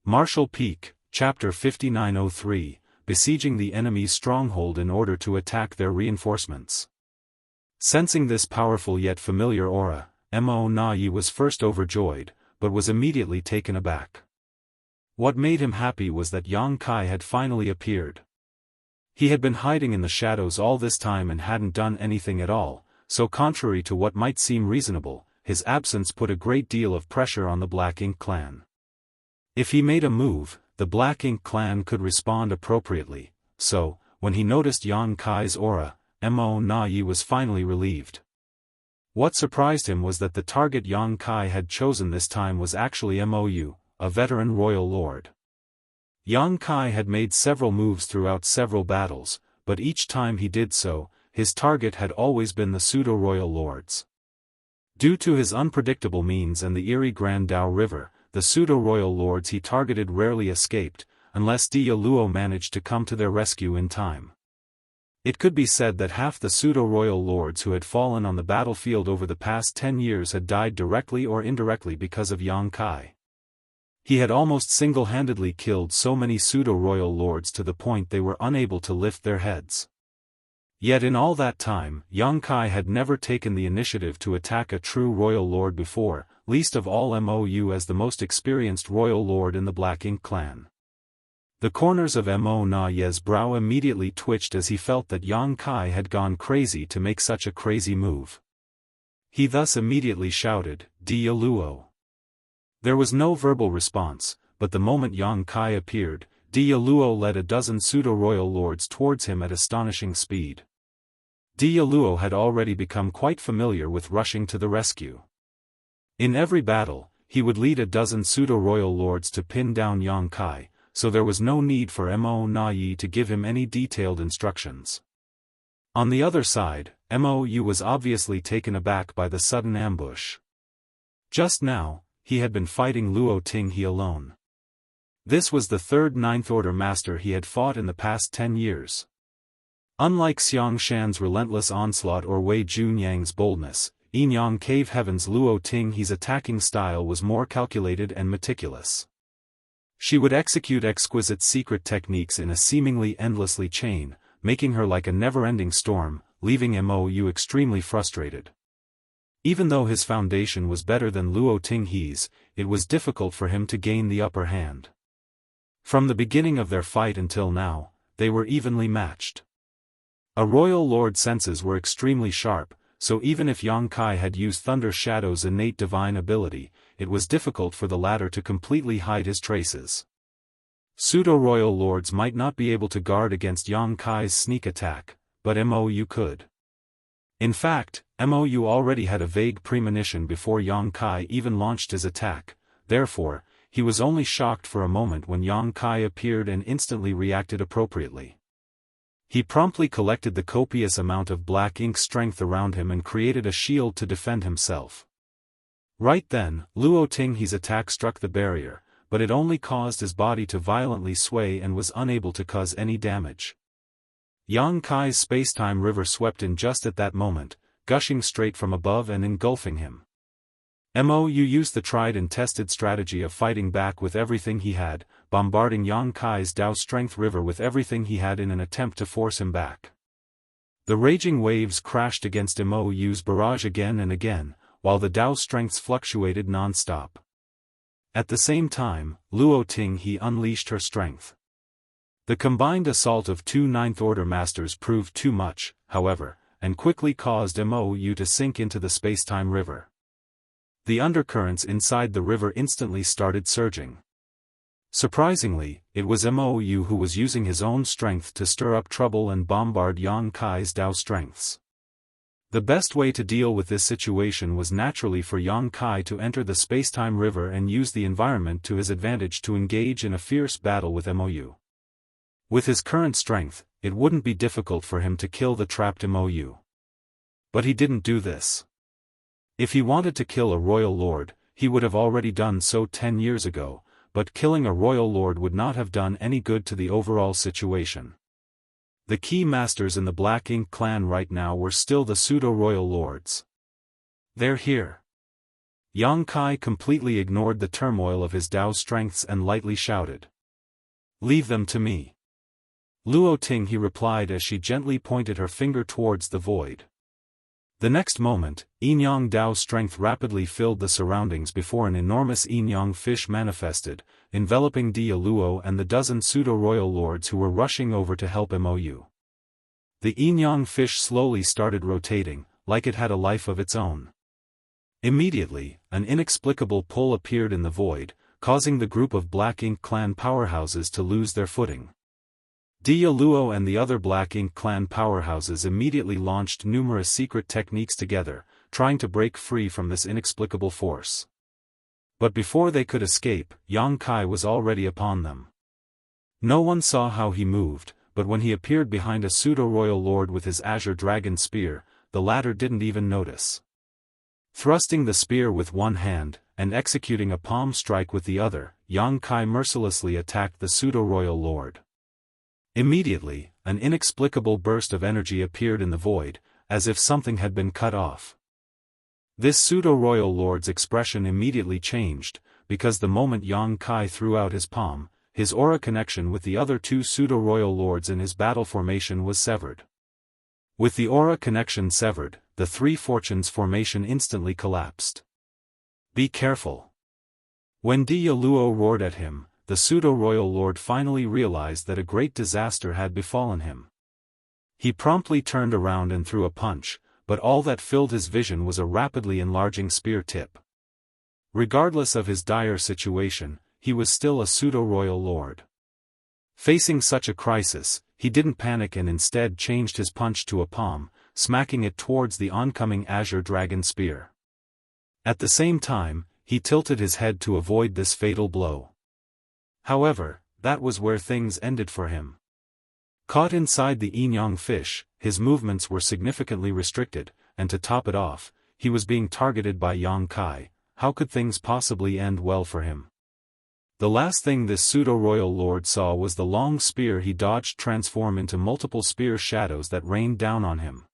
Martial Peak, Chapter 5903, Besieging the enemy's stronghold in order to attack their reinforcements. Sensing this powerful yet familiar aura, Mo Na Yi was first overjoyed, but was immediately taken aback. What made him happy was that Yang Kai had finally appeared. He had been hiding in the shadows all this time and hadn't done anything at all, so contrary to what might seem reasonable, his absence put a great deal of pressure on the Black Ink clan. If he made a move, the Black Ink clan could respond appropriately, so, when he noticed Yang Kai's aura, Mo Na Yi was finally relieved. What surprised him was that the target Yang Kai had chosen this time was actually Mou, a veteran royal lord. Yang Kai had made several moves throughout several battles, but each time he did so, his target had always been the pseudo-royal lords. Due to his unpredictable means and the eerie Grand Dao River, the pseudo-royal lords he targeted rarely escaped, unless Dia Luo managed to come to their rescue in time. It could be said that half the pseudo-royal lords who had fallen on the battlefield over the past 10 years had died directly or indirectly because of Yang Kai. He had almost single-handedly killed so many pseudo-royal lords to the point they were unable to lift their heads. Yet in all that time, Yang Kai had never taken the initiative to attack a true royal lord before, least of all Mou as the most experienced royal lord in the Black Ink clan. The corners of Mo Na Yi's brow immediately twitched as he felt that Yang Kai had gone crazy to make such a crazy move. He thus immediately shouted, "Dia Luo." There was no verbal response, but the moment Yang Kai appeared, Dia Luo led a dozen pseudo-royal lords towards him at astonishing speed. Dia Luo had already become quite familiar with rushing to the rescue. In every battle, he would lead a dozen pseudo-royal lords to pin down Yang Kai, so there was no need for Mo Na Yi to give him any detailed instructions. On the other side, Mou was obviously taken aback by the sudden ambush. Just now, he had been fighting Luo Tinghe alone. This was the third Ninth Order master he had fought in the past 10 years. Unlike Xianxia's relentless onslaught or Wei Junyang's boldness, Enyang Cave Heaven's Luo Tinghe's attacking style was more calculated and meticulous. She would execute exquisite secret techniques in a seemingly endlessly chain, making her like a never-ending storm, leaving Mou extremely frustrated. Even though his foundation was better than Luo Tinghe's, it was difficult for him to gain the upper hand. From the beginning of their fight until now, they were evenly matched. A royal lord's senses were extremely sharp, so even if Yang Kai had used Thunder Shadow's innate divine ability, it was difficult for the latter to completely hide his traces. Pseudo-royal lords might not be able to guard against Yang Kai's sneak attack, but Mou could. In fact, Mou already had a vague premonition before Yang Kai even launched his attack, therefore, he was only shocked for a moment when Yang Kai appeared and instantly reacted appropriately. He promptly collected the copious amount of Black Ink strength around him and created a shield to defend himself. Right then, Luo Tinghe's attack struck the barrier, but it only caused his body to violently sway and was unable to cause any damage. Yang Kai's space-time river swept in just at that moment, gushing straight from above and engulfing him. Mou used the tried and tested strategy of fighting back with everything he had, bombarding Yang Kai's Dao Strength River with everything he had in an attempt to force him back. The raging waves crashed against Mou's barrage again and again, while the Dao strengths fluctuated non-stop. At the same time, Luo Tinghe unleashed her strength. The combined assault of two Ninth Order masters proved too much, however, and quickly caused Mou to sink into the space-time river. The undercurrents inside the river instantly started surging. Surprisingly, it was Mou who was using his own strength to stir up trouble and bombard Yang Kai's Dao strengths. The best way to deal with this situation was naturally for Yang Kai to enter the space-time river and use the environment to his advantage to engage in a fierce battle with Mou. With his current strength, it wouldn't be difficult for him to kill the trapped Mou. But he didn't do this. If he wanted to kill a royal lord, he would have already done so 10 years ago, but killing a royal lord would not have done any good to the overall situation. The key masters in the Black Ink clan right now were still the pseudo-royal lords. They're here. Yang Kai completely ignored the turmoil of his Dao strengths and lightly shouted. "Leave them to me." "Luo Ting," he replied as she gently pointed her finger towards the void. The next moment, Yin-Yang Dao strength rapidly filled the surroundings before an enormous Yin-Yang fish manifested, enveloping Dia Luo and the dozen pseudo-royal lords who were rushing over to help Mou. The Yin-Yang fish slowly started rotating, like it had a life of its own. Immediately, an inexplicable pull appeared in the void, causing the group of Black Ink clan powerhouses to lose their footing. Dia Luo and the other Black Ink clan powerhouses immediately launched numerous secret techniques together, trying to break free from this inexplicable force. But before they could escape, Yang Kai was already upon them. No one saw how he moved, but when he appeared behind a pseudo-royal lord with his azure dragon spear, the latter didn't even notice. Thrusting the spear with one hand, and executing a palm strike with the other, Yang Kai mercilessly attacked the pseudo-royal lord. Immediately, an inexplicable burst of energy appeared in the void, as if something had been cut off. This pseudo-royal lord's expression immediately changed, because the moment Yang Kai threw out his palm, his aura connection with the other two pseudo-royal lords in his battle formation was severed. With the aura connection severed, the Three Fortunes formation instantly collapsed. "Be careful." When Dia Luo roared at him, the pseudo-royal lord finally realized that a great disaster had befallen him. He promptly turned around and threw a punch, but all that filled his vision was a rapidly enlarging spear tip. Regardless of his dire situation, he was still a pseudo-royal lord. Facing such a crisis, he didn't panic and instead changed his punch to a palm, smacking it towards the oncoming azure dragon spear. At the same time, he tilted his head to avoid this fatal blow. However, that was where things ended for him. Caught inside the Yin-Yang fish, his movements were significantly restricted, and to top it off, he was being targeted by Yang Kai. How could things possibly end well for him? The last thing this pseudo-royal lord saw was the long spear he dodged transform into multiple spear shadows that rained down on him.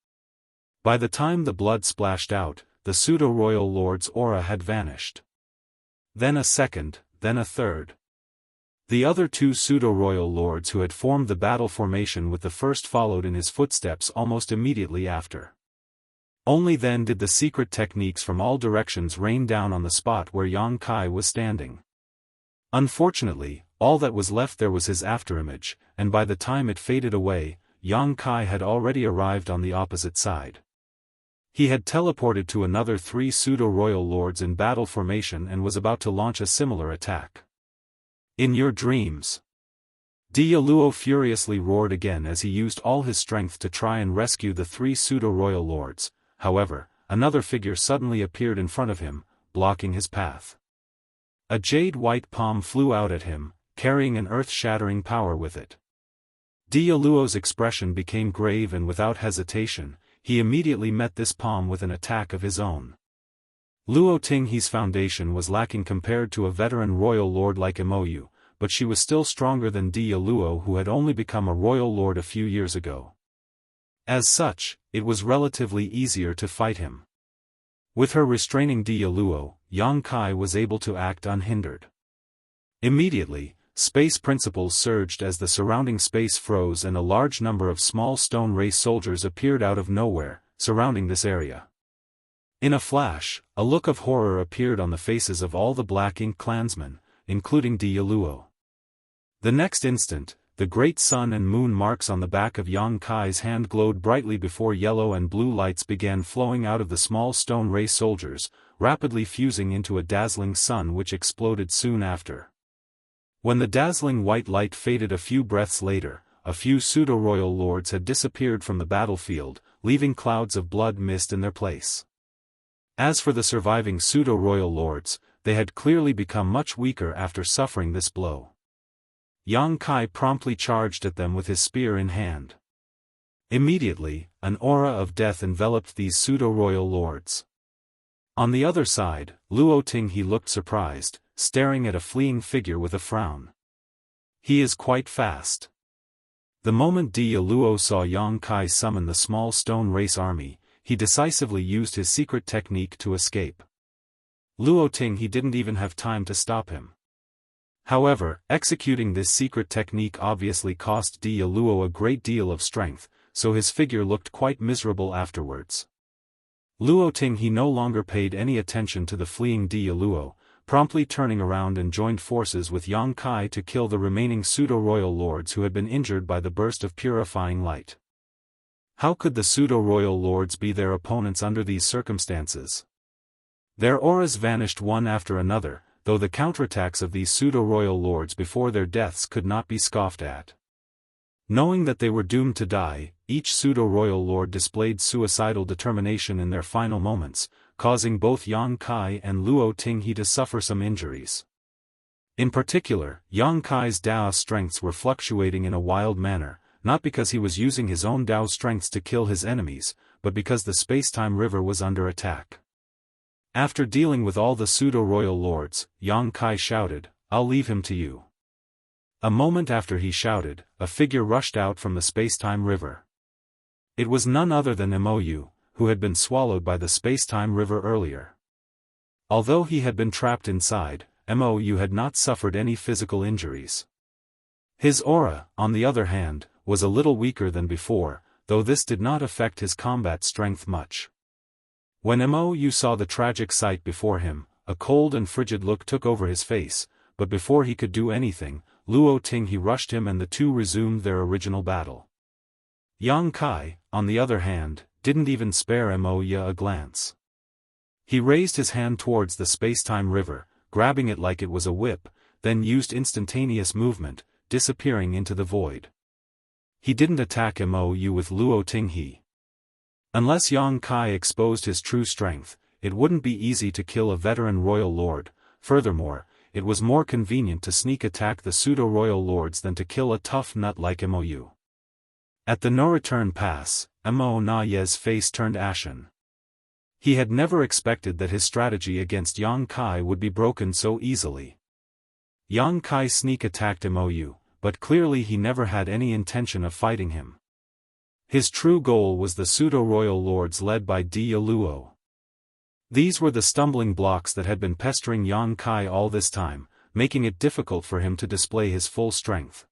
By the time the blood splashed out, the pseudo-royal lord's aura had vanished. Then a second, then a third. The other two pseudo-royal lords who had formed the battle formation with the first followed in his footsteps almost immediately after. Only then did the secret techniques from all directions rain down on the spot where Yang Kai was standing. Unfortunately, all that was left there was his afterimage, and by the time it faded away, Yang Kai had already arrived on the opposite side. He had teleported to another three pseudo-royal lords in battle formation and was about to launch a similar attack. "In your dreams!" Dia Luo furiously roared again as he used all his strength to try and rescue the three pseudo-royal lords. However, another figure suddenly appeared in front of him, blocking his path. A jade-white palm flew out at him, carrying an earth-shattering power with it. Dia Luo's expression became grave and without hesitation, he immediately met this palm with an attack of his own. Luo Tinghe's foundation was lacking compared to a veteran royal lord like Mou, but she was still stronger than Dia Luo, who had only become a royal lord a few years ago. As such, it was relatively easier to fight him. With her restraining Dia Luo, Yang Kai was able to act unhindered. Immediately, space principles surged as the surrounding space froze and a large number of small stone race soldiers appeared out of nowhere, surrounding this area. In a flash, a look of horror appeared on the faces of all the Black Ink clansmen, including Dia Luo. The next instant, the great sun and moon marks on the back of Yang Kai's hand glowed brightly before yellow and blue lights began flowing out of the small stone race soldiers, rapidly fusing into a dazzling sun which exploded soon after. When the dazzling white light faded a few breaths later, a few pseudo-royal lords had disappeared from the battlefield, leaving clouds of blood mist in their place. As for the surviving pseudo-royal lords, they had clearly become much weaker after suffering this blow. Yang Kai promptly charged at them with his spear in hand. Immediately, an aura of death enveloped these pseudo-royal lords. On the other side, Luo Tinghe looked surprised, staring at a fleeing figure with a frown. "He is quite fast." The moment Dia Luo saw Yang Kai summon the small stone race army, he decisively used his secret technique to escape. Luo Ting he didn't even have time to stop him. However, executing this secret technique obviously cost Dia Luo a great deal of strength, so his figure looked quite miserable afterwards. Luo Ting he no longer paid any attention to the fleeing Dia Luo, promptly turning around and joined forces with Yang Kai to kill the remaining pseudo-royal lords who had been injured by the burst of purifying light. How could the pseudo-royal lords be their opponents under these circumstances? Their auras vanished one after another, though the counterattacks of these pseudo-royal lords before their deaths could not be scoffed at. Knowing that they were doomed to die, each pseudo-royal lord displayed suicidal determination in their final moments, causing both Yang Kai and Luo Tinghe to suffer some injuries. In particular, Yang Kai's Dao strengths were fluctuating in a wild manner, not because he was using his own Dao strengths to kill his enemies, but because the space-time river was under attack. After dealing with all the pseudo-royal lords, Yang Kai shouted, "I'll leave him to you." A moment after he shouted, a figure rushed out from the space-time river. It was none other than Mou, who had been swallowed by the space-time river earlier. Although he had been trapped inside, Mou had not suffered any physical injuries. His aura, on the other hand, was a little weaker than before, though this did not affect his combat strength much. When Mou saw the tragic sight before him, a cold and frigid look took over his face, but before he could do anything, Luo Tinghe rushed him and the two resumed their original battle. Yang Kai, on the other hand, didn't even spare Mou a glance. He raised his hand towards the space-time river, grabbing it like it was a whip, then used instantaneous movement, disappearing into the void. He didn't attack Mou with Luo Tinghe. Unless Yang Kai exposed his true strength, it wouldn't be easy to kill a veteran royal lord. Furthermore, it was more convenient to sneak attack the pseudo-royal lords than to kill a tough nut like Mou. At the no-return pass, Monaye's face turned ashen. He had never expected that his strategy against Yang Kai would be broken so easily. Yang Kai sneak attacked Mou, but clearly he never had any intention of fighting him. His true goal was the pseudo-royal lords led by Dia Luo. These were the stumbling blocks that had been pestering Yang Kai all this time, making it difficult for him to display his full strength.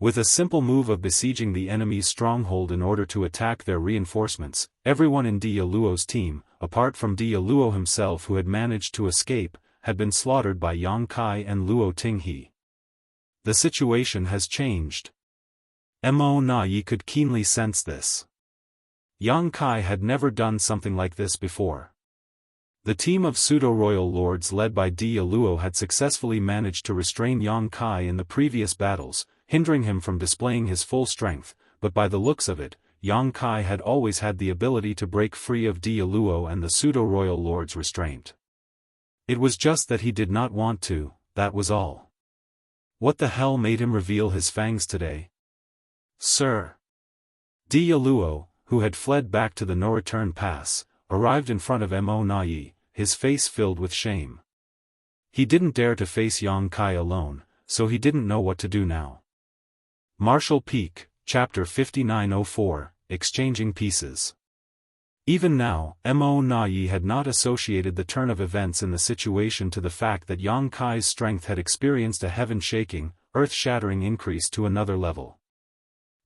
With a simple move of besieging the enemy's stronghold in order to attack their reinforcements, everyone in Dia Luo's team, apart from Dia Luo himself who had managed to escape, had been slaughtered by Yang Kai and Luo Tinghe. The situation has changed. Monaye could keenly sense this. Yang Kai had never done something like this before. The team of pseudo-royal lords led by Dia Luo had successfully managed to restrain Yang Kai in the previous battles, hindering him from displaying his full strength, but by the looks of it, Yang Kai had always had the ability to break free of Dia Luo and the pseudo-royal lord's restraint. It was just that he did not want to, that was all. What the hell made him reveal his fangs today? Sir. Dia Luo, who had fled back to the no-return pass, arrived in front of Monaye, his face filled with shame. He didn't dare to face Yang Kai alone, so he didn't know what to do now. Martial Peak, Chapter 5904, Exchanging Pieces. Even now, Monaye had not associated the turn of events in the situation to the fact that Yang Kai's strength had experienced a heaven-shaking, earth-shattering increase to another level.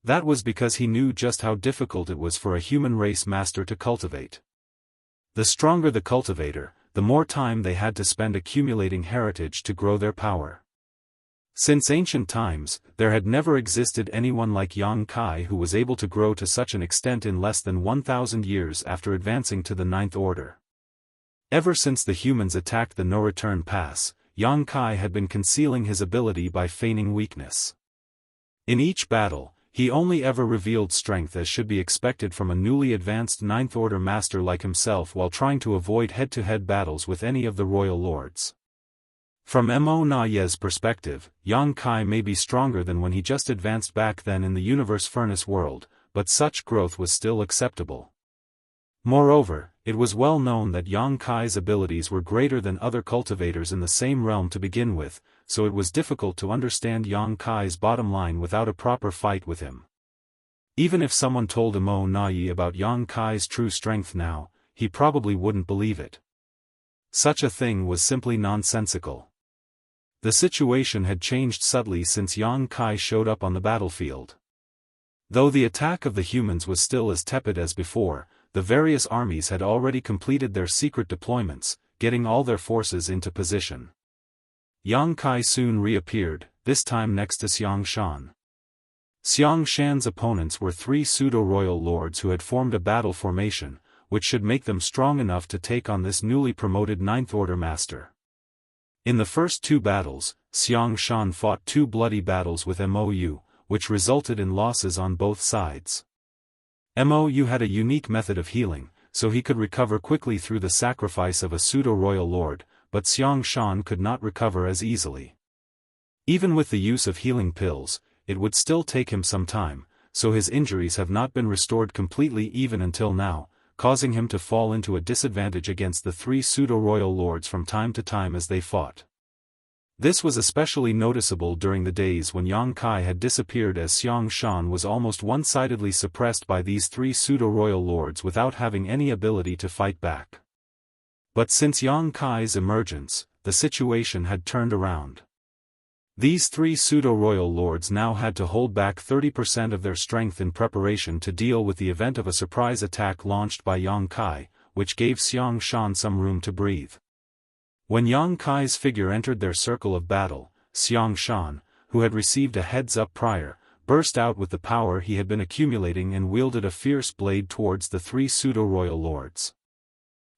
That was because he knew just how difficult it was for a human race master to cultivate. The stronger the cultivator, the more time they had to spend accumulating heritage to grow their power. Since ancient times, there had never existed anyone like Yang Kai who was able to grow to such an extent in less than 1,000 years after advancing to the Ninth Order. Ever since the humans attacked the no-return pass, Yang Kai had been concealing his ability by feigning weakness. In each battle, he only ever revealed strength as should be expected from a newly advanced Ninth Order master like himself while trying to avoid head-to-head battles with any of the royal lords. From Monaye's perspective, Yang Kai may be stronger than when he just advanced back then in the universe furnace world, but such growth was still acceptable. Moreover, it was well known that Yang Kai's abilities were greater than other cultivators in the same realm to begin with, so it was difficult to understand Yang Kai's bottom line without a proper fight with him. Even if someone told Monaye about Yang Kai's true strength now, he probably wouldn't believe it. Such a thing was simply nonsensical. The situation had changed subtly since Yang Kai showed up on the battlefield. Though the attack of the humans was still as tepid as before, the various armies had already completed their secret deployments, getting all their forces into position. Yang Kai soon reappeared, this time next to Xianxia. Xianxia's opponents were 3 pseudo-royal lords who had formed a battle formation, which should make them strong enough to take on this newly promoted Ninth Order master. In the first 2 battles, Xianxia fought 2 bloody battles with Mou, which resulted in losses on both sides. Mou had a unique method of healing, so he could recover quickly through the sacrifice of a pseudo-royal lord, but Xianxia could not recover as easily. Even with the use of healing pills, it would still take him some time, so his injuries have not been restored completely even until now, causing him to fall into a disadvantage against the 3 pseudo-royal lords from time to time as they fought. This was especially noticeable during the days when Yang Kai had disappeared, as Xianxia was almost one-sidedly suppressed by these 3 pseudo-royal lords without having any ability to fight back. But since Yang Kai's emergence, the situation had turned around. These 3 pseudo-royal lords now had to hold back 30% of their strength in preparation to deal with the event of a surprise attack launched by Yang Kai, which gave Xianxia some room to breathe. When Yang Kai's figure entered their circle of battle, Xianxia, who had received a heads-up prior, burst out with the power he had been accumulating and wielded a fierce blade towards the 3 pseudo-royal lords.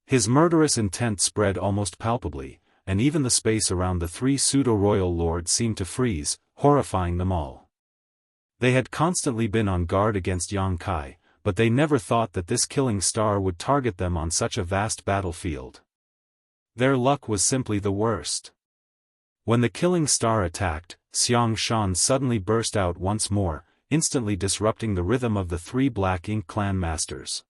His murderous intent spread almost palpably, and even the space around the 3 pseudo-royal lords seemed to freeze, horrifying them all. They had constantly been on guard against Yang Kai, but they never thought that this killing star would target them on such a vast battlefield. Their luck was simply the worst. When the killing star attacked, Xianxia suddenly burst out once more, instantly disrupting the rhythm of the 3 Black Ink clan masters.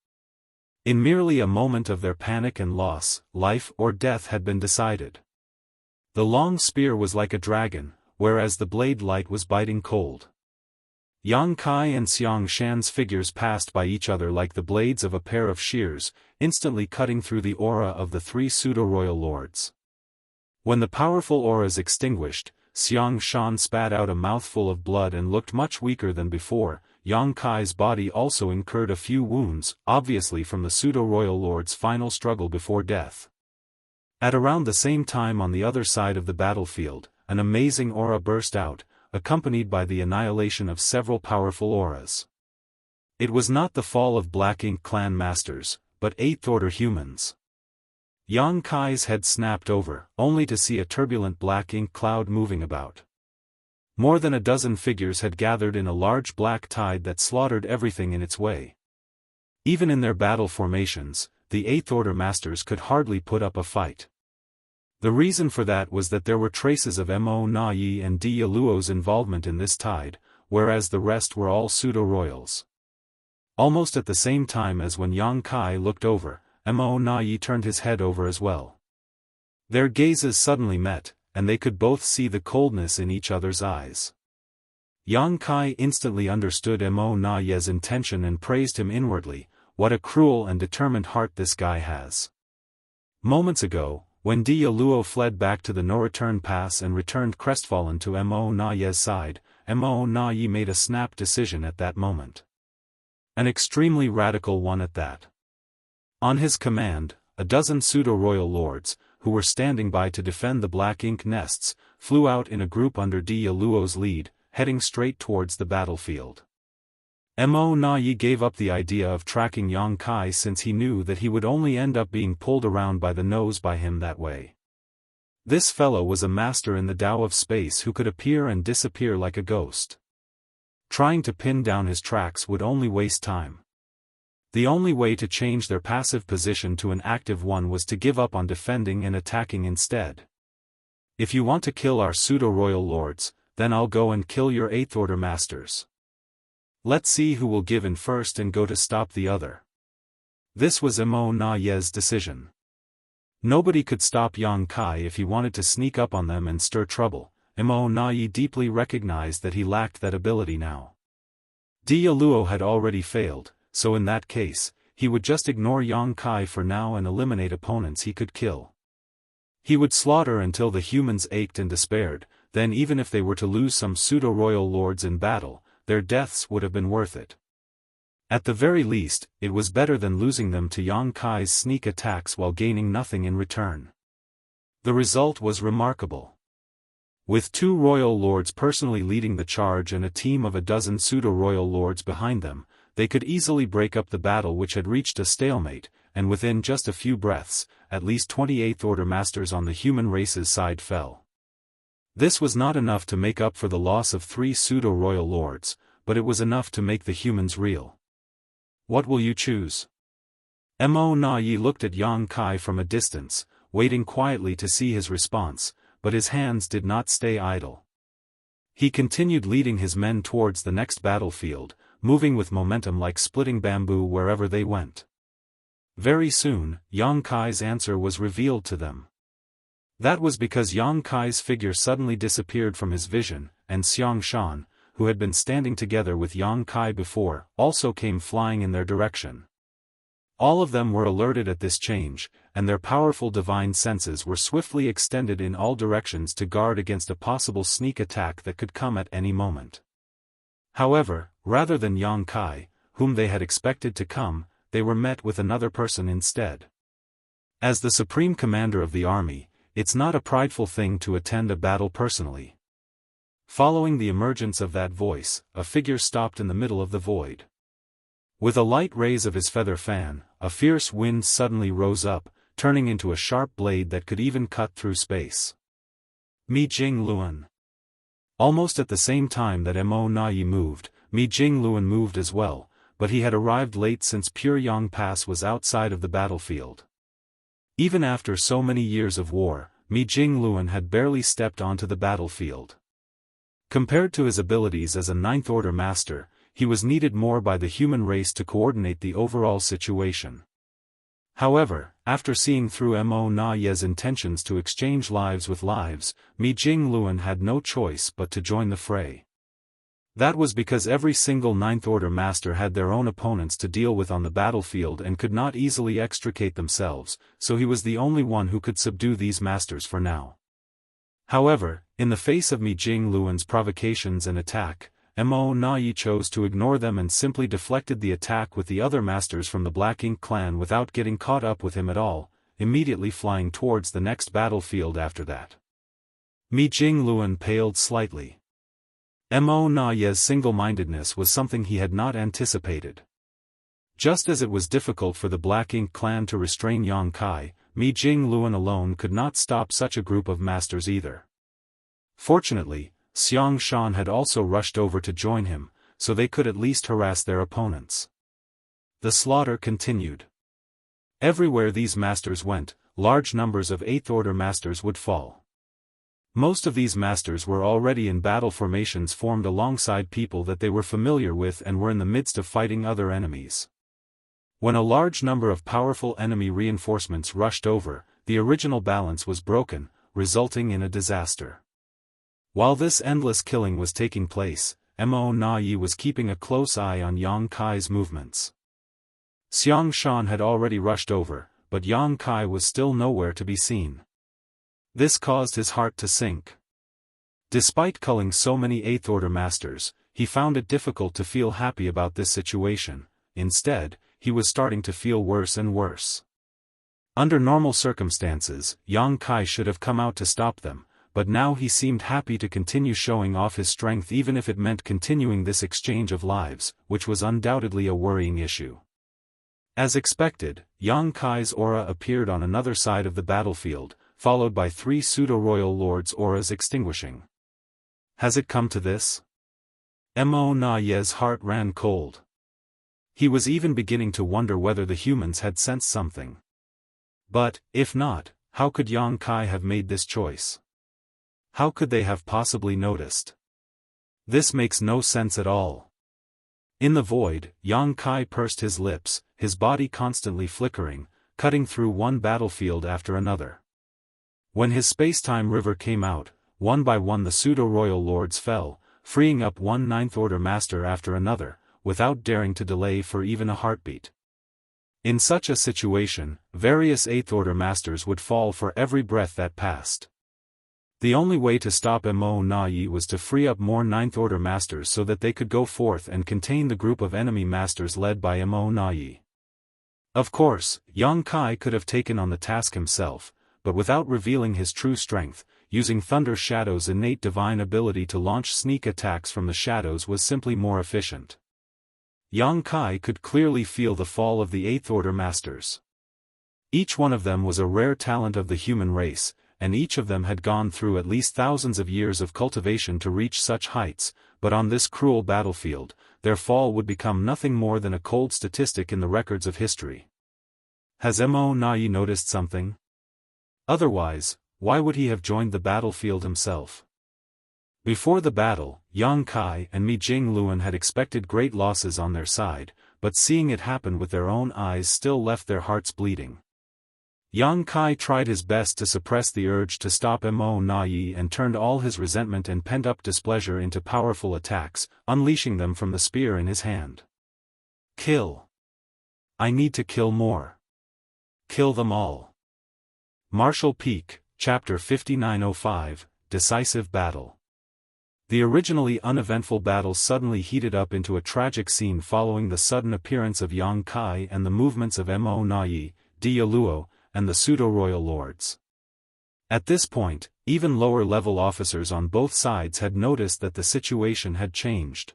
In merely a moment of their panic and loss, life or death had been decided. The long spear was like a dragon, whereas the blade light was biting cold. Yang Kai and Xianxia's figures passed by each other like the blades of a pair of shears, instantly cutting through the aura of the 3 pseudo-royal lords. When the powerful auras extinguished, Xianxia spat out a mouthful of blood and looked much weaker than before. Yang Kai's body also incurred a few wounds, obviously from the pseudo-royal lord's final struggle before death. At around the same time on the other side of the battlefield, an amazing aura burst out, accompanied by the annihilation of several powerful auras. It was not the fall of Black Ink clan masters, but 8th Order humans. Yang Kai's head snapped over, only to see a turbulent black ink cloud moving about. More than a dozen figures had gathered in a large black tide that slaughtered everything in its way. Even in their battle formations, the 8th Order masters could hardly put up a fight. The reason for that was that there were traces of Mo Na-yi and Di Yaluo's involvement in this tide, whereas the rest were all pseudo-royals. Almost at the same time as when Yang Kai looked over, Mo Na-yi turned his head over as well. Their gazes suddenly met, and they could both see the coldness in each other's eyes. Yang Kai instantly understood Mo Na-yi's intention and praised him inwardly. What a cruel and determined heart this guy has. Moments ago, when Di Yaluo fled back to the no-return pass and returned crestfallen to Mo Na-yi's side, Mo Na-yi made a snap decision at that moment. An extremely radical one at that. On his command, a dozen pseudo-royal lords, who were standing by to defend the black ink nests, flew out in a group under Di Yaluo's lead, heading straight towards the battlefield. Mo Na-yi gave up the idea of tracking Yang Kai since he knew that he would only end up being pulled around by the nose by him that way. This fellow was a master in the Tao of space who could appear and disappear like a ghost. Trying to pin down his tracks would only waste time. The only way to change their passive position to an active one was to give up on defending and attacking instead. If you want to kill our pseudo-royal lords, then I'll go and kill your 8th Order masters. Let's see who will give in first and go to stop the other. This was Mo Na-yi's decision. Nobody could stop Yang Kai if he wanted to sneak up on them and stir trouble. Mo Na-yi deeply recognized that he lacked that ability now. Di Yaluo had already failed, so in that case, he would just ignore Yang Kai for now and eliminate opponents he could kill. He would slaughter until the humans ached and despaired, then even if they were to lose some pseudo-royal lords in battle, their deaths would have been worth it. At the very least, it was better than losing them to Yang Kai's sneak attacks while gaining nothing in return. The result was remarkable. With 2 royal lords personally leading the charge and a team of a dozen pseudo-royal lords behind them, they could easily break up the battle which had reached a stalemate, and within just a few breaths, at least 28th Order Masters on the human race's side fell. This was not enough to make up for the loss of 3 pseudo-royal lords, but it was enough to make the humans real. What will you choose? Mo Na Yi looked at Yang Kai from a distance, waiting quietly to see his response, but his hands did not stay idle. He continued leading his men towards the next battlefield, moving with momentum like splitting bamboo wherever they went. Very soon, Yang Kai's answer was revealed to them. That was because Yang Kai's figure suddenly disappeared from his vision, and Xianxia, who had been standing together with Yang Kai before, also came flying in their direction. All of them were alerted at this change, and their powerful divine senses were swiftly extended in all directions to guard against a possible sneak attack that could come at any moment. However, rather than Yang Kai, whom they had expected to come, they were met with another person instead. As the supreme commander of the army, it's not a prideful thing to attend a battle personally. Following the emergence of that voice, a figure stopped in the middle of the void. With a light raise of his feather fan, a fierce wind suddenly rose up, turning into a sharp blade that could even cut through space. Mi Jing Luan. Almost at the same time that Mo Na Yi moved, Mi Jing Luan moved as well, but he had arrived late since Pure Yang Pass was outside of the battlefield. Even after so many years of war, Mi Jing Luan had barely stepped onto the battlefield. Compared to his abilities as a Ninth Order Master, he was needed more by the human race to coordinate the overall situation. However, after seeing through Mo Na Yi's intentions to exchange lives with lives, Mi Jing Luan had no choice but to join the fray. That was because every single Ninth Order Master had their own opponents to deal with on the battlefield and could not easily extricate themselves, so he was the only one who could subdue these masters for now. However, in the face of Mi Jing Luan's provocations and attack, Mo Na Yi chose to ignore them and simply deflected the attack with the other masters from the Black Ink clan without getting caught up with him at all, immediately flying towards the next battlefield after that. Mi Jing Luan paled slightly. Mo Na Yi's single-mindedness was something he had not anticipated. Just as it was difficult for the Black Ink clan to restrain Yang Kai, Mi Jing Luan alone could not stop such a group of masters either. Fortunately, Xianxia had also rushed over to join him, so they could at least harass their opponents. The slaughter continued. Everywhere these masters went, large numbers of Eighth Order Masters would fall. Most of these masters were already in battle formations formed alongside people that they were familiar with and were in the midst of fighting other enemies. When a large number of powerful enemy reinforcements rushed over, the original balance was broken, resulting in a disaster. While this endless killing was taking place, Mo Na Yi was keeping a close eye on Yang Kai's movements. Xianxia had already rushed over, but Yang Kai was still nowhere to be seen. This caused his heart to sink. Despite culling so many Eighth Order Masters, he found it difficult to feel happy about this situation. Instead, he was starting to feel worse and worse. Under normal circumstances, Yang Kai should have come out to stop them, but now he seemed happy to continue showing off his strength even if it meant continuing this exchange of lives, which was undoubtedly a worrying issue. As expected, Yang Kai's aura appeared on another side of the battlefield, followed by 3 pseudo-royal lords' auras extinguishing. Has it come to this? Mo Na Yi's heart ran cold. He was even beginning to wonder whether the humans had sensed something. But, if not, how could Yang Kai have made this choice? How could they have possibly noticed? This makes no sense at all. In the void, Yang Kai pursed his lips, his body constantly flickering, cutting through one battlefield after another. When his space-time river came out, one by one the pseudo-royal lords fell, freeing up one Ninth Order Master after another, without daring to delay for even a heartbeat. In such a situation, various Eighth Order Masters would fall for every breath that passed. The only way to stop Mo Na Yi was to free up more Ninth Order Masters so that they could go forth and contain the group of enemy Masters led by Mo Na Yi. Of course, Yang Kai could have taken on the task himself, but without revealing his true strength, using Thunder Shadow's innate divine ability to launch sneak attacks from the shadows was simply more efficient. Yang Kai could clearly feel the fall of the Eighth Order Masters. Each one of them was a rare talent of the human race, and each of them had gone through at least thousands of years of cultivation to reach such heights, but on this cruel battlefield, their fall would become nothing more than a cold statistic in the records of history. Has Mo Na Yi noticed something? Otherwise, why would he have joined the battlefield himself? Before the battle, Yang Kai and Mi Jingluan had expected great losses on their side, but seeing it happen with their own eyes still left their hearts bleeding. Yang Kai tried his best to suppress the urge to stop Mo Na Yi and turned all his resentment and pent-up displeasure into powerful attacks, unleashing them from the spear in his hand. Kill. I need to kill more. Kill them all. Martial Peak, Chapter 5905, Decisive Battle. The originally uneventful battle suddenly heated up into a tragic scene following the sudden appearance of Yang Kai and the movements of Mo Na Yi, Dia Luo, and the pseudo-royal lords. At this point, even lower-level officers on both sides had noticed that the situation had changed.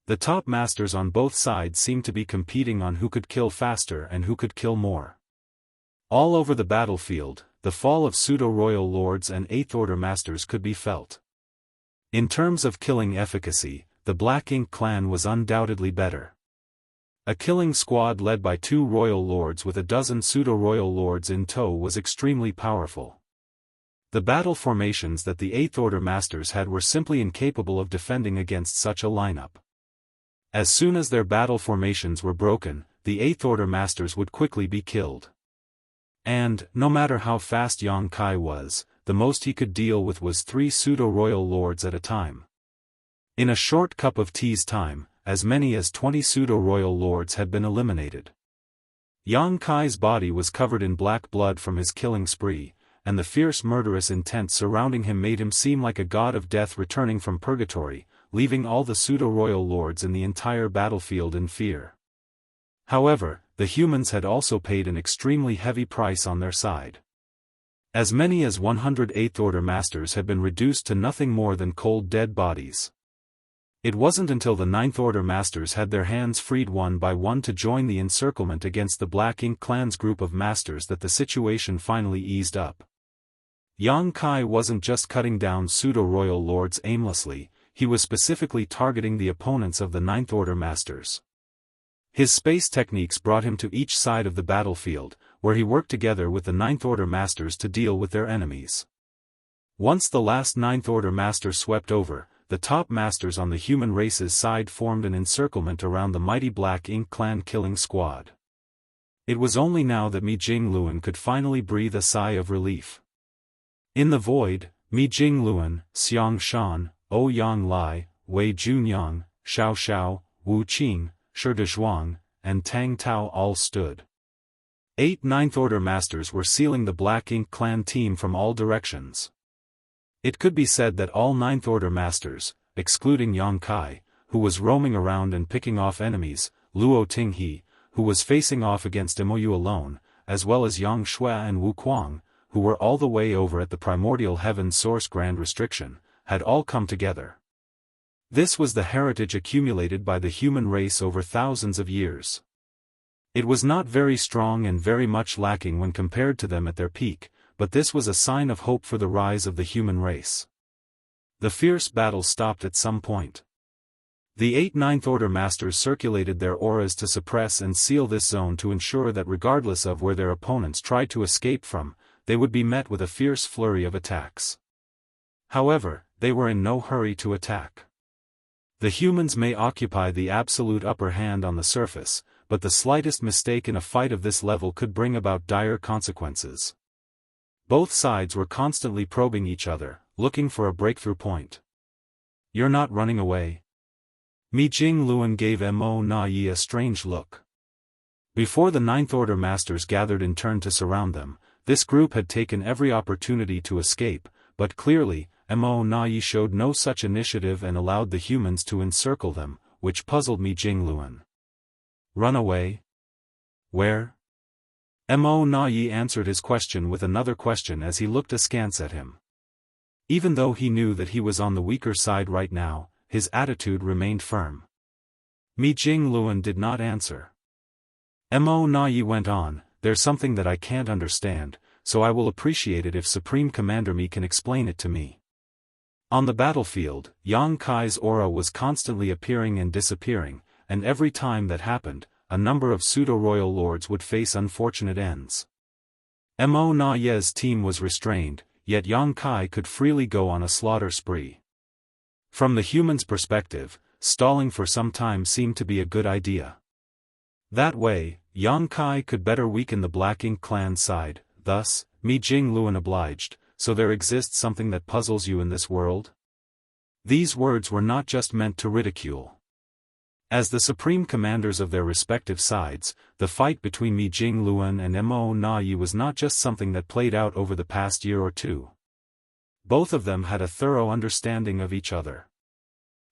The top masters on both sides seemed to be competing on who could kill faster and who could kill more. All over the battlefield, the fall of pseudo-royal lords and Eighth Order Masters could be felt. In terms of killing efficacy, the Black Ink clan was undoubtedly better. A killing squad led by 2 royal lords with a dozen pseudo-royal lords in tow was extremely powerful. The battle formations that the Eighth Order Masters had were simply incapable of defending against such a lineup. As soon as their battle formations were broken, the Eighth Order Masters would quickly be killed. And, no matter how fast Yang Kai was, the most he could deal with was 3 pseudo-royal lords at a time. In a short cup of tea's time, as many as 20 pseudo-royal lords had been eliminated. Yang Kai's body was covered in black blood from his killing spree, and the fierce murderous intent surrounding him made him seem like a god of death returning from purgatory, leaving all the pseudo-royal lords in the entire battlefield in fear. However, the humans had also paid an extremely heavy price on their side. As many as 100 Eighth Order Masters had been reduced to nothing more than cold dead bodies. It wasn't until the Ninth Order Masters had their hands freed one by one to join the encirclement against the Black Ink clan's group of masters that the situation finally eased up. Yang Kai wasn't just cutting down pseudo-royal lords aimlessly, he was specifically targeting the opponents of the Ninth Order Masters. His space techniques brought him to each side of the battlefield, where he worked together with the Ninth Order Masters to deal with their enemies. Once the last Ninth Order Master swept over, the top masters on the human race's side formed an encirclement around the mighty Black Ink clan killing squad. It was only now that Mi Jingluan could finally breathe a sigh of relief. In the void, Mi Jingluan, Xianxia, Ouyang Lai, Wei Junyang, Xiao Xiao, Wu Qing, Shi Dezhuang, and Tang Tao all stood. 8 Ninth Order Masters were sealing the Black Ink clan team from all directions. It could be said that all Ninth Order Masters, excluding Yang Kai, who was roaming around and picking off enemies, Luo Tinghe, who was facing off against Mou alone, as well as Yang Shui and Wu Kuang, who were all the way over at the Primordial Heaven Source Grand Restriction, had all come together. This was the heritage accumulated by the human race over thousands of years. It was not very strong and very much lacking when compared to them at their peak, but this was a sign of hope for the rise of the human race. The fierce battle stopped at some point. The 8 Ninth Order Masters circulated their auras to suppress and seal this zone to ensure that regardless of where their opponents tried to escape from, they would be met with a fierce flurry of attacks. However, they were in no hurry to attack. The humans may occupy the absolute upper hand on the surface, but the slightest mistake in a fight of this level could bring about dire consequences. Both sides were constantly probing each other, looking for a breakthrough point. "You're not running away?" Mi Jingluan gave Mo Na Yi a strange look. Before the Ninth Order Masters gathered in turn to surround them, this group had taken every opportunity to escape, but clearly, Mo Nai showed no such initiative and allowed the humans to encircle them, which puzzled Mi Jingluan. Run away? Where? Mo Nai answered his question with another question as he looked askance at him. Even though he knew that he was on the weaker side right now, his attitude remained firm. Mi Jingluan did not answer. Mo Nai went on, "There's something that I can't understand, so I will appreciate it if Supreme Commander Mi can explain it to me." On the battlefield, Yang Kai's aura was constantly appearing and disappearing, and every time that happened, a number of pseudo-royal lords would face unfortunate ends. Mo Nai's team was restrained, yet Yang Kai could freely go on a slaughter spree. From the human's perspective, stalling for some time seemed to be a good idea. That way, Yang Kai could better weaken the Black Ink clan side, thus, Mi Jingluan obliged, "So there exists something that puzzles you in this world?" These words were not just meant to ridicule. As the supreme commanders of their respective sides, the fight between Mi Jingluan and Mo Nai was not just something that played out over the past year or two. Both of them had a thorough understanding of each other.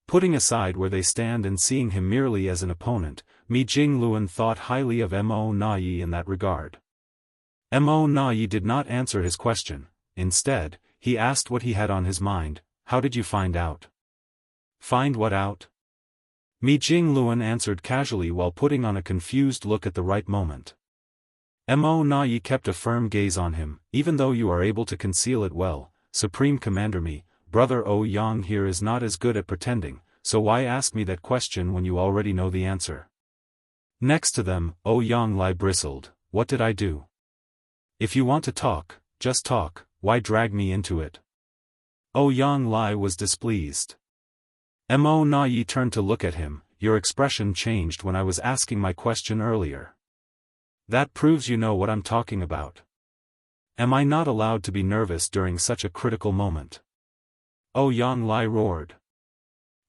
Putting aside where they stand and seeing him merely as an opponent, Mi Jingluan thought highly of Mo Nai in that regard. Mo Nai did not answer his question. Instead, he asked what he had on his mind. "How did you find out?" "Find what out?" Mi Jingluan answered casually while putting on a confused look at the right moment. Mo Nai kept a firm gaze on him. "Even though you are able to conceal it well, Supreme Commander Mi, Brother O Yang here is not as good at pretending, so why ask me that question when you already know the answer?" Next to them, O Yang Lai bristled. "What did I do? If you want to talk, just talk. Why drag me into it?" O Yang Lai was displeased. Mo Nai turned to look at him. "Your expression changed when I was asking my question earlier. That proves you know what I'm talking about. Am I not allowed to be nervous during such a critical moment?" O Yang Lai roared.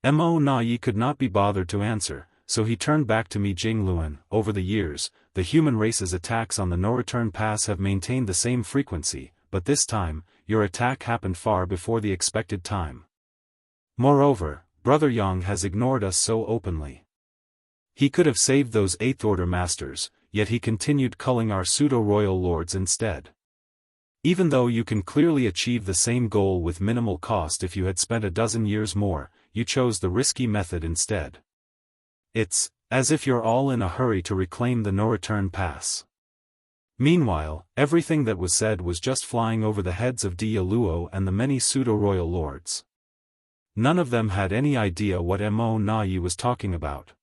Mo Nai could not be bothered to answer, so he turned back to Mi Jingluan. "Over the years, the human race's attacks on the no-return pass have maintained the same frequency, but this time, your attack happened far before the expected time. Moreover, Brother Yang has ignored us so openly. He could have saved those Eighth Order Masters, yet he continued culling our pseudo-royal lords instead. Even though you can clearly achieve the same goal with minimal cost if you had spent a dozen years more, you chose the risky method instead. It's as if you're all in a hurry to reclaim the no-return pass." Meanwhile, everything that was said was just flying over the heads of Dia Luo and the many pseudo-royal lords. None of them had any idea what Mo Nai was talking about.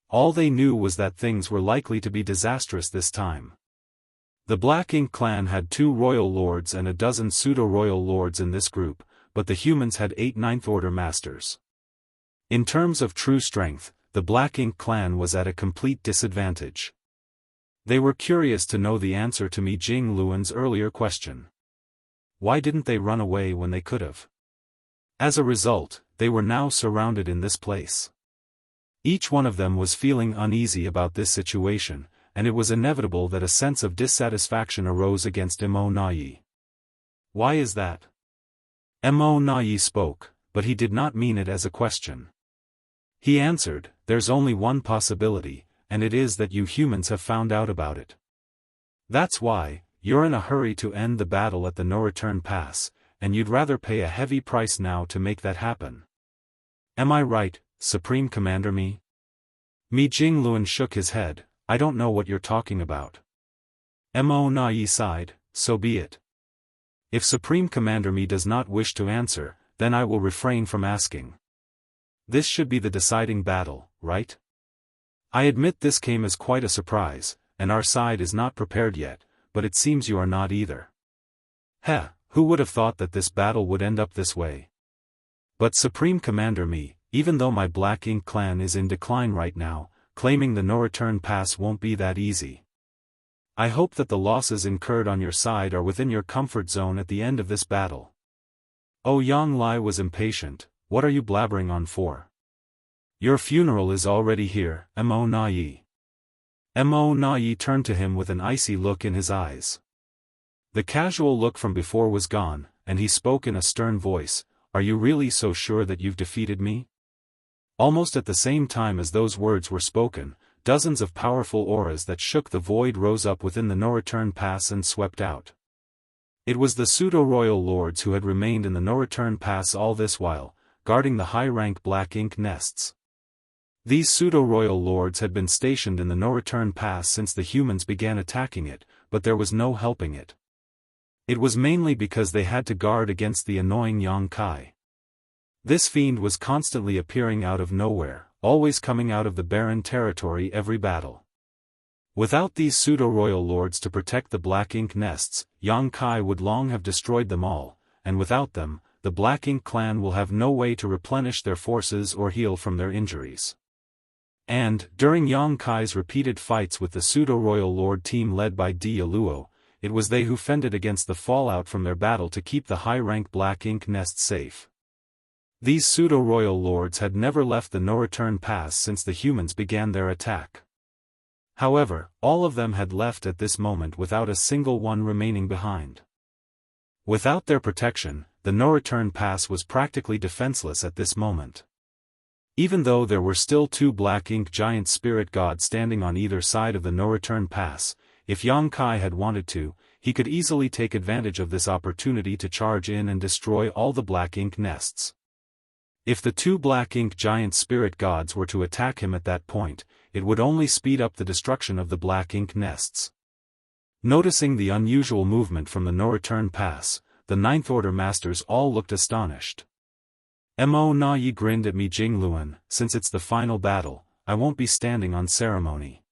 All they knew was that things were likely to be disastrous this time. The Black Ink clan had 2 royal lords and a dozen pseudo-royal lords in this group, but the humans had 8 Ninth Order Masters. In terms of true strength, the Black Ink clan was at a complete disadvantage. They were curious to know the answer to Mi Jingluan's earlier question. Why didn't they run away when they could have? As a result, they were now surrounded in this place. Each one of them was feeling uneasy about this situation, and it was inevitable that a sense of dissatisfaction arose against Mo Nai. "Why is that?" Mo Nai spoke, but he did not mean it as a question. He answered, "There's only one possibility, and it is that you humans have found out about it. That's why, you're in a hurry to end the battle at the no-return pass, and you'd rather pay a heavy price now to make that happen. Am I right, Supreme Commander Mi?" Mi Jingluan shook his head. "I don't know what you're talking about." Mo Nai sighed. "So be it. If Supreme Commander Mi does not wish to answer, then I will refrain from asking. This should be the deciding battle, right? I admit this came as quite a surprise, and our side is not prepared yet, but it seems you are not either. Heh, who would have thought that this battle would end up this way? But Supreme Commander Mi, even though my Black Ink clan is in decline right now, claiming the no-return pass won't be that easy. I hope that the losses incurred on your side are within your comfort zone at the end of this battle." O Yang Lai was impatient. "What are you blabbering on for? Your funeral is already here, Mo Nai. Mo Na Yi turned to him with an icy look in his eyes. The casual look from before was gone, and he spoke in a stern voice, "Are you really so sure that you've defeated me?" Almost at the same time as those words were spoken, dozens of powerful auras that shook the void rose up within the no-return pass and swept out. It was the pseudo-royal lords who had remained in the no-return pass all this while, guarding the high-rank black ink nests. These pseudo-royal lords had been stationed in the no-return pass since the humans began attacking it, but there was no helping it. It was mainly because they had to guard against the annoying Yang Kai. This fiend was constantly appearing out of nowhere, always coming out of the barren territory every battle. Without these pseudo-royal lords to protect the black ink nests, Yang Kai would long have destroyed them all, and without them, the Black Ink clan will have no way to replenish their forces or heal from their injuries. And, during Yang Kai's repeated fights with the pseudo-royal lord team led by Di Yaluo, it was they who fended against the fallout from their battle to keep the high-rank Black Ink nest safe. These pseudo-royal lords had never left the no-return pass since the humans began their attack. However, all of them had left at this moment without a single one remaining behind. Without their protection, the no-return pass was practically defenseless at this moment. Even though there were still two Black Ink giant spirit gods standing on either side of the no-return pass, if Yang Kai had wanted to, he could easily take advantage of this opportunity to charge in and destroy all the Black Ink nests. If the two Black Ink giant spirit gods were to attack him at that point, it would only speed up the destruction of the Black Ink nests. Noticing the unusual movement from the no-return pass, the Ninth Order Masters all looked astonished. Mo Na Yi grinned at Mi Jingluan, "Since it's the final battle, I won't be standing on ceremony."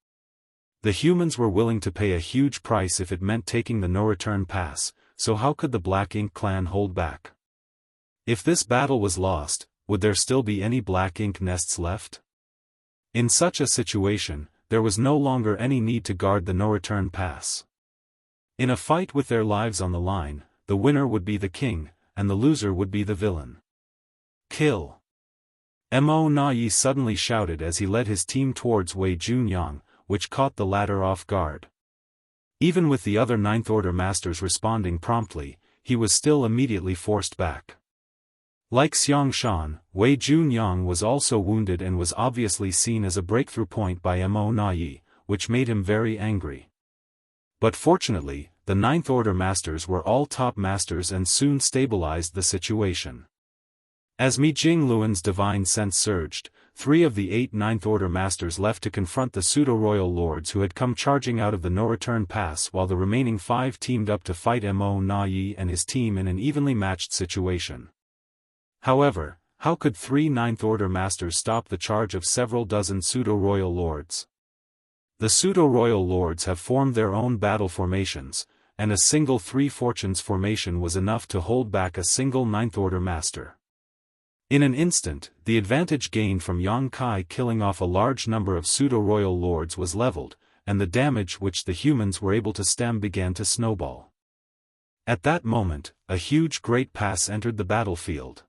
The humans were willing to pay a huge price if it meant taking the no-return pass, so how could the Black Ink clan hold back? If this battle was lost, would there still be any Black Ink nests left? In such a situation, there was no longer any need to guard the no-return pass. In a fight with their lives on the line, the winner would be the king, and the loser would be the villain. Kill! Mo Na Yi suddenly shouted as he led his team towards Wei Junyang, which caught the latter off guard. Even with the other Ninth Order Masters responding promptly, he was still immediately forced back. Like Xianxia, Wei Junyang was also wounded and was obviously seen as a breakthrough point by Mo Na Yi, which made him very angry. But fortunately, the Ninth Order Masters were all top masters and soon stabilized the situation. As Mi Jingluan's divine sense surged, 3 of the 8 Ninth Order Masters left to confront the pseudo-royal lords who had come charging out of the no-return pass, while the remaining 5 teamed up to fight Mo Na Yi and his team in an evenly matched situation. However, how could 3 Ninth Order Masters stop the charge of several dozen pseudo-royal lords? The pseudo-royal lords have formed their own battle formations, and a single 3 Fortunes formation was enough to hold back a single Ninth Order Master. In an instant, the advantage gained from Yang Kai killing off a large number of pseudo-royal lords was leveled, and the damage which the humans were able to stem began to snowball. At that moment, a huge Great Pass entered the battlefield.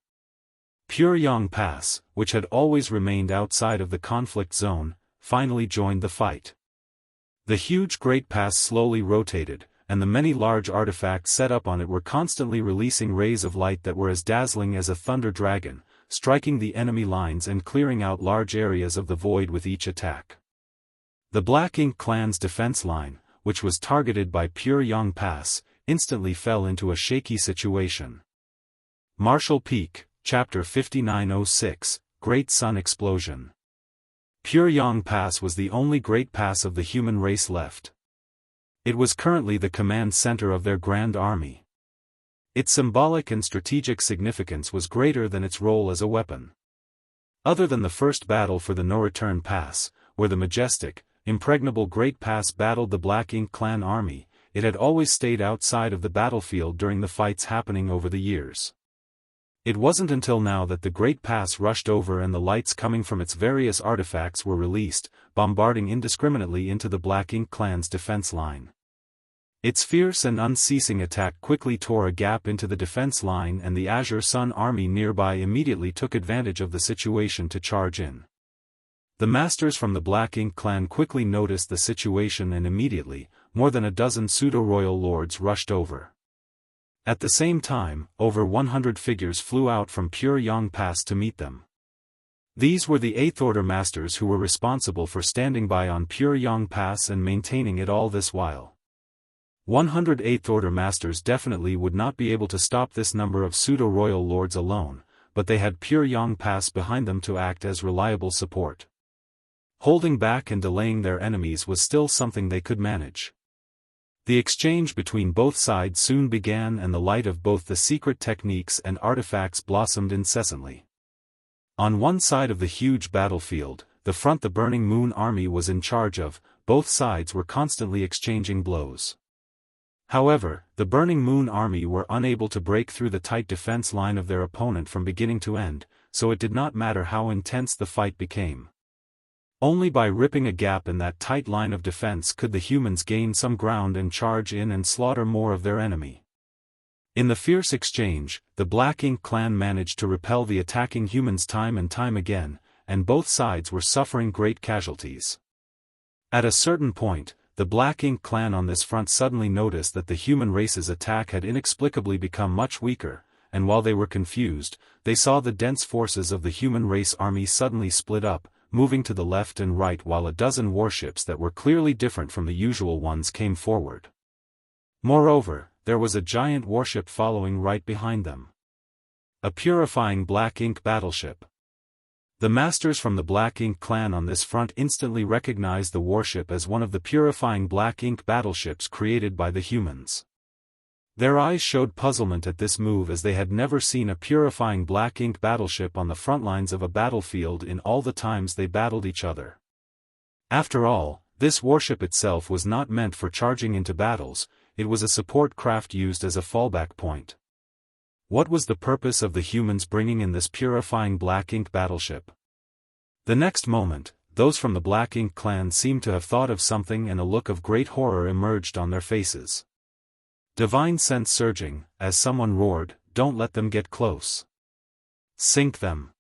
Pure Yang Pass, which had always remained outside of the conflict zone, finally joined the fight. The huge Great Pass slowly rotated, and the many large artifacts set up on it were constantly releasing rays of light that were as dazzling as a thunder dragon, striking the enemy lines and clearing out large areas of the void with each attack. The Black Ink clan's defense line, which was targeted by Pure Yang Pass, instantly fell into a shaky situation. Martial Peak, Chapter 5906, Great Sun Explosion. Pure Yang Pass was the only great pass of the human race left. It was currently the command center of their grand army. Its symbolic and strategic significance was greater than its role as a weapon. Other than the first battle for the no-return pass, where the majestic, impregnable Great Pass battled the Black Ink clan army, it had always stayed outside of the battlefield during the fights happening over the years. It wasn't until now that the Great Pass rushed over and the lights coming from its various artifacts were released, bombarding indiscriminately into the Black Ink clan's defense line. Its fierce and unceasing attack quickly tore a gap into the defense line, and the Azure Sun army nearby immediately took advantage of the situation to charge in. The masters from the Black Ink clan quickly noticed the situation and immediately, more than a dozen pseudo-royal lords rushed over. At the same time, over 100 figures flew out from Pure Yang Pass to meet them. These were the 8th Order masters who were responsible for standing by on Pure Yang Pass and maintaining it all this while. 100 8th Order masters definitely would not be able to stop this number of pseudo-royal lords alone, but they had Pure Yang Pass behind them to act as reliable support. Holding back and delaying their enemies was still something they could manage. The exchange between both sides soon began and the light of both the secret techniques and artifacts blossomed incessantly. On one side of the huge battlefield, the front the Burning Moon army was in charge of, both sides were constantly exchanging blows. However, the Burning Moon army were unable to break through the tight defense line of their opponent from beginning to end, so it did not matter how intense the fight became. Only by ripping a gap in that tight line of defense could the humans gain some ground and charge in and slaughter more of their enemy. In the fierce exchange, the Black Ink clan managed to repel the attacking humans time and time again, and both sides were suffering great casualties. At a certain point, the Black Ink clan on this front suddenly noticed that the human race's attack had inexplicably become much weaker, and while they were confused, they saw the dense forces of the human race army suddenly split up, moving to the left and right while a dozen warships that were clearly different from the usual ones came forward. Moreover, there was a giant warship following right behind them. A purifying Black Ink battleship. The masters from the Black Ink clan on this front instantly recognized the warship as one of the purifying Black Ink battleships created by the humans. Their eyes showed puzzlement at this move as they had never seen a purifying Black Ink battleship on the front lines of a battlefield in all the times they battled each other. After all, this warship itself was not meant for charging into battles, it was a support craft used as a fallback point. What was the purpose of the humans bringing in this purifying Black Ink battleship? The next moment, those from the Black Ink clan seemed to have thought of something and a look of great horror emerged on their faces. Divine sense surging, as someone roared, "Don't let them get close. Sink them."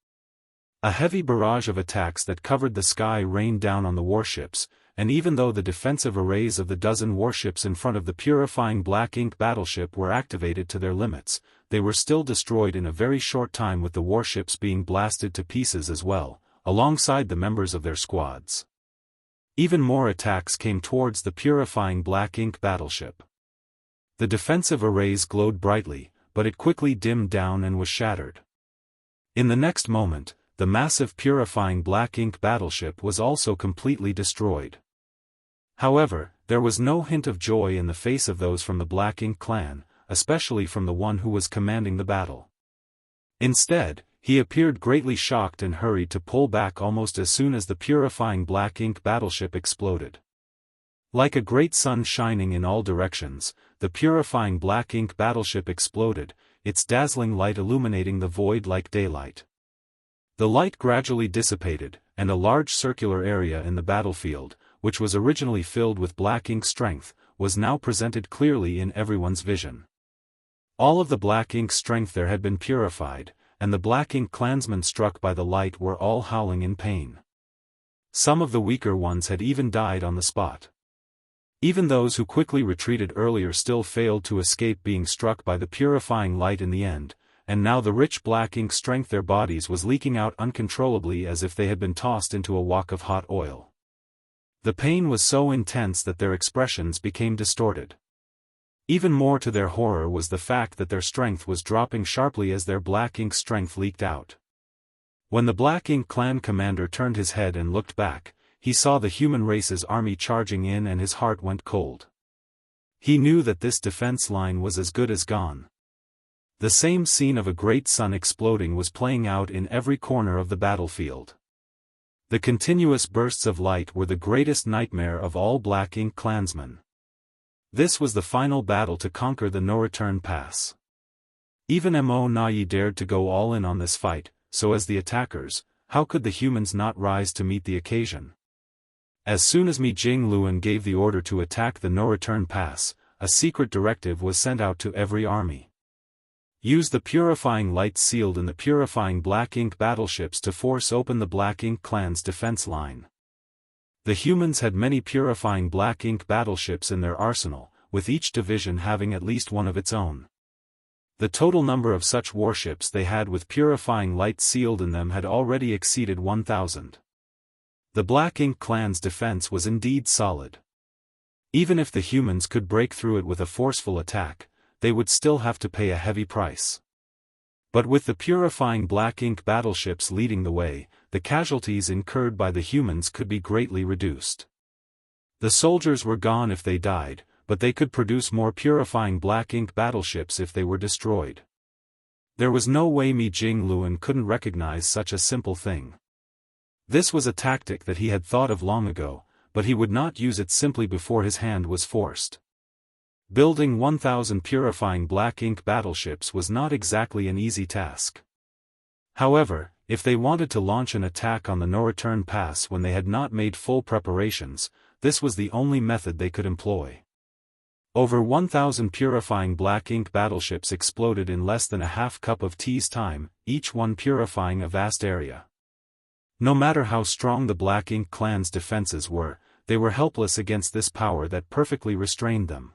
A heavy barrage of attacks that covered the sky rained down on the warships, and even though the defensive arrays of the dozen warships in front of the purifying Black Ink battleship were activated to their limits, they were still destroyed in a very short time with the warships being blasted to pieces as well, alongside the members of their squads. Even more attacks came towards the purifying Black Ink battleship. The defensive arrays glowed brightly, but it quickly dimmed down and was shattered. In the next moment, the massive purifying Black Ink battleship was also completely destroyed. However, there was no hint of joy in the face of those from the Black Ink clan, especially from the one who was commanding the battle. Instead, he appeared greatly shocked and hurried to pull back almost as soon as the purifying Black Ink battleship exploded. Like a great sun shining in all directions, the purifying Black Ink battleship exploded, its dazzling light illuminating the void like daylight. The light gradually dissipated, and a large circular area in the battlefield, which was originally filled with Black Ink strength, was now presented clearly in everyone's vision. All of the Black Ink strength there had been purified, and the Black Ink clansmen struck by the light were all howling in pain. Some of the weaker ones had even died on the spot. Even those who quickly retreated earlier still failed to escape being struck by the purifying light in the end, and now the rich Black Ink strength their bodies was leaking out uncontrollably as if they had been tossed into a wok of hot oil. The pain was so intense that their expressions became distorted. Even more to their horror was the fact that their strength was dropping sharply as their Black Ink strength leaked out. When the Black Ink clan commander turned his head and looked back, he saw the human race's army charging in and his heart went cold. He knew that this defense line was as good as gone. The same scene of a great sun exploding was playing out in every corner of the battlefield. The continuous bursts of light were the greatest nightmare of all Black Ink clansmen. This was the final battle to conquer the no-return pass. Even Mo Nai dared to go all in on this fight, so as the attackers, how could the humans not rise to meet the occasion? As soon as Mi Jingluan gave the order to attack the no-return pass, a secret directive was sent out to every army. Use the purifying lights sealed in the purifying black ink battleships to force open the Black Ink clan's defense line. The humans had many purifying black ink battleships in their arsenal, with each division having at least one of its own. The total number of such warships they had with purifying lights sealed in them had already exceeded 1,000. The Black Ink clan's defense was indeed solid. Even if the humans could break through it with a forceful attack, they would still have to pay a heavy price. But with the purifying black ink battleships leading the way, the casualties incurred by the humans could be greatly reduced. The soldiers were gone if they died, but they could produce more purifying black ink battleships if they were destroyed. There was no way Mi Jingluan couldn't recognize such a simple thing. This was a tactic that he had thought of long ago, but he would not use it simply before his hand was forced. Building 1,000 purifying black ink battleships was not exactly an easy task. However, if they wanted to launch an attack on the no-return pass when they had not made full preparations, this was the only method they could employ. Over 1,000 purifying black ink battleships exploded in less than a half cup of tea's time, each one purifying a vast area. No matter how strong the Black Ink clan's defenses were, they were helpless against this power that perfectly restrained them.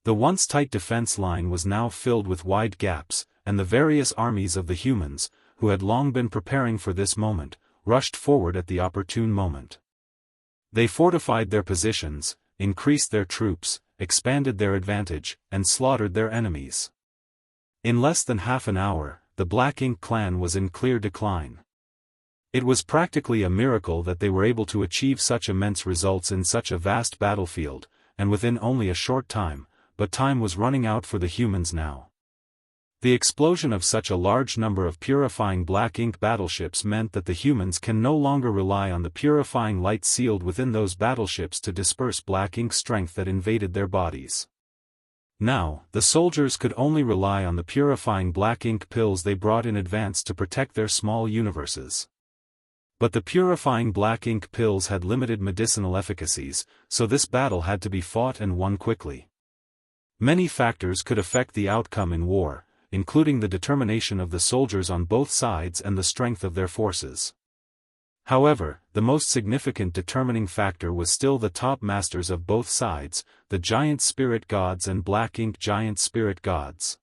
The once tight defense line was now filled with wide gaps, and the various armies of the humans, who had long been preparing for this moment, rushed forward at the opportune moment. They fortified their positions, increased their troops, expanded their advantage, and slaughtered their enemies. In less than half an hour, the Black Ink clan was in clear decline. It was practically a miracle that they were able to achieve such immense results in such a vast battlefield, and within only a short time, but time was running out for the humans now. The explosion of such a large number of purifying black ink battleships meant that the humans can no longer rely on the purifying light sealed within those battleships to disperse black ink strength that invaded their bodies. Now, the soldiers could only rely on the purifying black ink pills they brought in advance to protect their small universes. But the purifying black ink pills had limited medicinal efficacies, so this battle had to be fought and won quickly. Many factors could affect the outcome in war, including the determination of the soldiers on both sides and the strength of their forces. However, the most significant determining factor was still the top masters of both sides, the giant spirit gods and black ink giant spirit gods.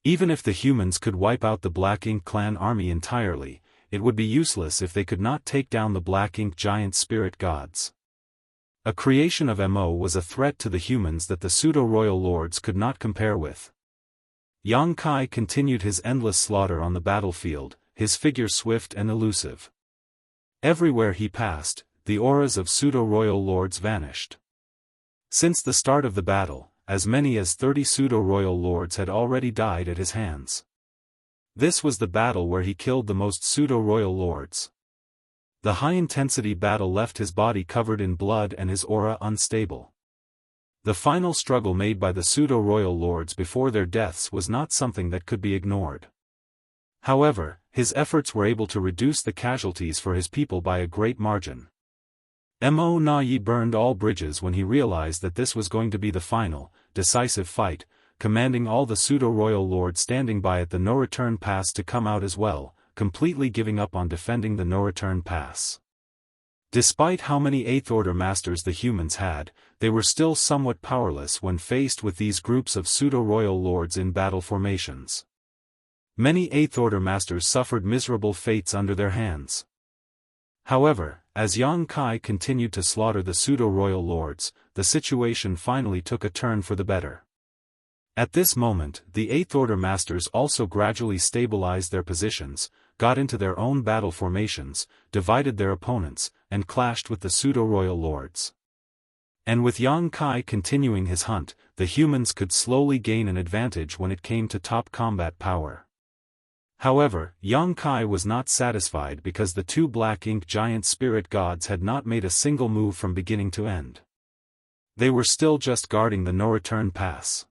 Even if the humans could wipe out the Black Ink clan army entirely, it would be useless if they could not take down the black ink giant spirit gods. A creation of Mo was a threat to the humans that the pseudo-royal lords could not compare with. Yang Kai continued his endless slaughter on the battlefield, his figure swift and elusive. Everywhere he passed, the auras of pseudo-royal lords vanished. Since the start of the battle, as many as 30 pseudo-royal lords had already died at his hands. This was the battle where he killed the most pseudo-royal lords. The high-intensity battle left his body covered in blood and his aura unstable. The final struggle made by the pseudo-royal lords before their deaths was not something that could be ignored. However, his efforts were able to reduce the casualties for his people by a great margin. Mo Na Yi burned all bridges when he realized that this was going to be the final, decisive fight, commanding all the pseudo-royal lords standing by at the no-return pass to come out as well, completely giving up on defending the no-return pass. Despite how many Eighth Order masters the humans had, they were still somewhat powerless when faced with these groups of pseudo-royal lords in battle formations. Many Eighth Order masters suffered miserable fates under their hands. However, as Yang Kai continued to slaughter the pseudo-royal lords, the situation finally took a turn for the better. At this moment, the Eighth Order masters also gradually stabilized their positions, got into their own battle formations, divided their opponents, and clashed with the pseudo-royal lords. And with Yang Kai continuing his hunt, the humans could slowly gain an advantage when it came to top combat power. However, Yang Kai was not satisfied because the two black ink giant spirit gods had not made a single move from beginning to end. They were still just guarding the no-return pass.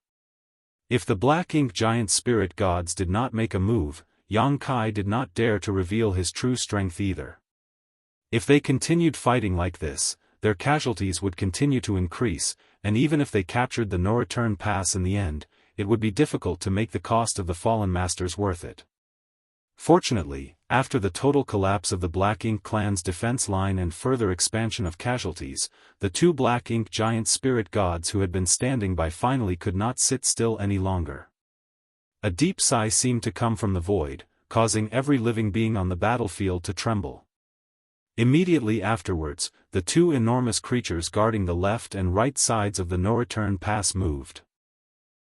If the black ink giant spirit gods did not make a move, Yang Kai did not dare to reveal his true strength either. If they continued fighting like this, their casualties would continue to increase, and even if they captured the no-return pass in the end, it would be difficult to make the cost of the fallen masters worth it. Fortunately, after the total collapse of the Black Ink clan's defense line and further expansion of casualties, the two Black Ink giant spirit gods who had been standing by finally could not sit still any longer. A deep sigh seemed to come from the void, causing every living being on the battlefield to tremble. Immediately afterwards, the two enormous creatures guarding the left and right sides of the no-return pass moved.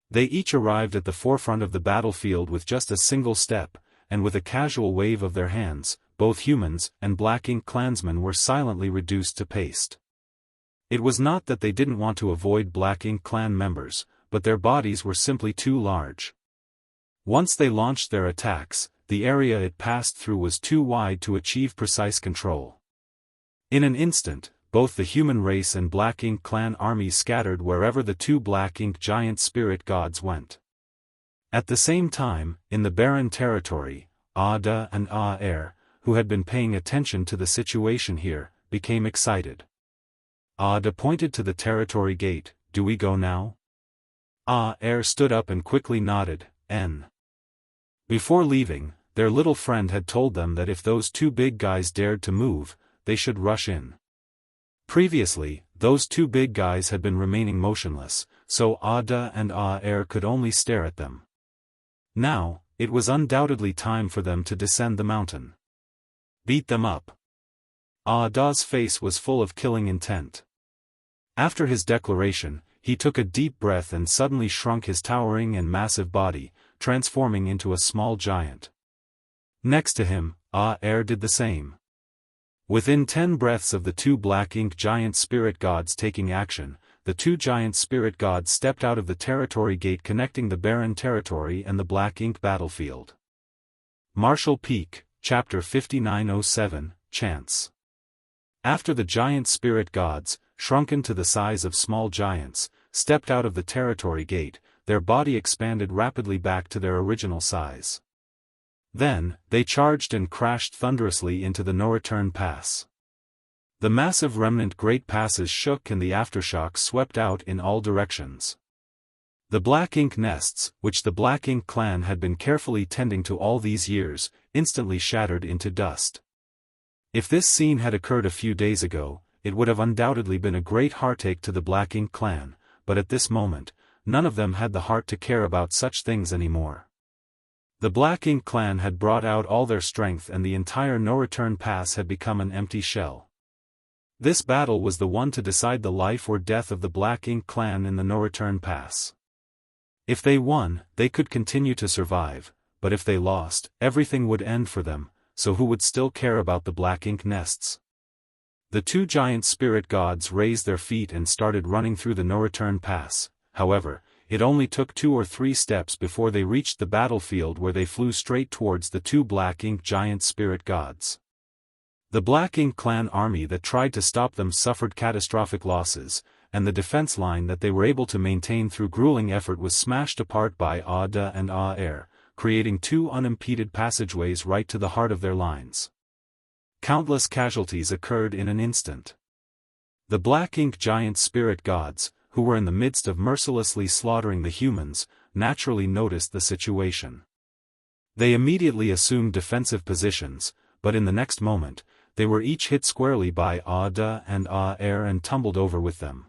They each arrived at the forefront of the battlefield with just a single step, and with a casual wave of their hands, both humans and Black Ink clansmen were silently reduced to paste. It was not that they didn't want to avoid Black Ink clan members, but their bodies were simply too large. Once they launched their attacks, the area it passed through was too wide to achieve precise control. In an instant, both the human race and Black Ink clan armies scattered wherever the two Black Ink giant spirit gods went. At the same time, in the barren territory, Ada and Aer, who had been paying attention to the situation here, became excited. Ada pointed to the territory gate. "Do we go now?" Aer stood up and quickly nodded. Before leaving, their little friend had told them that if those two big guys dared to move, they should rush in. Previously, those two big guys had been remaining motionless, so Ada and Aer could only stare at them. Now, it was undoubtedly time for them to descend the mountain. Beat them up. Ada's face was full of killing intent. After his declaration, he took a deep breath and suddenly shrunk his towering and massive body, transforming into a small giant. Next to him, Aer did the same. Within 10 breaths of the two Black Ink giant spirit gods taking action, the two giant spirit gods stepped out of the territory gate connecting the barren territory and the Black Ink battlefield. Martial Peak, Chapter 5907, Chance. After the giant spirit gods, shrunken to the size of small giants, stepped out of the territory gate, their body expanded rapidly back to their original size. Then, they charged and crashed thunderously into the no-return pass. The massive remnant great passes shook and the aftershocks swept out in all directions. The Black Ink nests, which the Black Ink clan had been carefully tending to all these years, instantly shattered into dust. If this scene had occurred a few days ago, it would have undoubtedly been a great heartache to the Black Ink clan, but at this moment, none of them had the heart to care about such things anymore. The Black Ink clan had brought out all their strength and the entire no-return pass had become an empty shell. This battle was the one to decide the life or death of the Black Ink clan in the no-return pass. If they won, they could continue to survive, but if they lost, everything would end for them, so who would still care about the Black Ink nests? The two giant spirit gods raised their feet and started running through the no-return pass. However, it only took 2 or 3 steps before they reached the battlefield where they flew straight towards the two Black Ink giant spirit gods. The Black Ink clan army that tried to stop them suffered catastrophic losses, and the defense line that they were able to maintain through grueling effort was smashed apart by Ada and Aer, creating 2 unimpeded passageways right to the heart of their lines. Countless casualties occurred in an instant. The Black Ink giant spirit gods, who were in the midst of mercilessly slaughtering the humans, naturally noticed the situation. They immediately assumed defensive positions, but in the next moment, they were each hit squarely by Ada and Aer and tumbled over with them.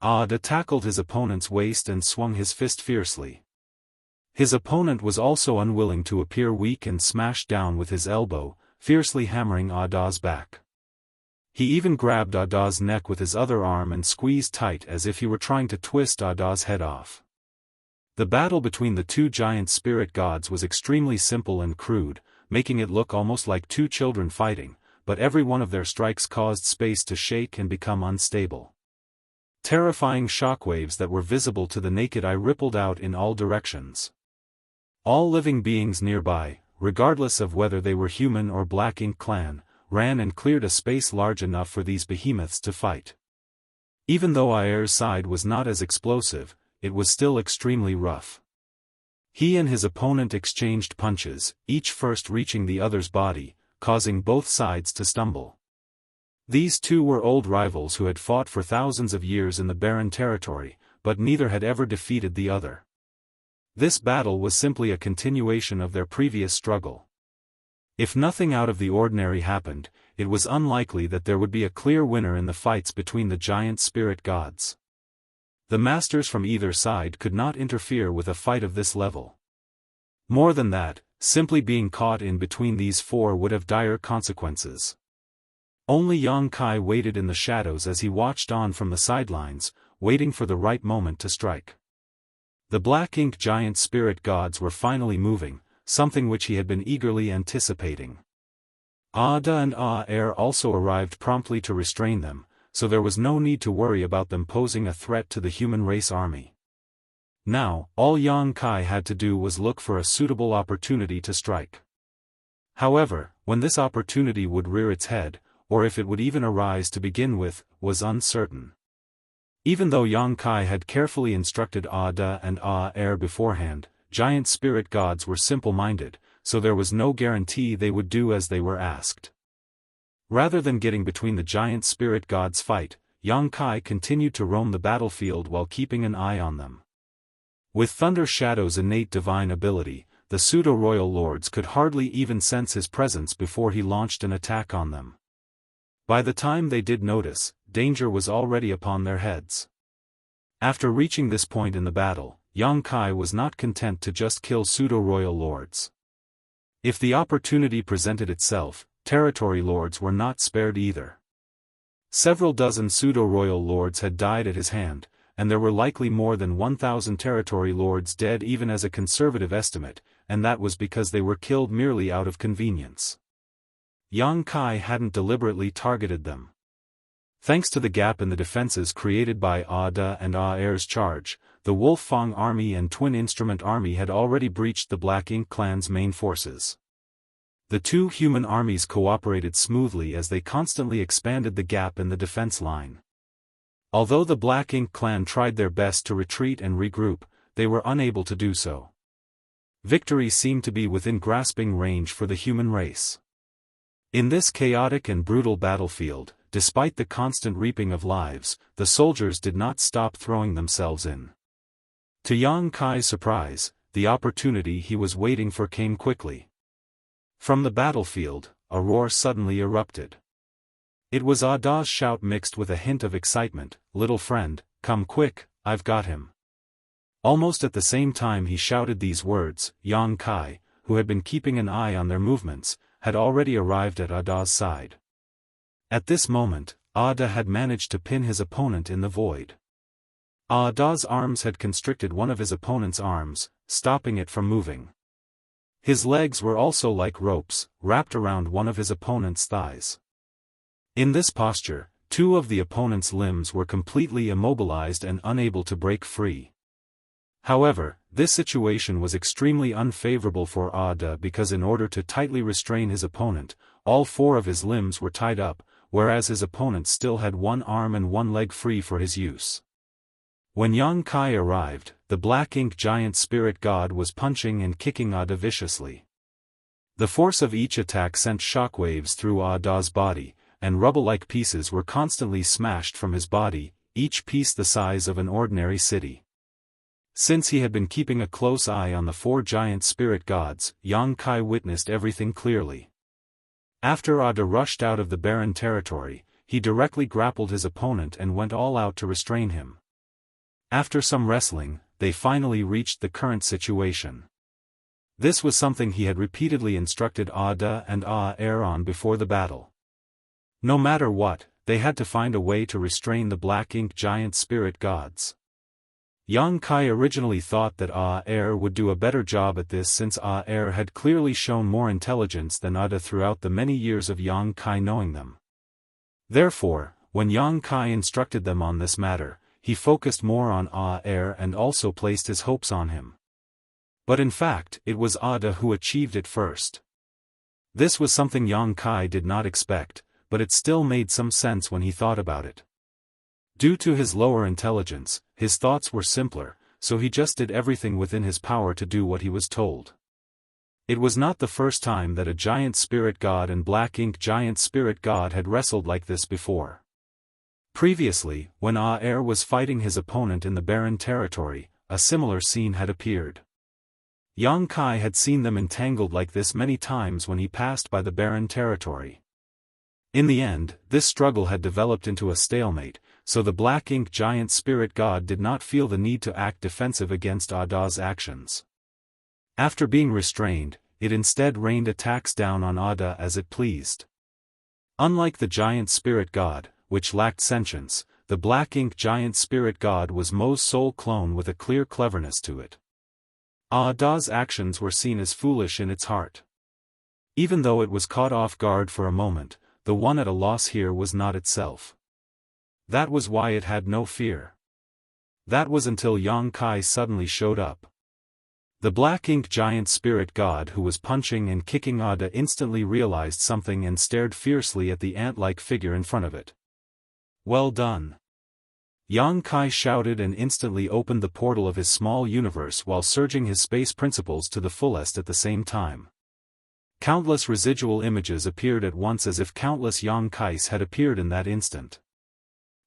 Ada tackled his opponent's waist and swung his fist fiercely. His opponent was also unwilling to appear weak and smashed down with his elbow, fiercely hammering Ada's back. He even grabbed Ada's neck with his other arm and squeezed tight as if he were trying to twist Ada's head off. The battle between the two giant spirit gods was extremely simple and crude, making it look almost like 2 children fighting, but every one of their strikes caused space to shake and become unstable. Terrifying shockwaves that were visible to the naked eye rippled out in all directions. All living beings nearby, regardless of whether they were human or Black Ink clan, ran and cleared a space large enough for these behemoths to fight. Even though Aer's side was not as explosive, it was still extremely rough. He and his opponent exchanged punches, each first reaching the other's body, causing both sides to stumble. These two were old rivals who had fought for thousands of years in the barren territory, but neither had ever defeated the other. This battle was simply a continuation of their previous struggle. If nothing out of the ordinary happened, it was unlikely that there would be a clear winner in the fights between the giant spirit gods. The masters from either side could not interfere with a fight of this level. More than that, simply being caught in between these four would have dire consequences. Only Yang Kai waited in the shadows as he watched on from the sidelines, waiting for the right moment to strike. The black ink giant spirit gods were finally moving, something which he had been eagerly anticipating. Ada and Air also arrived promptly to restrain them, so there was no need to worry about them posing a threat to the human race army. Now, all Yang Kai had to do was look for a suitable opportunity to strike. However, when this opportunity would rear its head, or if it would even arise to begin with, was uncertain. Even though Yang Kai had carefully instructed Ada and Air beforehand, giant spirit gods were simple-minded, so there was no guarantee they would do as they were asked. Rather than getting between the giant spirit gods' fight, Yang Kai continued to roam the battlefield while keeping an eye on them. With Thunder Shadow's innate divine ability, the pseudo-royal lords could hardly even sense his presence before he launched an attack on them. By the time they did notice, danger was already upon their heads. After reaching this point in the battle, Yang Kai was not content to just kill pseudo-royal lords. If the opportunity presented itself, territory lords were not spared either. Several dozen pseudo-royal lords had died at his hand, and there were likely more than 1,000 territory lords dead even as a conservative estimate, and that was because they were killed merely out of convenience. Yang Kai hadn't deliberately targeted them. Thanks to the gap in the defenses created by Ada and Air's charge, the Wolf Fang army and Twin Instrument army had already breached the Black Ink clan's main forces. The two human armies cooperated smoothly as they constantly expanded the gap in the defense line. Although the Black Ink clan tried their best to retreat and regroup, they were unable to do so. Victory seemed to be within grasping range for the human race. In this chaotic and brutal battlefield, despite the constant reaping of lives, the soldiers did not stop throwing themselves in. To Yang Kai's surprise, the opportunity he was waiting for came quickly. From the battlefield, a roar suddenly erupted. It was Ada's shout mixed with a hint of excitement, "Little friend, come quick, I've got him." Almost at the same time he shouted these words, Yang Kai, who had been keeping an eye on their movements, had already arrived at Ada's side. At this moment, Ada had managed to pin his opponent in the void. Ada's arms had constricted one of his opponent's arms, stopping it from moving. His legs were also like ropes, wrapped around one of his opponent's thighs. In this posture, two of the opponent's limbs were completely immobilized and unable to break free. However, this situation was extremely unfavorable for Ada because in order to tightly restrain his opponent, all four of his limbs were tied up, whereas his opponent still had one arm and one leg free for his use. When Yang Kai arrived, the Black Ink giant spirit god was punching and kicking Ada viciously. The force of each attack sent shockwaves through Ada's body, and rubble-like pieces were constantly smashed from his body, each piece the size of an ordinary city. Since he had been keeping a close eye on the four giant spirit gods, Yang Kai witnessed everything clearly. After Ada rushed out of the barren territory, he directly grappled his opponent and went all out to restrain him. After some wrestling, they finally reached the current situation. This was something he had repeatedly instructed Ada and Air on before the battle. No matter what, they had to find a way to restrain the Black Ink giant spirit gods. Yang Kai originally thought that Air would do a better job at this since Air had clearly shown more intelligence than Ada throughout the many years of Yang Kai knowing them. Therefore, when Yang Kai instructed them on this matter, he focused more on Air and also placed his hopes on him. But in fact, it was Ada who achieved it first. This was something Yang Kai did not expect, but it still made some sense when he thought about it. Due to his lower intelligence, his thoughts were simpler, so he just did everything within his power to do what he was told. It was not the first time that a giant spirit god and Black Ink giant spirit god had wrestled like this before. Previously, when Air was fighting his opponent in the barren territory, a similar scene had appeared. Yang Kai had seen them entangled like this many times when he passed by the barren territory. In the end, this struggle had developed into a stalemate, so the Black Ink Giant Spirit God did not feel the need to act defensive against Ada's actions. After being restrained, it instead rained attacks down on Ada as it pleased. Unlike the Giant Spirit God, which lacked sentience, the Black Ink Giant Spirit God was Mo's soul clone with a clear cleverness to it. Ada's actions were seen as foolish in its heart. Even though it was caught off guard for a moment, the one at a loss here was not itself. That was why it had no fear. That was until Yang Kai suddenly showed up. The Black Ink Giant Spirit God who was punching and kicking Ada instantly realized something and stared fiercely at the ant-like figure in front of it. Well done! Yang Kai shouted and instantly opened the portal of his small universe while surging his space principles to the fullest at the same time. Countless residual images appeared at once as if countless Yang Kais had appeared in that instant.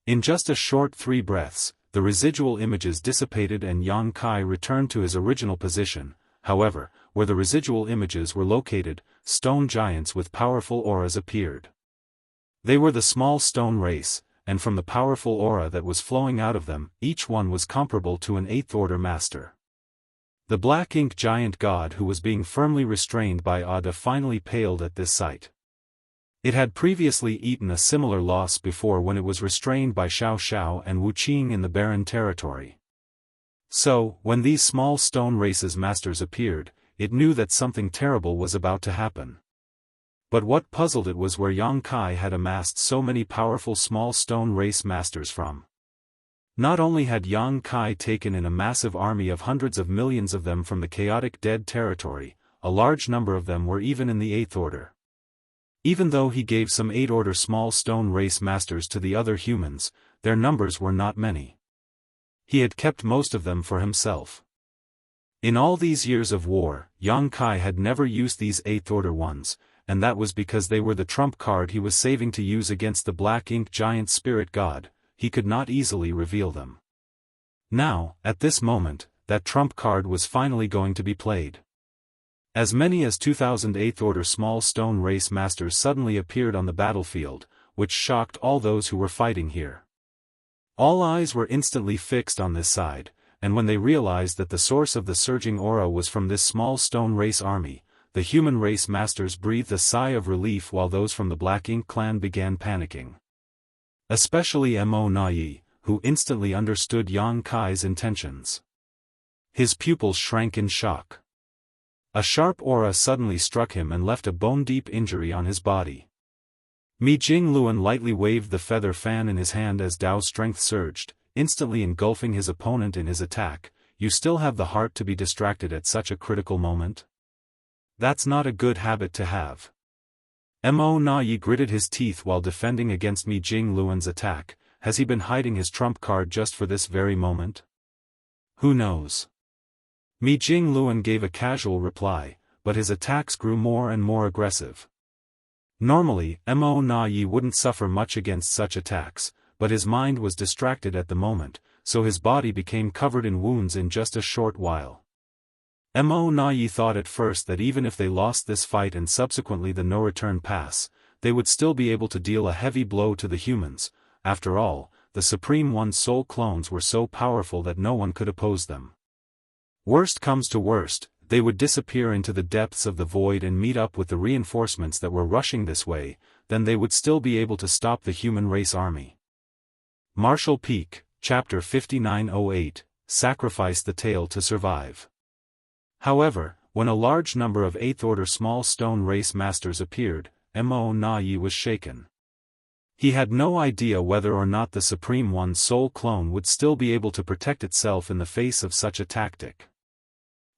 In just a short 3 breaths, the residual images dissipated and Yang Kai returned to his original position. However, where the residual images were located, stone giants with powerful auras appeared. They were the small stone race, and from the powerful aura that was flowing out of them, each one was comparable to an 8th Order master. The Black Ink Giant God who was being firmly restrained by Ada finally paled at this sight. It had previously eaten a similar loss before when it was restrained by Xiao and Wuxia in the barren territory. So, when these small stone races masters appeared, it knew that something terrible was about to happen. But what puzzled it was where Yang Kai had amassed so many powerful small stone race masters from. Not only had Yang Kai taken in a massive army of hundreds of millions of them from the chaotic dead territory, a large number of them were even in the 8th Order. Even though he gave some 8th Order small stone race masters to the other humans, their numbers were not many. He had kept most of them for himself. In all these years of war, Yang Kai had never used these 8th Order ones, and that was because they were the trump card he was saving to use against the Black Ink Giant Spirit God. He could not easily reveal them. Now, at this moment, that trump card was finally going to be played. As many as 2,000 8th Order small stone race masters suddenly appeared on the battlefield, which shocked all those who were fighting here. All eyes were instantly fixed on this side, and when they realized that the source of the surging aura was from this small stone race army, the human race masters breathed a sigh of relief while those from the Black Ink clan began panicking. Especially Mo Nai, who instantly understood Yang Kai's intentions. His pupils shrank in shock. A sharp aura suddenly struck him and left a bone-deep injury on his body. Mi Jingluan lightly waved the feather fan in his hand as Dao's strength surged, instantly engulfing his opponent in his attack. You still have the heart to be distracted at such a critical moment? That's not a good habit to have. Mo Nai gritted his teeth while defending against Mi Jingluan's attack. Has he been hiding his trump card just for this very moment? Who knows? Mi Jingluan gave a casual reply, but his attacks grew more and more aggressive. Normally, Mo Nai wouldn't suffer much against such attacks, but his mind was distracted at the moment, so his body became covered in wounds in just a short while. Mo Nai thought at first that even if they lost this fight and subsequently the no-return pass, they would still be able to deal a heavy blow to the humans. After all, the Supreme One's soul clones were so powerful that no one could oppose them. Worst comes to worst, they would disappear into the depths of the void and meet up with the reinforcements that were rushing this way, then they would still be able to stop the human race army. Martial Peak, Chapter 5908, Sacrifice the Tail to Survive. However, when a large number of 8th Order small stone race masters appeared, Mo Nai was shaken. He had no idea whether or not the Supreme One's soul clone would still be able to protect itself in the face of such a tactic.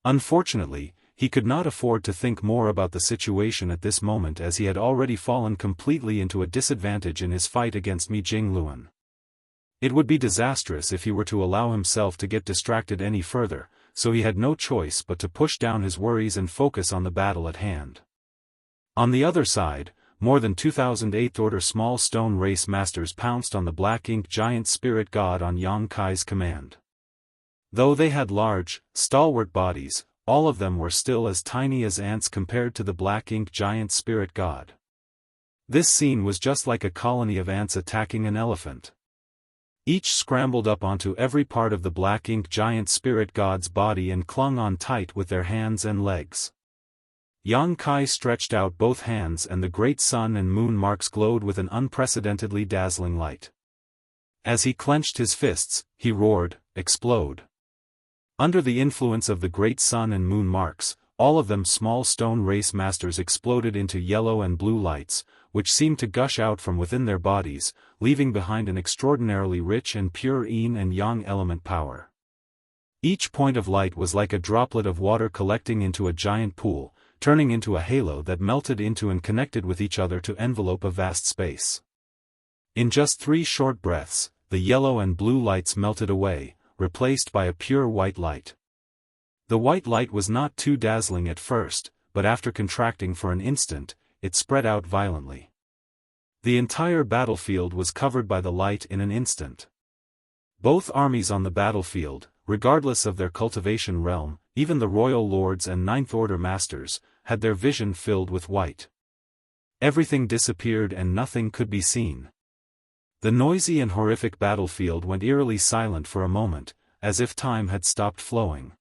Unfortunately, he could not afford to think more about the situation at this moment as he had already fallen completely into a disadvantage in his fight against Mi Jingluan. It would be disastrous if he were to allow himself to get distracted any further, so he had no choice but to push down his worries and focus on the battle at hand. On the other side, more than 2,000 8th Order small stone race masters pounced on the Black Ink Giant Spirit God on Yang Kai's command. Though they had large, stalwart bodies, all of them were still as tiny as ants compared to the black ink giant spirit god. This scene was just like a colony of ants attacking an elephant. Each scrambled up onto every part of the black ink giant spirit god's body and clung on tight with their hands and legs. Xianxia stretched out both hands and the great sun and moon marks glowed with an unprecedentedly dazzling light. As he clenched his fists, he roared, "Explode!" Under the influence of the great sun and moon marks, all of them small stone race masters exploded into yellow and blue lights, which seemed to gush out from within their bodies, leaving behind an extraordinarily rich and pure yin and yang element power. Each point of light was like a droplet of water collecting into a giant pool, turning into a halo that melted into and connected with each other to envelope a vast space. In just 3 short breaths, the yellow and blue lights melted away, replaced by a pure white light. The white light was not too dazzling at first, but after contracting for an instant, it spread out violently. The entire battlefield was covered by the light in an instant. Both armies on the battlefield, regardless of their cultivation realm, even the royal lords and Ninth Order masters, had their vision filled with white. Everything disappeared and nothing could be seen. The noisy and horrific battlefield went eerily silent for a moment, as if time had stopped flowing.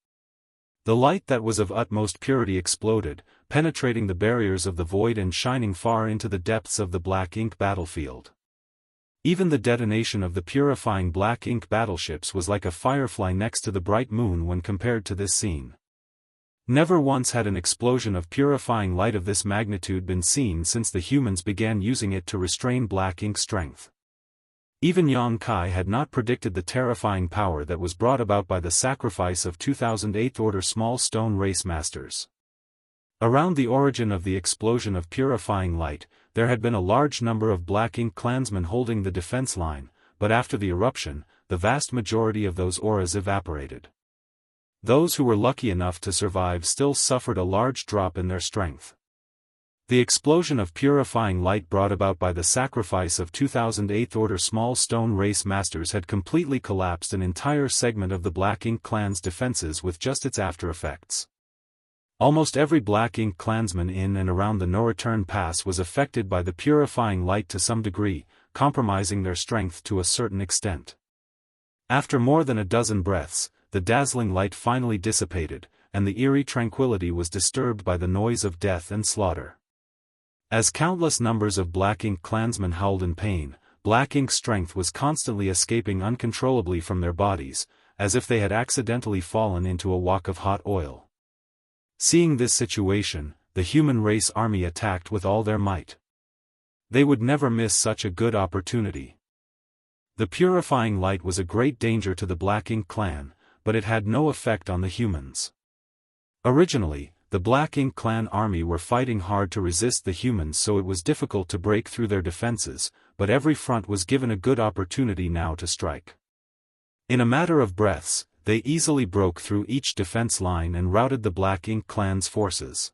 The light that was of utmost purity exploded, penetrating the barriers of the void and shining far into the depths of the black ink battlefield. Even the detonation of the purifying black ink battleships was like a firefly next to the bright moon when compared to this scene. Never once had an explosion of purifying light of this magnitude been seen since the humans began using it to restrain black ink strength. Even Xianxia had not predicted the terrifying power that was brought about by the sacrifice of 2008th Order small stone race masters. Around the origin of the explosion of purifying light, there had been a large number of black ink clansmen holding the defense line, but after the eruption, the vast majority of those auras evaporated. Those who were lucky enough to survive still suffered a large drop in their strength. The explosion of purifying light brought about by the sacrifice of 2008th Order small stone race masters had completely collapsed an entire segment of the Black Ink clan's defenses with just its after effects. Almost every Black Ink clansman in and around the no-return pass was affected by the purifying light to some degree, compromising their strength to a certain extent. After more than a dozen breaths, the dazzling light finally dissipated, and the eerie tranquility was disturbed by the noise of death and slaughter. As countless numbers of Black Ink clansmen howled in pain, Black Ink's strength was constantly escaping uncontrollably from their bodies, as if they had accidentally fallen into a wok of hot oil. Seeing this situation, the human race army attacked with all their might. They would never miss such a good opportunity. The purifying light was a great danger to the Black Ink clan, but it had no effect on the humans. Originally, the Black Ink clan army were fighting hard to resist the humans, so it was difficult to break through their defenses, but every front was given a good opportunity now to strike. In a matter of breaths, they easily broke through each defense line and routed the Black Ink clan's forces.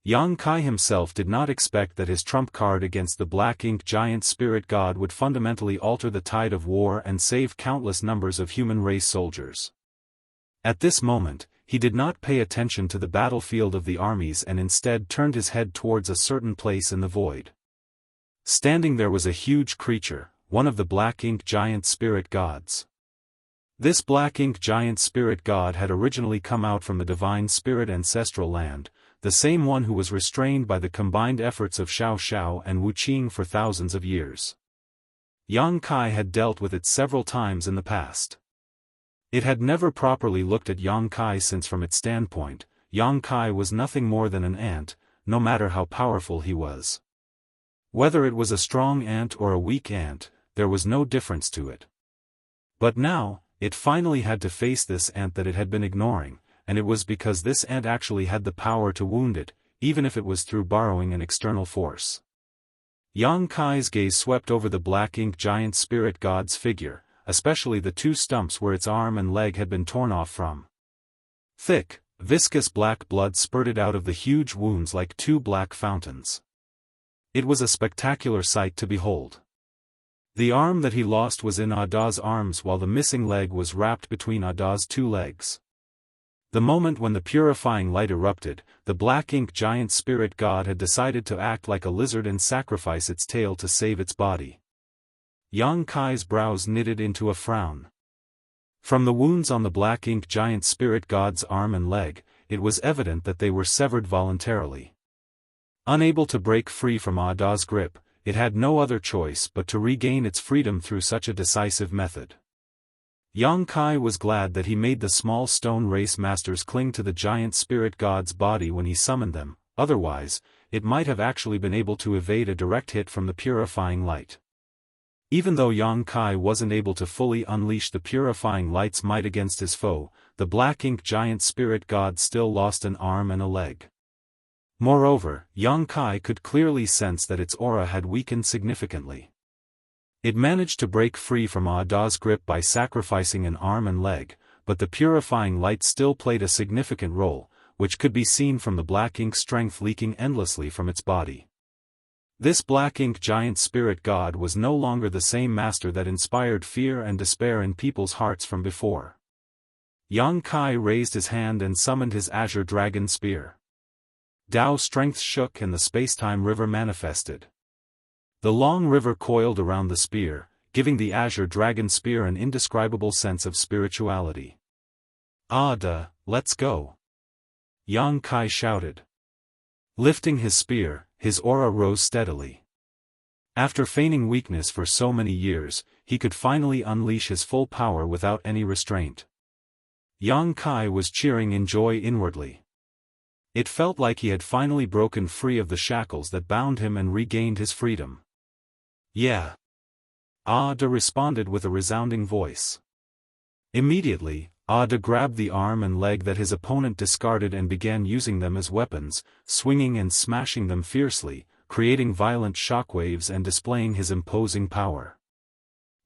Xianxia himself did not expect that his trump card against the Black Ink giant spirit god would fundamentally alter the tide of war and save countless numbers of human race soldiers. At this moment, he did not pay attention to the battlefield of the armies and instead turned his head towards a certain place in the void. Standing there was a huge creature, one of the Black Ink giant spirit gods. This Black Ink giant spirit god had originally come out from the divine spirit ancestral land, the same one who was restrained by the combined efforts of Xiaoxiao and Wuxia for thousands of years. Xianxia had dealt with it several times in the past. It had never properly looked at Xianxia since from its standpoint, Xianxia was nothing more than an ant, no matter how powerful he was. Whether it was a strong ant or a weak ant, there was no difference to it. But now, it finally had to face this ant that it had been ignoring, and it was because this ant actually had the power to wound it, even if it was through borrowing an external force. Xianxia's gaze swept over the Black Ink giant spirit god's figure, especially the 2 stumps where its arm and leg had been torn off from. Thick, viscous black blood spurted out of the huge wounds like 2 black fountains. It was a spectacular sight to behold. The arm that he lost was in Ada's arms while the missing leg was wrapped between Ada's 2 legs. The moment when the purifying light erupted, the black ink giant spirit god had decided to act like a lizard and sacrifice its tail to save its body. Yang Kai's brows knitted into a frown. From the wounds on the black ink giant spirit god's arm and leg, it was evident that they were severed voluntarily. Unable to break free from Ada's grip, it had no other choice but to regain its freedom through such a decisive method. Yang Kai was glad that he made the small stone race masters cling to the giant spirit god's body when he summoned them, otherwise, it might have actually been able to evade a direct hit from the purifying light. Even though Yang Kai wasn't able to fully unleash the purifying light's might against his foe, the black ink giant spirit god still lost an arm and a leg. Moreover, Yang Kai could clearly sense that its aura had weakened significantly. It managed to break free from Ada's grip by sacrificing an arm and leg, but the purifying light still played a significant role, which could be seen from the black ink strength leaking endlessly from its body. This black ink giant spirit god was no longer the same master that inspired fear and despair in people's hearts from before. Yang Kai raised his hand and summoned his azure dragon spear. Dao strength shook and the space-time river manifested. The long river coiled around the spear, giving the azure dragon spear an indescribable sense of spirituality. Ada, let's go! Yang Kai shouted. Lifting his spear, his aura rose steadily. After feigning weakness for so many years, he could finally unleash his full power without any restraint. Yang Kai was cheering in joy inwardly. It felt like he had finally broken free of the shackles that bound him and regained his freedom. Yeah. Ada responded with a resounding voice. Immediately, Ada grabbed the arm and leg that his opponent discarded and began using them as weapons, swinging and smashing them fiercely, creating violent shockwaves and displaying his imposing power.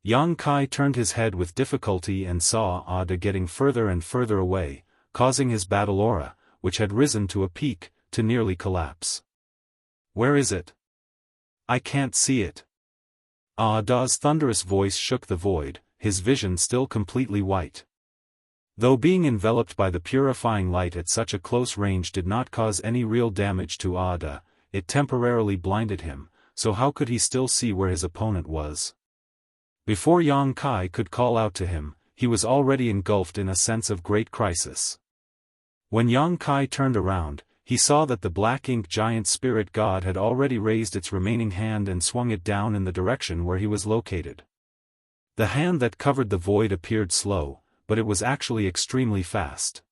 Yang Kai turned his head with difficulty and saw Ada getting further and further away, causing his battle aura, which had risen to a peak, to nearly collapse. Where is it? I can't see it. Ada's thunderous voice shook the void, his vision still completely white. Though being enveloped by the purifying light at such a close range did not cause any real damage to Ada, it temporarily blinded him, so how could he still see where his opponent was? Before Yang Kai could call out to him, he was already engulfed in a sense of great crisis. When Yang Kai turned around, he saw that the black ink giant spirit god had already raised its remaining hand and swung it down in the direction where he was located. The hand that covered the void appeared slow, but it was actually extremely fast.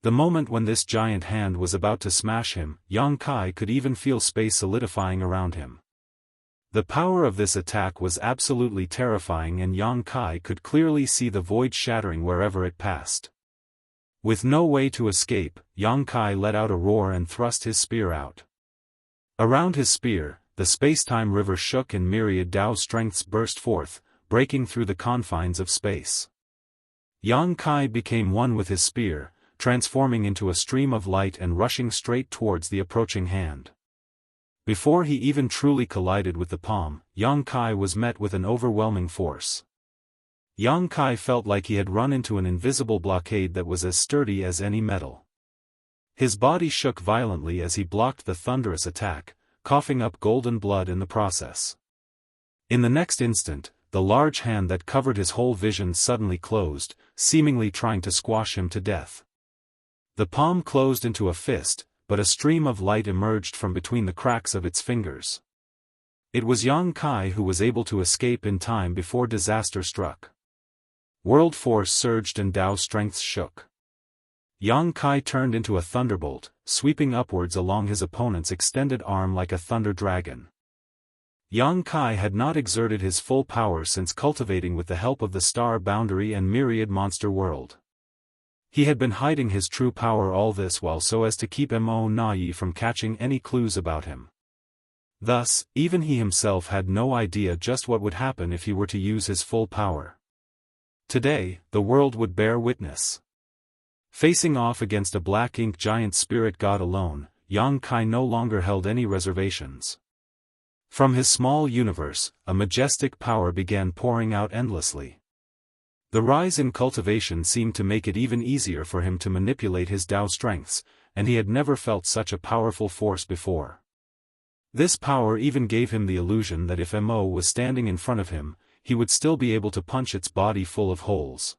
The moment when this giant hand was about to smash him, Yang Kai could even feel space solidifying around him. The power of this attack was absolutely terrifying and Yang Kai could clearly see the void shattering wherever it passed. With no way to escape, Yang Kai let out a roar and thrust his spear out. Around his spear, the space-time river shook and myriad Dao strengths burst forth, breaking through the confines of space. Yang Kai became one with his spear, transforming into a stream of light and rushing straight towards the approaching hand. Before he even truly collided with the palm, Yang Kai was met with an overwhelming force. Yang Kai felt like he had run into an invisible blockade that was as sturdy as any metal. His body shook violently as he blocked the thunderous attack, coughing up golden blood in the process. In the next instant, the large hand that covered his whole vision suddenly closed, seemingly trying to squash him to death. The palm closed into a fist, but a stream of light emerged from between the cracks of its fingers. It was Yang Kai who was able to escape in time before disaster struck. World force surged and Dao strength shook. Yang Kai turned into a thunderbolt, sweeping upwards along his opponent's extended arm like a thunder dragon. Yang Kai had not exerted his full power since cultivating with the help of the star boundary and myriad monster world. He had been hiding his true power all this while so as to keep Mo Nai from catching any clues about him. Thus, even he himself had no idea just what would happen if he were to use his full power. Today, the world would bear witness. Facing off against a black ink giant spirit god alone, Yang Kai no longer held any reservations. From his small universe, a majestic power began pouring out endlessly. The rise in cultivation seemed to make it even easier for him to manipulate his Dao strengths, and he had never felt such a powerful force before. This power even gave him the illusion that if Mo was standing in front of him, he would still be able to punch its body full of holes.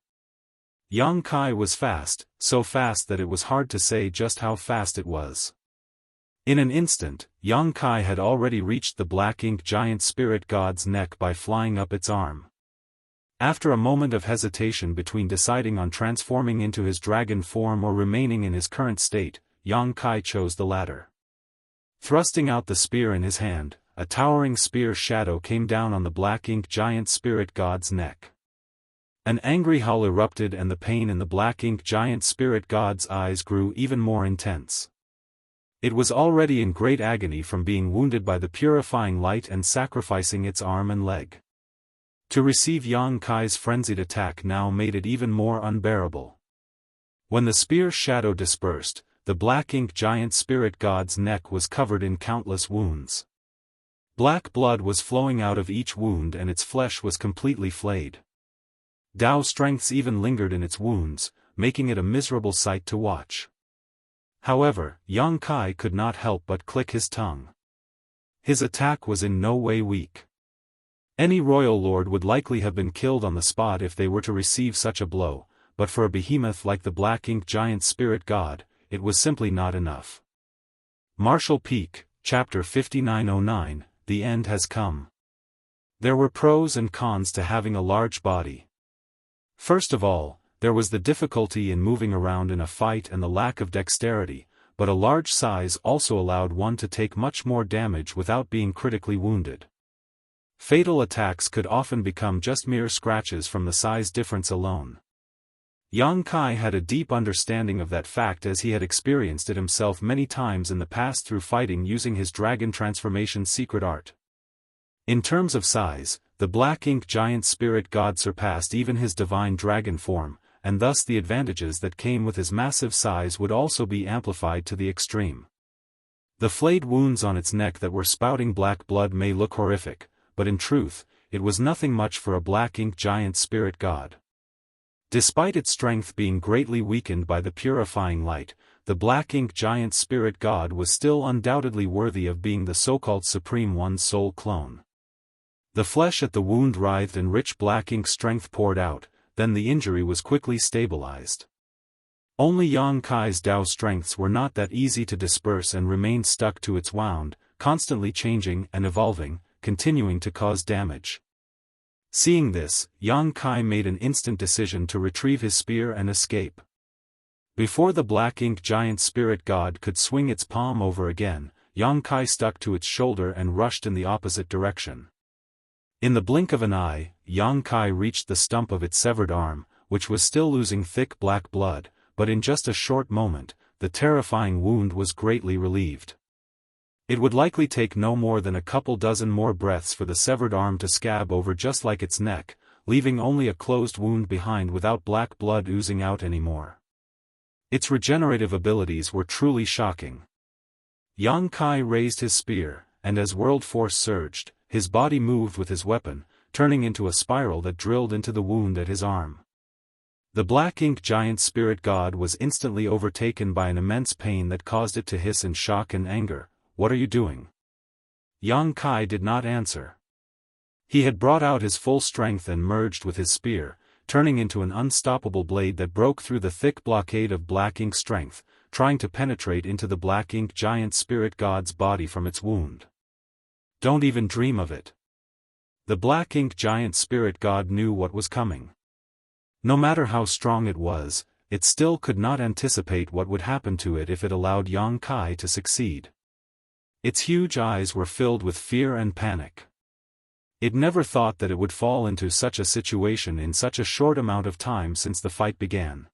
Xianxia was fast, so fast that it was hard to say just how fast it was. In an instant, Xianxia had already reached the black ink giant spirit god's neck by flying up its arm. After a moment of hesitation between deciding on transforming into his dragon form or remaining in his current state, Xianxia chose the latter. Thrusting out the spear in his hand, a towering spear shadow came down on the black ink giant spirit god's neck. An angry howl erupted and the pain in the black ink giant spirit god's eyes grew even more intense. It was already in great agony from being wounded by the purifying light and sacrificing its arm and leg. To receive Xianxia's frenzied attack now made it even more unbearable. When the spear shadow dispersed, the black ink giant spirit god's neck was covered in countless wounds. Black blood was flowing out of each wound and its flesh was completely flayed. Dao strengths even lingered in its wounds, making it a miserable sight to watch. However, Xianxia could not help but click his tongue. His attack was in no way weak. Any royal lord would likely have been killed on the spot if they were to receive such a blow, but for a behemoth like the black ink giant spirit god, it was simply not enough. Martial Peak, Chapter 5909, The End Has Come. There were pros and cons to having a large body. First of all, there was the difficulty in moving around in a fight and the lack of dexterity, but a large size also allowed one to take much more damage without being critically wounded. Fatal attacks could often become just mere scratches from the size difference alone. Xianxia had a deep understanding of that fact as he had experienced it himself many times in the past through fighting using his dragon transformation secret art. In terms of size, the black ink giant spirit god surpassed even his divine dragon form, and thus the advantages that came with his massive size would also be amplified to the extreme. The flayed wounds on its neck that were spouting black blood may look horrific, but in truth, it was nothing much for a black ink giant spirit god. Despite its strength being greatly weakened by the purifying light, the black ink giant spirit god was still undoubtedly worthy of being the so-called Supreme One's soul clone. The flesh at the wound writhed and rich black ink strength poured out, then the injury was quickly stabilized. Only Xianxia's Dao strengths were not that easy to disperse and remained stuck to its wound, constantly changing and evolving, continuing to cause damage. Seeing this, Xianxia made an instant decision to retrieve his spear and escape. Before the black ink giant spirit god could swing its palm over again, Xianxia stuck to its shoulder and rushed in the opposite direction. In the blink of an eye, Xianxia reached the stump of its severed arm, which was still losing thick black blood, but in just a short moment, the terrifying wound was greatly relieved. It would likely take no more than a couple dozen more breaths for the severed arm to scab over just like its neck, leaving only a closed wound behind without black blood oozing out anymore. Its regenerative abilities were truly shocking. Xianxia raised his spear, and as world force surged, his body moved with his weapon, turning into a spiral that drilled into the wound at his arm. The black ink giant spirit god was instantly overtaken by an immense pain that caused it to hiss in shock and anger. "What are you doing?" Xianxia did not answer. He had brought out his full strength and merged with his spear, turning into an unstoppable blade that broke through the thick blockade of black ink strength, trying to penetrate into the black ink giant spirit god's body from its wound. "Don't even dream of it." The black ink giant spirit god knew what was coming. No matter how strong it was, it still could not anticipate what would happen to it if it allowed Xianxia to succeed. Its huge eyes were filled with fear and panic. It never thought that it would fall into such a situation in such a short amount of time since the fight began.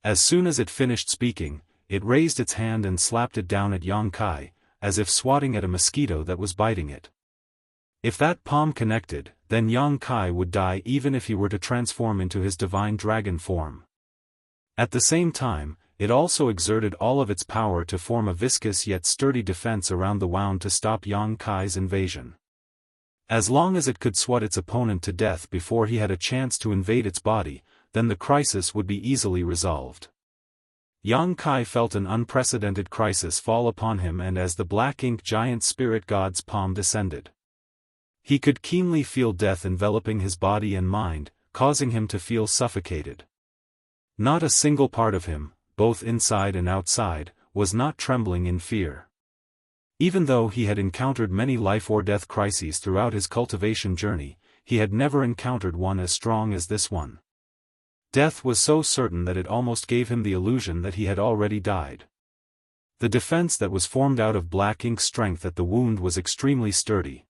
As soon as it finished speaking, it raised its hand and slapped it down at Xianxia, as if swatting at a mosquito that was biting it. If that palm connected, then Xianxia would die even if he were to transform into his divine dragon form. At the same time, it also exerted all of its power to form a viscous yet sturdy defense around the wound to stop Xianxia's invasion. As long as it could swat its opponent to death before he had a chance to invade its body, then the crisis would be easily resolved. Yang Kai felt an unprecedented crisis fall upon him, and as the black ink giant spirit god's palm descended, he could keenly feel death enveloping his body and mind, causing him to feel suffocated. Not a single part of him, both inside and outside, was not trembling in fear. Even though he had encountered many life-or-death crises throughout his cultivation journey, he had never encountered one as strong as this one. Death was so certain that it almost gave him the illusion that he had already died. The defense that was formed out of black ink strength at the wound was extremely sturdy.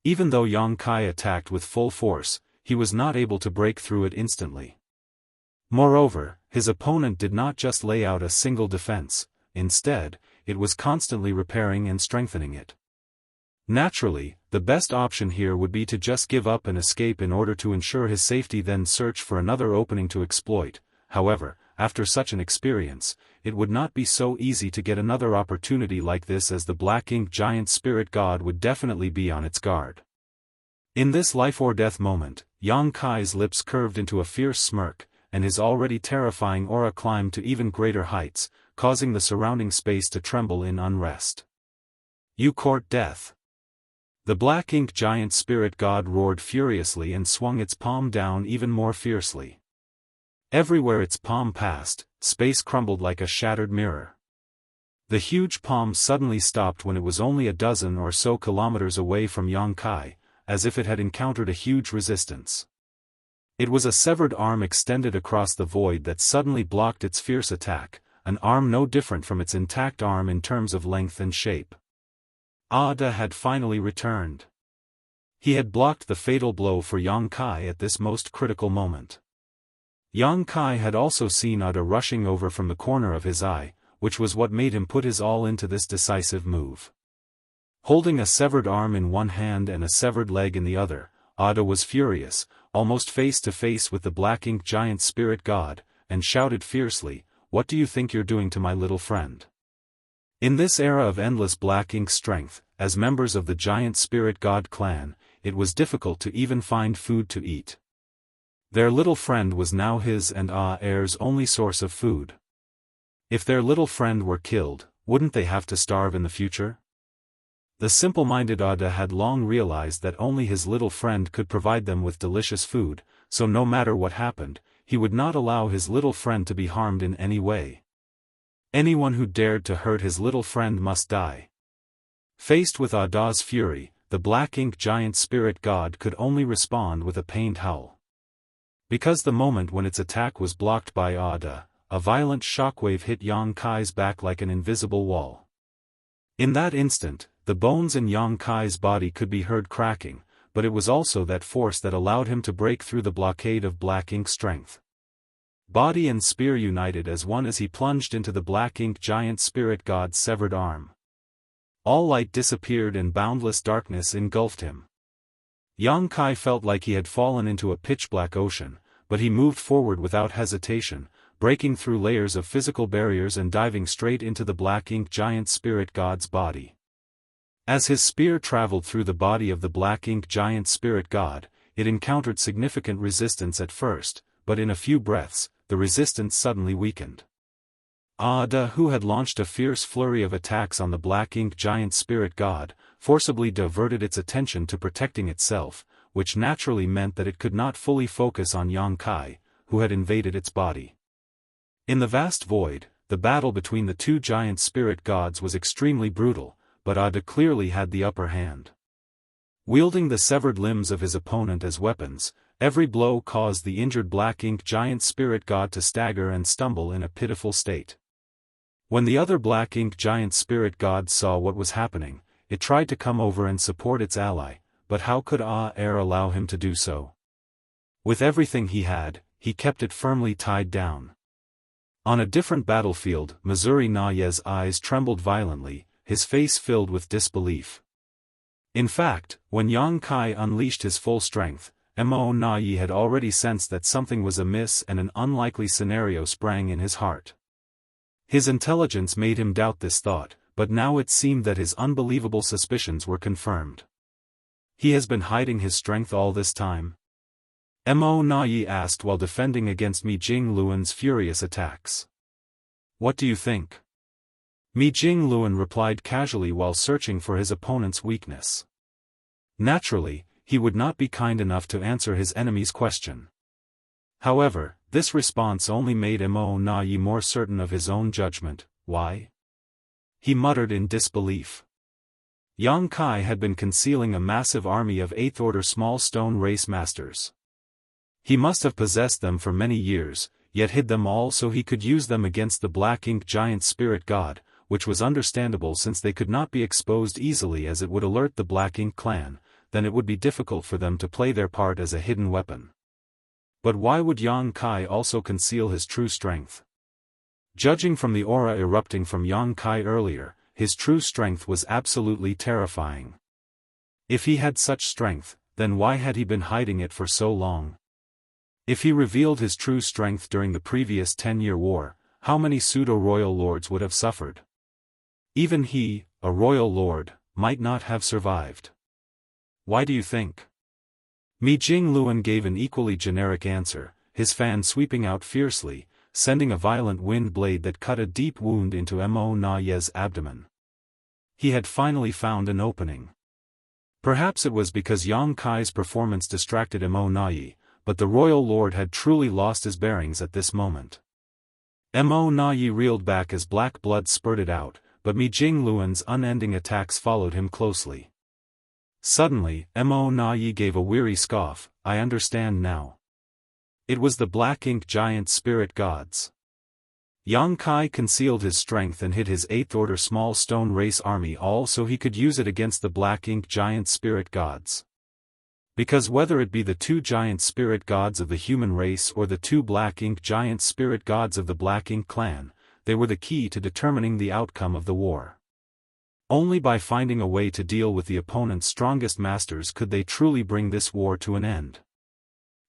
Even though Yang Kai attacked with full force, he was not able to break through it instantly. Moreover, his opponent did not just lay out a single defense, instead, it was constantly repairing and strengthening it. Naturally, the best option here would be to just give up and escape in order to ensure his safety, then search for another opening to exploit. However, after such an experience, it would not be so easy to get another opportunity like this, as the black ink giant spirit god would definitely be on its guard. In this life-or-death moment, Yang Kai's lips curved into a fierce smirk, and his already terrifying aura climbed to even greater heights, causing the surrounding space to tremble in unrest. "You court death!" The black ink giant spirit god roared furiously and swung its palm down even more fiercely. Everywhere its palm passed, space crumbled like a shattered mirror. The huge palm suddenly stopped when it was only a dozen or so kilometers away from Yang Kai, as if it had encountered a huge resistance. It was a severed arm extended across the void that suddenly blocked its fierce attack, an arm no different from its intact arm in terms of length and shape. Ada had finally returned. He had blocked the fatal blow for Yang Kai at this most critical moment. Yang Kai had also seen Ada rushing over from the corner of his eye, which was what made him put his all into this decisive move. Holding a severed arm in one hand and a severed leg in the other, Ada was furious, almost face to face with the black ink giant spirit god, and shouted fiercely, "What do you think you're doing to my little friend?" In this era of endless black ink strength, as members of the giant spirit god clan, it was difficult to even find food to eat. Their little friend was now his and A's only source of food. If their little friend were killed, wouldn't they have to starve in the future? The simple-minded Ada had long realized that only his little friend could provide them with delicious food, so no matter what happened, he would not allow his little friend to be harmed in any way. Anyone who dared to hurt his little friend must die. Faced with Ada's fury, the black ink giant spirit god could only respond with a pained howl. Because the moment when its attack was blocked by Ada, a violent shockwave hit Yang Kai's back like an invisible wall. In that instant, the bones in Yang Kai's body could be heard cracking, but it was also that force that allowed him to break through the blockade of black ink strength. Body and spear united as one as he plunged into the black ink giant spirit god's severed arm. All light disappeared and boundless darkness engulfed him. Yang Kai felt like he had fallen into a pitch-black ocean, but he moved forward without hesitation, breaking through layers of physical barriers and diving straight into the black ink giant spirit god's body. As his spear traveled through the body of the black ink giant spirit god, it encountered significant resistance at first, but in a few breaths, the resistance suddenly weakened. Ada, who had launched a fierce flurry of attacks on the black ink giant spirit god, forcibly diverted its attention to protecting itself, which naturally meant that it could not fully focus on Yang Kai, who had invaded its body. In the vast void, the battle between the two giant spirit gods was extremely brutal, but Ada clearly had the upper hand. Wielding the severed limbs of his opponent as weapons, every blow caused the injured black ink giant spirit god to stagger and stumble in a pitiful state. When the other black ink giant spirit god saw what was happening, it tried to come over and support its ally, but how could allow him to do so? With everything he had, he kept it firmly tied down. On a different battlefield, Missouri Naye's eyes trembled violently, his face filled with disbelief. In fact, when Yang Kai unleashed his full strength, Naye had already sensed that something was amiss, and an unlikely scenario sprang in his heart. His intelligence made him doubt this thought, but now it seemed that his unbelievable suspicions were confirmed. He has been hiding his strength all this time? Mo Na asked while defending against Mi Jingluan's furious attacks. What do you think? Mi Jingluan replied casually while searching for his opponent's weakness. Naturally, he would not be kind enough to answer his enemy's question. However, this response only made Mo Na more certain of his own judgment. Why? He muttered in disbelief. Yang Kai had been concealing a massive army of 8th Order small stone race masters. He must have possessed them for many years, yet hid them all so he could use them against the Black Ink Giant Spirit God, which was understandable since they could not be exposed easily as it would alert the Black Ink clan, then it would be difficult for them to play their part as a hidden weapon. But why would Yang Kai also conceal his true strength? Judging from the aura erupting from Yang Kai earlier, his true strength was absolutely terrifying. If he had such strength, then why had he been hiding it for so long? If he revealed his true strength during the previous 10-year war, how many pseudo-royal lords would have suffered? Even he, a royal lord, might not have survived. Why do you think? Mi Jingluan gave an equally generic answer, his fan sweeping out fiercely, sending a violent wind blade that cut a deep wound into Mo Na's abdomen. He had finally found an opening. Perhaps it was because Yang Kai's performance distracted Mo Na, but the royal lord had truly lost his bearings at this moment. Mo Na reeled back as black blood spurted out, but Mi Jingluan's unending attacks followed him closely. Suddenly, Mo Na gave a weary scoff. I understand now. It was the Black Ink Giant Spirit Gods. Yang Kai concealed his strength and hid his 8th Order small stone race army all so he could use it against the Black Ink Giant Spirit Gods. Because whether it be the 2 giant spirit gods of the human race or the 2 Black Ink Giant Spirit Gods of the Black Ink clan, they were the key to determining the outcome of the war. Only by finding a way to deal with the opponent's strongest masters could they truly bring this war to an end.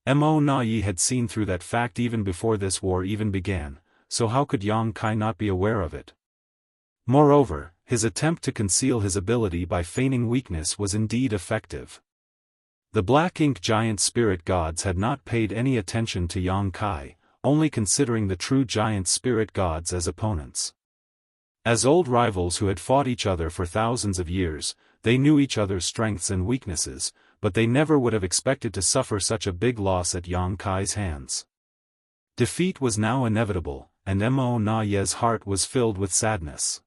Mo Na had seen through that fact even before this war even began, so how could Yang Kai not be aware of it? Moreover, his attempt to conceal his ability by feigning weakness was indeed effective. The Black Ink Giant Spirit Gods had not paid any attention to Yang Kai, only considering the true Giant Spirit Gods as opponents. As old rivals who had fought each other for thousands of years, they knew each other's strengths and weaknesses, but they never would have expected to suffer such a big loss at Yang Kai's hands. Defeat was now inevitable, and Mo Na's heart was filled with sadness.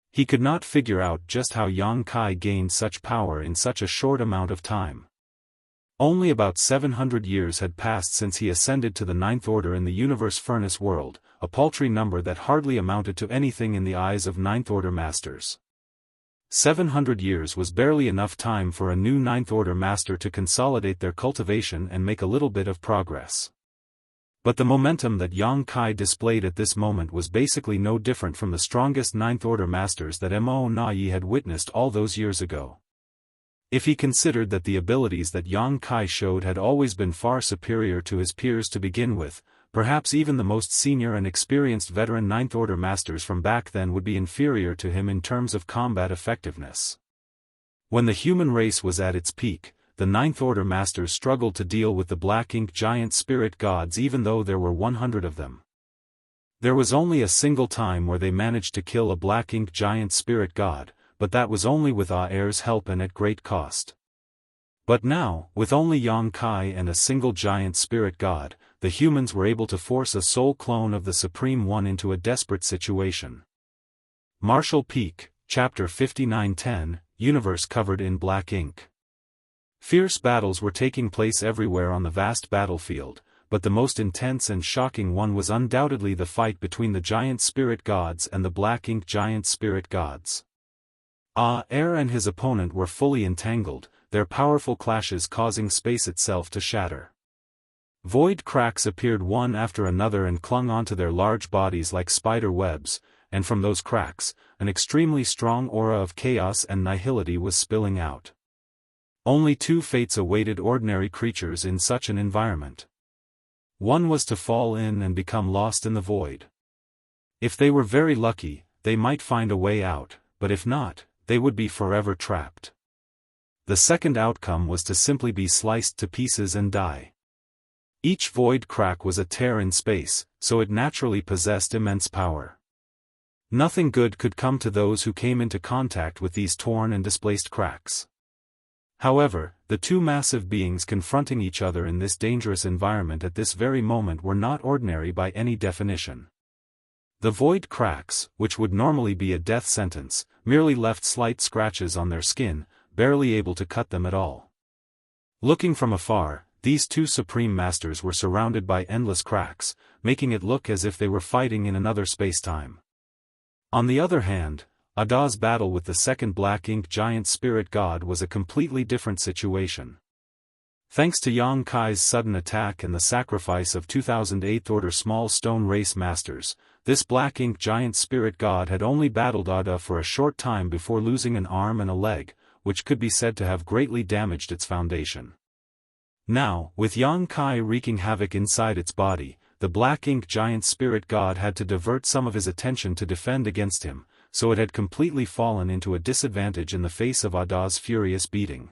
He could not figure out just how Yang Kai gained such power in such a short amount of time. Only about 700 years had passed since he ascended to the 9th Order in the Universe Furnace world, a paltry number that hardly amounted to anything in the eyes of 9th Order masters. 700 years was barely enough time for a new 9th Order master to consolidate their cultivation and make a little bit of progress. But the momentum that Yang Kai displayed at this moment was basically no different from the strongest 9th Order masters that Mo Na had witnessed all those years ago. If he considered that the abilities that Yang Kai showed had always been far superior to his peers to begin with, perhaps even the most senior and experienced veteran 9th Order masters from back then would be inferior to him in terms of combat effectiveness. When the human race was at its peak, the 9th Order masters struggled to deal with the Black Ink Giant Spirit Gods even though there were 100 of them. There was only a single time where they managed to kill a Black Ink Giant Spirit God, but that was only with Aer's help and at great cost. But now, with only Yang Kai and a single giant spirit god, the humans were able to force a soul clone of the Supreme One into a desperate situation. Martial Peak, Chapter 5910, Universe covered in black ink. Fierce battles were taking place everywhere on the vast battlefield, but the most intense and shocking one was undoubtedly the fight between the giant spirit gods and the Black Ink Giant Spirit Gods. Aer and his opponent were fully entangled, their powerful clashes causing space itself to shatter. Void cracks appeared one after another and clung onto their large bodies like spider webs, and from those cracks, an extremely strong aura of chaos and nihility was spilling out. Only 2 fates awaited ordinary creatures in such an environment. One was to fall in and become lost in the void. If they were very lucky, they might find a way out, but if not, they would be forever trapped. The second outcome was to simply be sliced to pieces and die. Each void crack was a tear in space, so it naturally possessed immense power. Nothing good could come to those who came into contact with these torn and displaced cracks. However, the two massive beings confronting each other in this dangerous environment at this very moment were not ordinary by any definition. The void cracks, which would normally be a death sentence, merely left slight scratches on their skin, barely able to cut them at all. Looking from afar, these two supreme masters were surrounded by endless cracks, making it look as if they were fighting in another space-time. On the other hand, Ada's battle with the second black ink giant spirit god was a completely different situation. Thanks to Yang Kai's sudden attack and the sacrifice of 2000 8th Order small stone race masters, this black ink giant spirit god had only battled Ada for a short time before losing an arm and a leg, which could be said to have greatly damaged its foundation. Now, with Yang Kai wreaking havoc inside its body, the black ink giant spirit god had to divert some of his attention to defend against him, so it had completely fallen into a disadvantage in the face of Ada's furious beating.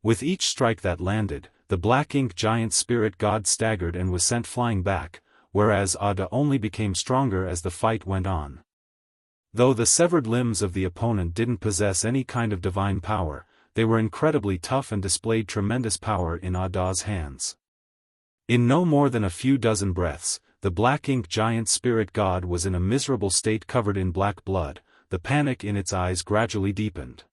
With each strike that landed, the black ink giant spirit god staggered and was sent flying back, whereas Ada only became stronger as the fight went on. Though the severed limbs of the opponent didn't possess any kind of divine power, they were incredibly tough and displayed tremendous power in Ada's hands. In no more than a few dozen breaths, the black ink giant spirit god was in a miserable state covered in black blood, the panic in its eyes gradually deepened.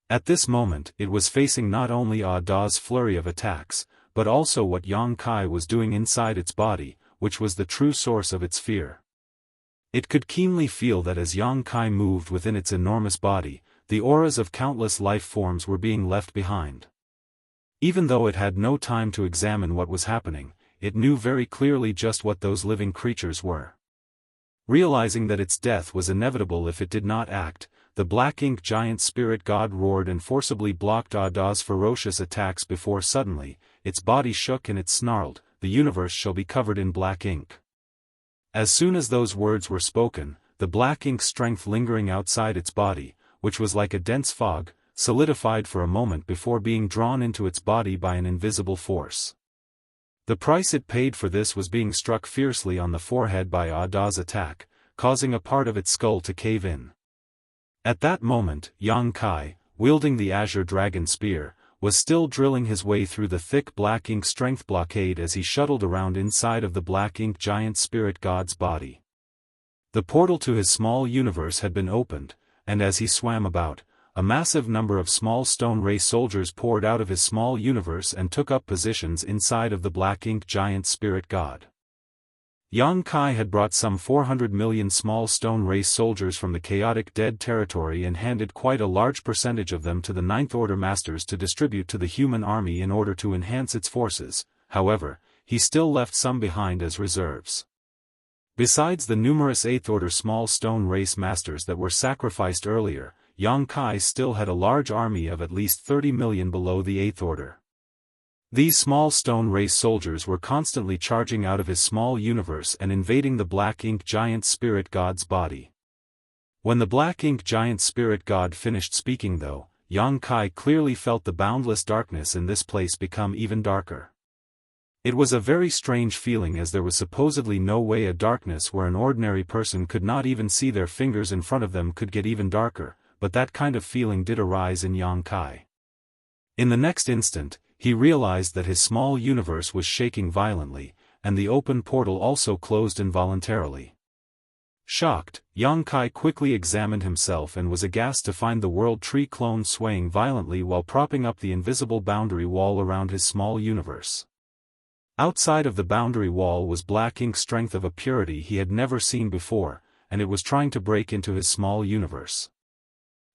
At this moment it was facing not only Ada's flurry of attacks, but also what Yang Kai was doing inside its body, which was the true source of its fear. It could keenly feel that as Yang Kai moved within its enormous body, the auras of countless life forms were being left behind. Even though it had no time to examine what was happening, it knew very clearly just what those living creatures were. Realizing that its death was inevitable if it did not act, the black ink giant spirit god roared and forcibly blocked Ada's ferocious attacks before suddenly, its body shook and it snarled, "The universe shall be covered in black ink." As soon as those words were spoken, the black ink strength lingering outside its body, which was like a dense fog, solidified for a moment before being drawn into its body by an invisible force. The price it paid for this was being struck fiercely on the forehead by Ada's attack, causing a part of its skull to cave in. At that moment, Yang Kai, wielding the Azure Dragon Spear, was still drilling his way through the thick black ink strength blockade as he shuttled around inside of the black ink giant spirit god's body. The portal to his small universe had been opened, and as he swam about, a massive number of small stone race soldiers poured out of his small universe and took up positions inside of the black ink giant spirit god. Yang Kai had brought some 400 million small stone race soldiers from the chaotic dead territory and handed quite a large percentage of them to the Ninth Order Masters to distribute to the human army in order to enhance its forces. However, he still left some behind as reserves. Besides the numerous Eighth Order small stone race masters that were sacrificed earlier, Yang Kai still had a large army of at least 30 million below the Eighth Order. These small stone race soldiers were constantly charging out of his small universe and invading the black ink giant spirit god's body. When the black ink giant spirit god finished speaking though, Yang Kai clearly felt the boundless darkness in this place become even darker. It was a very strange feeling as there was supposedly no way a darkness where an ordinary person could not even see their fingers in front of them could get even darker, but that kind of feeling did arise in Yang Kai. In the next instant, he realized that his small universe was shaking violently, and the open portal also closed involuntarily. Shocked, Yang Kai quickly examined himself and was aghast to find the World Tree clone swaying violently while propping up the invisible boundary wall around his small universe. Outside of the boundary wall was black ink strength of a purity he had never seen before, and it was trying to break into his small universe.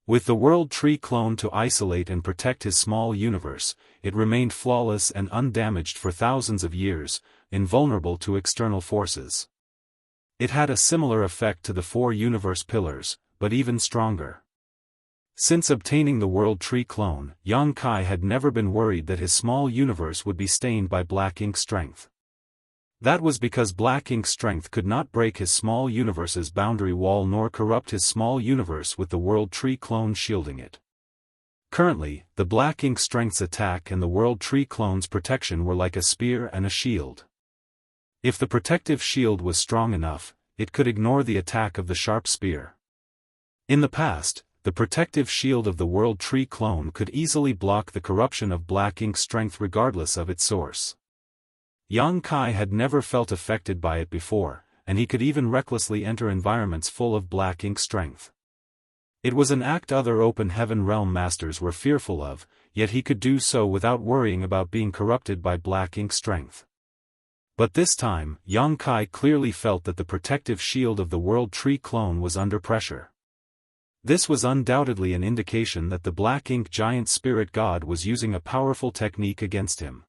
With the World Tree clone to isolate and protect his small universe, it remained flawless and undamaged for thousands of years, invulnerable to external forces. It had a similar effect to the 4 universe pillars, but even stronger. Since obtaining the World Tree clone, Yang Kai had never been worried that his small universe would be stained by black ink strength. That was because black ink strength could not break his small universe's boundary wall nor corrupt his small universe with the World Tree clone shielding it. Currently, the Black Ink Strength's attack and the World Tree Clone's protection were like a spear and a shield. If the protective shield was strong enough, it could ignore the attack of the sharp spear. In the past, the protective shield of the World Tree Clone could easily block the corruption of Black Ink Strength regardless of its source. Yang Kai had never felt affected by it before, and he could even recklessly enter environments full of Black Ink Strength. It was an act other Open Heaven Realm Masters were fearful of, yet he could do so without worrying about being corrupted by Black Ink Strength. But this time, Yang Kai clearly felt that the protective shield of the World Tree Clone was under pressure. This was undoubtedly an indication that the Black Ink Giant Spirit God was using a powerful technique against him.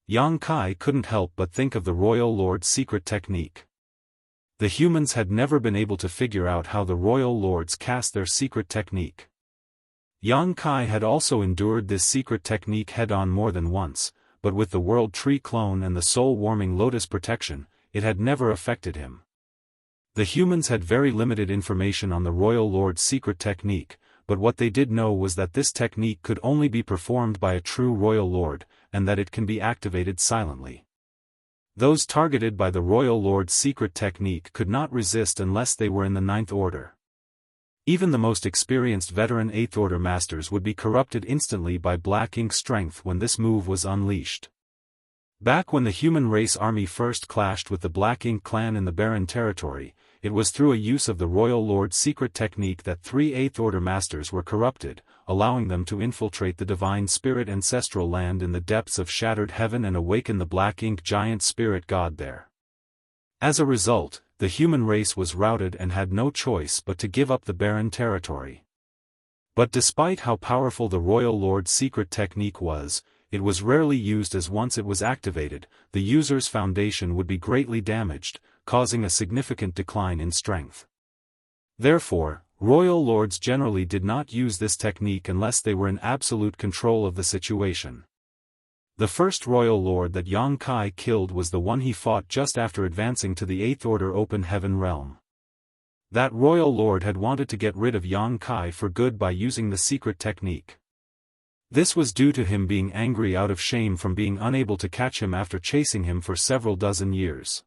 Yang Kai couldn't help but think of the Royal Lord's secret technique. The humans had never been able to figure out how the Royal Lords cast their secret technique. Yang Kai had also endured this secret technique head-on more than once, but with the World Tree Clone and the soul-warming Lotus protection, it had never affected him. The humans had very limited information on the Royal Lord's secret technique, but what they did know was that this technique could only be performed by a true Royal Lord, and that it can be activated silently. Those targeted by the Royal Lord's secret technique could not resist unless they were in the Ninth Order. Even the most experienced veteran Eighth Order Masters would be corrupted instantly by Black Ink Strength when this move was unleashed. Back when the human race army first clashed with the Black Ink clan in the Barren territory, it was through a use of the Royal Lord's secret technique that 3 Eighth Order Masters were corrupted, allowing them to infiltrate the Divine Spirit ancestral land in the depths of Shattered Heaven and awaken the Black Ink Giant Spirit God there. As a result, the human race was routed and had no choice but to give up the Barren territory. But despite how powerful the Royal Lord's secret technique was, it was rarely used, as once it was activated, the user's foundation would be greatly damaged, causing a significant decline in strength. Therefore, Royal Lords generally did not use this technique unless they were in absolute control of the situation. The first Royal Lord that Yang Kai killed was the one he fought just after advancing to the Eighth Order Open Heaven realm. That Royal Lord had wanted to get rid of Yang Kai for good by using the secret technique. This was due to him being angry out of shame from being unable to catch him after chasing him for several dozen years.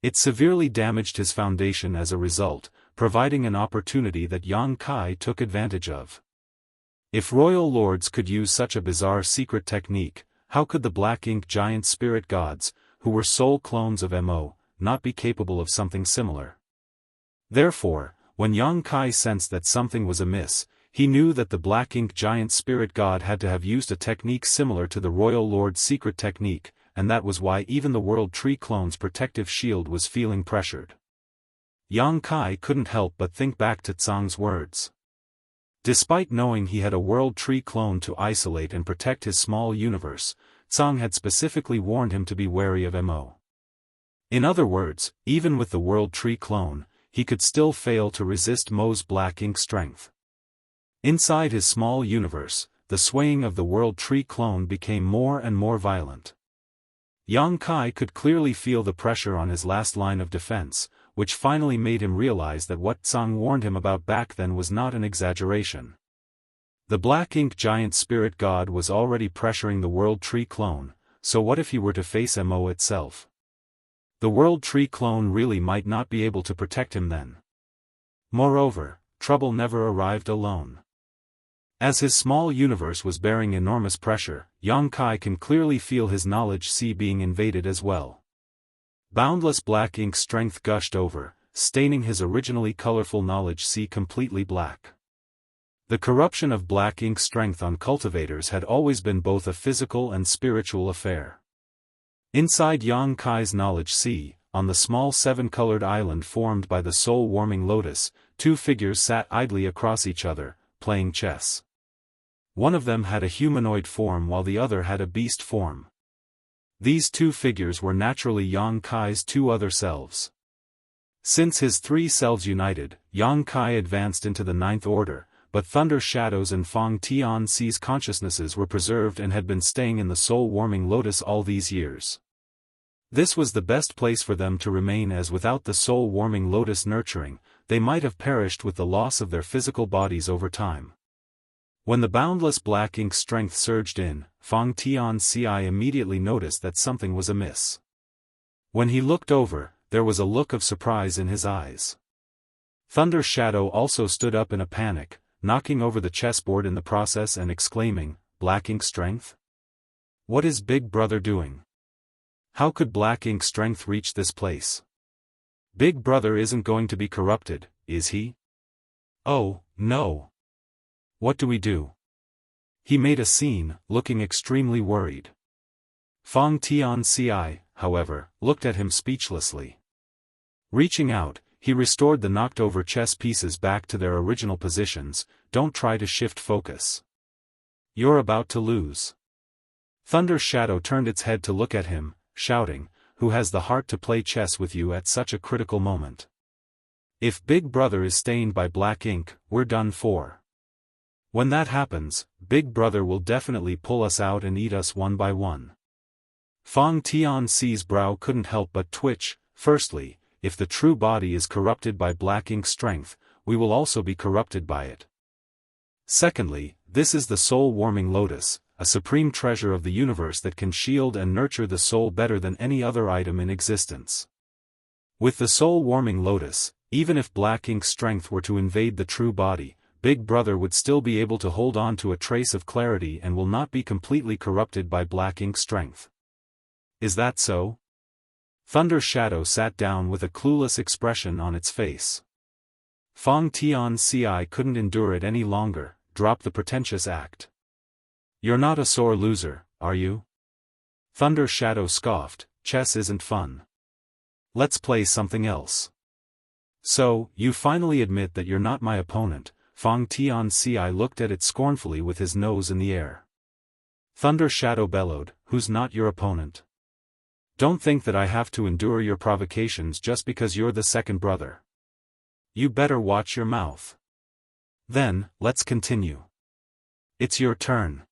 It severely damaged his foundation as a result, providing an opportunity that Yang Kai took advantage of. If Royal Lords could use such a bizarre secret technique, how could the Black Ink Giant Spirit Gods, who were soul clones of Mo, not be capable of something similar? Therefore, when Yang Kai sensed that something was amiss, he knew that the Black Ink Giant Spirit God had to have used a technique similar to the Royal Lord's secret technique, and that was why even the World Tree Clone's protective shield was feeling pressured. Yang Kai couldn't help but think back to Tsang's words. Despite knowing he had a World Tree Clone to isolate and protect his small universe, Tsang had specifically warned him to be wary of Mo. In other words, even with the World Tree Clone, he could still fail to resist Mo's Black Ink Strength. Inside his small universe, the swaying of the World Tree Clone became more and more violent. Yang Kai could clearly feel the pressure on his last line of defense, which finally made him realize that what Tsang warned him about back then was not an exaggeration. The Black Ink Giant Spirit God was already pressuring the World Tree Clone, so what if he were to face Mo itself? The World Tree Clone really might not be able to protect him then. Moreover, trouble never arrived alone. As his small universe was bearing enormous pressure, Yang Kai can clearly feel his knowledge sea being invaded as well. Boundless Black Ink Strength gushed over, staining his originally colorful knowledge sea completely black. The corruption of Black Ink Strength on cultivators had always been both a physical and spiritual affair. Inside Yang Kai's knowledge sea, on the small 7-colored island formed by the soul-warming lotus, 2 figures sat idly across each other, playing chess. One of them had a humanoid form while the other had a beast form. These 2 figures were naturally Yang Kai's 2 other selves. Since his 3 selves united, Yang Kai advanced into the Ninth Order, but Thunder Shadows and Fong Tianxi's consciousnesses were preserved and had been staying in the soul-warming lotus all these years. This was the best place for them to remain, as without the soul-warming lotus nurturing, they might have perished with the loss of their physical bodies over time. When the boundless black ink strength surged in, Fang Tianxia immediately noticed that something was amiss. When he looked over, there was a look of surprise in his eyes. Thunder Shadow also stood up in a panic, knocking over the chessboard in the process and exclaiming, "Black ink strength? What is Big Brother doing? How could black ink strength reach this place? Big Brother isn't going to be corrupted, is he? Oh, no. What do we do?" He made a scene, looking extremely worried. Fang Tianxia, however, looked at him speechlessly. Reaching out, he restored the knocked-over chess pieces back to their original positions. "Don't try to shift focus. You're about to lose." Thunder Shadow turned its head to look at him, shouting, "Who has the heart to play chess with you at such a critical moment? If Big Brother is stained by black ink, we're done for. When that happens, Big Brother will definitely pull us out and eat us one by one." Fang Tianxi's brow couldn't help but twitch. Firstly, if the true body is corrupted by black ink strength, we will also be corrupted by it. Secondly, this is the soul-warming lotus, a supreme treasure of the universe that can shield and nurture the soul better than any other item in existence. With the soul-warming lotus, even if black ink strength were to invade the true body, Big Brother would still be able to hold on to a trace of clarity and will not be completely corrupted by black ink strength. Is that so? Thunder Shadow sat down with a clueless expression on its face. Fang Tianxia couldn't endure it any longer, dropped the pretentious act. "You're not a sore loser, are you?" Thunder Shadow scoffed, "Chess isn't fun. Let's play something else." "So, you finally admit that you're not my opponent?" Fang Tianxia looked at it scornfully with his nose in the air. Thunder Shadow bellowed, "Who's not your opponent? Don't think that I have to endure your provocations just because you're the second brother. You better watch your mouth. Then, let's continue. It's your turn."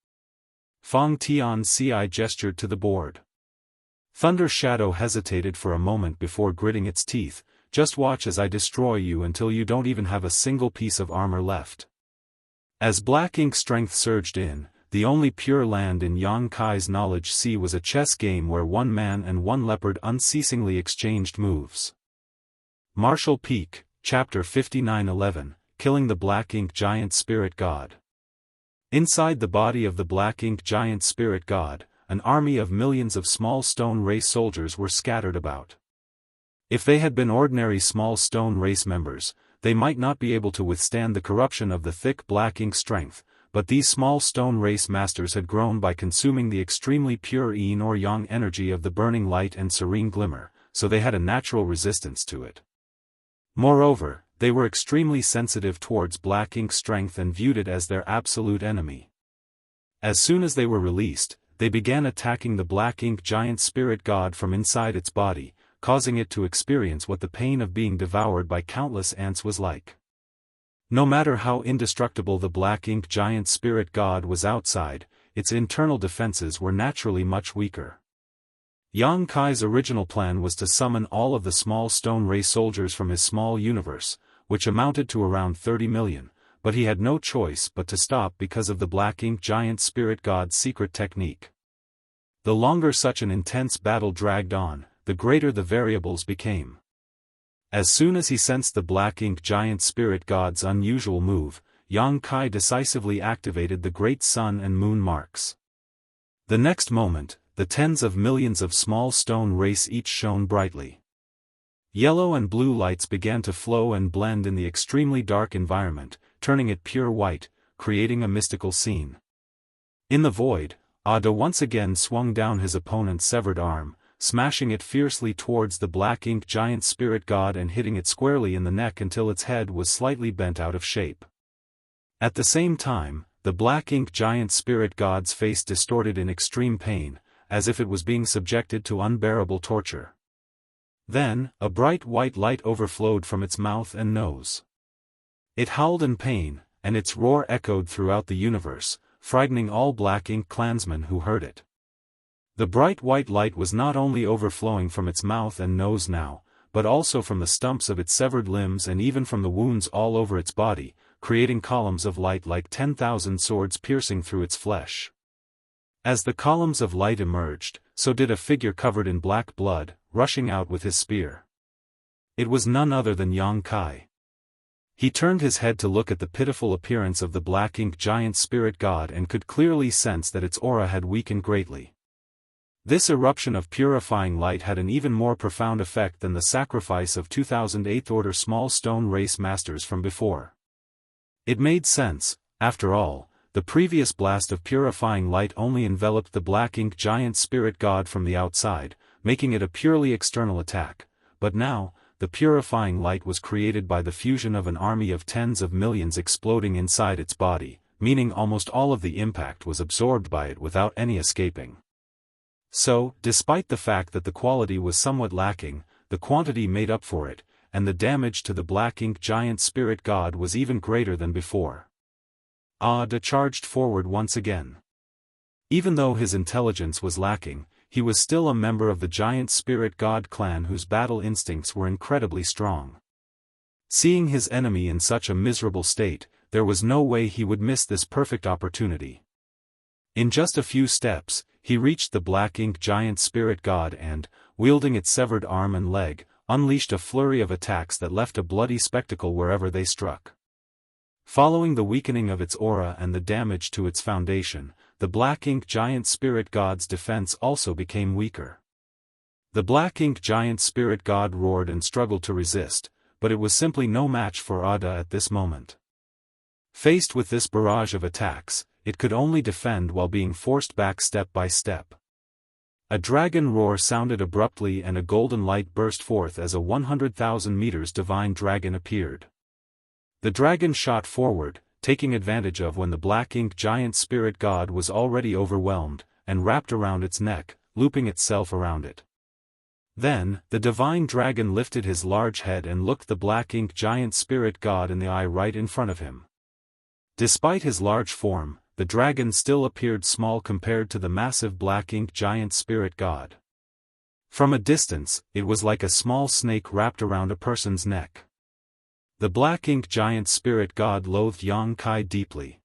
Fang Tianxia gestured to the board. Thunder Shadow hesitated for a moment before gritting its teeth. "Just watch as I destroy you until you don't even have a single piece of armor left." As black ink strength surged in, the only pure land in Yang Kai's knowledge sea was a chess game where one man and one leopard unceasingly exchanged moves. Martial Peak, Chapter 5911, Killing the Black Ink Giant Spirit God. Inside the body of the Black Ink Giant Spirit God, an army of millions of small stone race soldiers were scattered about. If they had been ordinary small stone race members, they might not be able to withstand the corruption of the thick black ink strength, but these small stone race masters had grown by consuming the extremely pure yin or yang energy of the burning light and serene glimmer, so they had a natural resistance to it. Moreover, they were extremely sensitive towards black ink strength and viewed it as their absolute enemy. As soon as they were released, they began attacking the black ink giant spirit god from inside its body, causing it to experience what the pain of being devoured by countless ants was like. No matter how indestructible the black ink giant spirit god was outside, its internal defenses were naturally much weaker. Yang Kai's original plan was to summon all of the small stone race soldiers from his small universe, which amounted to around 30 million, but he had no choice but to stop because of the black ink giant spirit god's secret technique. The longer such an intense battle dragged on, the greater the variables became. As soon as he sensed the black ink giant spirit god's unusual move, Yang Kai decisively activated the great sun and moon marks. The next moment, the tens of millions of small stone race each shone brightly. Yellow and blue lights began to flow and blend in the extremely dark environment, turning it pure white, creating a mystical scene. In the void, Ada once again swung down his opponent's severed arm, smashing it fiercely towards the black ink giant spirit god and hitting it squarely in the neck until its head was slightly bent out of shape. At the same time, the black ink giant spirit god's face distorted in extreme pain, as if it was being subjected to unbearable torture. Then, a bright white light overflowed from its mouth and nose. It howled in pain, and its roar echoed throughout the universe, frightening all black ink clansmen who heard it. The bright white light was not only overflowing from its mouth and nose now, but also from the stumps of its severed limbs and even from the wounds all over its body, creating columns of light like 10,000 swords piercing through its flesh. As the columns of light emerged, so did a figure covered in black blood, rushing out with his spear. It was none other than Xianxia. He turned his head to look at the pitiful appearance of the black-inked giant spirit god and could clearly sense that its aura had weakened greatly. This eruption of purifying light had an even more profound effect than the sacrifice of 2000 8th-order small stone race masters from before. It made sense, after all. The previous blast of purifying light only enveloped the black-inked giant spirit god from the outside, making it a purely external attack, but now, the purifying light was created by the fusion of an army of tens of millions exploding inside its body, meaning almost all of the impact was absorbed by it without any escaping. So, despite the fact that the quality was somewhat lacking, the quantity made up for it, and the damage to the black-inked giant spirit god was even greater than before. Ada charged forward once again. Even though his intelligence was lacking, he was still a member of the giant spirit god clan whose battle instincts were incredibly strong. Seeing his enemy in such a miserable state, there was no way he would miss this perfect opportunity. In just a few steps, he reached the black-inked giant spirit god and, wielding its severed arm and leg, unleashed a flurry of attacks that left a bloody spectacle wherever they struck. Following the weakening of its aura and the damage to its foundation, the black-inked giant spirit god's defense also became weaker. The black-inked giant spirit god roared and struggled to resist, but it was simply no match for Ada at this moment. Faced with this barrage of attacks, it could only defend while being forced back step by step. A dragon roar sounded abruptly and a golden light burst forth as a 100,000 meters divine dragon appeared. The dragon shot forward, taking advantage of when the black-inked giant spirit god was already overwhelmed, and wrapped around its neck, looping itself around it. Then, the divine dragon lifted his large head and looked the black-inked giant spirit god in the eye right in front of him. Despite his large form, the dragon still appeared small compared to the massive black-inked giant spirit god. From a distance, it was like a small snake wrapped around a person's neck. The black-inked giant spirit god loathed Xianxia deeply.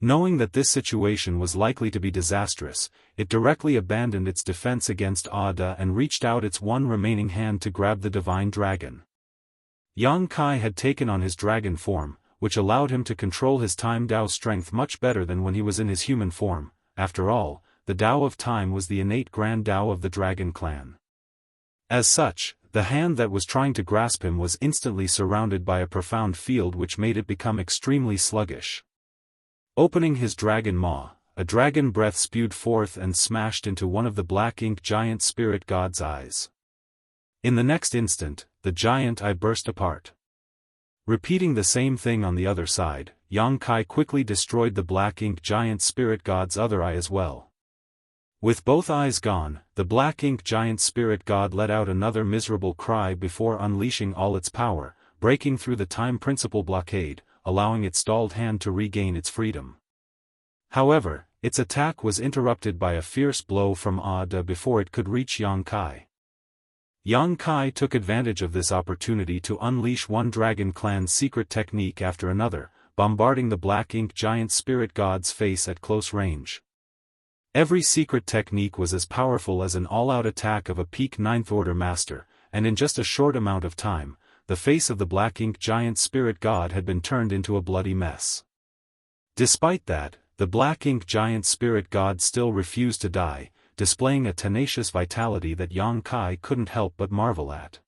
Knowing that this situation was likely to be disastrous, it directly abandoned its defense against Ada and reached out its one remaining hand to grab the divine dragon. Xianxia had taken on his dragon form, which allowed him to control his time Dao strength much better than when he was in his human form. After all, the Dao of time was the innate grand Dao of the dragon clan. As such, the hand that was trying to grasp him was instantly surrounded by a profound field which made it become extremely sluggish. Opening his dragon maw, a dragon breath spewed forth and smashed into one of the black-inked giant spirit god's eyes. In the next instant, the giant eye burst apart. Repeating the same thing on the other side, Xianxia quickly destroyed the black-inked giant spirit god's other eye as well. With both eyes gone, the black-inked giant spirit god let out another miserable cry before unleashing all its power, breaking through the time principle blockade, allowing its stalled hand to regain its freedom. However, its attack was interrupted by a fierce blow from Ada before it could reach Xianxia. Xianxia took advantage of this opportunity to unleash one dragon clan's secret technique after another, bombarding the black-inked giant spirit god's face at close range. Every secret technique was as powerful as an all-out attack of a peak 9th Order master, and in just a short amount of time, the face of the black-inked giant spirit god had been turned into a bloody mess. Despite that, the black-inked giant spirit god still refused to die, displaying a tenacious vitality that Xianxia couldn't help but marvel at.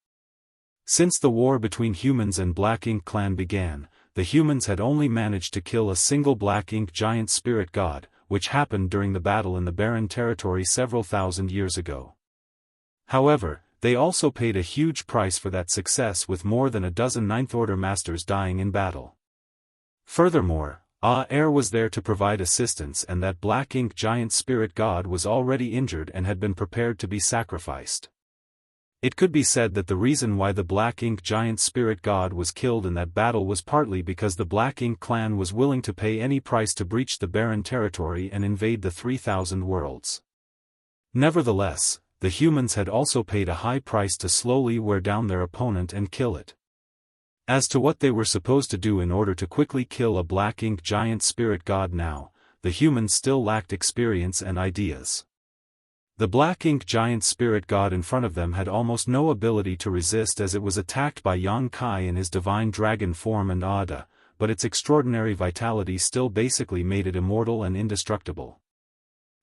Since the war between humans and black-inked clan began, the humans had only managed to kill a single black-inked giant spirit god, which happened during the battle in the barren territory several thousand years ago. However, they also paid a huge price for that success with more than a dozen 9th Order masters dying in battle. Furthermore, Air was there to provide assistance and that black-inked giant spirit god was already injured and had been prepared to be sacrificed. It could be said that the reason why the black-inked giant spirit god was killed in that battle was partly because the black-inked clan was willing to pay any price to breach the barren territory and invade the 3,000 worlds. Nevertheless, the humans had also paid a high price to slowly wear down their opponent and kill it. As to what they were supposed to do in order to quickly kill a black ink giant spirit god now, the humans still lacked experience and ideas. The black ink giant spirit god in front of them had almost no ability to resist as it was attacked by Xianxia in his divine dragon form and Ada, but its extraordinary vitality still basically made it immortal and indestructible.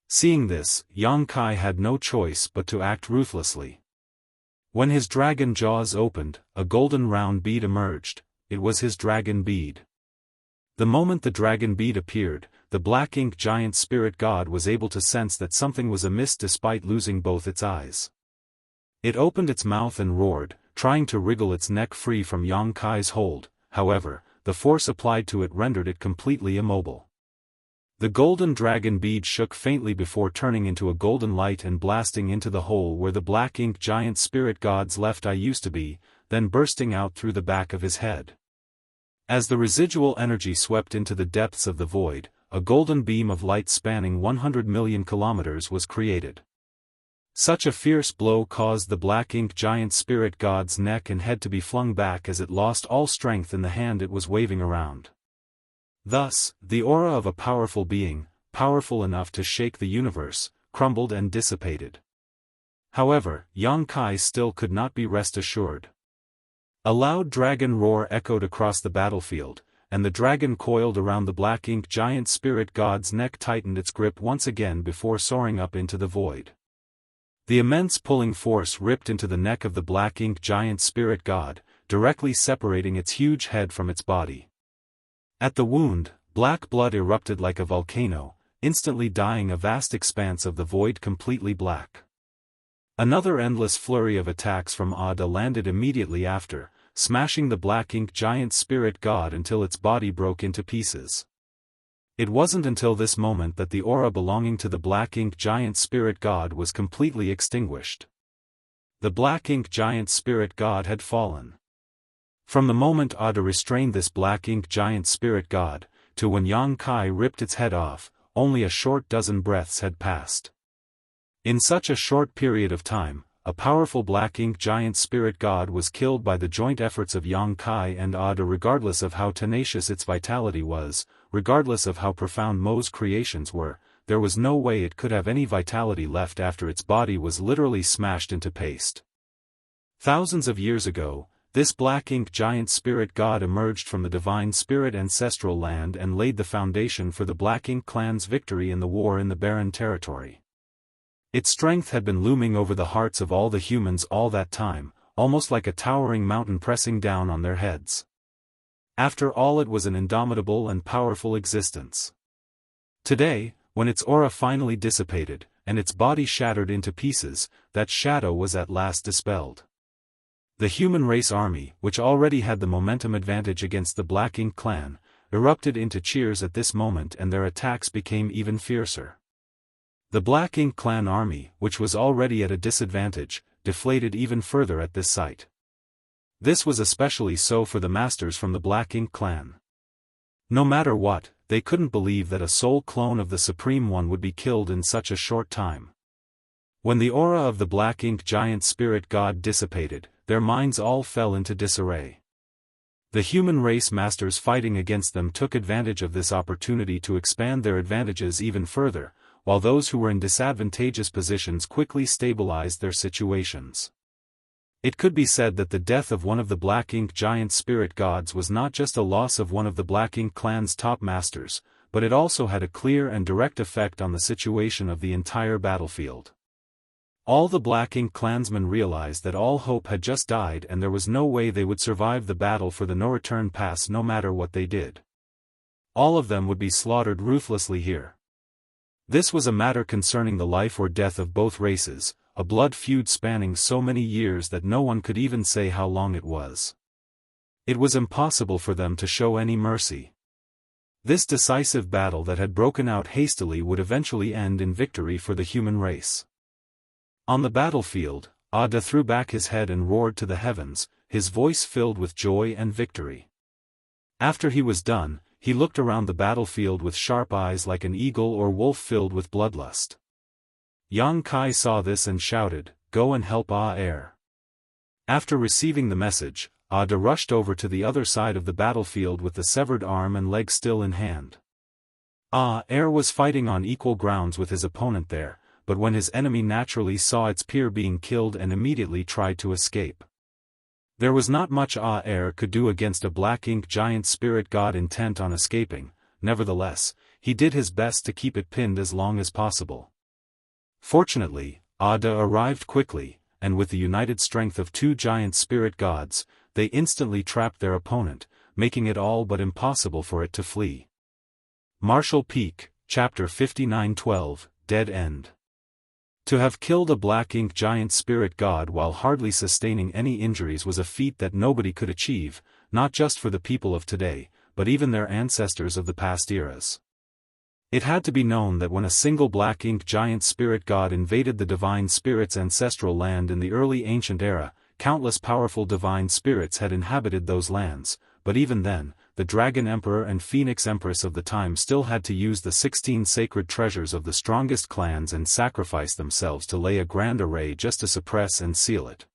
Seeing this, Xianxia had no choice but to act ruthlessly. When his dragon jaws opened, a golden round bead emerged. It was his dragon bead. The moment the dragon bead appeared, the black ink giant spirit god was able to sense that something was amiss despite losing both its eyes. It opened its mouth and roared, trying to wriggle its neck free from Xianxia's hold. However, the force applied to it rendered it completely immobile. The golden dragon bead shook faintly before turning into a golden light and blasting into the hole where the black ink giant spirit god's left eye used to be, then bursting out through the back of his head. As the residual energy swept into the depths of the void, a golden beam of light spanning 100 million kilometers was created. Such a fierce blow caused the black ink giant spirit god's neck and head to be flung back as it lost all strength in the hand it was waving around. Thus, the aura of a powerful being, powerful enough to shake the universe, crumbled and dissipated. However, Xianxia still could not be rest assured. A loud dragon roar echoed across the battlefield, and the dragon coiled around the black ink giant spirit god's neck tightened its grip once again before soaring up into the void. The immense pulling force ripped into the neck of the black ink giant spirit god, directly separating its huge head from its body. At the wound, black blood erupted like a volcano, instantly dyeing a vast expanse of the void completely black. Another endless flurry of attacks from Ada landed immediately after, smashing the black ink giant spirit god until its body broke into pieces. It wasn't until this moment that the aura belonging to the black ink giant spirit god was completely extinguished. The black ink giant spirit god had fallen. From the moment Ada restrained this black ink giant spirit god, to when Xianxia ripped its head off, only a short dozen breaths had passed. In such a short period of time, a powerful black ink giant spirit god was killed by the joint efforts of Xianxia and Ada regardless of how tenacious its vitality was, regardless of how profound Mo's creations were, there was no way it could have any vitality left after its body was literally smashed into paste. Thousands of years ago, this black ink giant spirit god emerged from the divine spirit ancestral land and laid the foundation for the black ink clan's victory in the war in the barren territory. Its strength had been looming over the hearts of all the humans all that time, almost like a towering mountain pressing down on their heads. After all, it was an indomitable and powerful existence. Today, when its aura finally dissipated, and its body shattered into pieces, that shadow was at last dispelled. The human race army, which already had the momentum advantage against the Black Ink clan, erupted into cheers at this moment and their attacks became even fiercer. The Black Ink clan army, which was already at a disadvantage, deflated even further at this sight. This was especially so for the masters from the Black Ink clan. No matter what, they couldn't believe that a soul clone of the Supreme One would be killed in such a short time. When the aura of the Black Ink giant spirit god dissipated, their minds all fell into disarray. The human race masters fighting against them took advantage of this opportunity to expand their advantages even further, while those who were in disadvantageous positions quickly stabilized their situations. It could be said that the death of one of the Black Ink giant spirit gods was not just a loss of one of the Black Ink clan's top masters, but it also had a clear and direct effect on the situation of the entire battlefield. All the Black Ink clansmen realized that all hope had just died and there was no way they would survive the battle for the no-return pass no matter what they did. All of them would be slaughtered ruthlessly here. This was a matter concerning the life or death of both races, a blood feud spanning so many years that no one could even say how long it was. It was impossible for them to show any mercy. This decisive battle that had broken out hastily would eventually end in victory for the human race. On the battlefield, Ada threw back his head and roared to the heavens, his voice filled with joy and victory. After he was done, he looked around the battlefield with sharp eyes like an eagle or wolf filled with bloodlust. Xianxia saw this and shouted, "Go and help Ah Air." After receiving the message, Ada rushed over to the other side of the battlefield with the severed arm and leg still in hand. Air was fighting on equal grounds with his opponent there, but when his enemy naturally saw its peer being killed and immediately tried to escape. There was not much Air could do against a black ink giant spirit god intent on escaping. Nevertheless, he did his best to keep it pinned as long as possible. Fortunately, Ada arrived quickly, and with the united strength of two giant spirit gods, they instantly trapped their opponent, making it all but impossible for it to flee. Martial Peak, Chapter 59-12, Dead End. To have killed a black ink giant spirit god while hardly sustaining any injuries was a feat that nobody could achieve, not just for the people of today, but even their ancestors of the past eras. It had to be known that when a single black ink giant spirit god invaded the divine spirit's ancestral land in the early ancient era, countless powerful divine spirits had inhabited those lands, but even then, the Dragon Emperor and Phoenix Empress of the time still had to use the 16 sacred treasures of the strongest clans and sacrifice themselves to lay a grand array just to suppress and seal it.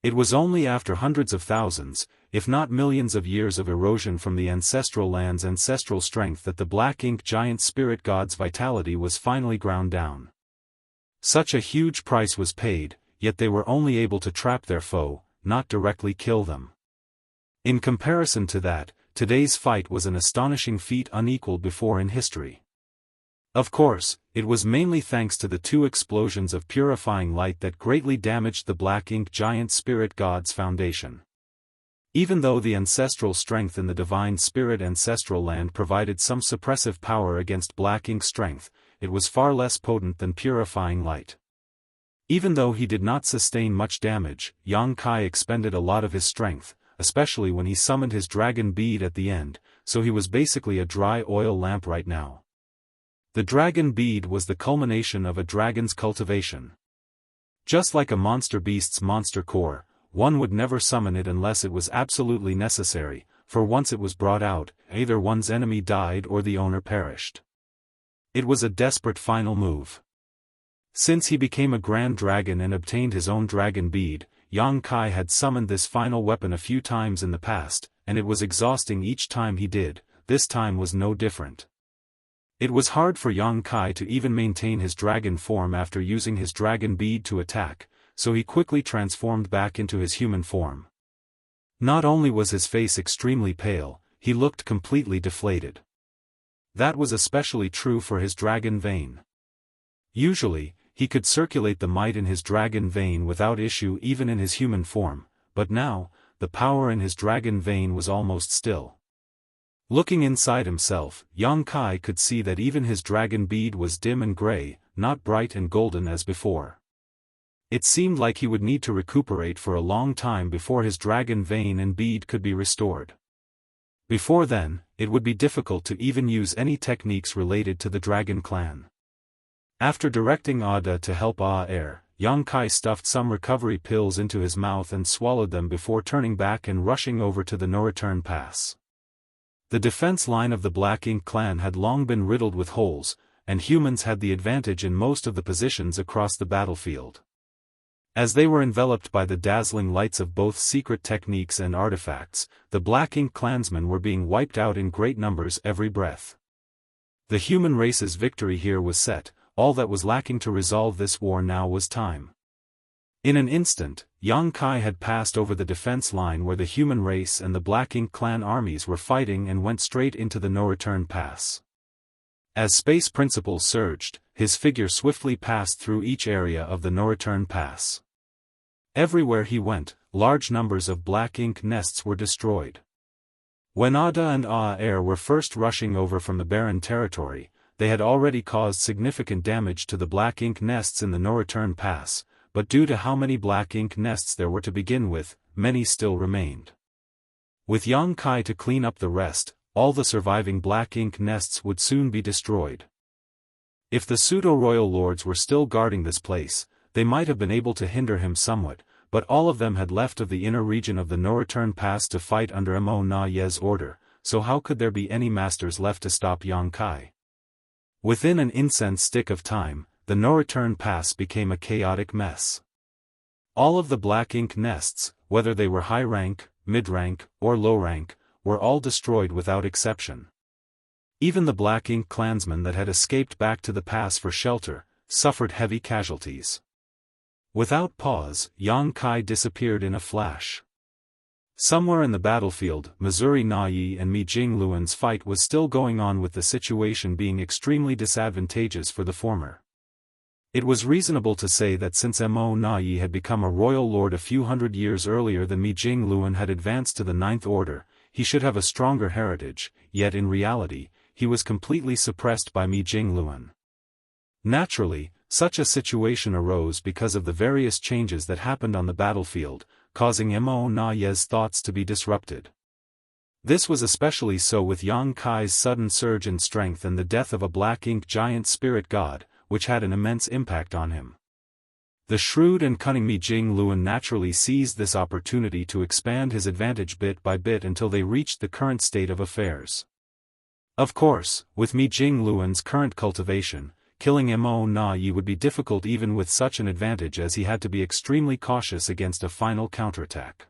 It was only after hundreds of thousands, if not millions of years of erosion from the ancestral land's ancestral strength that the black ink giant spirit god's vitality was finally ground down. Such a huge price was paid, yet they were only able to trap their foe, not directly kill them. In comparison to that, today's fight was an astonishing feat unequaled before in history. Of course, it was mainly thanks to the two explosions of purifying light that greatly damaged the black ink giant spirit god's foundation. Even though the ancestral strength in the divine spirit ancestral land provided some suppressive power against black ink strength, it was far less potent than purifying light. Even though he did not sustain much damage, Xianxia expended a lot of his strength, especially when he summoned his dragon bead at the end, so he was basically a dry oil lamp right now. The dragon bead was the culmination of a dragon's cultivation. Just like a monster beast's monster core, one would never summon it unless it was absolutely necessary, for once it was brought out, either one's enemy died or the owner perished. It was a desperate final move. Since he became a grand dragon and obtained his own dragon bead, Xianxia had summoned this final weapon a few times in the past, and it was exhausting each time he did. This time was no different. It was hard for Xianxia to even maintain his dragon form after using his dragon bead to attack, so he quickly transformed back into his human form. Not only was his face extremely pale, he looked completely deflated. That was especially true for his dragon vein. Usually, he could circulate the might in his dragon vein without issue even in his human form, but now, the power in his dragon vein was almost still. Looking inside himself, Xianxia could see that even his dragon bead was dim and gray, not bright and golden as before. It seemed like he would need to recuperate for a long time before his dragon vein and bead could be restored. Before then, it would be difficult to even use any techniques related to the dragon clan. After directing Ada to help Air, Xianxia stuffed some recovery pills into his mouth and swallowed them before turning back and rushing over to the no-return pass. The defense line of the Black Ink clan had long been riddled with holes, and humans had the advantage in most of the positions across the battlefield. As they were enveloped by the dazzling lights of both secret techniques and artifacts, the Black Ink clansmen were being wiped out in great numbers every breath. The human race's victory here was set. All that was lacking to resolve this war now was time. In an instant, Xianxia had passed over the defense line where the human race and the Black Ink clan armies were fighting and went straight into the no-return pass. As space principles surged, his figure swiftly passed through each area of the no-return pass. Everywhere he went, large numbers of Black Ink nests were destroyed. When Ada and Air were first rushing over from the barren territory, they had already caused significant damage to the Black Ink nests in the no-return pass, but due to how many Black Ink nests there were to begin with, many still remained. With Xianxia to clean up the rest, all the surviving Black Ink nests would soon be destroyed. If the pseudo-royal lords were still guarding this place, they might have been able to hinder him somewhat, but all of them had left of the inner region of the no-return pass to fight under Mo Na Ye's order, so how could there be any masters left to stop Xianxia? Within an incense stick of time, the no-return pass became a chaotic mess. All of the Black Ink nests, whether they were high rank, mid-rank, or low rank, were all destroyed without exception. Even the Black Ink clansmen that had escaped back to the pass for shelter, suffered heavy casualties. Without pause, Yang Kai disappeared in a flash. Somewhere in the battlefield, Missouri Na-Yi and Mi Jingluan's fight was still going on, with the situation being extremely disadvantageous for the former. It was reasonable to say that since Mo Na-Yi had become a royal lord a few hundred years earlier than Mi Jingluan had advanced to the Ninth Order, he should have a stronger heritage, yet in reality, he was completely suppressed by Mi Jingluan. Naturally, such a situation arose because of the various changes that happened on the battlefield, causing Mo Na-Yi's thoughts to be disrupted. This was especially so with Yang Kai's sudden surge in strength and the death of a Black Ink giant spirit god, which had an immense impact on him. The shrewd and cunning Mi Jingluan naturally seized this opportunity to expand his advantage bit by bit until they reached the current state of affairs. Of course, with Mi Jingluan's current cultivation, killing Mo Na-Yi would be difficult even with such an advantage, as he had to be extremely cautious against a final counterattack.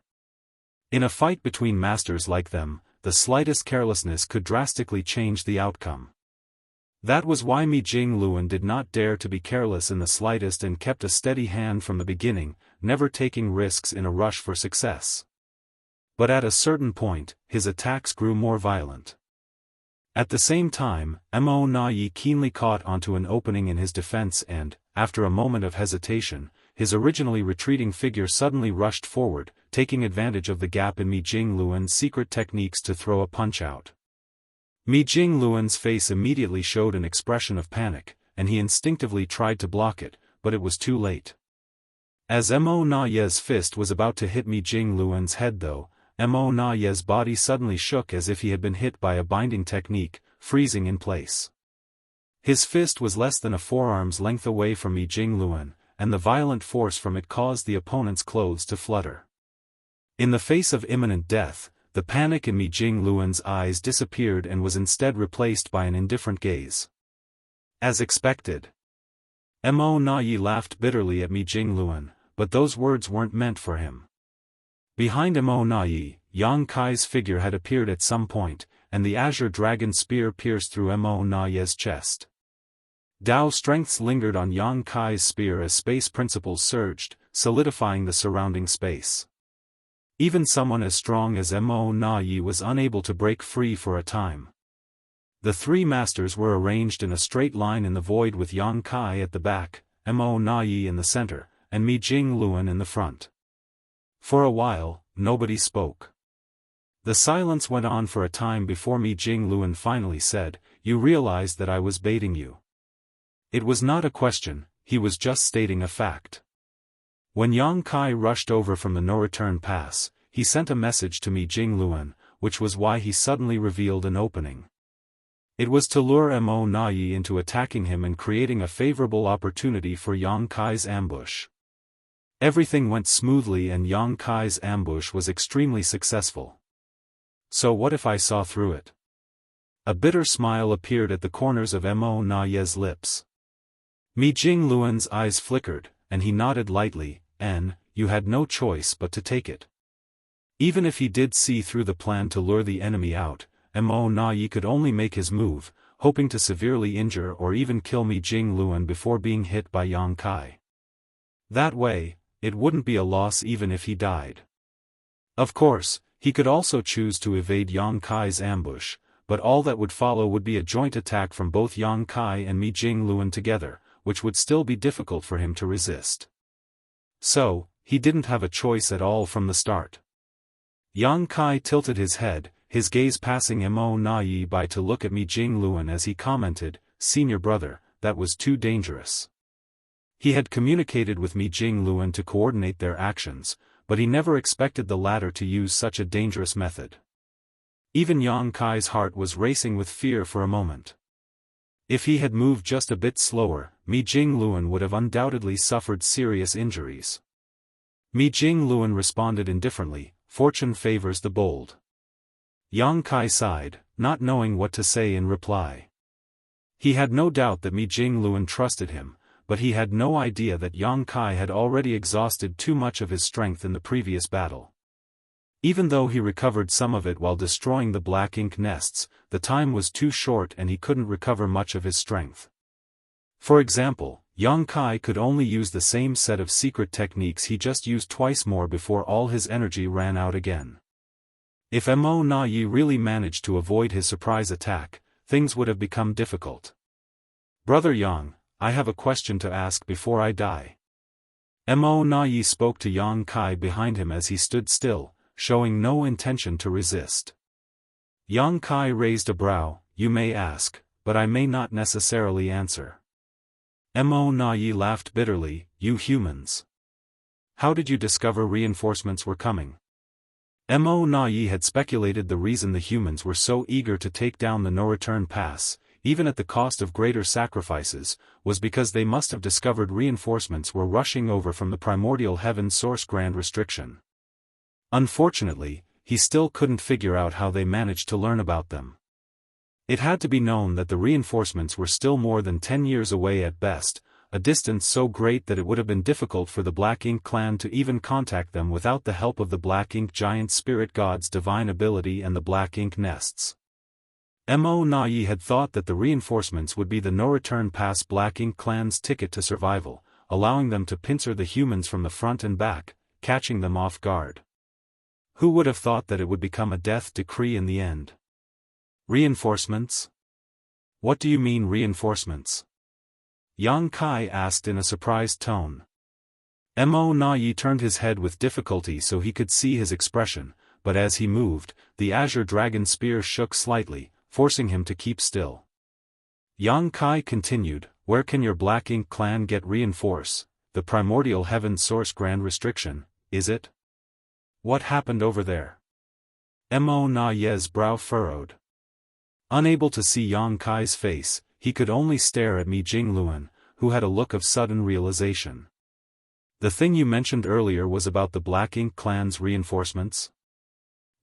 In a fight between masters like them, the slightest carelessness could drastically change the outcome. That was why Mi Jingluan did not dare to be careless in the slightest and kept a steady hand from the beginning, never taking risks in a rush for success. But at a certain point, his attacks grew more violent. At the same time, Mo Na-Yi keenly caught onto an opening in his defense and, after a moment of hesitation, his originally retreating figure suddenly rushed forward, taking advantage of the gap in Mi Jingluan's secret techniques to throw a punch-out. Mi Jingluan's face immediately showed an expression of panic, and he instinctively tried to block it, but it was too late. As Mo Na-Yi's fist was about to hit Mi Jingluan's head though, Mo Na-Yi's body suddenly shook as if he had been hit by a binding technique, freezing in place. His fist was less than a forearm's length away from Mi Jingluan, and the violent force from it caused the opponent's clothes to flutter. In the face of imminent death, the panic in Mi Jingluan's eyes disappeared and was instead replaced by an indifferent gaze. As expected. Mo Na-Yi laughed bitterly at Mi Jingluan, but those words weren't meant for him. Behind Mo Na-Yi, Yang Kai's figure had appeared at some point, and the azure dragon spear pierced through Mo Na-Yi's chest. Dao strengths lingered on Yang Kai's spear as space principles surged, solidifying the surrounding space. Even someone as strong as Mo Na-Yi was unable to break free for a time. The three masters were arranged in a straight line in the void, with Yang Kai at the back, Mo Na-Yi in the center, and Mi Jingluan in the front. For a while, nobody spoke. The silence went on for a time before Mi Jingluan finally said, "You realized that I was baiting you." It was not a question, he was just stating a fact. When Yang Kai rushed over from the no-return pass, he sent a message to Mi Jingluan, which was why he suddenly revealed an opening. It was to lure Mo Na-Yi into attacking him and creating a favorable opportunity for Yang Kai's ambush. Everything went smoothly and Yang Kai's ambush was extremely successful. So what if I saw through it? A bitter smile appeared at the corners of Mo Na-Yi's lips. Mi Jingluan's eyes flickered, and he nodded lightly, "You had no choice but to take it." Even if he did see through the plan to lure the enemy out, Mo Na-Yi could only make his move, hoping to severely injure or even kill Mi Jingluan before being hit by Yang Kai. That way, it wouldn't be a loss even if he died. Of course, he could also choose to evade Yang Kai's ambush, but all that would follow would be a joint attack from both Yang Kai and Mi Jingluan together, which would still be difficult for him to resist. So, he didn't have a choice at all from the start. Yang Kai tilted his head, his gaze passing Mo Na-Yi by to look at Mi Jingluan as he commented, "Senior brother, that was too dangerous." He had communicated with Mi Jingluan to coordinate their actions, but he never expected the latter to use such a dangerous method. Even Yang Kai's heart was racing with fear for a moment. If he had moved just a bit slower, Mi Jingluan would have undoubtedly suffered serious injuries. Mi Jingluan responded indifferently, "Fortune favors the bold." Yang Kai sighed, not knowing what to say in reply. He had no doubt that Mi Jingluan trusted him, but he had no idea that Yang Kai had already exhausted too much of his strength in the previous battle. Even though he recovered some of it while destroying the black ink nests, the time was too short and he couldn't recover much of his strength. For example, Yang Kai could only use the same set of secret techniques he just used twice more before all his energy ran out again. If Mo Na Yi really managed to avoid his surprise attack, things would have become difficult. "Brother Yang, I have a question to ask before I die." Mo Na Yi spoke to Yang Kai behind him as he stood still, showing no intention to resist. Yang Kai raised a brow. "You may ask, but I may not necessarily answer." Mo Na Yi laughed bitterly. "You humans. How did you discover reinforcements were coming?" Mo Na Yi had speculated the reason the humans were so eager to take down the no-return pass, even at the cost of greater sacrifices, was because they must have discovered reinforcements were rushing over from the primordial heaven source grand restriction. Unfortunately, he still couldn't figure out how they managed to learn about them. It had to be known that the reinforcements were still more than 10 years away at best, a distance so great that it would have been difficult for the Black Ink clan to even contact them without the help of the Black Ink giant spirit god's divine ability and the Black Ink nests. Mo Na Yi had thought that the reinforcements would be the no-return pass Black Ink clan's ticket to survival, allowing them to pincer the humans from the front and back, catching them off guard. Who would have thought that it would become a death decree in the end? Reinforcements? What do you mean reinforcements? Yang Kai asked in a surprised tone. Mo Na Yi turned his head with difficulty so he could see his expression, but as he moved, the azure dragon spear shook slightly, forcing him to keep still. Yang Kai continued, "Where can your Black Ink clan get reinforce? The primordial heaven source grand restriction, is it? What happened over there?" Mo Na Yi's brow furrowed. Unable to see Yang Kai's face, he could only stare at Mi Jingluan, who had a look of sudden realization. "The thing you mentioned earlier was about the Black Ink clan's reinforcements?"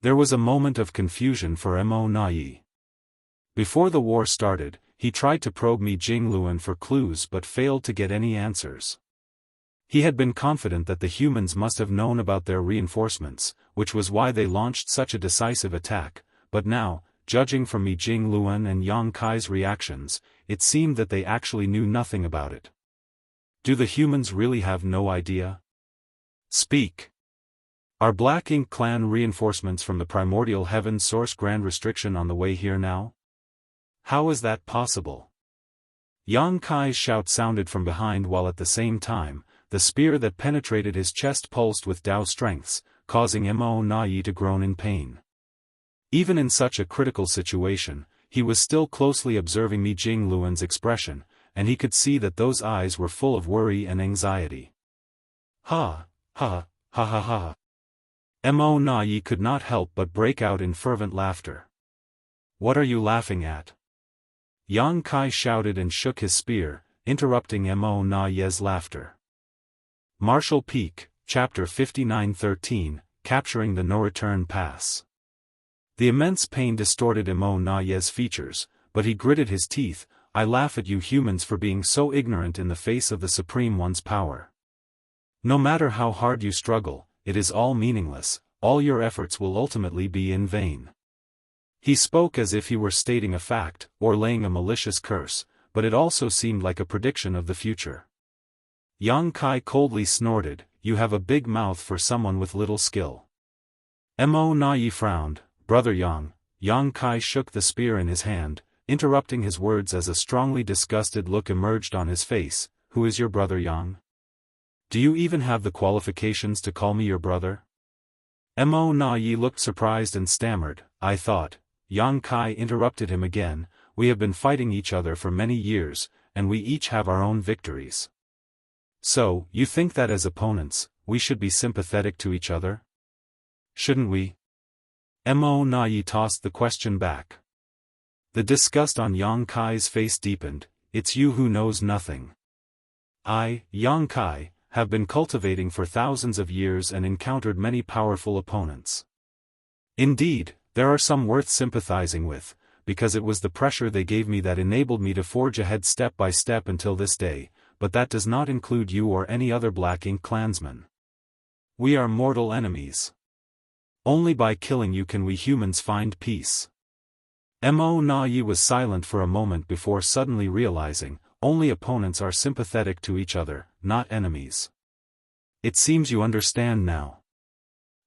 There was a moment of confusion for Mo Na Yi. Before the war started, he tried to probe Mi Jingluan for clues but failed to get any answers. He had been confident that the humans must have known about their reinforcements, which was why they launched such a decisive attack, but now, judging from Mi Jingluan and Yang Kai's reactions, it seemed that they actually knew nothing about it. Do the humans really have no idea? Speak. Are Black Ink clan reinforcements from the primordial heaven source grand restriction on the way here now? How is that possible? Yang Kai's shout sounded from behind while at the same time, the spear that penetrated his chest pulsed with Dao strengths, causing Mo Na Yi to groan in pain. Even in such a critical situation, he was still closely observing Mi Jingluan's expression, and he could see that those eyes were full of worry and anxiety. Ha, ha, ha ha ha. Mo Na Yi could not help but break out in fervent laughter. What are you laughing at? Yang Kai shouted and shook his spear, interrupting Mo Na Yi's laughter. Martial Peak, Chapter 59-13, Capturing the No-Return Pass. The immense pain distorted Mo Na Yi's features, but he gritted his teeth. "I laugh at you humans for being so ignorant in the face of the Supreme One's power. No matter how hard you struggle, it is all meaningless, all your efforts will ultimately be in vain." He spoke as if he were stating a fact, or laying a malicious curse, but it also seemed like a prediction of the future. Yang Kai coldly snorted, "You have a big mouth for someone with little skill." Mo Na Yi frowned. "Brother Yang." Yang Kai shook the spear in his hand, interrupting his words as a strongly disgusted look emerged on his face. "Who is your brother Yang? Do you even have the qualifications to call me your brother?" Mo Na Yi looked surprised and stammered, "I thought." Yang Kai interrupted him again, "We have been fighting each other for many years, and we each have our own victories. So, you think that as opponents, we should be sympathetic to each other? Shouldn't we?" Mo Na Yi tossed the question back. The disgust on Yang Kai's face deepened. "It's you who knows nothing. I, Yang Kai, have been cultivating for thousands of years and encountered many powerful opponents. Indeed, there are some worth sympathizing with, because it was the pressure they gave me that enabled me to forge ahead step by step until this day, but that does not include you or any other Black Ink clansman. We are mortal enemies. Only by killing you can we humans find peace. Mo Na Yi was silent for a moment before suddenly realizing, only opponents are sympathetic to each other, not enemies. It seems you understand now.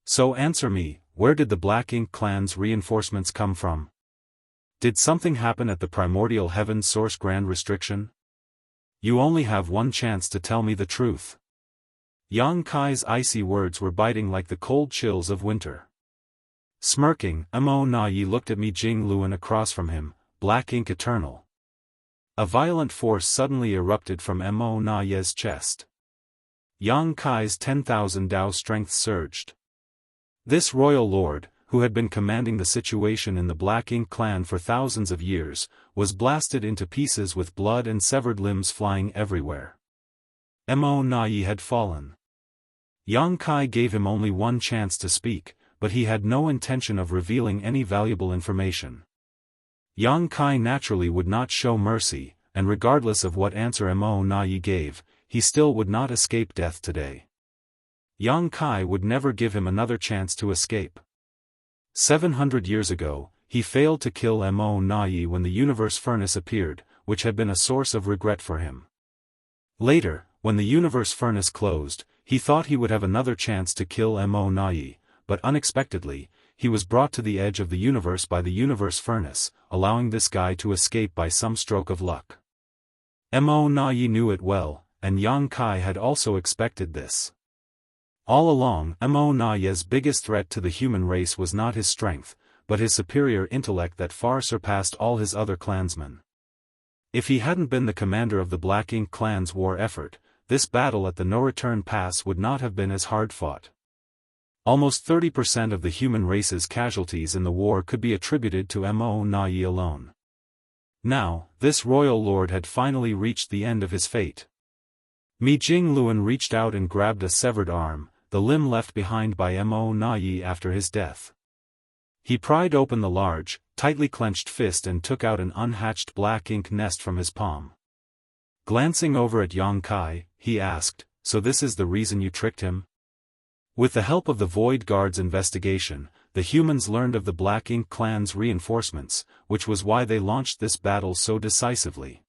So answer me, where did the Black Ink clan's reinforcements come from? Did something happen at the primordial heaven source grand restriction? You only have one chance to tell me the truth. Yang Kai's icy words were biting like the cold chills of winter. Smirking, Mo Na Yi looked at Mi Jingluan across from him, Black Ink eternal. A violent force suddenly erupted from Mo Na Yi's chest. Yang Kai's 10,000 Dao strength surged. This royal lord, who had been commanding the situation in the Black Ink clan for thousands of years, was blasted into pieces with blood and severed limbs flying everywhere. Mo Na Yi had fallen. Yang Kai gave him only one chance to speak, but he had no intention of revealing any valuable information. Yang Kai naturally would not show mercy, and regardless of what answer Mo Na Yi gave, he still would not escape death today. Yang Kai would never give him another chance to escape. 700 years ago, he failed to kill Mo Na Yi when the universe furnace appeared, which had been a source of regret for him. Later, when the universe furnace closed, he thought he would have another chance to kill Mo Na Yi, but unexpectedly, he was brought to the edge of the universe by the universe furnace, allowing this guy to escape by some stroke of luck. Mo Na Yi knew it well, and Yang Kai had also expected this. All along, Mo Na Yi's biggest threat to the human race was not his strength, but his superior intellect that far surpassed all his other clansmen. If he hadn't been the commander of the Black Ink clan's war effort, this battle at the No-Return Pass would not have been as hard-fought. Almost 30% of the human race's casualties in the war could be attributed to Mo Na Yi alone. Now, this royal lord had finally reached the end of his fate. Mi Jingluan reached out and grabbed a severed arm, the limb left behind by Mo Na Yi after his death. He pried open the large, tightly clenched fist and took out an unhatched Black Ink nest from his palm. Glancing over at Yang Kai, he asked, "So this is the reason you tricked him?" With the help of the Void Guard's investigation, the humans learned of the Black Ink clan's reinforcements, which was why they launched this battle so decisively.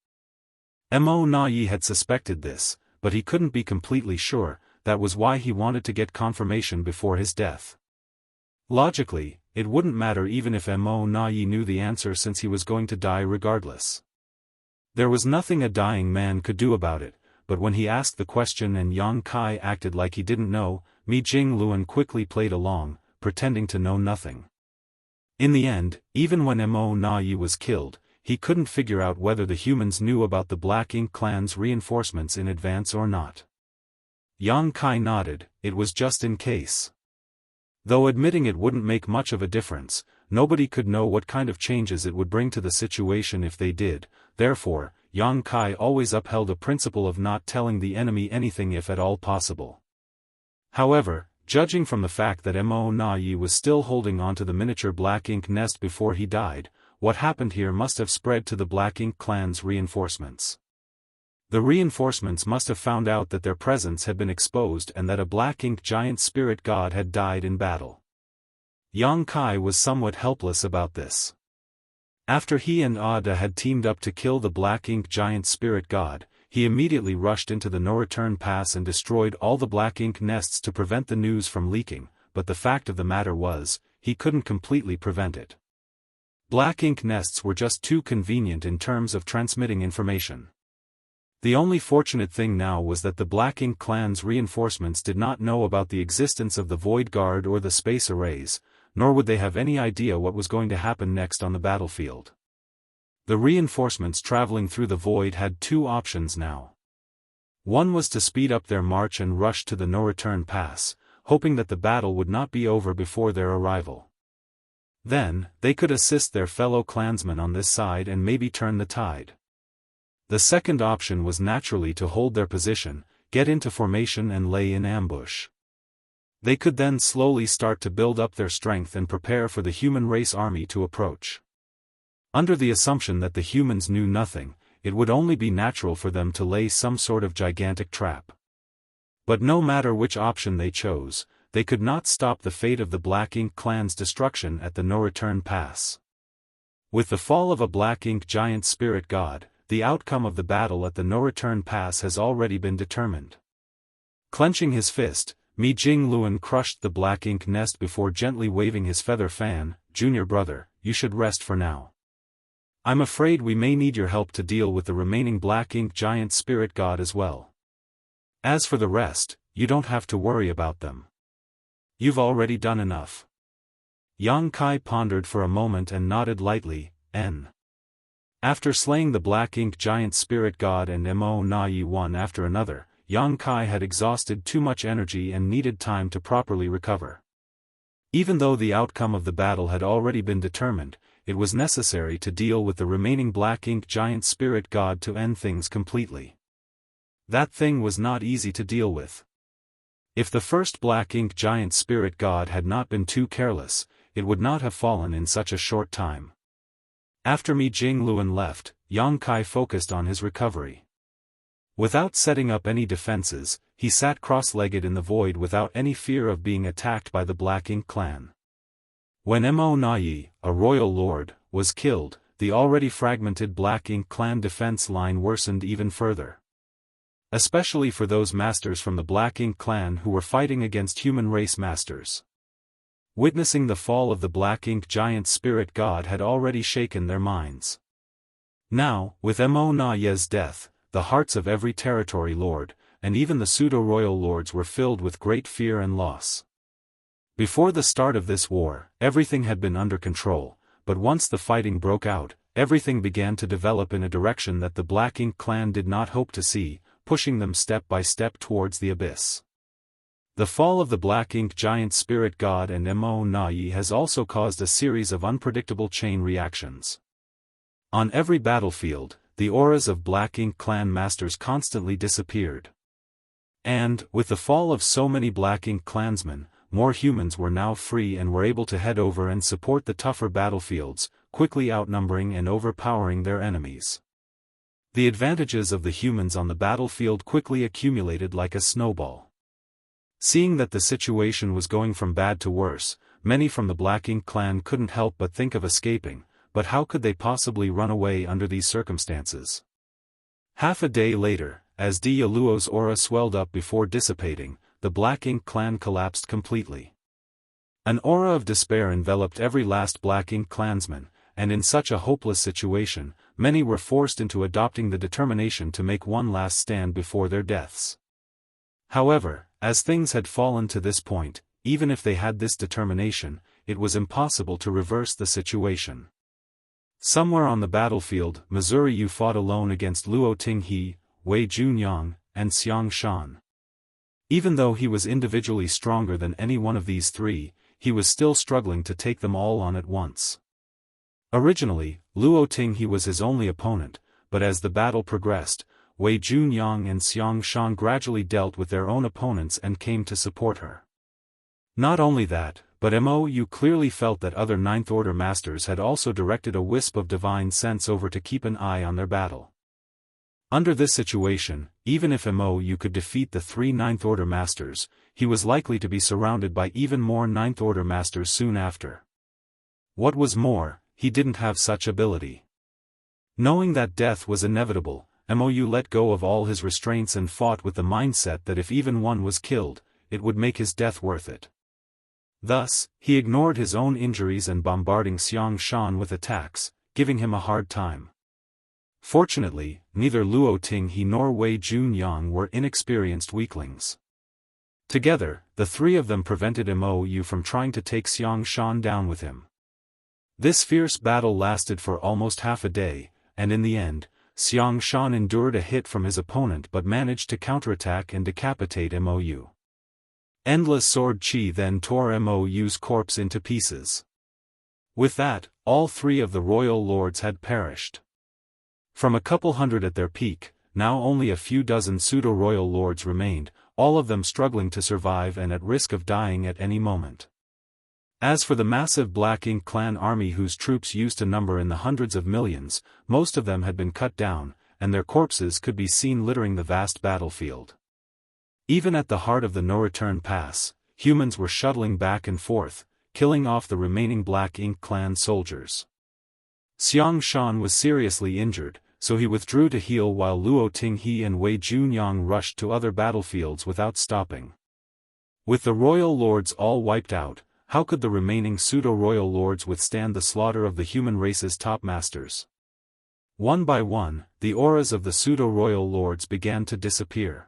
Mo Na Yi had suspected this, but he couldn't be completely sure. That was why he wanted to get confirmation before his death. Logically, it wouldn't matter even if Mo Na Yi knew the answer since he was going to die regardless. There was nothing a dying man could do about it, but when he asked the question and Yang Kai acted like he didn't know, Mi Jingluan quickly played along, pretending to know nothing. In the end, even when Mo Na Yi was killed, he couldn't figure out whether the humans knew about the Black Ink clan's reinforcements in advance or not. Yang Kai nodded, it was just in case. Though admitting it wouldn't make much of a difference, nobody could know what kind of changes it would bring to the situation if they did, therefore, Yang Kai always upheld a principle of not telling the enemy anything if at all possible. However, judging from the fact that Mo Na Yi was still holding onto the miniature Black Ink nest before he died, what happened here must have spread to the Black Ink clan's reinforcements. The reinforcements must have found out that their presence had been exposed and that a Black Ink giant spirit god had died in battle. Yang Kai was somewhat helpless about this. After he and Ada had teamed up to kill the Black Ink giant spirit god, he immediately rushed into the No-Return Pass and destroyed all the Black Ink nests to prevent the news from leaking, but the fact of the matter was, he couldn't completely prevent it. Black Ink nests were just too convenient in terms of transmitting information. The only fortunate thing now was that the Black Ink clan's reinforcements did not know about the existence of the Void Guard or the space arrays, nor would they have any idea what was going to happen next on the battlefield. The reinforcements traveling through the void had two options now. One was to speed up their march and rush to the No-Return Pass, hoping that the battle would not be over before their arrival. Then, they could assist their fellow clansmen on this side and maybe turn the tide. The second option was naturally to hold their position, get into formation and lay in ambush. They could then slowly start to build up their strength and prepare for the human race army to approach. Under the assumption that the humans knew nothing, it would only be natural for them to lay some sort of gigantic trap. But no matter which option they chose, they could not stop the fate of the Black Ink clan's destruction at the No-Return Pass. With the fall of a Black Ink giant spirit god, the outcome of the battle at the No-Return Pass has already been determined. Clenching his fist, Mi Jingluan crushed the Black Ink nest before gently waving his feather fan. "Junior brother, you should rest for now. I'm afraid we may need your help to deal with the remaining Black Ink giant spirit god as well. As for the rest, you don't have to worry about them. You've already done enough." Yang Kai pondered for a moment and nodded lightly. After slaying the Black Ink giant spirit god and Mo Na Yi one after another, Yang Kai had exhausted too much energy and needed time to properly recover. Even though the outcome of the battle had already been determined, it was necessary to deal with the remaining Black Ink giant spirit god to end things completely. That thing was not easy to deal with. If the first Black Ink giant spirit god had not been too careless, it would not have fallen in such a short time. After Mi Jingluan left, Yang Kai focused on his recovery. Without setting up any defenses, he sat cross-legged in the void without any fear of being attacked by the Black Ink clan. When Mo Na Yi, a royal lord, was killed, the already fragmented Black Ink clan defense line worsened even further. Especially for those masters from the Black Ink clan who were fighting against human race masters. Witnessing the fall of the Black Ink giant spirit god had already shaken their minds. Now, with Mo Na Yi's death, the hearts of every territory lord, and even the pseudo-royal lords were filled with great fear and loss. Before the start of this war, everything had been under control, but once the fighting broke out, everything began to develop in a direction that the Black Ink clan did not hope to see, pushing them step by step towards the abyss. The fall of the Black Ink giant spirit god and Mo Na Yi has also caused a series of unpredictable chain reactions. On every battlefield, the auras of Black Ink clan masters constantly disappeared. And, with the fall of so many Black Ink clansmen, more humans were now free and were able to head over and support the tougher battlefields, quickly outnumbering and overpowering their enemies. The advantages of the humans on the battlefield quickly accumulated like a snowball. Seeing that the situation was going from bad to worse, many from the Black Ink clan couldn't help but think of escaping, but how could they possibly run away under these circumstances? Half a day later, as Dialuo's aura swelled up before dissipating, the Black Ink clan collapsed completely. An aura of despair enveloped every last Black Ink clansman, and in such a hopeless situation, many were forced into adopting the determination to make one last stand before their deaths. However, as things had fallen to this point, even if they had this determination, it was impossible to reverse the situation. Somewhere on the battlefield, Missouri Yu fought alone against Luo Tinghe, Wei Junyang, and Xianxia. Even though he was individually stronger than any one of these three, he was still struggling to take them all on at once. Originally, Luo Tinghe was his only opponent, but as the battle progressed, Wei Junyang and Xianxia gradually dealt with their own opponents and came to support her. Not only that, but Mo Yu clearly felt that other Ninth Order masters had also directed a wisp of divine sense over to keep an eye on their battle. Under this situation, even if Mo Yu could defeat the three Ninth Order masters, he was likely to be surrounded by even more Ninth Order masters soon after. What was more, he didn't have such ability. Knowing that death was inevitable, Mo Yu let go of all his restraints and fought with the mindset that if even one was killed, it would make his death worth it. Thus, he ignored his own injuries and bombarding Xianxia with attacks, giving him a hard time. Fortunately, neither Luo Tinghe nor Wei Junyang were inexperienced weaklings. Together, the three of them prevented Mo Yu from trying to take Xianxia down with him. This fierce battle lasted for almost half a day, and in the end, Xianxia endured a hit from his opponent but managed to counterattack and decapitate Mo Yu. Endless sword chi then tore Mo Yu's corpse into pieces. With that, all three of the royal lords had perished. From a couple hundred at their peak, now only a few dozen pseudo-royal lords remained, all of them struggling to survive and at risk of dying at any moment. As for the massive Black Ink clan army whose troops used to number in the hundreds of millions, most of them had been cut down, and their corpses could be seen littering the vast battlefield. Even at the heart of the No-Return Pass, humans were shuttling back and forth, killing off the remaining Black Ink clan soldiers. Xianxia was seriously injured, so he withdrew to heal while Luo Tinghe and Wei Junyang rushed to other battlefields without stopping. With the royal lords all wiped out, how could the remaining pseudo-royal lords withstand the slaughter of the human race's top masters? One by one, the auras of the pseudo-royal lords began to disappear.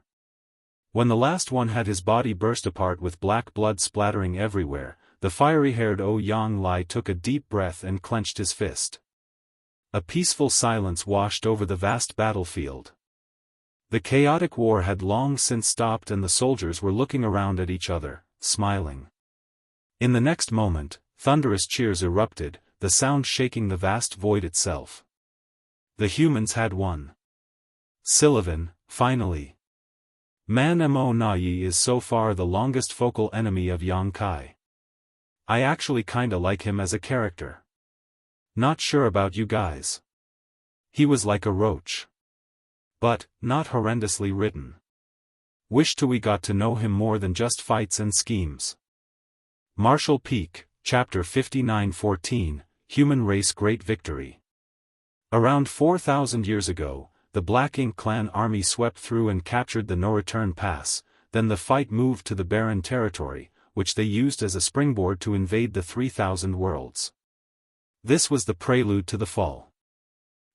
When the last one had his body burst apart with black blood splattering everywhere, the fiery-haired Ouyang Lai took a deep breath and clenched his fist. A peaceful silence washed over the vast battlefield. The chaotic war had long since stopped and the soldiers were looking around at each other, smiling. In the next moment, thunderous cheers erupted, the sound shaking the vast void itself. The humans had won. Sylvan, finally. Man Mo Nayi is so far the longest focal enemy of Yang Kai. I actually kinda like him as a character. Not sure about you guys. He was like a roach. But, not horrendously written. Wish we got to know him more than just fights and schemes. Martial Peak, Chapter 59-14, Human Race Great Victory. Around 4,000 years ago, the Black Ink clan army swept through and captured the No-Return Pass, then the fight moved to the Barren Territory, which they used as a springboard to invade the 3,000 worlds. This was the prelude to the fall.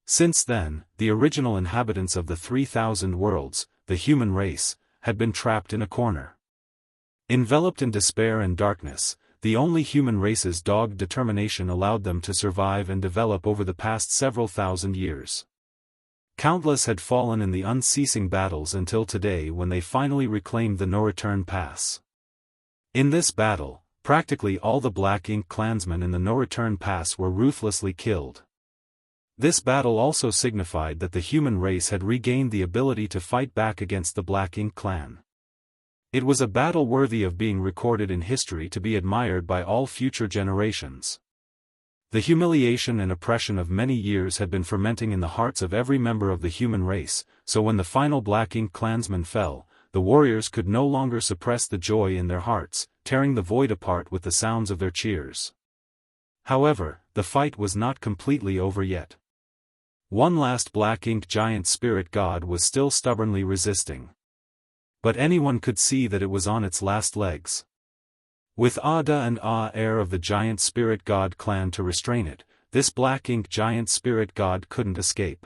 Since then, the original inhabitants of the 3,000 worlds, the human race, had been trapped in a corner. Enveloped in despair and darkness, the only human race's dogged determination allowed them to survive and develop over the past several thousand years. Countless had fallen in the unceasing battles until today when they finally reclaimed the No-Return Pass. In this battle, practically all the Black Ink clansmen in the No-Return Pass were ruthlessly killed. This battle also signified that the human race had regained the ability to fight back against the Black Ink clan. It was a battle worthy of being recorded in history to be admired by all future generations. The humiliation and oppression of many years had been fermenting in the hearts of every member of the human race, so when the final Black Ink clansman fell, the warriors could no longer suppress the joy in their hearts, tearing the void apart with the sounds of their cheers. However, the fight was not completely over yet. One last Black Ink giant spirit god was still stubbornly resisting. But anyone could see that it was on its last legs. With Ada and Air of the giant spirit god clan to restrain it, this Black Ink giant spirit god couldn't escape.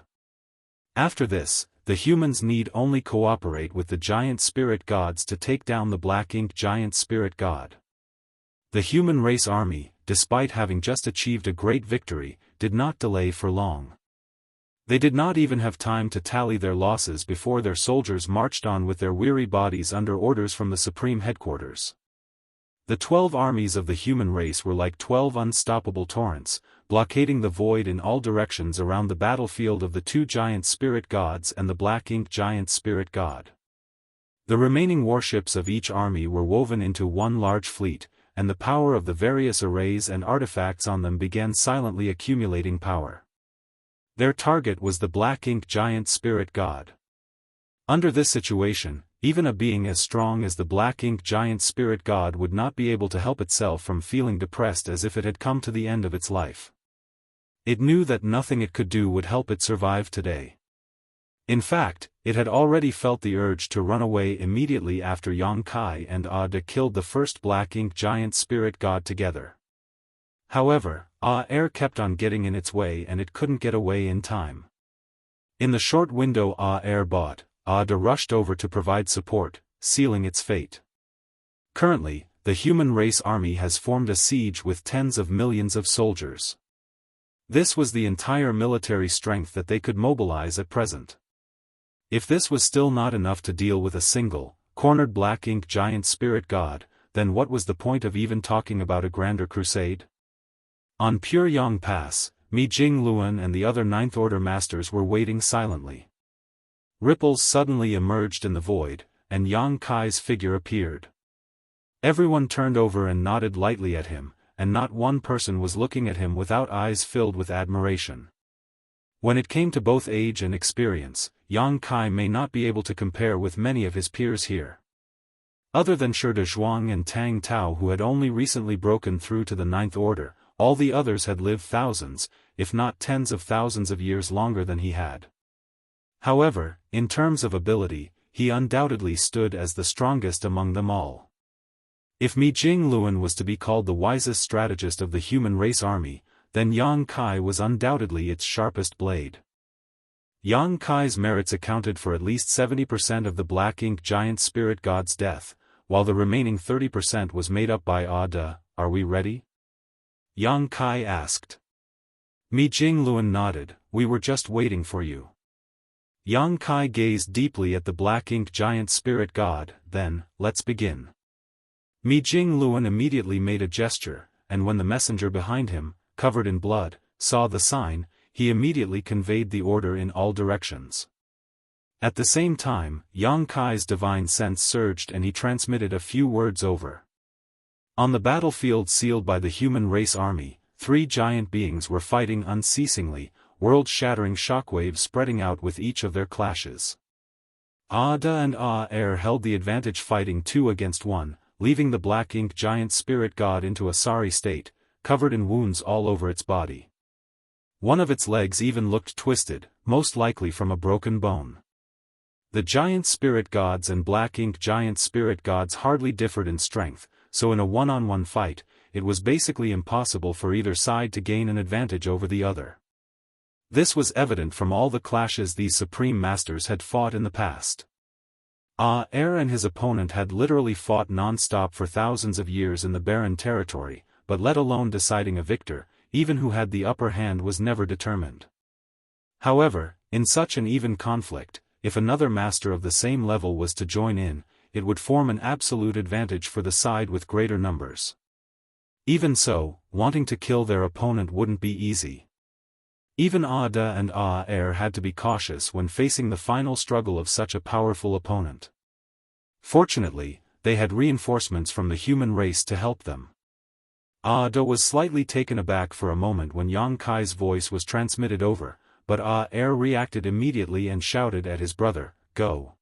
After this, the humans need only cooperate with the giant spirit gods to take down the Black Ink giant spirit god. The human race army, despite having just achieved a great victory, did not delay for long. They did not even have time to tally their losses before their soldiers marched on with their weary bodies under orders from the Supreme Headquarters. The 12 armies of the human race were like 12 unstoppable torrents, blockading the void in all directions around the battlefield of the two giant spirit gods and the Black Ink giant spirit god. The remaining warships of each army were woven into one large fleet, and the power of the various arrays and artifacts on them began silently accumulating power. Their target was the Black Ink giant spirit god. Under this situation, even a being as strong as the Black Ink giant spirit god would not be able to help itself from feeling depressed as if it had come to the end of its life. It knew that nothing it could do would help it survive today. In fact, it had already felt the urge to run away immediately after Yang Kai and Ada killed the first Black Ink giant spirit god together. However, Air kept on getting in its way and it couldn't get away in time. In the short window Air bought, Ada rushed over to provide support, sealing its fate. Currently, the human race army has formed a siege with tens of millions of soldiers. This was the entire military strength that they could mobilize at present. If this was still not enough to deal with a single, cornered Black Ink giant spirit god, then what was the point of even talking about a grander crusade? On Pure Yang Pass, Mi Jingluan and the other Ninth Order masters were waiting silently. Ripples suddenly emerged in the void, and Yang Kai's figure appeared. Everyone turned over and nodded lightly at him, and not one person was looking at him without eyes filled with admiration. When it came to both age and experience, Yang Kai may not be able to compare with many of his peers here. Other than Shi Zhuang and Tang Tao, who had only recently broken through to the Ninth Order, all the others had lived thousands, if not tens of thousands of years longer than he had. However, in terms of ability, he undoubtedly stood as the strongest among them all. If Mi Jingluan was to be called the wisest strategist of the human race army, then Yang Kai was undoubtedly its sharpest blade. Yang Kai's merits accounted for at least 70% of the Black Ink Giant Spirit God's death, while the remaining 30% was made up by Ada. Are we ready? Yang Kai asked. Mi Jingluan nodded. We were just waiting for you. Yang Kai gazed deeply at the Black Ink Giant Spirit God. Then, let's begin. Mi Jingluan immediately made a gesture, and when the messenger behind him, covered in blood, saw the sign, he immediately conveyed the order in all directions. At the same time, Yang Kai's divine sense surged and he transmitted a few words over. On the battlefield sealed by the human race army, 3 giant beings were fighting unceasingly, world-shattering shockwaves spreading out with each of their clashes. Ada and Air held the advantage, fighting 2 against 1, leaving the Black Ink Giant Spirit God into a sorry state, covered in wounds all over its body. One of its legs even looked twisted, most likely from a broken bone. The Giant Spirit Gods and Black Ink Giant Spirit Gods hardly differed in strength, so in a one-on-one fight, it was basically impossible for either side to gain an advantage over the other. This was evident from all the clashes these Supreme Masters had fought in the past. Air and his opponent had literally fought non-stop for thousands of years in the barren territory, but let alone deciding a victor, even who had the upper hand was never determined. However, in such an even conflict, if another master of the same level was to join in, it would form an absolute advantage for the side with greater numbers. Even so, wanting to kill their opponent wouldn't be easy. Even Ada and Air had to be cautious when facing the final struggle of such a powerful opponent. Fortunately, they had reinforcements from the human race to help them. Ada was slightly taken aback for a moment when Yang Kai's voice was transmitted over, but Air reacted immediately and shouted at his brother, "Go!"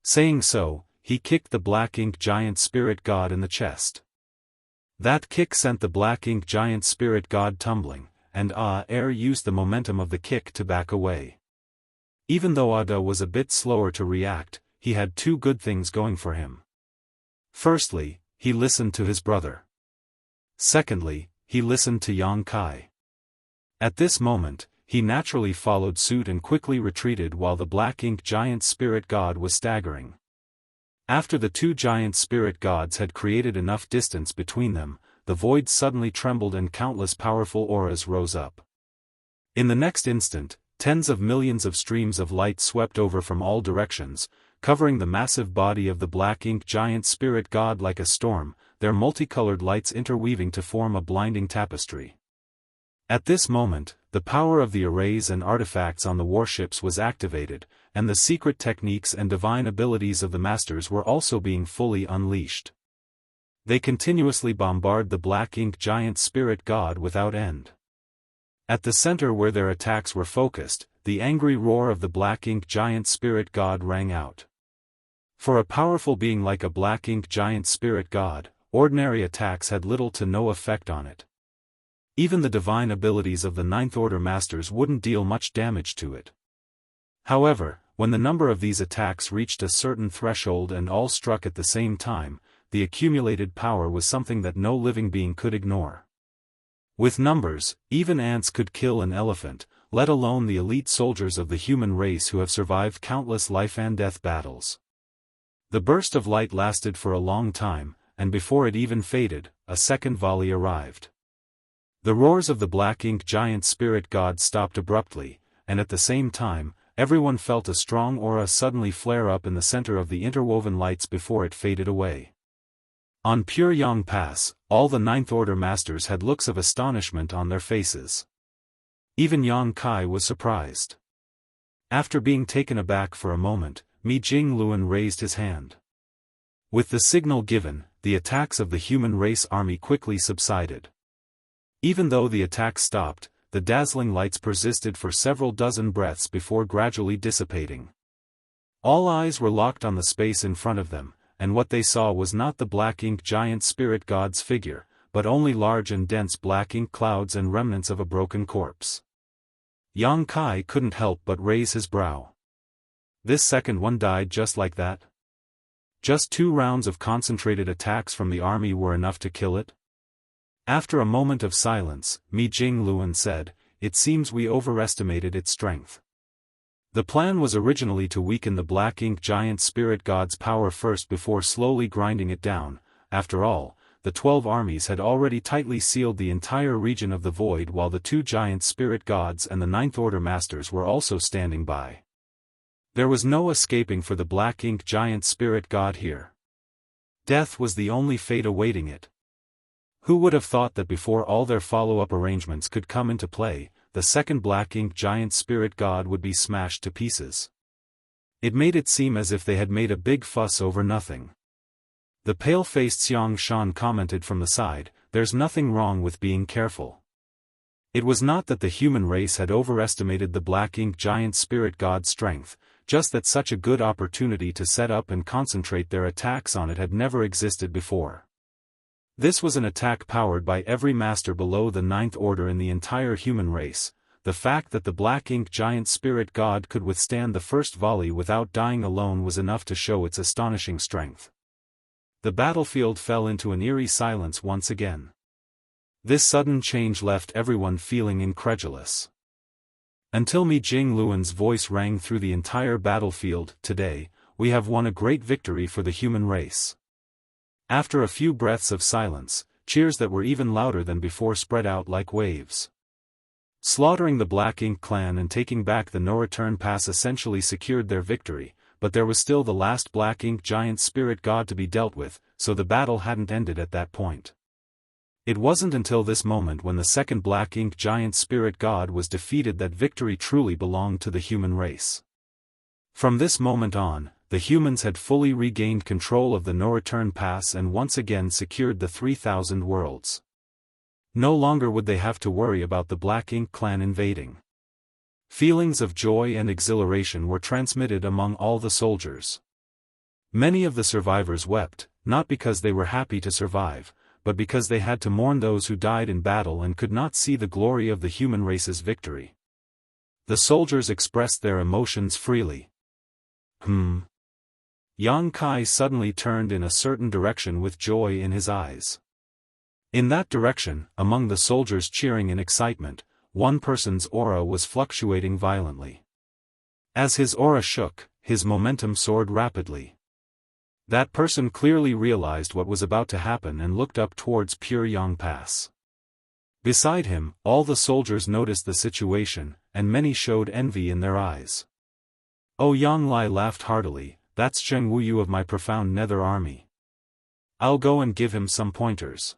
Saying so, he kicked the Black Ink Giant Spirit God in the chest. That kick sent the Black Ink Giant Spirit God tumbling, and Air used the momentum of the kick to back away. Even though Ada was a bit slower to react, he had 2 good things going for him. Firstly, he listened to his brother. Secondly, he listened to Yang Kai. At this moment, he naturally followed suit and quickly retreated while the Black Ink Giant Spirit God was staggering. After the 2 giant spirit gods had created enough distance between them, the void suddenly trembled and countless powerful auras rose up. In the next instant, tens of millions of streams of light swept over from all directions, covering the massive body of the Black Ink Giant Spirit God like a storm, their multicolored lights interweaving to form a blinding tapestry. At this moment, the power of the arrays and artifacts on the warships was activated, and the secret techniques and divine abilities of the masters were also being fully unleashed. They continuously bombard the Black Ink Giant Spirit God without end. At the center where their attacks were focused, the angry roar of the Black Ink Giant Spirit God rang out. For a powerful being like a Black Ink Giant Spirit God, ordinary attacks had little to no effect on it. Even the divine abilities of the Ninth Order Masters wouldn't deal much damage to it. However, when the number of these attacks reached a certain threshold and all struck at the same time, the accumulated power was something that no living being could ignore. With numbers, even ants could kill an elephant, let alone the elite soldiers of the human race who have survived countless life-and-death battles. The burst of light lasted for a long time, and before it even faded, a second volley arrived. The roars of the Black Ink Giant Spirit God stopped abruptly, and at the same time, everyone felt a strong aura suddenly flare up in the center of the interwoven lights before it faded away. On Pure Yang Pass, all the Ninth Order Masters had looks of astonishment on their faces. Even Yang Kai was surprised. After being taken aback for a moment, Mi Jingluan raised his hand. With the signal given, the attacks of the human race army quickly subsided. Even though the attacks stopped, the dazzling lights persisted for several dozen breaths before gradually dissipating. All eyes were locked on the space in front of them, and what they saw was not the black ink giant spirit god's figure, but only large and dense black ink clouds and remnants of a broken corpse. Yang Kai couldn't help but raise his brow. This second one died just like that? Just 2 rounds of concentrated attacks from the army were enough to kill it? After a moment of silence, Mi Jingluan said, "It seems we overestimated its strength." The plan was originally to weaken the black ink giant spirit god's power first before slowly grinding it down. After all, the 12 armies had already tightly sealed the entire region of the void, while the 2 giant spirit gods and the Ninth Order masters were also standing by. There was no escaping for the black ink giant spirit god here. Death was the only fate awaiting it. Who would have thought that before all their follow-up arrangements could come into play, the second black ink giant spirit god would be smashed to pieces? It made it seem as if they had made a big fuss over nothing. The pale-faced Xianxia commented from the side, "There's nothing wrong with being careful." It was not that the human race had overestimated the black ink giant spirit god's strength, just that such a good opportunity to set up and concentrate their attacks on it had never existed before. This was an attack powered by every master below the Ninth Order in the entire human race. The fact that the black ink giant spirit god could withstand the first volley without dying alone was enough to show its astonishing strength. The battlefield fell into an eerie silence once again. This sudden change left everyone feeling incredulous. Until Mi Jingluan's voice rang through the entire battlefield, "Today, we have won a great victory for the human race." After a few breaths of silence, cheers that were even louder than before spread out like waves. Slaughtering the Black Ink clan and taking back the no-return pass essentially secured their victory, but there was still the last Black Ink giant spirit god to be dealt with, so the battle hadn't ended at that point. It wasn't until this moment, when the second Black Ink giant spirit god was defeated, that victory truly belonged to the human race. From this moment on, the humans had fully regained control of the no-return pass and once again secured the 3,000 worlds. No longer would they have to worry about the Black Ink clan invading. Feelings of joy and exhilaration were transmitted among all the soldiers. Many of the survivors wept, not because they were happy to survive, but because they had to mourn those who died in battle and could not see the glory of the human race's victory. The soldiers expressed their emotions freely. Yang Kai suddenly turned in a certain direction with joy in his eyes. In that direction, among the soldiers cheering in excitement, one person's aura was fluctuating violently. As his aura shook, his momentum soared rapidly. That person clearly realized what was about to happen and looked up towards Pure Yang Pass. Beside him, all the soldiers noticed the situation, and many showed envy in their eyes. Oh, Yang Lai laughed heartily, "That's Jianghu of my profound nether army. I'll go and give him some pointers."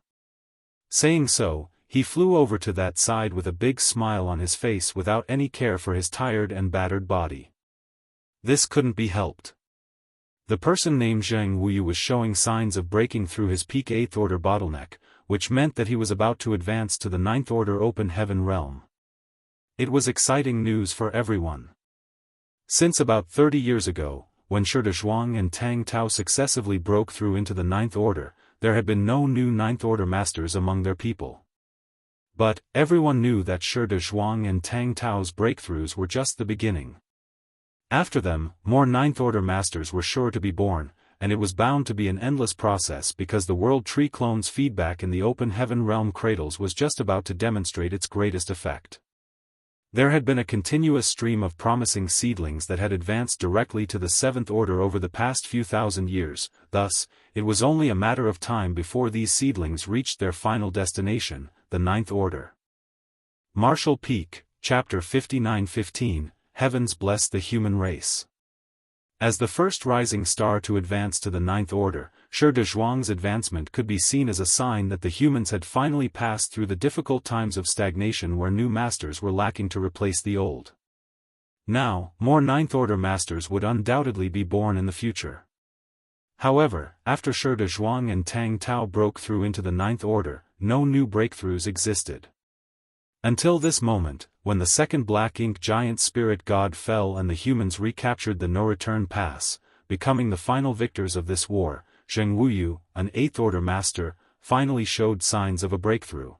Saying so, he flew over to that side with a big smile on his face without any care for his tired and battered body. This couldn't be helped. The person named Jianghu was showing signs of breaking through his peak 8th Order bottleneck, which meant that he was about to advance to the 9th Order Open Heaven realm. It was exciting news for everyone. Since about 30 years ago, when Shi Zhuang and Tang Tao successively broke through into the 9th Order, there had been no new 9th Order masters among their people. But, everyone knew that Shi Zhuang and Tang Tao's breakthroughs were just the beginning. After them, more 9th Order masters were sure to be born, and it was bound to be an endless process because the World Tree clone's feedback in the Open Heaven realm cradles was just about to demonstrate its greatest effect. There had been a continuous stream of promising seedlings that had advanced directly to the 7th Order over the past few thousand years, thus, it was only a matter of time before these seedlings reached their final destination, the 9th Order. Martial Peak, Chapter 59-15, Heavens bless the human race. As the first rising star to advance to the 9th Order, Shi Zhuang's advancement could be seen as a sign that the humans had finally passed through the difficult times of stagnation where new masters were lacking to replace the old. Now, more 9th Order masters would undoubtedly be born in the future. However, after Shi Zhuang and Tang Tao broke through into the 9th Order, no new breakthroughs existed. Until this moment, when the second Black Ink giant spirit god fell and the humans recaptured the no-return pass, becoming the final victors of this war, Jianghu, an 8th Order master, finally showed signs of a breakthrough.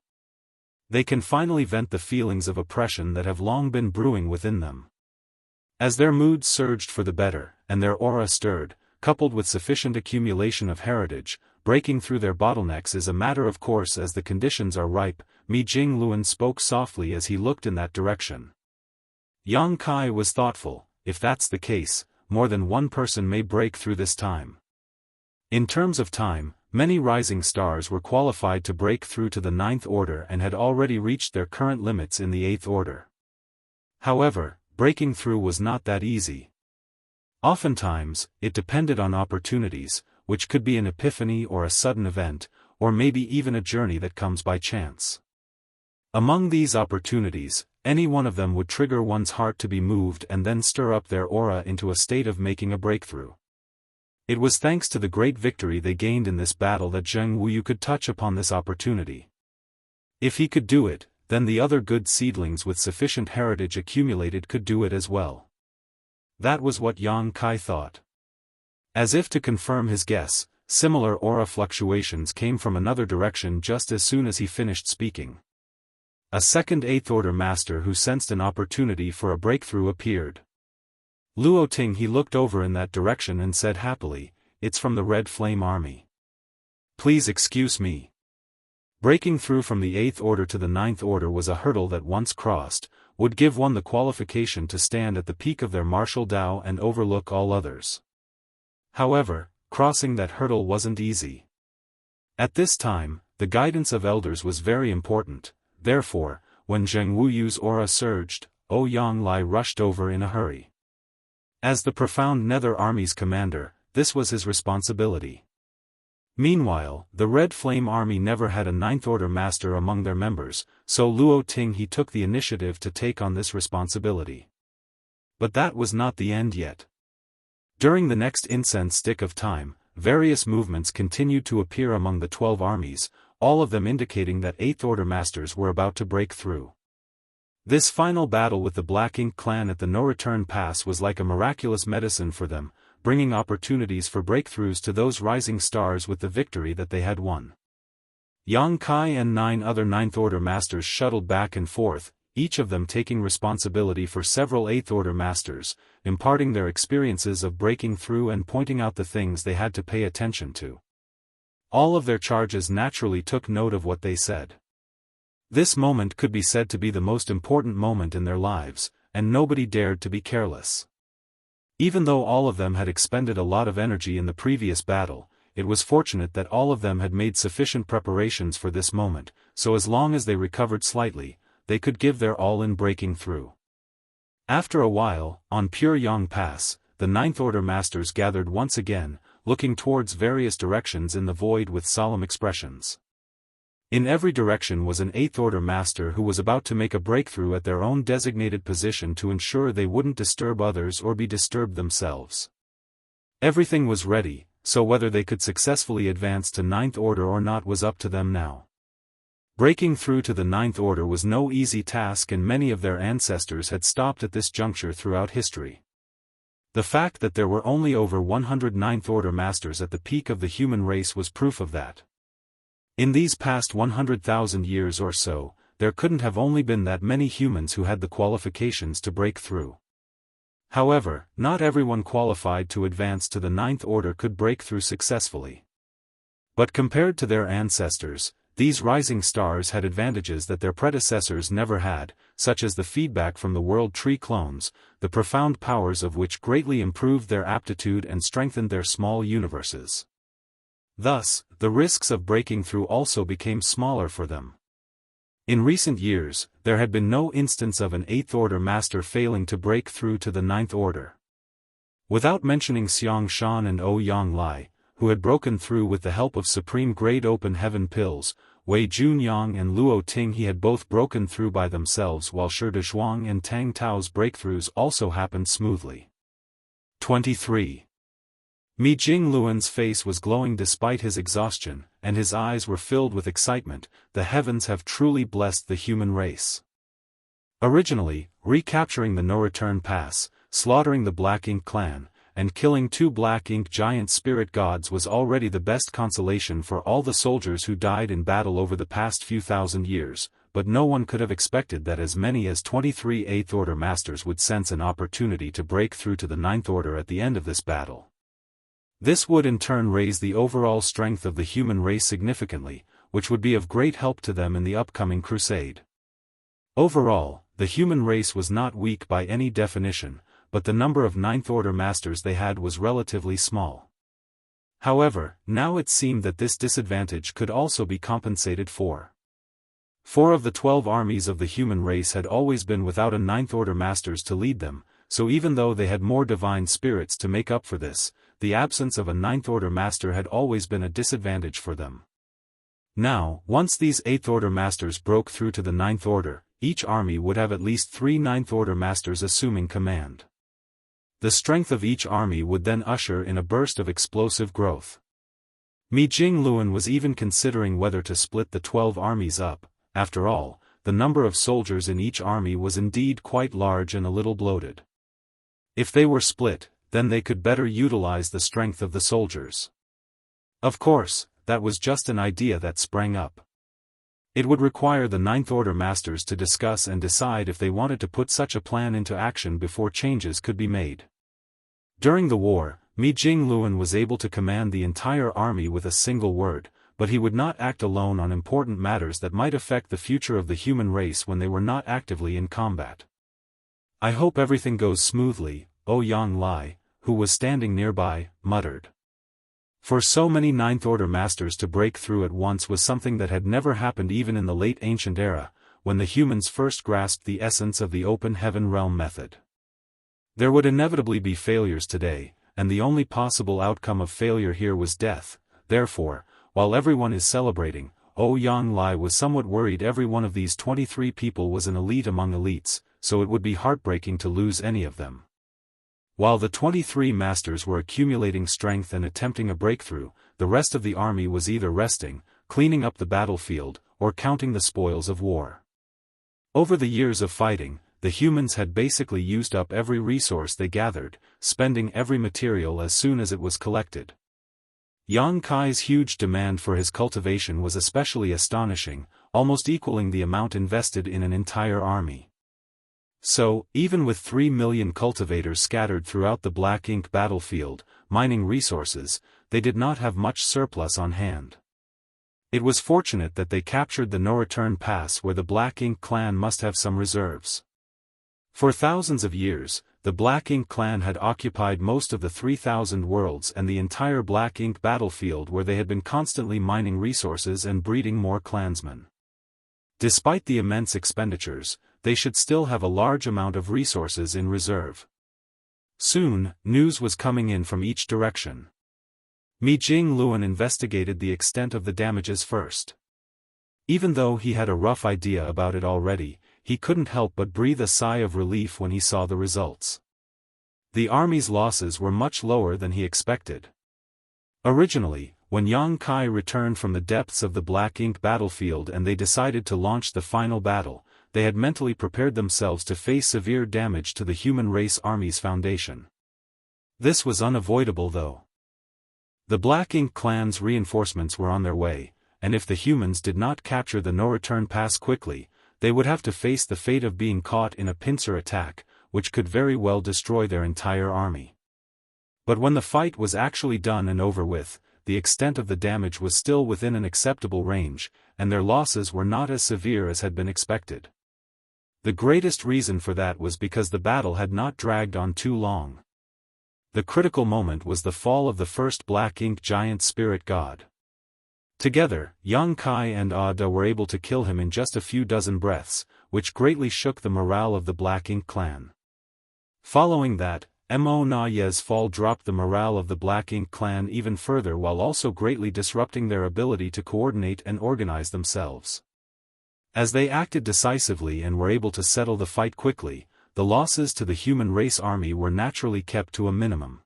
They can finally vent the feelings of oppression that have long been brewing within them. As their moods surged for the better, and their aura stirred, coupled with sufficient accumulation of heritage, breaking through their bottlenecks is a matter of course as the conditions are ripe, Mi Jingluan spoke softly as he looked in that direction. Yang Kai was thoughtful. If that's the case, more than one person may break through this time. In terms of time, many rising stars were qualified to break through to the 9th Order and had already reached their current limits in the 8th Order. However, breaking through was not that easy. Oftentimes, it depended on opportunities, which could be an epiphany or a sudden event, or maybe even a journey that comes by chance. Among these opportunities, any one of them would trigger one's heart to be moved and then stir up their aura into a state of making a breakthrough. It was thanks to the great victory they gained in this battle that Jianghu could touch upon this opportunity. If he could do it, then the other good seedlings with sufficient heritage accumulated could do it as well. That was what Yang Kai thought. As if to confirm his guess, similar aura fluctuations came from another direction just as soon as he finished speaking. A second 8th Order master who sensed an opportunity for a breakthrough appeared. Luo Ting he looked over in that direction and said happily, "It's from the Red Flame Army. Please excuse me." Breaking through from the 8th Order to the 9th Order was a hurdle that once crossed, would give one the qualification to stand at the peak of their martial Dao and overlook all others. However, crossing that hurdle wasn't easy. At this time, the guidance of elders was very important. Therefore, when Jianghu's aura surged, Ouyang Lai rushed over in a hurry. As the profound Nether Army's commander, this was his responsibility. Meanwhile, the Red Flame Army never had a 9th Order master among their members, so Luo Ting he took the initiative to take on this responsibility. But that was not the end yet. During the next incense stick of time, various movements continued to appear among the 12 armies, all of them indicating that 8th Order masters were about to break through. This final battle with the Black Ink clan at the No-Return Pass was like a miraculous medicine for them, bringing opportunities for breakthroughs to those rising stars with the victory that they had won. Yang Kai and 9 other 9th Order masters shuttled back and forth, each of them taking responsibility for several 8th Order masters, imparting their experiences of breaking through and pointing out the things they had to pay attention to. All of their charges naturally took note of what they said. This moment could be said to be the most important moment in their lives, and nobody dared to be careless. Even though all of them had expended a lot of energy in the previous battle, it was fortunate that all of them had made sufficient preparations for this moment, so as long as they recovered slightly, they could give their all in breaking through. After a while, on Pure Yang Pass, the 9th Order masters gathered once again, looking towards various directions in the void with solemn expressions. In every direction was an 8th Order master who was about to make a breakthrough at their own designated position to ensure they wouldn't disturb others or be disturbed themselves. Everything was ready, so whether they could successfully advance to 9th Order or not was up to them now. Breaking through to the 9th Order was no easy task and many of their ancestors had stopped at this juncture throughout history. The fact that there were only over 100 9th Order masters at the peak of the human race was proof of that. In these past 100,000 years or so, there couldn't have only been that many humans who had the qualifications to break through. However, not everyone qualified to advance to the 9th Order could break through successfully. But compared to their ancestors, these rising stars had advantages that their predecessors never had, such as the feedback from the World Tree clones, the profound powers of which greatly improved their aptitude and strengthened their small universes. Thus, the risks of breaking through also became smaller for them. In recent years, there had been no instance of an 8th Order master failing to break through to the 9th Order. Without mentioning Xianxia and Ouyang Lai, who had broken through with the help of supreme-grade open heaven pills, Wei Junyang and Luo Ting he had both broken through by themselves while Shi Dezhuang and Tang Tao's breakthroughs also happened smoothly. 23. Mi Jingluan's face was glowing despite his exhaustion, and his eyes were filled with excitement. The heavens have truly blessed the human race. Originally, recapturing the No-Return Pass, slaughtering the Black Ink clan, and killing 2 black ink giant spirit gods was already the best consolation for all the soldiers who died in battle over the past few thousand years, but no one could have expected that as many as 23 Eighth Order Masters would sense an opportunity to break through to the Ninth Order at the end of this battle. This would in turn raise the overall strength of the human race significantly, which would be of great help to them in the upcoming crusade. Overall, the human race was not weak by any definition, but the number of Ninth Order Masters they had was relatively small. However, now it seemed that this disadvantage could also be compensated for. 4 of the 12 armies of the human race had always been without a Ninth Order Masters to lead them, so even though they had more divine spirits to make up for this, the absence of a Ninth Order Master had always been a disadvantage for them. Now, once these Eighth Order Masters broke through to the Ninth Order, each army would have at least 3 Ninth Order Masters assuming command. The strength of each army would then usher in a burst of explosive growth. Mi Jingluan was even considering whether to split the 12 armies up. After all, the number of soldiers in each army was indeed quite large and a little bloated. If they were split, then they could better utilize the strength of the soldiers. Of course, that was just an idea that sprang up. It would require the Ninth Order Masters to discuss and decide if they wanted to put such a plan into action before changes could be made. During the war, Mi Jingluan was able to command the entire army with a single word, but he would not act alone on important matters that might affect the future of the human race when they were not actively in combat. "I hope everything goes smoothly," Ouyang Lai, who was standing nearby, muttered. For so many Ninth Order Masters to break through at once was something that had never happened even in the late ancient era, when the humans first grasped the essence of the open heaven realm method. There would inevitably be failures today, and the only possible outcome of failure here was death. Therefore, while everyone is celebrating, Ouyang Lai was somewhat worried. Every one of these 23 people was an elite among elites, so it would be heartbreaking to lose any of them. While the 23 masters were accumulating strength and attempting a breakthrough, the rest of the army was either resting, cleaning up the battlefield, or counting the spoils of war. Over the years of fighting, the humans had basically used up every resource they gathered, spending every material as soon as it was collected. Yang Kai's huge demand for his cultivation was especially astonishing, almost equaling the amount invested in an entire army. So, even with 3 million cultivators scattered throughout the Black Ink battlefield, mining resources, they did not have much surplus on hand. It was fortunate that they captured the no-return pass where the Black Ink clan must have some reserves. For thousands of years, the Black Ink clan had occupied most of the 3,000 worlds and the entire Black Ink battlefield, where they had been constantly mining resources and breeding more clansmen. Despite the immense expenditures, they should still have a large amount of resources in reserve. Soon, news was coming in from each direction. Mi Jingluan investigated the extent of the damages first. Even though he had a rough idea about it already, he couldn't help but breathe a sigh of relief when he saw the results. The army's losses were much lower than he expected. Originally, when Yang Kai returned from the depths of the Black Ink battlefield and they decided to launch the final battle, they had mentally prepared themselves to face severe damage to the human race army's foundation. This was unavoidable though. The Black Ink clan's reinforcements were on their way, and if the humans did not capture the no-return pass quickly, they would have to face the fate of being caught in a pincer attack, which could very well destroy their entire army. But when the fight was actually done and over with, the extent of the damage was still within an acceptable range, and their losses were not as severe as had been expected. The greatest reason for that was because the battle had not dragged on too long. The critical moment was the fall of the first Black Ink giant spirit god. Together, Yang Kai and Ada were able to kill him in just a few dozen breaths, which greatly shook the morale of the Black Ink clan. Following that, Mo Na Ye's fall dropped the morale of the Black Ink clan even further, while also greatly disrupting their ability to coordinate and organize themselves. As they acted decisively and were able to settle the fight quickly, the losses to the human race army were naturally kept to a minimum.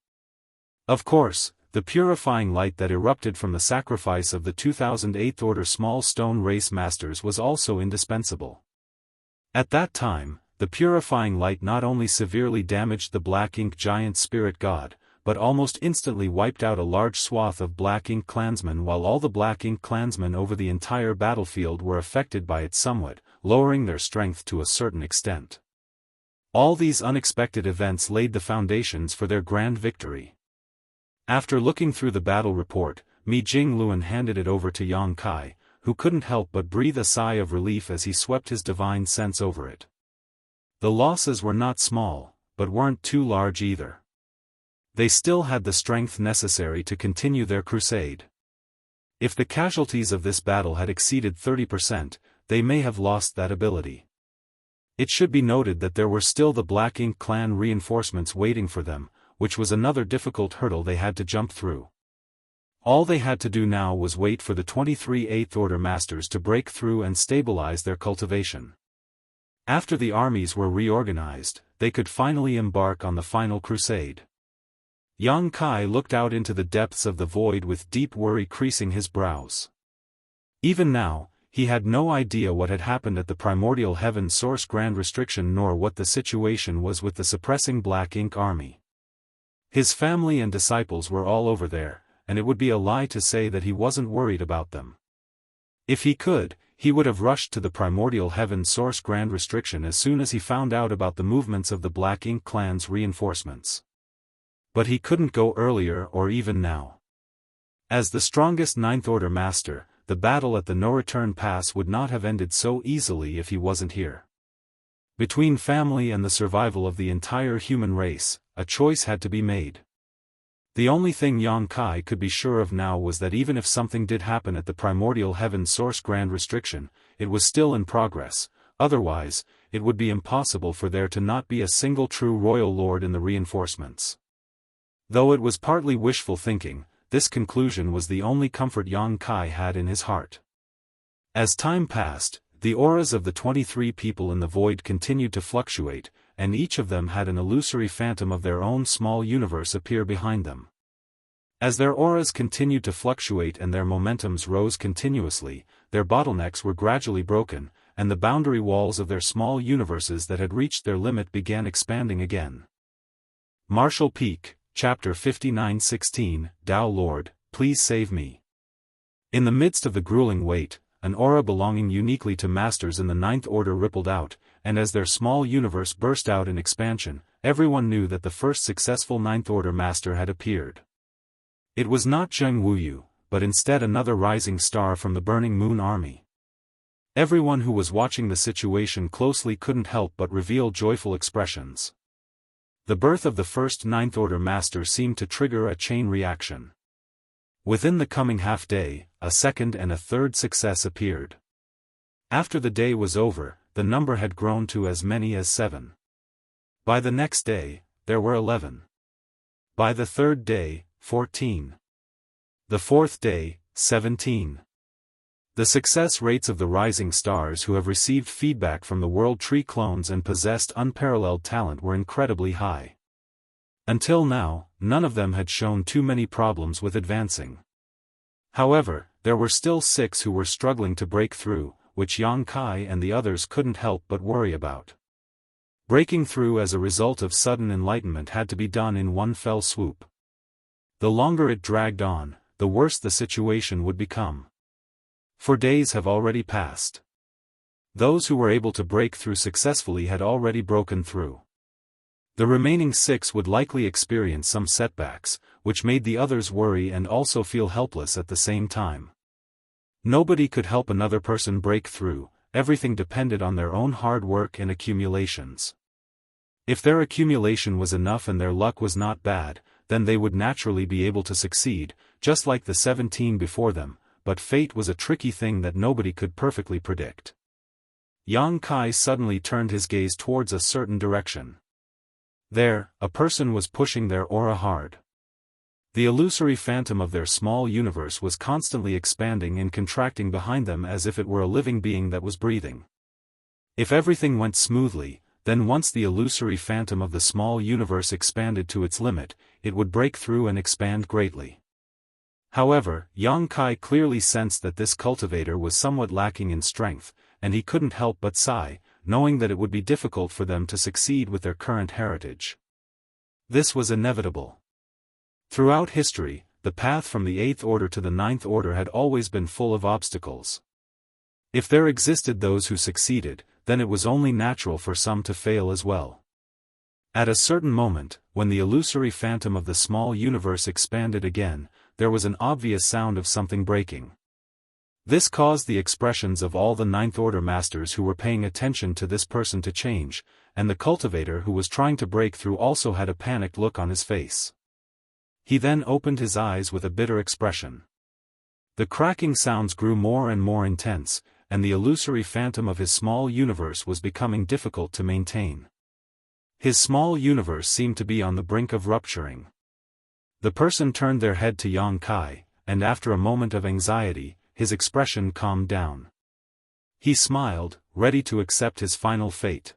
Of course, the purifying light that erupted from the sacrifice of the 2008th Order Small Stone Race Masters was also indispensable. At that time, the purifying light not only severely damaged the Black Ink giant spirit god, but almost instantly wiped out a large swath of Black Ink clansmen, while all the Black Ink clansmen over the entire battlefield were affected by it somewhat, lowering their strength to a certain extent. All these unexpected events laid the foundations for their grand victory. After looking through the battle report, Mi Jingluan handed it over to Yang Kai, who couldn't help but breathe a sigh of relief as he swept his divine sense over it. The losses were not small, but weren't too large either. They still had the strength necessary to continue their crusade. If the casualties of this battle had exceeded 30%, they may have lost that ability. It should be noted that there were still the Black Ink clan reinforcements waiting for them, which was another difficult hurdle they had to jump through. All they had to do now was wait for the 23 Eighth Order Masters to break through and stabilize their cultivation. After the armies were reorganized, they could finally embark on the final crusade. Yang Kai looked out into the depths of the void with deep worry creasing his brows. Even now, he had no idea what had happened at the Primordial Heaven Source Grand Restriction nor what the situation was with the suppressing Black Ink army. His family and disciples were all over there, and it would be a lie to say that he wasn't worried about them. If he could, he would have rushed to the Primordial Heaven Source Grand Restriction as soon as he found out about the movements of the Black Ink clan's reinforcements. But he couldn't go earlier or even now. As the strongest Ninth Order Master, the battle at the No-Return Pass would not have ended so easily if he wasn't here. Between family and the survival of the entire human race, a choice had to be made. The only thing Yang Kai could be sure of now was that even if something did happen at the Primordial Heaven Source Grand Restriction, it was still in progress, otherwise, it would be impossible for there to not be a single true Royal Lord in the reinforcements. Though it was partly wishful thinking, this conclusion was the only comfort Yang Kai had in his heart. As time passed, the auras of the 23 people in the void continued to fluctuate, and each of them had an illusory phantom of their own small universe appear behind them. As their auras continued to fluctuate and their momentums rose continuously, their bottlenecks were gradually broken, and the boundary walls of their small universes that had reached their limit began expanding again. Martial Peak, Chapter 59:16, Tao Lord, please save me. In the midst of the grueling wait, an aura belonging uniquely to masters in the Ninth Order rippled out, and as their small universe burst out in expansion, everyone knew that the first successful Ninth Order Master had appeared. It was not Jianghu, but instead another rising star from the Burning Moon Army. Everyone who was watching the situation closely couldn't help but reveal joyful expressions. The birth of the first Ninth Order Master seemed to trigger a chain reaction. Within the coming half-day, a second and a third success appeared. After the day was over, the number had grown to as many as 7. By the next day, there were 11. By the third day, 14. The fourth day, 17. The success rates of the rising stars who have received feedback from the World Tree clones and possessed unparalleled talent were incredibly high. Until now, none of them had shown too many problems with advancing. However, there were still 6 who were struggling to break through, which Yang Kai and the others couldn't help but worry about. Breaking through as a result of sudden enlightenment had to be done in one fell swoop. The longer it dragged on, the worse the situation would become. 4 days have already passed. Those who were able to break through successfully had already broken through. The remaining 6 would likely experience some setbacks, which made the others worry and also feel helpless at the same time. Nobody could help another person break through, everything depended on their own hard work and accumulations. If their accumulation was enough and their luck was not bad, then they would naturally be able to succeed, just like the 17 before them, but fate was a tricky thing that nobody could perfectly predict. Yang Kai suddenly turned his gaze towards a certain direction. There, a person was pushing their aura hard. The illusory phantom of their small universe was constantly expanding and contracting behind them as if it were a living being that was breathing. If everything went smoothly, then once the illusory phantom of the small universe expanded to its limit, it would break through and expand greatly. However, Yang Kai clearly sensed that this cultivator was somewhat lacking in strength, and he couldn't help but sigh, knowing that it would be difficult for them to succeed with their current heritage. This was inevitable. Throughout history, the path from the 8th order to the 9th order had always been full of obstacles. If there existed those who succeeded, then it was only natural for some to fail as well. At a certain moment, when the illusory phantom of the small universe expanded again, there was an obvious sound of something breaking. This caused the expressions of all the 9th order masters who were paying attention to this person to change, and the cultivator who was trying to break through also had a panicked look on his face. He then opened his eyes with a bitter expression. The cracking sounds grew more and more intense, and the illusory phantom of his small universe was becoming difficult to maintain. His small universe seemed to be on the brink of rupturing. The person turned their head to Xianxia, and after a moment of anxiety, his expression calmed down. He smiled, ready to accept his final fate.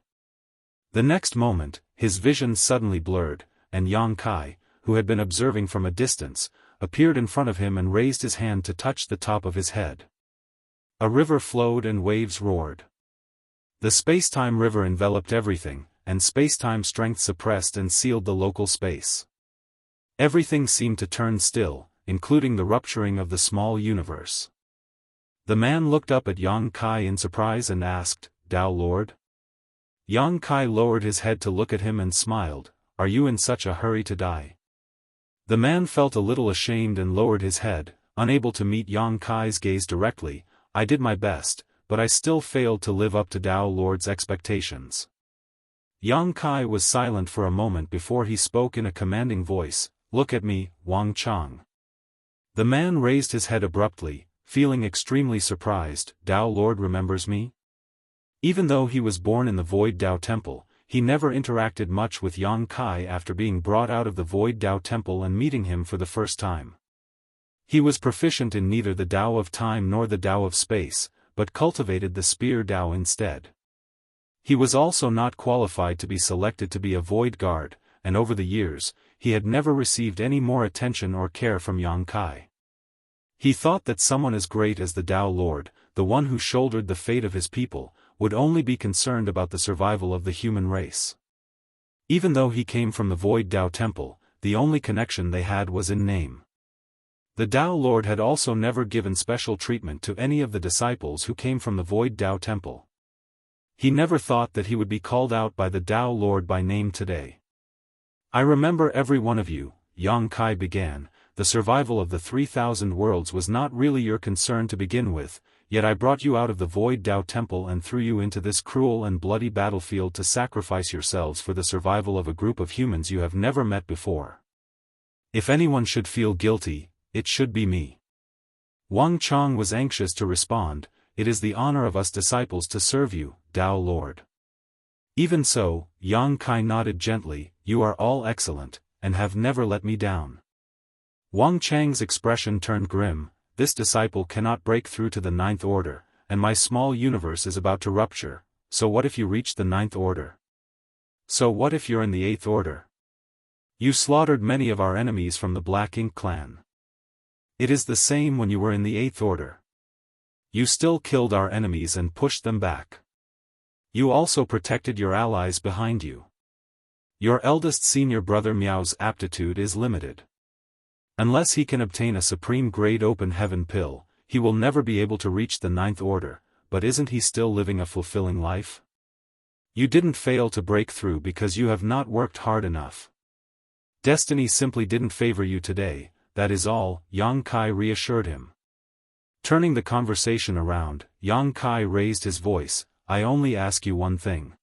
The next moment, his vision suddenly blurred, and Xianxia, who had been observing from a distance, appeared in front of him and raised his hand to touch the top of his head. A river flowed and waves roared. The space-time river enveloped everything, and space-time strength suppressed and sealed the local space. Everything seemed to turn still, including the rupturing of the small universe. The man looked up at Xianxia in surprise and asked, "Dao Lord?" Xianxia lowered his head to look at him and smiled, "Are you in such a hurry to die?" The man felt a little ashamed and lowered his head, unable to meet Xianxia's gaze directly. "I did my best, but I still failed to live up to Dao Lord's expectations." Xianxia was silent for a moment before he spoke in a commanding voice, "Look at me, Wang Chang." The man raised his head abruptly, feeling extremely surprised. "Dao Lord remembers me?" Even though he was born in the Void Dao Temple, he never interacted much with Xianxia after being brought out of the Void Dao Temple and meeting him for the first time. He was proficient in neither the Dao of time nor the Dao of space, but cultivated the Spear Dao instead. He was also not qualified to be selected to be a Void Guard, and over the years, he had never received any more attention or care from Xianxia. He thought that someone as great as the Dao Lord, the one who shouldered the fate of his people, would only be concerned about the survival of the human race. Even though he came from the Void Dao Temple, the only connection they had was in name. The Dao Lord had also never given special treatment to any of the disciples who came from the Void Dao Temple. He never thought that he would be called out by the Dao Lord by name today. "I remember every one of you," Xianxia began. "The survival of the 3,000 worlds was not really your concern to begin with, yet I brought you out of the Void Dao Temple and threw you into this cruel and bloody battlefield to sacrifice yourselves for the survival of a group of humans you have never met before. If anyone should feel guilty, it should be me." Wang Chang was anxious to respond, "It is the honor of us disciples to serve you, Dao Lord." "Even so," Xianxia nodded gently, "you are all excellent, and have never let me down." Wang Chang's expression turned grim. "This disciple cannot break through to the 9th order, and my small universe is about to rupture, so what if you reach the 9th order? So what if you're in the 8th order? You slaughtered many of our enemies from the Black Ink clan. It is the same when you were in the 8th order. You still killed our enemies and pushed them back. You also protected your allies behind you. Your eldest senior brother Miao's aptitude is limited. Unless he can obtain a supreme-grade open heaven pill, he will never be able to reach the 9th order, but isn't he still living a fulfilling life? You didn't fail to break through because you have not worked hard enough. Destiny simply didn't favor you today, that is all," Xianxia reassured him. Turning the conversation around, Xianxia raised his voice, "I only ask you one thing.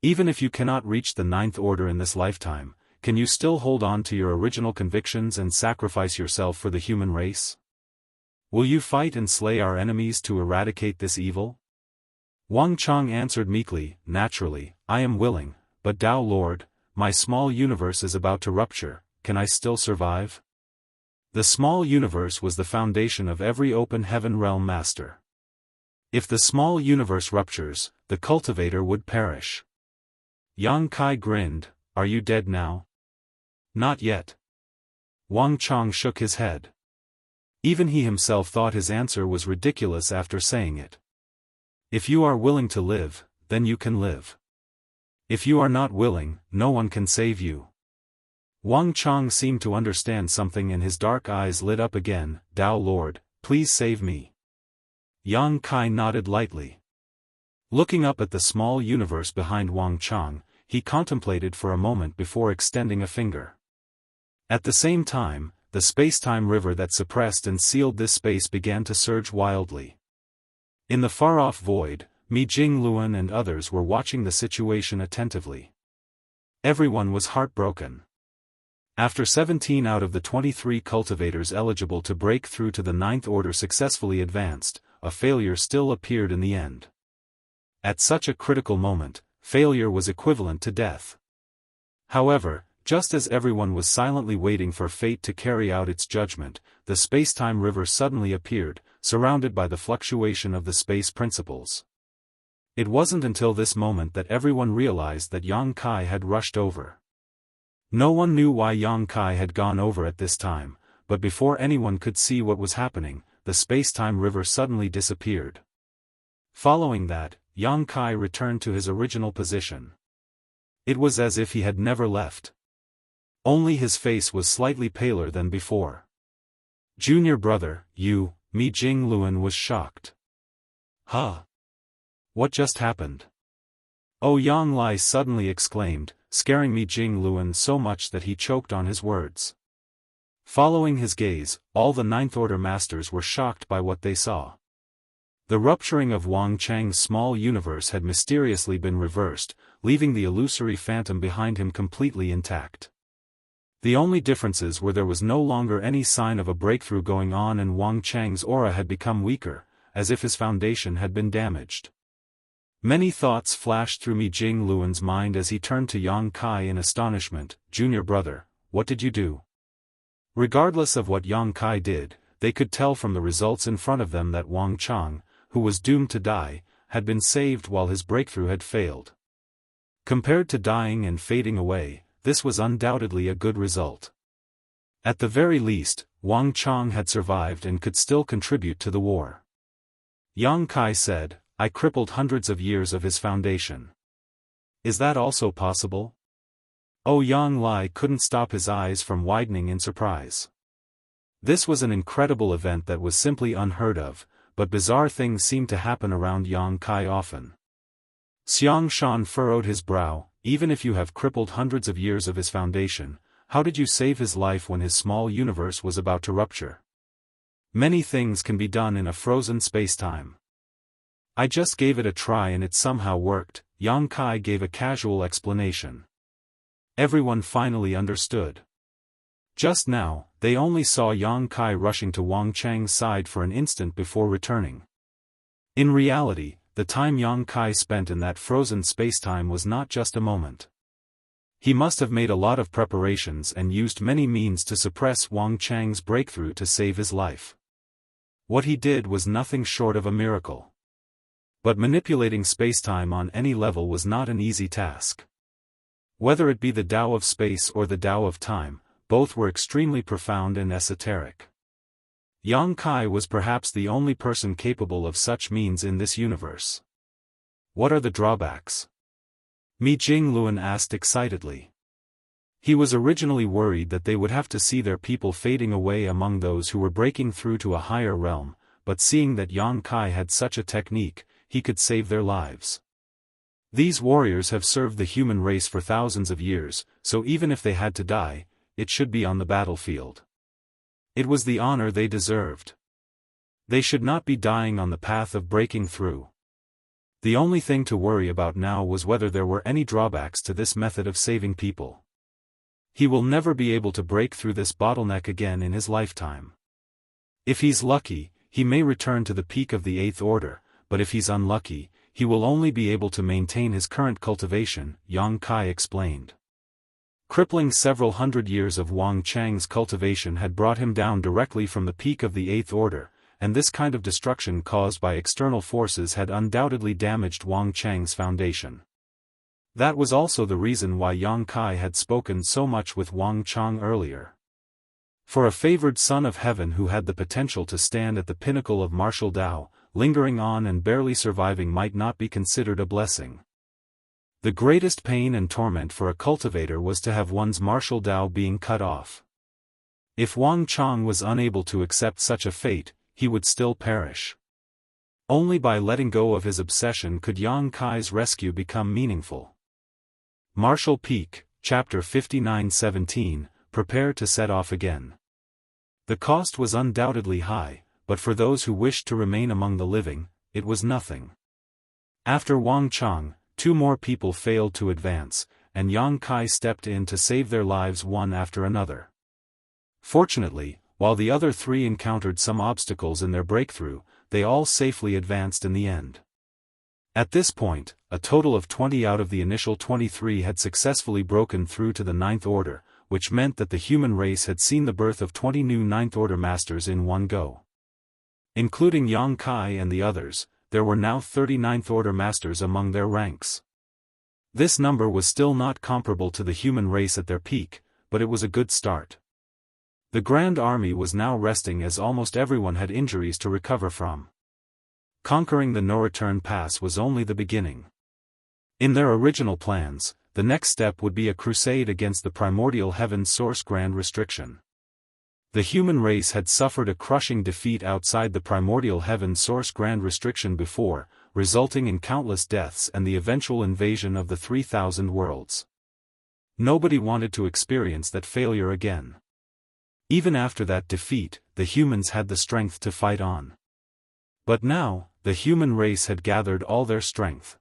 Even if you cannot reach the 9th order in this lifetime, can you still hold on to your original convictions and sacrifice yourself for the human race? Will you fight and slay our enemies to eradicate this evil?" Wang Chang answered meekly, "Naturally, I am willing, but Dao Lord, my small universe is about to rupture, can I still survive?" The small universe was the foundation of every open heaven realm master. If the small universe ruptures, the cultivator would perish. Xianxia grinned, "Are you dead now?" "Not yet." Wang Chang shook his head. Even he himself thought his answer was ridiculous after saying it. If you are willing to live, then you can live. If you are not willing, no one can save you. Wang Chang seemed to understand something and his dark eyes lit up again. Dao Lord, please save me. Yang Kai nodded lightly. Looking up at the small universe behind Wang Chang, he contemplated for a moment before extending a finger. At the same time, the space-time river that suppressed and sealed this space began to surge wildly. In the far-off void, Mi Jingluan and others were watching the situation attentively. Everyone was heartbroken. After 17 out of the 23 cultivators eligible to break through to the Ninth Order successfully advanced, a failure still appeared in the end. At such a critical moment, failure was equivalent to death. However, just as everyone was silently waiting for fate to carry out its judgment, the space-time river suddenly appeared, surrounded by the fluctuation of the space principles. It wasn't until this moment that everyone realized that Yang Kai had rushed over. No one knew why Yang Kai had gone over at this time, but before anyone could see what was happening, the space-time river suddenly disappeared. Following that, Yang Kai returned to his original position. It was as if he had never left. Only his face was slightly paler than before. Junior brother, you, Mi Jingluan was shocked. Huh? What just happened? Oh, Yang Lai suddenly exclaimed, scaring Mi Jingluan so much that he choked on his words. Following his gaze, all the Ninth Order masters were shocked by what they saw. The rupturing of Wang Chang's small universe had mysteriously been reversed, leaving the illusory phantom behind him completely intact. The only differences were there was no longer any sign of a breakthrough going on and Wang Chang's aura had become weaker, as if his foundation had been damaged. Many thoughts flashed through Mi Jingluan's mind as he turned to Yang Kai in astonishment. Junior brother, what did you do? Regardless of what Yang Kai did, they could tell from the results in front of them that Wang Chang, who was doomed to die, had been saved while his breakthrough had failed. Compared to dying and fading away, this was undoubtedly a good result. At the very least, Wang Chang had survived and could still contribute to the war. Yang Kai said, I crippled hundreds of years of his foundation. Is that also possible? Oh, Yang Lai couldn't stop his eyes from widening in surprise. This was an incredible event that was simply unheard of, but bizarre things seemed to happen around Yang Kai often. Xianxia furrowed his brow. Even if you have crippled hundreds of years of his foundation, how did you save his life when his small universe was about to rupture? Many things can be done in a frozen space-time. I just gave it a try and it somehow worked, Yang Kai gave a casual explanation. Everyone finally understood. Just now, they only saw Yang Kai rushing to Wang Chang's side for an instant before returning. In reality, the time Yang Kai spent in that frozen spacetime was not just a moment. He must have made a lot of preparations and used many means to suppress Wang Chang's breakthrough to save his life. What he did was nothing short of a miracle. But manipulating spacetime on any level was not an easy task. Whether it be the Tao of space or the Tao of time, both were extremely profound and esoteric. Yang Kai was perhaps the only person capable of such means in this universe. What are the drawbacks? Mi Jingluan asked excitedly. He was originally worried that they would have to see their people fading away among those who were breaking through to a higher realm, but seeing that Yang Kai had such a technique, he could save their lives. These warriors have served the human race for thousands of years, so even if they had to die, it should be on the battlefield. It was the honor they deserved. They should not be dying on the path of breaking through. The only thing to worry about now was whether there were any drawbacks to this method of saving people. He will never be able to break through this bottleneck again in his lifetime. If he's lucky, he may return to the peak of the Eighth Order, but if he's unlucky, he will only be able to maintain his current cultivation, Yang Kai explained. Crippling several hundred years of Wang Chang's cultivation had brought him down directly from the peak of the Eighth Order, and this kind of destruction caused by external forces had undoubtedly damaged Wang Chang's foundation. That was also the reason why Yang Kai had spoken so much with Wang Chang earlier. For a favored son of heaven who had the potential to stand at the pinnacle of martial Tao, lingering on and barely surviving might not be considered a blessing. The greatest pain and torment for a cultivator was to have one's martial Dao being cut off. If Wang Chang was unable to accept such a fate, he would still perish. Only by letting go of his obsession could Yang Kai's rescue become meaningful. Martial Peak, Chapter 59-17, Prepare to set off again. The cost was undoubtedly high, but for those who wished to remain among the living, it was nothing. After Wang Chang, 2 more people failed to advance, and Yang Kai stepped in to save their lives one after another. Fortunately, while the other 3 encountered some obstacles in their breakthrough, they all safely advanced in the end. At this point, a total of 20 out of the initial 23 had successfully broken through to the Ninth Order, which meant that the human race had seen the birth of 20 new Ninth Order Masters in one go. Including Yang Kai and the others, there were now 30 Ninth Order Masters among their ranks. This number was still not comparable to the human race at their peak, but it was a good start. The Grand Army was now resting as almost everyone had injuries to recover from. Conquering the no-return pass was only the beginning. In their original plans, the next step would be a crusade against the primordial heaven source Grand Restriction. The human race had suffered a crushing defeat outside the primordial heaven source Grand Restriction before, resulting in countless deaths and the eventual invasion of the 3,000 worlds. Nobody wanted to experience that failure again. Even after that defeat, the humans had the strength to fight on. But now, the human race had gathered all their strength.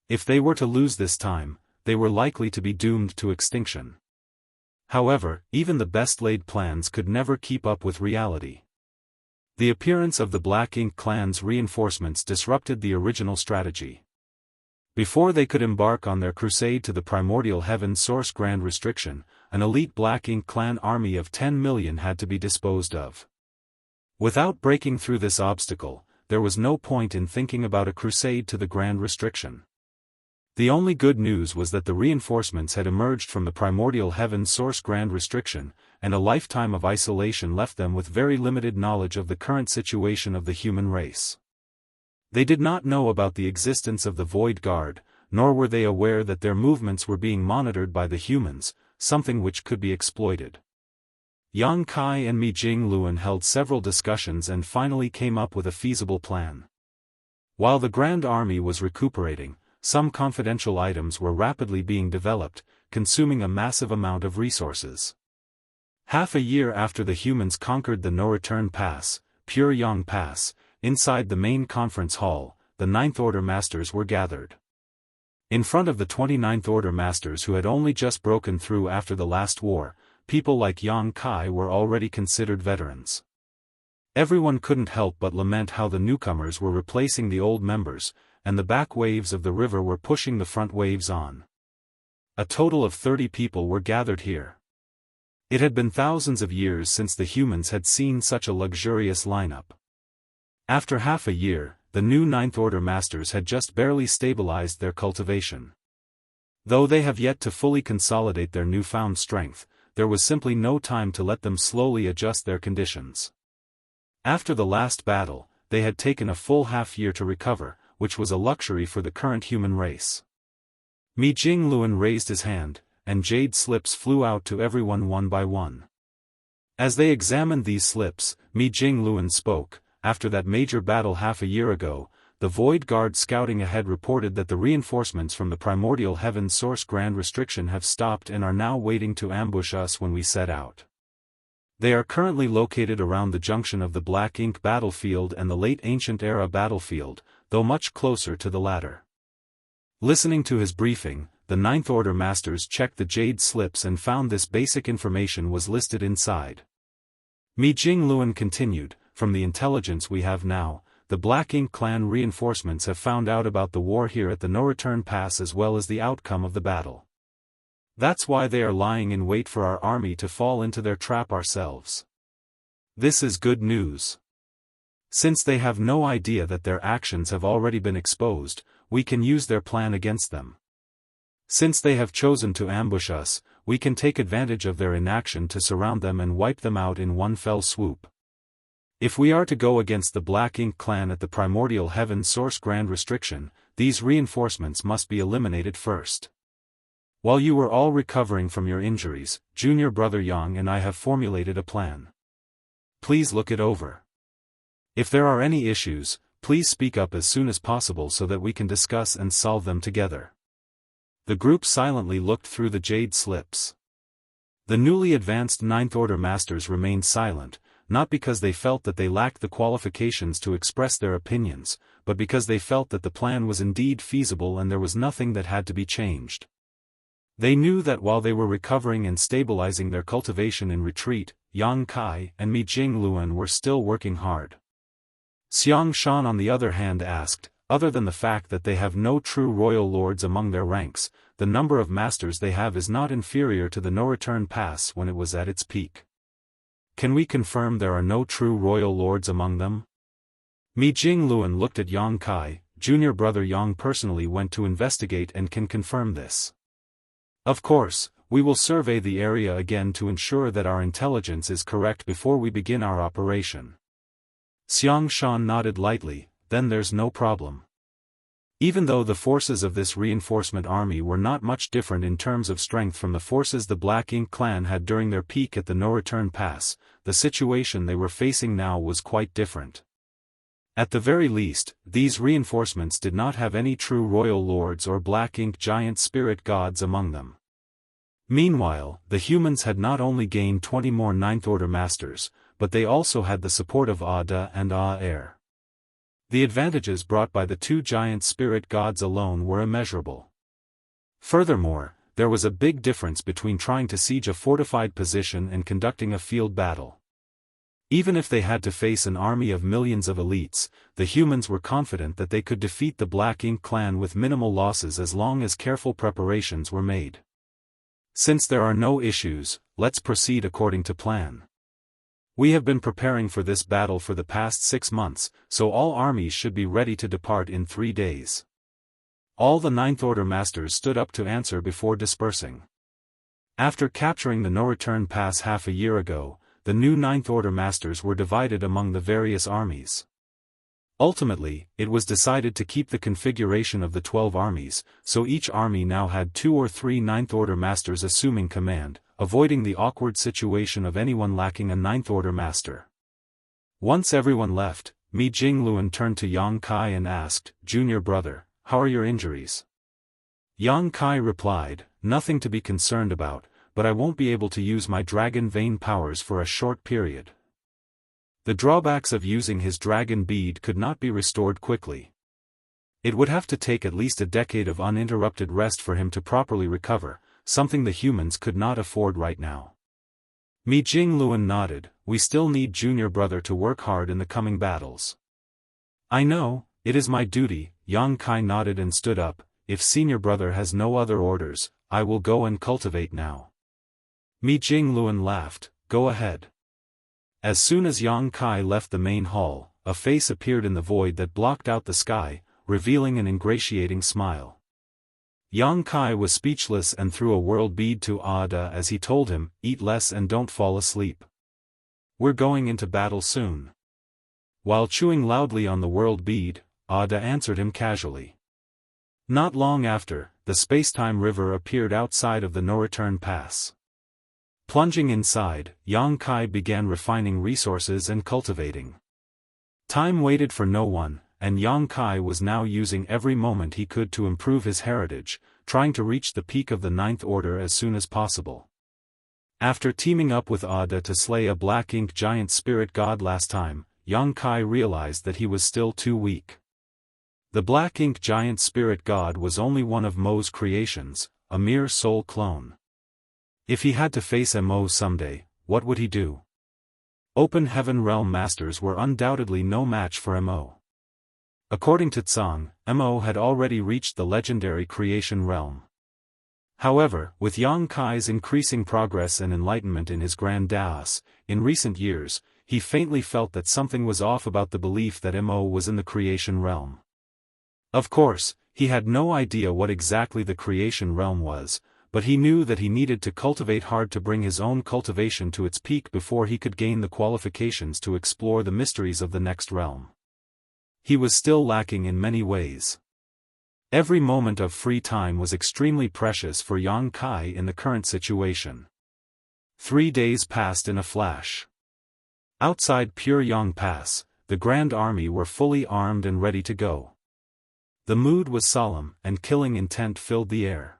If they were to lose this time, they were likely to be doomed to extinction. However, even the best-laid plans could never keep up with reality. The appearance of the Black Ink clan's reinforcements disrupted the original strategy. Before they could embark on their crusade to the primordial heaven source Grand Restriction, an elite Black Ink clan army of 10 million had to be disposed of. Without breaking through this obstacle, there was no point in thinking about a crusade to the Grand Restriction. The only good news was that the reinforcements had emerged from the primordial heaven source Grand Restriction, and a lifetime of isolation left them with very limited knowledge of the current situation of the human race. They did not know about the existence of the Void Guard, nor were they aware that their movements were being monitored by the humans, something which could be exploited. Yang Kai and Mi Jingluan held several discussions and finally came up with a feasible plan. While the Grand Army was recuperating, some confidential items were rapidly being developed, consuming a massive amount of resources. Half a year after the humans conquered the no-return pass, Pure Yang Pass, inside the main conference hall, the Ninth Order Masters were gathered. In front of the 29th Order Masters who had only just broken through after the last war, people like Yang Kai were already considered veterans. Everyone couldn't help but lament how the newcomers were replacing the old members, and the back waves of the river were pushing the front waves on. A total of 30 people were gathered here. It had been thousands of years since the humans had seen such a luxurious lineup. After half a year, the new Ninth Order Masters had just barely stabilized their cultivation. Though they have yet to fully consolidate their newfound strength, there was simply no time to let them slowly adjust their conditions. After the last battle, they had taken a full half-year to recover, which was a luxury for the current human race. Mi Jingluan raised his hand, and jade slips flew out to everyone one by one. As they examined these slips, Mi Jingluan spoke. After that major battle half a year ago, the Void Guard scouting ahead reported that the reinforcements from the primordial heaven source Grand Restriction have stopped and are now waiting to ambush us when we set out. They are currently located around the junction of the Black Ink battlefield and the late Ancient Era battlefield, though much closer to the latter. Listening to his briefing, the Ninth Order Masters checked the jade slips and found this basic information was listed inside. Mi Jingluan continued, "From the intelligence we have now, the Black Ink clan reinforcements have found out about the war here at the No-Return Pass as well as the outcome of the battle. That's why they are lying in wait for our army to fall into their trap ourselves. This is good news. Since they have no idea that their actions have already been exposed, we can use their plan against them. Since they have chosen to ambush us, we can take advantage of their inaction to surround them and wipe them out in one fell swoop. If we are to go against the Black Ink clan at the Primordial Heaven Source Grand Restriction, these reinforcements must be eliminated first. While you were all recovering from your injuries, Junior Brother Yang and I have formulated a plan. Please look it over. If there are any issues, please speak up as soon as possible so that we can discuss and solve them together. The group silently looked through the jade slips. The newly advanced Ninth Order Masters remained silent, not because they felt that they lacked the qualifications to express their opinions, but because they felt that the plan was indeed feasible and there was nothing that had to be changed. They knew that while they were recovering and stabilizing their cultivation in retreat, Yang Kai and Mi Jingluan were still working hard. Xianxia on the other hand asked, other than the fact that they have no true royal lords among their ranks, the number of masters they have is not inferior to the no-return pass when it was at its peak. Can we confirm there are no true royal lords among them? Mi Jingluan looked at Yang Kai. Junior Brother Yang personally went to investigate and can confirm this. Of course, we will survey the area again to ensure that our intelligence is correct before we begin our operation. Xianxia nodded lightly, then there's no problem. Even though the forces of this reinforcement army were not much different in terms of strength from the forces the Black Ink clan had during their peak at the no-return pass, the situation they were facing now was quite different. At the very least, these reinforcements did not have any true royal lords or Black Ink giant spirit gods among them. Meanwhile, the humans had not only gained 20 more Ninth Order Masters, but they also had the support of Ada and Air. The advantages brought by the two giant spirit gods alone were immeasurable. Furthermore, there was a big difference between trying to siege a fortified position and conducting a field battle. Even if they had to face an army of millions of elites, the humans were confident that they could defeat the Black Ink clan with minimal losses as long as careful preparations were made. Since there are no issues, let's proceed according to plan. We have been preparing for this battle for the past 6 months, so all armies should be ready to depart in 3 days. All the Ninth Order Masters stood up to answer before dispersing. After capturing the no-return pass half a year ago, the new Ninth Order Masters were divided among the various armies. Ultimately, it was decided to keep the configuration of the 12 armies, so each army now had 2 or 3 Ninth Order Masters assuming command, avoiding the awkward situation of anyone lacking a Ninth Order Master. Once everyone left, Mi Jingluan turned to Yang Kai and asked, "Junior brother, how are your injuries?" Yang Kai replied, "Nothing to be concerned about, but I won't be able to use my dragon vein powers for a short period." The drawbacks of using his dragon bead could not be restored quickly. It would have to take at least a decade of uninterrupted rest for him to properly recover, something the humans could not afford right now. Mi Jingluan nodded, "We still need Junior Brother to work hard in the coming battles." "I know, it is my duty." Yang Kai nodded and stood up. "If Senior Brother has no other orders, I will go and cultivate now." Mi Jingluan laughed, "Go ahead." As soon as Yang Kai left the main hall, a face appeared in the void that blocked out the sky, revealing an ingratiating smile. Yang Kai was speechless and threw a world bead to Ada as he told him, "Eat less and don't fall asleep. We're going into battle soon." While chewing loudly on the world bead, Ada answered him casually. Not long after, the space-time river appeared outside of the no-return pass. Plunging inside, Yang Kai began refining resources and cultivating. Time waited for no one, and Yang Kai was now using every moment he could to improve his heritage, trying to reach the peak of the Ninth Order as soon as possible. After teaming up with Ada to slay a Black Ink giant spirit god last time, Yang Kai realized that he was still too weak. The Black Ink giant spirit god was only one of Mo's creations, a mere soul clone. If he had to face Mo someday, what would he do? Open Heaven Realm Masters were undoubtedly no match for Mo. According to Tsang, Mo had already reached the legendary creation realm. However, with Yang Kai's increasing progress and enlightenment in his grand Daoist, in recent years, he faintly felt that something was off about the belief that Mo was in the creation realm. Of course, he had no idea what exactly the creation realm was, but he knew that he needed to cultivate hard to bring his own cultivation to its peak before he could gain the qualifications to explore the mysteries of the next realm. He was still lacking in many ways. Every moment of free time was extremely precious for Yang Kai in the current situation. 3 days passed in a flash. Outside Pure Yang Pass, the Grand Army were fully armed and ready to go. The mood was solemn, and killing intent filled the air.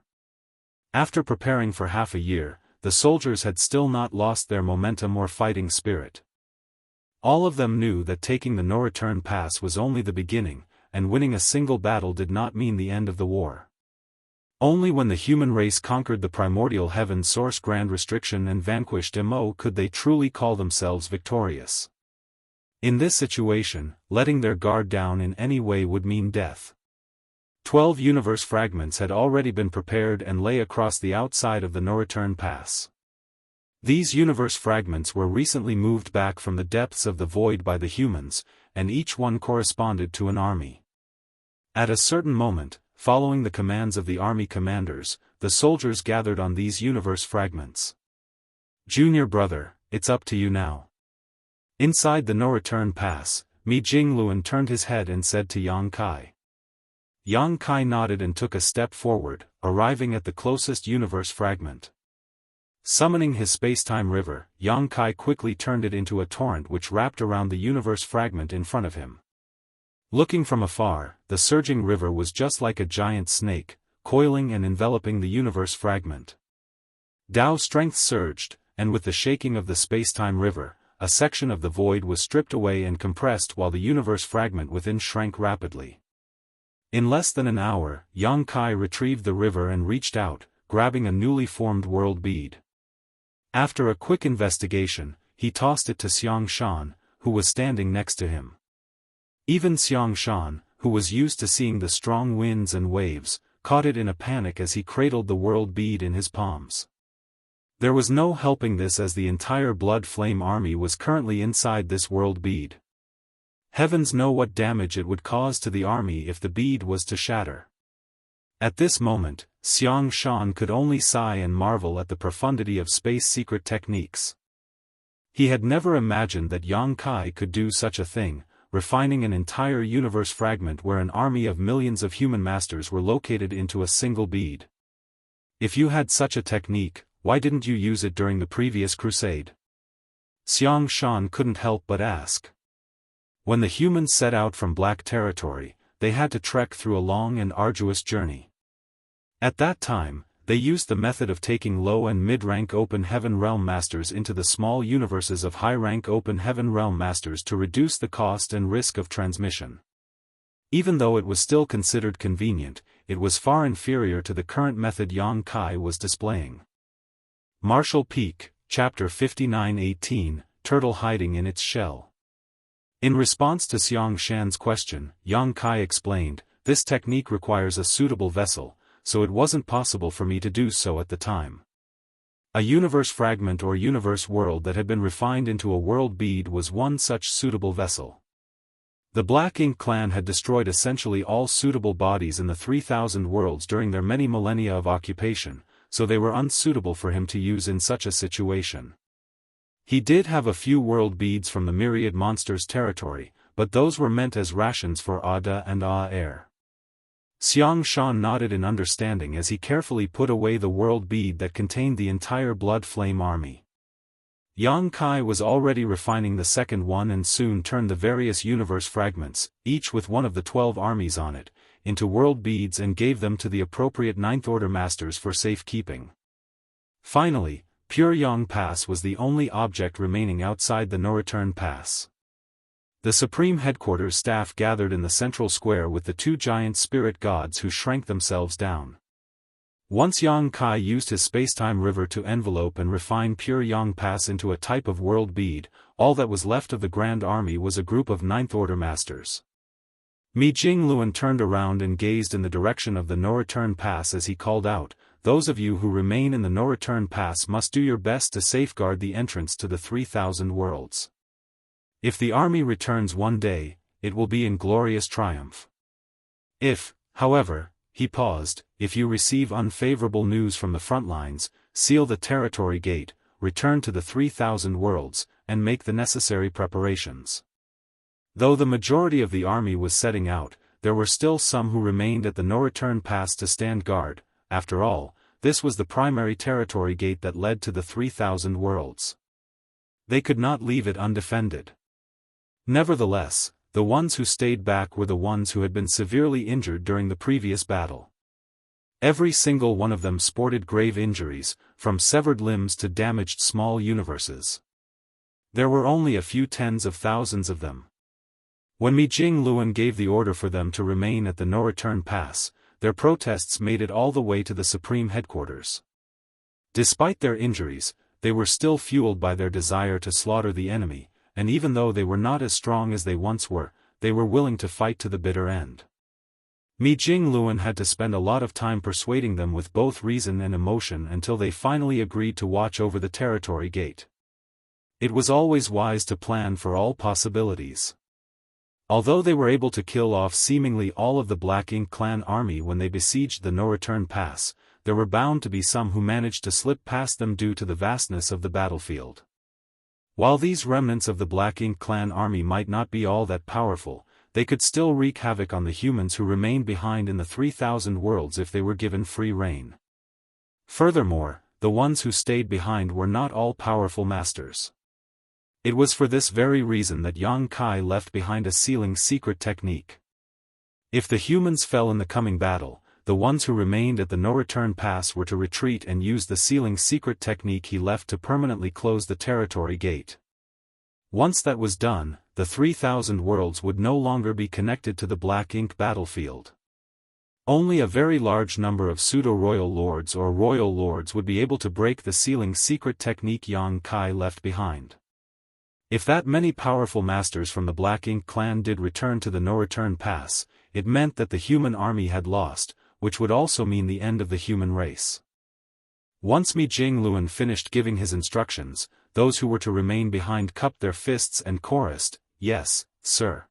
After preparing for half a year, the soldiers had still not lost their momentum or fighting spirit. All of them knew that taking the no-return pass was only the beginning, and winning a single battle did not mean the end of the war. Only when the human race conquered the primordial heaven source grand restriction and vanquished Mo could they truly call themselves victorious. In this situation, letting their guard down in any way would mean death. 12 universe fragments had already been prepared and lay across the outside of the no-return pass. These universe fragments were recently moved back from the depths of the void by the humans, and each one corresponded to an army. At a certain moment, following the commands of the army commanders, the soldiers gathered on these universe fragments. "Junior brother, it's up to you now." Inside the no-return pass, Mi Jingluan turned his head and said to Yang Kai. Yang Kai nodded and took a step forward, arriving at the closest universe fragment. Summoning his space-time river, Yang Kai quickly turned it into a torrent which wrapped around the universe fragment in front of him. Looking from afar, the surging river was just like a giant snake, coiling and enveloping the universe fragment. Dao strength surged, and with the shaking of the space-time river, a section of the void was stripped away and compressed while the universe fragment within shrank rapidly. In less than an hour, Yang Kai retrieved the river and reached out, grabbing a newly formed world bead. After a quick investigation, he tossed it to Xianxia, who was standing next to him. Even Xianxia, who was used to seeing the strong winds and waves, caught it in a panic as he cradled the world bead in his palms. There was no helping this as the entire Blood Flame army was currently inside this world bead. Heavens know what damage it would cause to the army if the bead was to shatter. At this moment, Xianxia could only sigh and marvel at the profundity of space secret techniques. He had never imagined that Yang Kai could do such a thing, refining an entire universe fragment where an army of millions of human masters were located into a single bead. If you had such a technique, why didn't you use it during the previous crusade? Xianxia couldn't help but ask. When the humans set out from Black Territory, they had to trek through a long and arduous journey. At that time, they used the method of taking low and mid-rank Open Heaven Realm Masters into the small universes of high-rank Open Heaven Realm Masters to reduce the cost and risk of transmission. Even though it was still considered convenient, it was far inferior to the current method Yang Kai was displaying. Martial Peak, Chapter 59-18, Turtle Hiding in Its Shell. In response to Xianxia's question, Yang Kai explained, "This technique requires a suitable vessel, so it wasn't possible for me to do so at the time. A universe fragment or universe world that had been refined into a world bead was one such suitable vessel. The Black Ink clan had destroyed essentially all suitable bodies in the 3,000 worlds during their many millennia of occupation, so they were unsuitable for him to use in such a situation. He did have a few world beads from the myriad monsters' territory, but those were meant as rations for Ada and Air." Xianxia nodded in understanding as he carefully put away the world bead that contained the entire Blood Flame army. Yang Kai was already refining the second one and soon turned the various universe fragments, each with one of the 12 armies on it, into world beads and gave them to the appropriate Ninth Order Masters for safekeeping. Finally, Pure Yang Pass was the only object remaining outside the no-return pass. The Supreme Headquarters staff gathered in the central square with the 2 giant spirit gods who shrank themselves down. Once Yang Kai used his space-time river to envelope and refine Pure Yang Pass into a type of world bead, all that was left of the Grand Army was a group of Ninth Order Masters. Mi Jingluan turned around and gazed in the direction of the no-return pass as he called out, "Those of you who remain in the no-return pass must do your best to safeguard the entrance to the 3,000 worlds. If the army returns one day, it will be in glorious triumph. If, however, he paused, if you receive unfavorable news from the front lines, seal the territory gate, return to the 3,000 worlds, and make the necessary preparations. Though the majority of the army was setting out, there were still some who remained at the no-return pass to stand guard. After all, this was the primary territory gate that led to the 3,000 worlds. They could not leave it undefended. Nevertheless, the ones who stayed back were the ones who had been severely injured during the previous battle. Every single one of them sported grave injuries, from severed limbs to damaged small universes. There were only a few tens of thousands of them. When Mijing Luan gave the order for them to remain at the no-return pass, their protests made it all the way to the Supreme Headquarters. Despite their injuries, they were still fueled by their desire to slaughter the enemy, and even though they were not as strong as they once were, they were willing to fight to the bitter end. Mijing Luan had to spend a lot of time persuading them with both reason and emotion until they finally agreed to watch over the territory gate. It was always wise to plan for all possibilities. Although they were able to kill off seemingly all of the Black Ink clan army when they besieged the no-return pass, there were bound to be some who managed to slip past them due to the vastness of the battlefield. While these remnants of the Black Ink clan army might not be all that powerful, they could still wreak havoc on the humans who remained behind in the 3,000 worlds if they were given free rein. Furthermore, the ones who stayed behind were not all powerful masters. It was for this very reason that Yang Kai left behind a sealing secret technique. If the humans fell in the coming battle, the ones who remained at the no-return pass were to retreat and use the sealing secret technique he left to permanently close the territory gate. Once that was done, the 3,000 worlds would no longer be connected to the Black Ink battlefield. Only a very large number of pseudo-royal lords or royal lords would be able to break the sealing secret technique Yang Kai left behind. If that many powerful masters from the Black Ink clan did return to the no-return pass, it meant that the human army had lost, which would also mean the end of the human race. Once Mijing Luan finished giving his instructions, those who were to remain behind cupped their fists and chorused, "Yes, sir."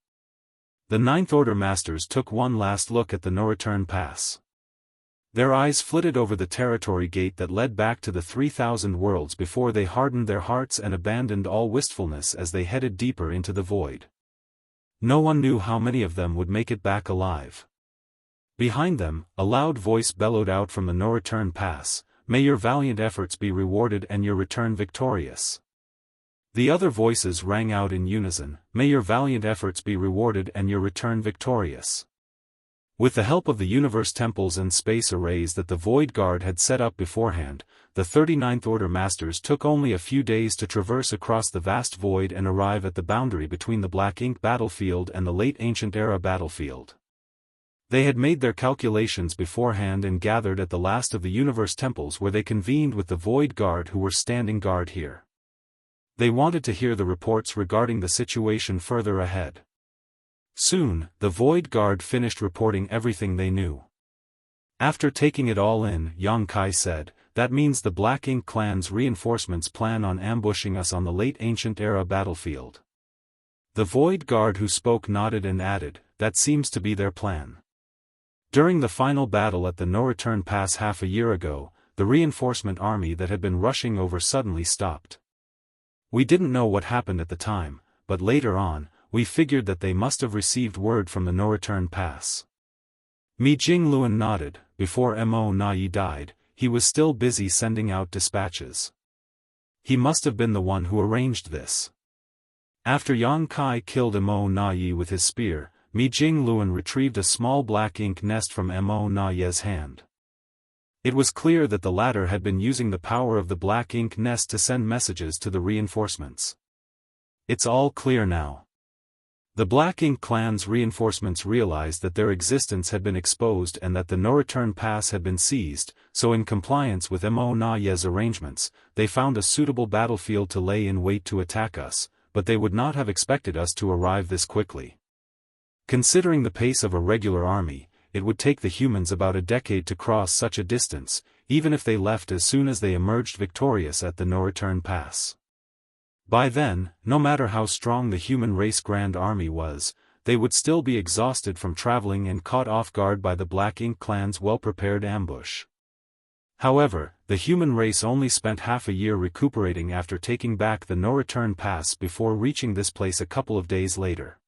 The Ninth Order masters took one last look at the no-return pass. Their eyes flitted over the territory gate that led back to the 3,000 worlds before they hardened their hearts and abandoned all wistfulness as they headed deeper into the void. No one knew how many of them would make it back alive. Behind them, a loud voice bellowed out from the no-return pass, "May your valiant efforts be rewarded and your return victorious." The other voices rang out in unison, "May your valiant efforts be rewarded and your return victorious." With the help of the universe temples and space arrays that the Void Guard had set up beforehand, the 39th Order Masters took only a few days to traverse across the vast void and arrive at the boundary between the Black Ink battlefield and the late Ancient Era battlefield. They had made their calculations beforehand and gathered at the last of the universe temples where they convened with the Void Guard who were standing guard here. They wanted to hear the reports regarding the situation further ahead. Soon, the Void Guard finished reporting everything they knew. After taking it all in, Yang Kai said, "That means the Black Ink clan's reinforcements plan on ambushing us on the late Ancient Era battlefield." The Void Guard who spoke nodded and added, "That seems to be their plan." During the final battle at the no-return pass half a year ago, the reinforcement army that had been rushing over suddenly stopped. We didn't know what happened at the time, but later on, we figured that they must have received word from the no-return pass. Mijing Luan nodded. Before Mo Nai died, he was still busy sending out dispatches. He must have been the one who arranged this. After Yang Kai killed Mo Nai with his spear, Mijing Luan retrieved a small black ink nest from Mo Nai's hand. It was clear that the latter had been using the power of the black ink nest to send messages to the reinforcements. It's all clear now. The Black Ink clan's reinforcements realized that their existence had been exposed and that the no-return pass had been seized, so in compliance with Mo Nai's arrangements, they found a suitable battlefield to lay in wait to attack us, but they would not have expected us to arrive this quickly. Considering the pace of a regular army, it would take the humans about a decade to cross such a distance, even if they left as soon as they emerged victorious at the no-return pass. By then, no matter how strong the human race Grand Army was, they would still be exhausted from traveling and caught off guard by the Black Ink clan's well-prepared ambush. However, the human race only spent half a year recuperating after taking back the no-return pass before reaching this place a couple of days later.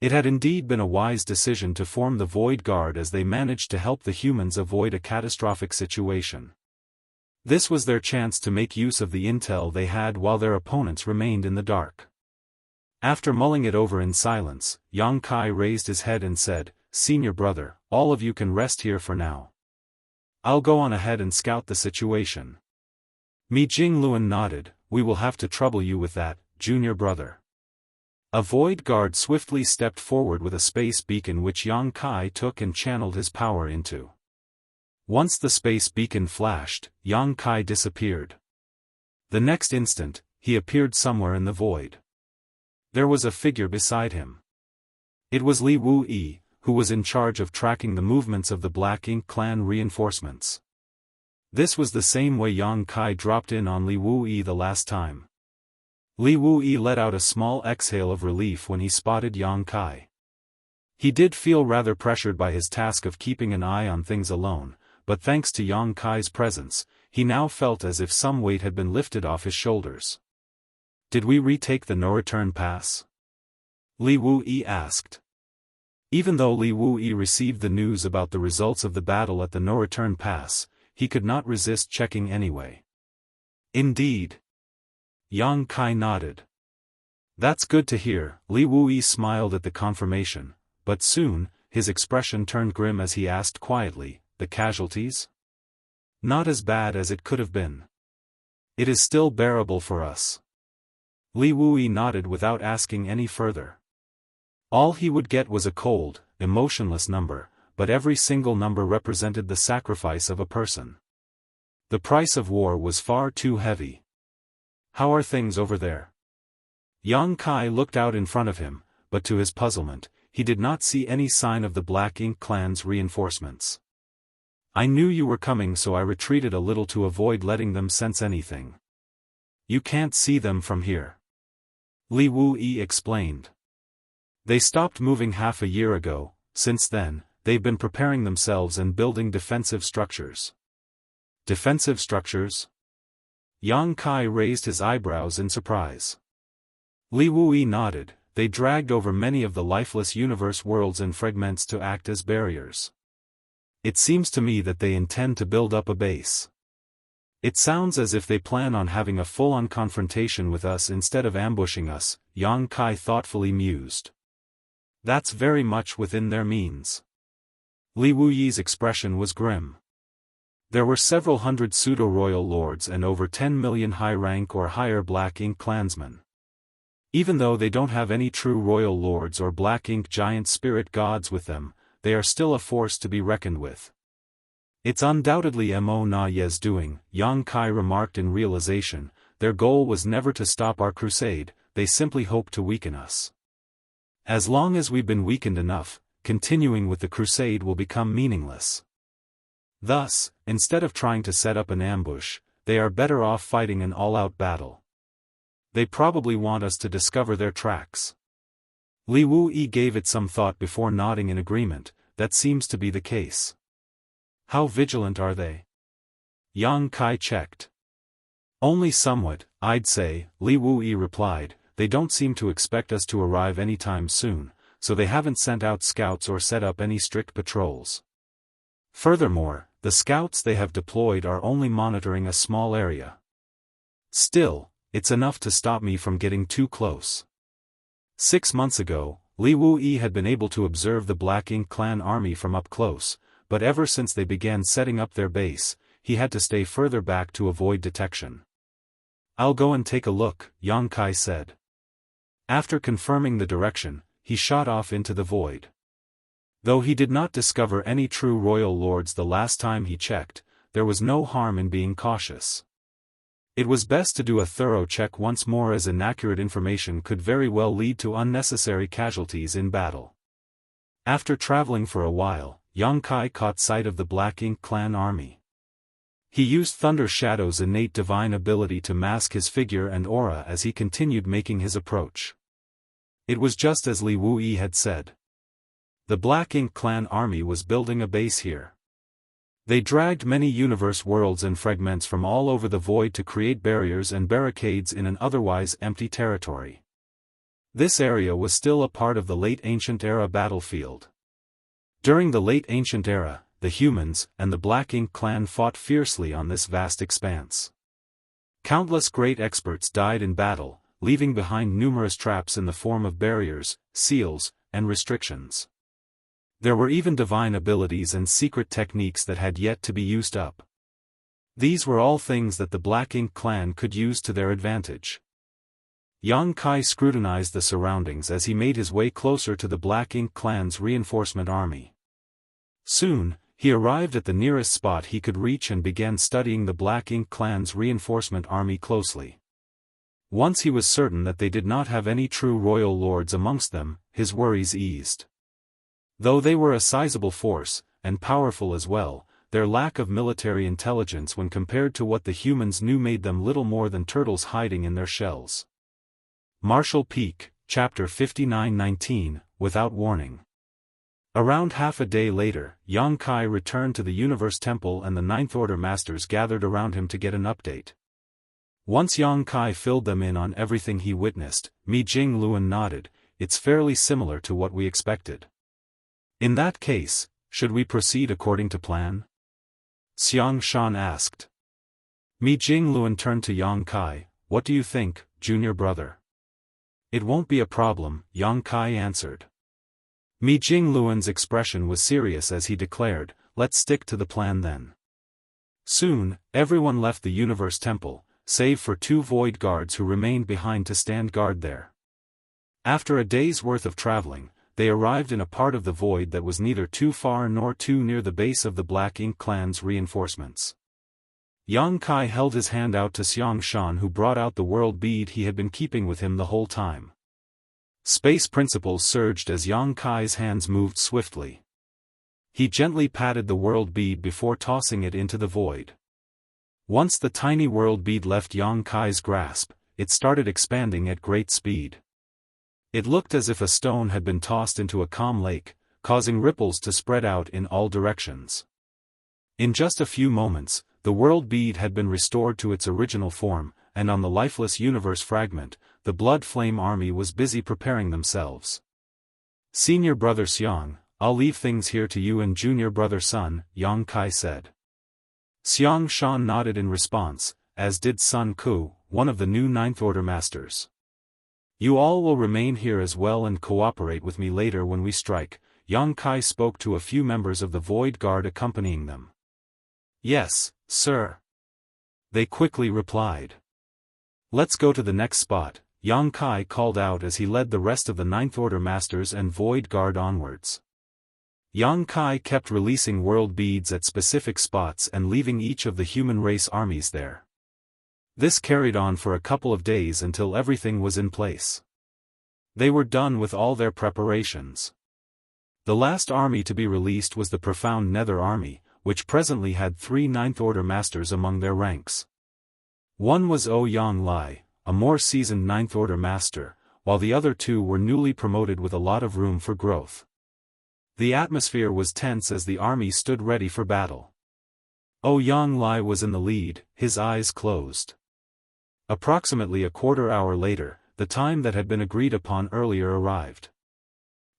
It had indeed been a wise decision to form the Void Guard, as they managed to help the humans avoid a catastrophic situation. This was their chance to make use of the intel they had while their opponents remained in the dark. After mulling it over in silence, Xianxia raised his head and said, "Senior brother, all of you can rest here for now. I'll go on ahead and scout the situation." Mi Jingluan nodded. "We will have to trouble you with that, junior brother." A Void Guard swiftly stepped forward with a space beacon which Xianxia took and channeled his power into. Once the space beacon flashed, Xianxia disappeared. The next instant, he appeared somewhere in the void. There was a figure beside him. It was Li Wuyi, who was in charge of tracking the movements of the Black Ink clan reinforcements. This was the same way Xianxia dropped in on Li Wuyi the last time. Li Wuyi let out a small exhale of relief when he spotted Xianxia. He did feel rather pressured by his task of keeping an eye on things alone, but thanks to Xianxia's presence, he now felt as if some weight had been lifted off his shoulders. "Did we retake the no-return pass?" Li Wuyi asked. Even though Li Wuyi received the news about the results of the battle at the no-return pass, he could not resist checking anyway. "Indeed." Xianxia nodded. "That's good to hear." Li Wuyi smiled at the confirmation, but soon, his expression turned grim as he asked quietly, "The casualties? Not as bad as it could have been. It is still bearable for us." Li Wuyi nodded without asking any further. All he would get was a cold, emotionless number, but every single number represented the sacrifice of a person. The price of war was far too heavy. "How are things over there?" Xianxia looked out in front of him, but to his puzzlement, he did not see any sign of the Black Ink clan's reinforcements. "I knew you were coming, so I retreated a little to avoid letting them sense anything. You can't see them from here," Li Wuyi explained. "They stopped moving half a year ago. Since then, they've been preparing themselves and building defensive structures." "Defensive structures?" Xianxia raised his eyebrows in surprise. Li Wuyi nodded. "They dragged over many of the lifeless universe worlds and fragments to act as barriers. It seems to me that they intend to build up a base. It sounds as if they plan on having a full-on confrontation with us instead of ambushing us," Xianxia thoughtfully mused. "That's very much within their means." Li Wuyi's expression was grim. There were several hundred pseudo-royal lords and over 10 million high-rank or higher Black Ink clansmen. Even though they don't have any true royal lords or Black Ink giant spirit gods with them, they are still a force to be reckoned with. "It's undoubtedly Mo Na Ye's doing," Xianxia remarked in realization. "Their goal was never to stop our crusade, they simply hope to weaken us. As long as we've been weakened enough, continuing with the crusade will become meaningless. Thus, instead of trying to set up an ambush, they are better off fighting an all-out battle. They probably want us to discover their tracks." Li Wuyi gave it some thought before nodding in agreement. "That seems to be the case." "How vigilant are they?" Xianxia checked. "Only somewhat, I'd say," Li Wuyi replied. "They don't seem to expect us to arrive anytime soon, so they haven't sent out scouts or set up any strict patrols. Furthermore, the scouts they have deployed are only monitoring a small area. Still, it's enough to stop me from getting too close." 6 months ago, Li Wuyi had been able to observe the Black Ink clan army from up close, but ever since they began setting up their base, he had to stay further back to avoid detection. "I'll go and take a look," Xianxia said. After confirming the direction, he shot off into the void. Though he did not discover any true royal lords the last time he checked, there was no harm in being cautious. It was best to do a thorough check once more, as inaccurate information could very well lead to unnecessary casualties in battle. After traveling for a while, Xianxia caught sight of the Black Ink clan army. He used Thunder Shadow's innate divine ability to mask his figure and aura as he continued making his approach. It was just as Li Wuyi had said. The Black Ink clan army was building a base here. They dragged many universe worlds and fragments from all over the void to create barriers and barricades in an otherwise empty territory. This area was still a part of the Late Ancient Era battlefield. During the Late Ancient Era, the humans and the Black Ink clan fought fiercely on this vast expanse. Countless great experts died in battle, leaving behind numerous traps in the form of barriers, seals, and restrictions. There were even divine abilities and secret techniques that had yet to be used up. These were all things that the Black Ink clan could use to their advantage. Yang Kai scrutinized the surroundings as he made his way closer to the Black Ink clan's reinforcement army. Soon, he arrived at the nearest spot he could reach and began studying the Black Ink clan's reinforcement army closely. Once he was certain that they did not have any true royal lords amongst them, his worries eased. Though they were a sizable force, and powerful as well, their lack of military intelligence when compared to what the humans knew made them little more than turtles hiding in their shells. Martial Peak, Chapter 59-19, Without Warning. Around half a day later, Yang Kai returned to the Universe Temple and the Ninth Order Masters gathered around him to get an update. Once Yang Kai filled them in on everything he witnessed, Mi Jingluan nodded, "It's fairly similar to what we expected." "In that case, should we proceed according to plan?" Xianxia asked. Mi Jingluan turned to Yang Kai, "What do you think, junior brother?" "It won't be a problem," Yang Kai answered. Mi Jingluan's expression was serious as he declared, "Let's stick to the plan then." Soon, everyone left the Universe Temple, save for 2 void guards who remained behind to stand guard there. After a day's worth of traveling, they arrived in a part of the void that was neither too far nor too near the base of the Black Ink clan's reinforcements. Yang Kai held his hand out to Xianxia, who brought out the world bead he had been keeping with him the whole time. Space principles surged as Yang Kai's hands moved swiftly. He gently patted the world bead before tossing it into the void. Once the tiny world bead left Yang Kai's grasp, it started expanding at great speed. It looked as if a stone had been tossed into a calm lake, causing ripples to spread out in all directions. In just a few moments, the world bead had been restored to its original form, and on the lifeless universe fragment, the Blood Flame army was busy preparing themselves. "Senior brother Xiang, I'll leave things here to you and junior brother Sun," Yang Kai said. Xianxia nodded in response, as did Sun Ku, one of the new Ninth Order Masters. "You all will remain here as well and cooperate with me later when we strike," Yang Kai spoke to a few members of the Void Guard accompanying them. "Yes, sir," they quickly replied. "Let's go to the next spot," Yang Kai called out as he led the rest of the Ninth Order Masters and Void Guard onwards. Yang Kai kept releasing world beads at specific spots and leaving each of the human race armies there. This carried on for a couple of days until everything was in place. They were done with all their preparations. The last army to be released was the Profound Nether Army, which presently had 3 Ninth Order Masters among their ranks. One was Ouyang Lai, a more seasoned Ninth Order Master, while the other 2 were newly promoted with a lot of room for growth. The atmosphere was tense as the army stood ready for battle. Ouyang Lai was in the lead, his eyes closed. Approximately a quarter hour later, the time that had been agreed upon earlier arrived.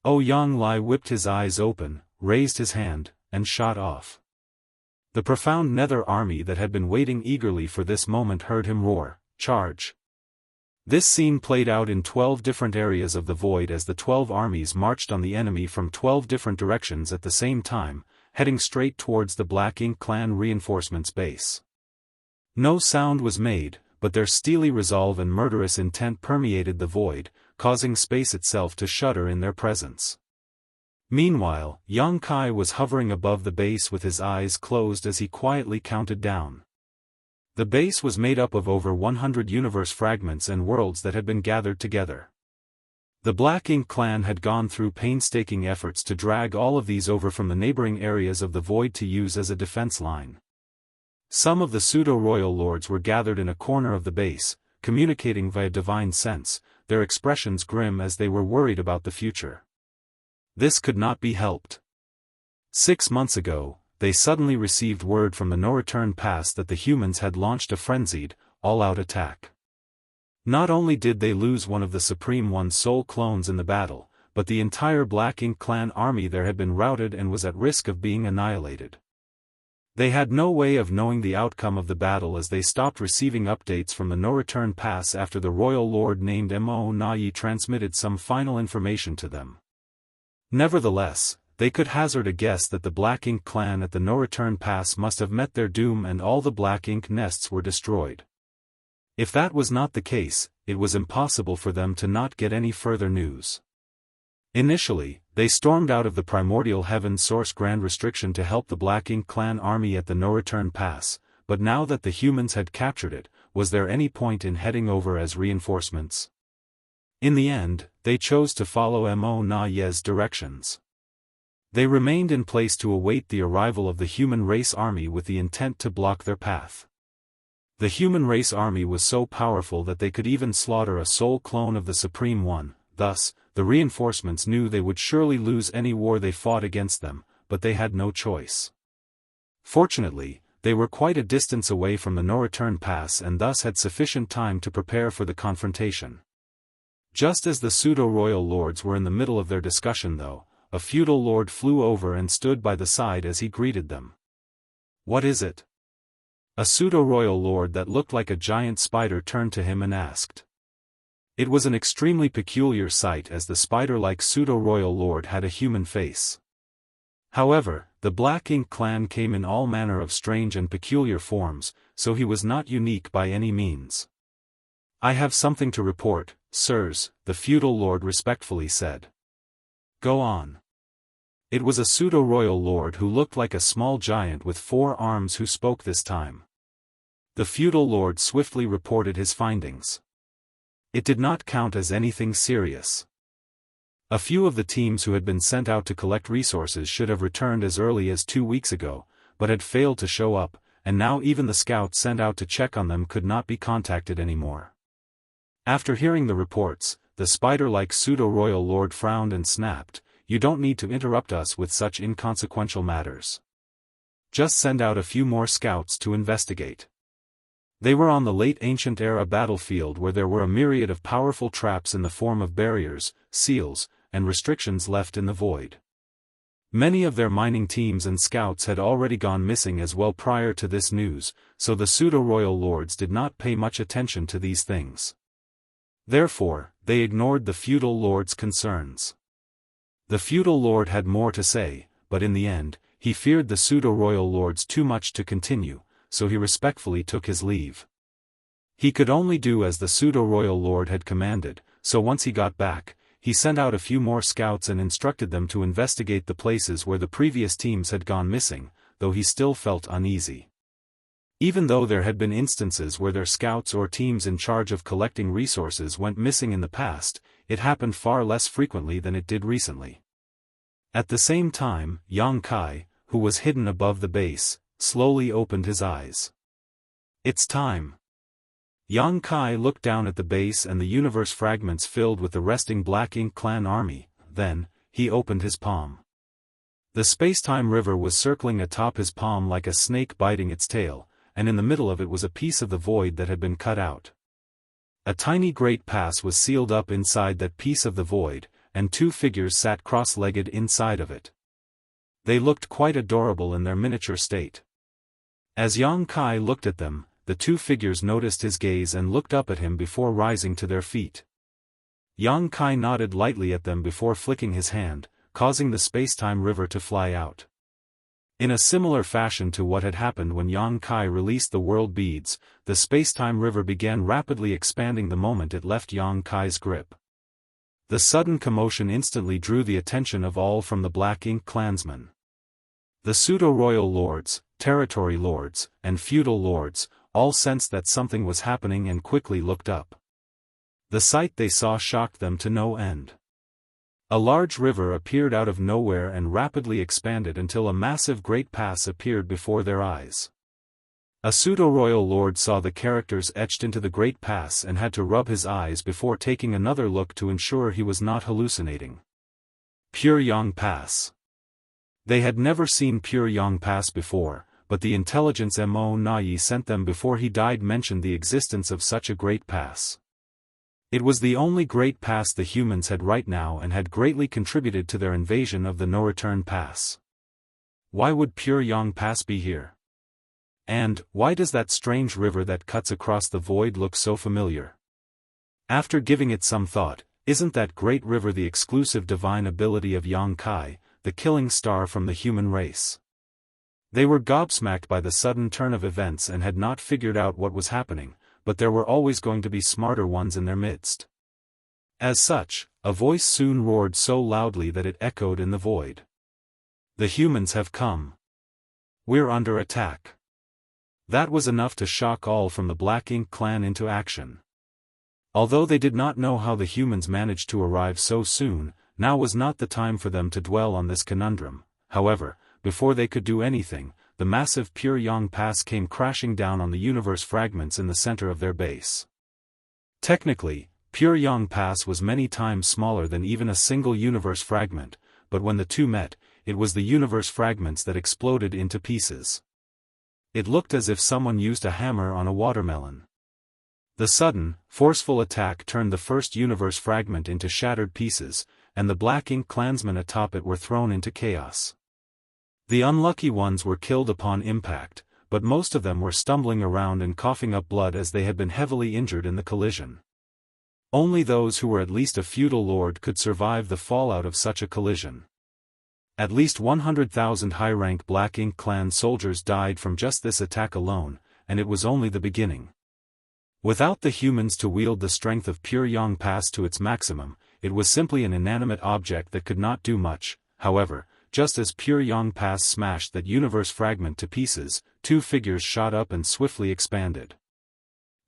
Ouyang Lai whipped his eyes open, raised his hand, and shot off. The Profound Nether Army that had been waiting eagerly for this moment heard him roar, "Charge!" This scene played out in 12 different areas of the void as the 12 armies marched on the enemy from 12 different directions at the same time, heading straight towards the Black Ink clan reinforcements base. No sound was made, but their steely resolve and murderous intent permeated the void, causing space itself to shudder in their presence. Meanwhile, Yang Kai was hovering above the base with his eyes closed as he quietly counted down. The base was made up of over 100 universe fragments and worlds that had been gathered together. The Black Ink clan had gone through painstaking efforts to drag all of these over from the neighboring areas of the void to use as a defense line. Some of the pseudo-royal lords were gathered in a corner of the base, communicating via divine sense, their expressions grim as they were worried about the future. This could not be helped. 6 months ago, they suddenly received word from the no-return pass that the humans had launched a frenzied, all-out attack. Not only did they lose one of the Supreme One's soul clones in the battle, but the entire Black Ink clan army there had been routed and was at risk of being annihilated. They had no way of knowing the outcome of the battle as they stopped receiving updates from the no-return pass after the royal lord named Mo Nayi transmitted some final information to them. Nevertheless, they could hazard a guess that the Black Ink clan at the no-return pass must have met their doom and all the Black Ink nests were destroyed. If that was not the case, it was impossible for them to not get any further news. Initially, they stormed out of the Primordial Heaven Source Grand Restriction to help the Black Ink clan army at the no-return pass, but now that the humans had captured it, was there any point in heading over as reinforcements? In the end, they chose to follow Mo Naye's directions. They remained in place to await the arrival of the human race army with the intent to block their path. The human race army was so powerful that they could even slaughter a soul clone of the Supreme One, thus, the reinforcements knew they would surely lose any war they fought against them, but they had no choice. Fortunately, they were quite a distance away from the no-return pass and thus had sufficient time to prepare for the confrontation. Just as the pseudo-royal lords were in the middle of their discussion though, a feudal lord flew over and stood by the side as he greeted them. "What is it?" A pseudo-royal lord that looked like a giant spider turned to him and asked. It was an extremely peculiar sight as the spider-like pseudo-royal lord had a human face. However, the Black Ink clan came in all manner of strange and peculiar forms, so he was not unique by any means. "I have something to report, sirs," the feudal lord respectfully said. "Go on." It was a pseudo-royal lord who looked like a small giant with 4 arms who spoke this time. The feudal lord swiftly reported his findings. It did not count as anything serious. A few of the teams who had been sent out to collect resources should have returned as early as 2 weeks ago, but had failed to show up, and now even the scouts sent out to check on them could not be contacted anymore. After hearing the reports, the spider-like pseudo-royal lord frowned and snapped, "You don't need to interrupt us with such inconsequential matters. Just send out a few more scouts to investigate." They were on the late ancient era battlefield where there were a myriad of powerful traps in the form of barriers, seals, and restrictions left in the void. Many of their mining teams and scouts had already gone missing as well prior to this news, so the pseudo-royal lords did not pay much attention to these things. Therefore, they ignored the feudal lord's concerns. The feudal lord had more to say, but in the end, he feared the pseudo-royal lords too much to continue, so he respectfully took his leave. He could only do as the pseudo-royal lord had commanded, so once he got back, he sent out a few more scouts and instructed them to investigate the places where the previous teams had gone missing, though he still felt uneasy. Even though there had been instances where their scouts or teams in charge of collecting resources went missing in the past, it happened far less frequently than it did recently. At the same time, Xianxia, who was hidden above the base, slowly opened his eyes. "It's time." Xianxia looked down at the base and the universe fragments filled with the resting Black Ink clan army, then, he opened his palm. The space-time river was circling atop his palm like a snake biting its tail, and in the middle of it was a piece of the void that had been cut out. A tiny great pass was sealed up inside that piece of the void, and 2 figures sat cross-legged inside of it. They looked quite adorable in their miniature state. As Xianxia looked at them, the 2 figures noticed his gaze and looked up at him before rising to their feet. Xianxia nodded lightly at them before flicking his hand, causing the space-time river to fly out. In a similar fashion to what had happened when Xianxia released the world beads, the space-time river began rapidly expanding the moment it left Xianxia's grip. The sudden commotion instantly drew the attention of all from the Black Ink clansmen. The pseudo-royal lords, territory lords, and feudal lords, all sensed that something was happening and quickly looked up. The sight they saw shocked them to no end. A large river appeared out of nowhere and rapidly expanded until a massive great pass appeared before their eyes. A pseudo-royal lord saw the characters etched into the Great Pass and had to rub his eyes before taking another look to ensure he was not hallucinating. Pure Yang Pass. They had never seen Pure Yang Pass before, but the intelligence Mo Nai sent them before he died mentioned the existence of such a great pass. It was the only great pass the humans had right now and had greatly contributed to their invasion of the no-return pass. Why would Pure Yang Pass be here? And, why does that strange river that cuts across the void look so familiar? After giving it some thought, isn't that great river the exclusive divine ability of Yang Kai, the killing star from the human race? They were gobsmacked by the sudden turn of events and had not figured out what was happening, but there were always going to be smarter ones in their midst. As such, a voice soon roared so loudly that it echoed in the void. The humans have come. We're under attack. That was enough to shock all from the Black Ink clan into action. Although they did not know how the humans managed to arrive so soon, now was not the time for them to dwell on this conundrum. However, before they could do anything, the massive Pure Yang Pass came crashing down on the universe fragments in the center of their base. Technically, Pure Yang Pass was many times smaller than even a single universe fragment, but when the two met, it was the universe fragments that exploded into pieces. It looked as if someone used a hammer on a watermelon. The sudden, forceful attack turned the first universe fragment into shattered pieces, and the Black Ink clansmen atop it were thrown into chaos. The unlucky ones were killed upon impact, but most of them were stumbling around and coughing up blood as they had been heavily injured in the collision. Only those who were at least a feudal lord could survive the fallout of such a collision. At least 100,000 high-rank Black Ink clan soldiers died from just this attack alone, and it was only the beginning. Without the humans to wield the strength of Pure Yang Pass to its maximum, it was simply an inanimate object that could not do much. However, just as Pure Yang Pass smashed that universe fragment to pieces, two figures shot up and swiftly expanded.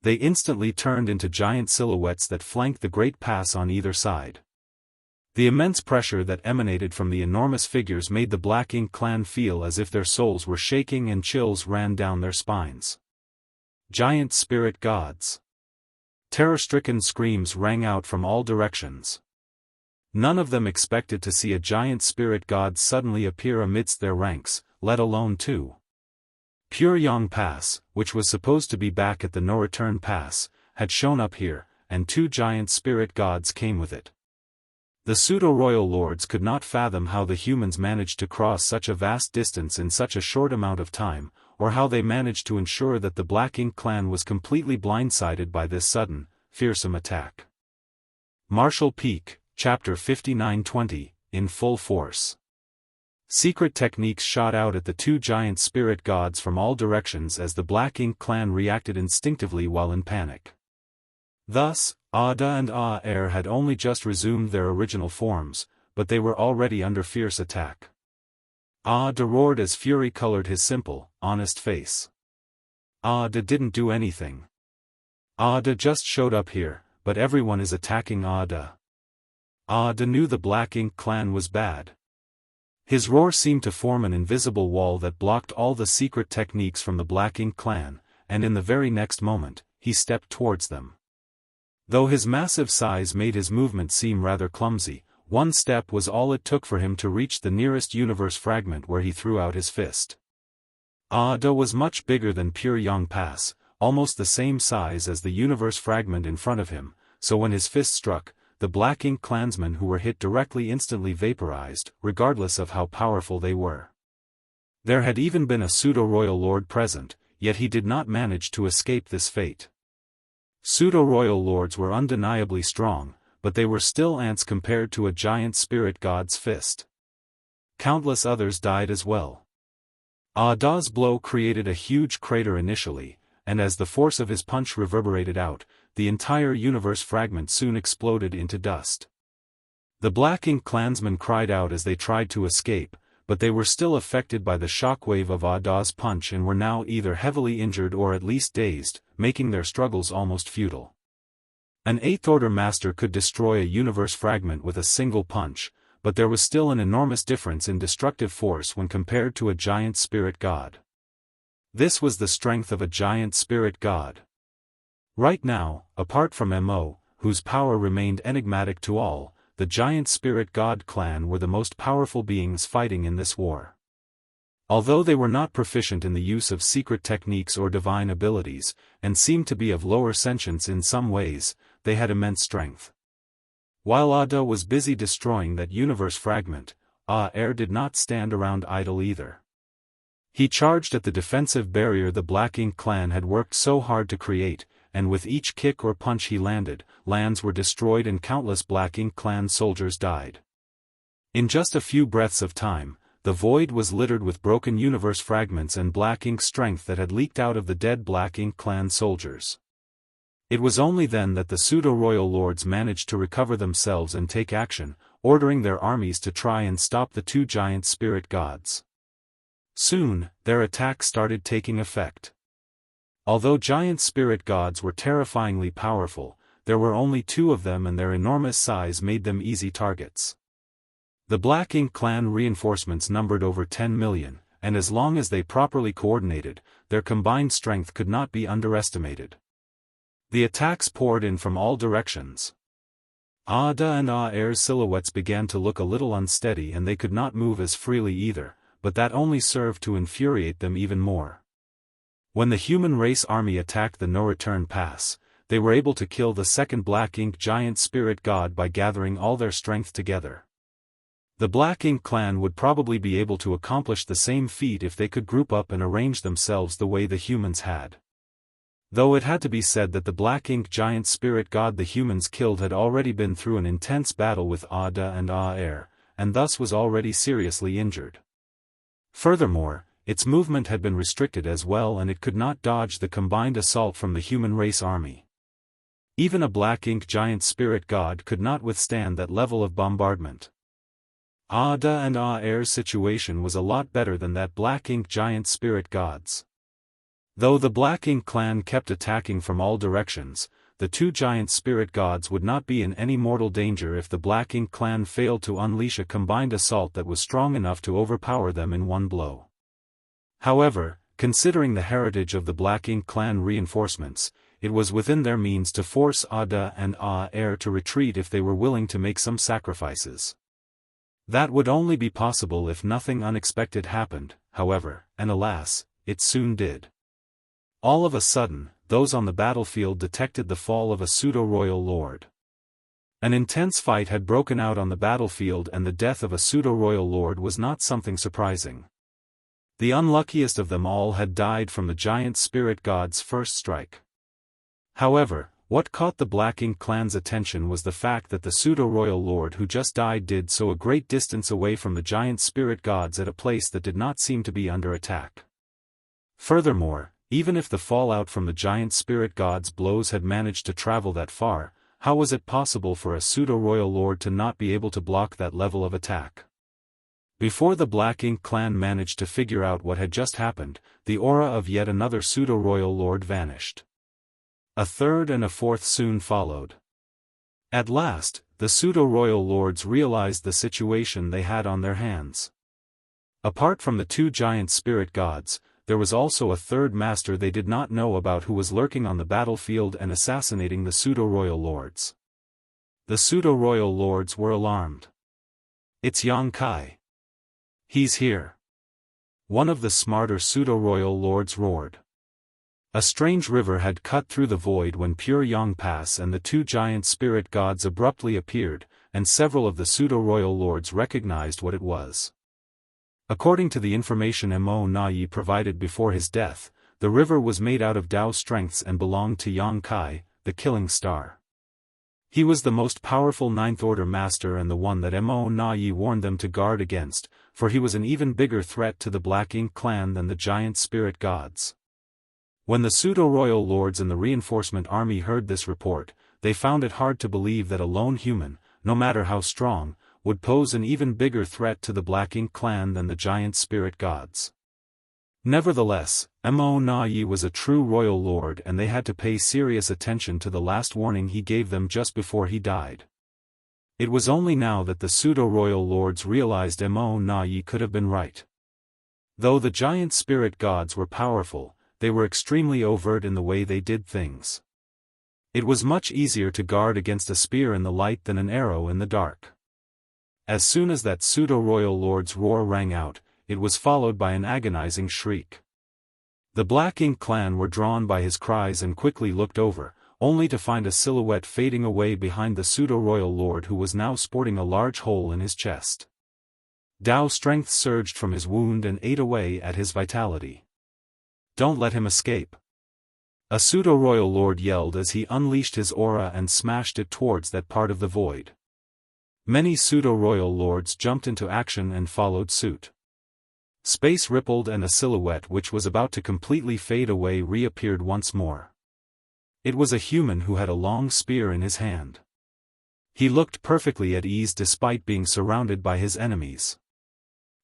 They instantly turned into giant silhouettes that flanked the Great Pass on either side. The immense pressure that emanated from the enormous figures made the Black Ink clan feel as if their souls were shaking and chills ran down their spines. Giant spirit gods. Terror-stricken screams rang out from all directions. None of them expected to see a giant spirit god suddenly appear amidst their ranks, let alone two. Pure Yang Pass, which was supposed to be back at the no-return pass, had shown up here, and two giant spirit gods came with it. The pseudo-royal lords could not fathom how the humans managed to cross such a vast distance in such a short amount of time, or how they managed to ensure that the Black Ink clan was completely blindsided by this sudden, fearsome attack. Martial Peak, Chapter 59-20, in full force. Secret techniques shot out at the two giant spirit gods from all directions as the Black Ink clan reacted instinctively while in panic. Thus, Ada and Air had only just resumed their original forms, but they were already under fierce attack. Ada roared as fury colored his simple, honest face. Ada didn't do anything. Ada just showed up here, but everyone is attacking Ada. Ada knew the Black Ink clan was bad. His roar seemed to form an invisible wall that blocked all the secret techniques from the Black Ink clan, and in the very next moment, he stepped towards them. Though his massive size made his movement seem rather clumsy, one step was all it took for him to reach the nearest universe fragment where he threw out his fist. Ada was much bigger than Pure Yang Pass, almost the same size as the universe fragment in front of him, so when his fist struck, the Black Ink clansmen who were hit directly instantly vaporized, regardless of how powerful they were. There had even been a pseudo-royal lord present, yet he did not manage to escape this fate. Pseudo-royal lords were undeniably strong, but they were still ants compared to a giant spirit god's fist. Countless others died as well. Ada's blow created a huge crater initially, and as the force of his punch reverberated out, the entire universe fragment soon exploded into dust. The Black Ink clansmen cried out as they tried to escape, but they were still affected by the shockwave of Ada's punch and were now either heavily injured or at least dazed, making their struggles almost futile. An Eighth-Order Master could destroy a universe fragment with a single punch, but there was still an enormous difference in destructive force when compared to a giant spirit god. This was the strength of a giant spirit god. Right now, apart from Mo, whose power remained enigmatic to all, the giant spirit god clan were the most powerful beings fighting in this war. Although they were not proficient in the use of secret techniques or divine abilities, and seemed to be of lower sentience in some ways, they had immense strength. While Ada was busy destroying that universe fragment, Aer did not stand around idle either. He charged at the defensive barrier the Black Ink clan had worked so hard to create, and with each kick or punch he landed, lands were destroyed and countless Black Ink clan soldiers died. In just a few breaths of time, the void was littered with broken universe fragments and Black Ink strength that had leaked out of the dead Black Ink clan soldiers. It was only then that the pseudo-royal lords managed to recover themselves and take action, ordering their armies to try and stop the two giant spirit gods. Soon, their attack started taking effect. Although giant spirit gods were terrifyingly powerful, there were only two of them and their enormous size made them easy targets. The Black Ink clan reinforcements numbered over 10 million, and as long as they properly coordinated, their combined strength could not be underestimated. The attacks poured in from all directions. Ada and Aer's silhouettes began to look a little unsteady and they could not move as freely either, but that only served to infuriate them even more. When the human race army attacked the no-return pass, they were able to kill the second Black Ink giant spirit god by gathering all their strength together. The Black Ink clan would probably be able to accomplish the same feat if they could group up and arrange themselves the way the humans had. Though it had to be said that the Black Ink giant spirit god the humans killed had already been through an intense battle with Ada and Aer, and thus was already seriously injured. Furthermore, its movement had been restricted as well and it could not dodge the combined assault from the human race army. Even a Black Ink giant spirit god could not withstand that level of bombardment. Ada and Aer's situation was a lot better than that Black Ink giant spirit god's. Though the Black Ink clan kept attacking from all directions, the two giant spirit gods would not be in any mortal danger if the Black Ink clan failed to unleash a combined assault that was strong enough to overpower them in one blow. However, considering the heritage of the Black Ink clan reinforcements, it was within their means to force Ada and Aer to retreat if they were willing to make some sacrifices. That would only be possible if nothing unexpected happened, however, and alas, it soon did. All of a sudden, those on the battlefield detected the fall of a pseudo-royal lord. An intense fight had broken out on the battlefield and the death of a pseudo-royal lord was not something surprising. The unluckiest of them all had died from the giant spirit god's first strike. However, what caught the Black Ink clan's attention was the fact that the pseudo-royal lord who just died did so a great distance away from the giant spirit gods at a place that did not seem to be under attack. Furthermore, even if the fallout from the giant spirit god's blows had managed to travel that far, how was it possible for a pseudo-royal lord to not be able to block that level of attack? Before the Black Ink clan managed to figure out what had just happened, the aura of yet another pseudo-royal lord vanished. A third and a fourth soon followed. At last, the pseudo-royal lords realized the situation they had on their hands. Apart from the two giant spirit gods, there was also a third master they did not know about who was lurking on the battlefield and assassinating the pseudo-royal lords. The pseudo-royal lords were alarmed. "It's Xianxia. He's here!" one of the smarter pseudo-royal lords roared. A strange river had cut through the void when Pure Yang Pass and the two giant spirit gods abruptly appeared, and several of the pseudo-royal lords recognized what it was. According to the information Mo Nayi provided before his death, the river was made out of Dao strengths and belonged to Xianxia, the Killing Star. He was the most powerful Ninth Order master and the one that Mo Nayi warned them to guard against, for he was an even bigger threat to the Black Ink clan than the giant spirit gods. When the pseudo-royal lords and the reinforcement army heard this report, they found it hard to believe that a lone human, no matter how strong, would pose an even bigger threat to the Black Ink clan than the giant spirit gods. Nevertheless, Mo Nayi was a true royal lord and they had to pay serious attention to the last warning he gave them just before he died. It was only now that the pseudo-royal lords realized Mo Nayi could have been right. Though the giant spirit gods were powerful, they were extremely overt in the way they did things. It was much easier to guard against a spear in the light than an arrow in the dark. As soon as that pseudo-royal lord's roar rang out, it was followed by an agonizing shriek. The Black Ink clan were drawn by his cries and quickly looked over, only to find a silhouette fading away behind the pseudo-royal lord who was now sporting a large hole in his chest. Dao strength surged from his wound and ate away at his vitality. "Don't let him escape!" A pseudo-royal lord yelled as he unleashed his aura and smashed it towards that part of the void. Many pseudo-royal lords jumped into action and followed suit. Space rippled and a silhouette which was about to completely fade away reappeared once more. It was a human who had a long spear in his hand. He looked perfectly at ease despite being surrounded by his enemies.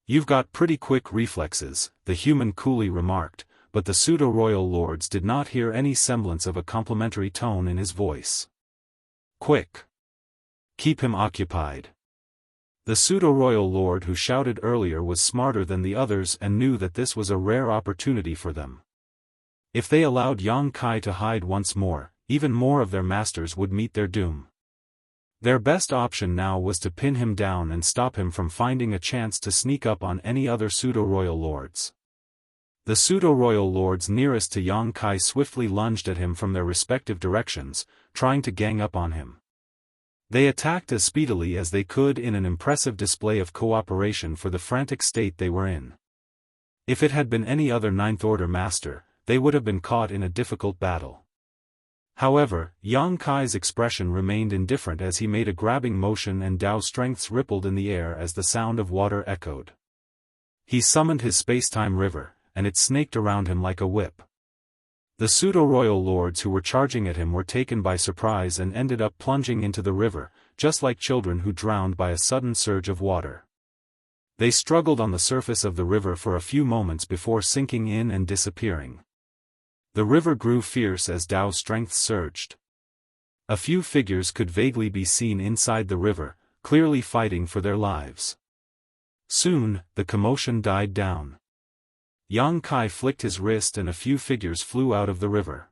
"You've got pretty quick reflexes," the human coolly remarked, but the pseudo-royal lords did not hear any semblance of a complimentary tone in his voice. "Quick! Keep him occupied." The pseudo-royal lord who shouted earlier was smarter than the others and knew that this was a rare opportunity for them. If they allowed Yang Kai to hide once more, even more of their masters would meet their doom. Their best option now was to pin him down and stop him from finding a chance to sneak up on any other pseudo-royal lords. The pseudo-royal lords nearest to Yang Kai swiftly lunged at him from their respective directions, trying to gang up on him. They attacked as speedily as they could in an impressive display of cooperation for the frantic state they were in. If it had been any other Ninth Order master, they would have been caught in a difficult battle. However, Yang Kai's expression remained indifferent as he made a grabbing motion and Dao strengths rippled in the air as the sound of water echoed. He summoned his space-time river, and it snaked around him like a whip. The pseudo-royal lords who were charging at him were taken by surprise and ended up plunging into the river, just like children who drowned by a sudden surge of water. They struggled on the surface of the river for a few moments before sinking in and disappearing. The river grew fierce as Dao's strength surged. A few figures could vaguely be seen inside the river, clearly fighting for their lives. Soon, the commotion died down. Yang Kai flicked his wrist and a few figures flew out of the river.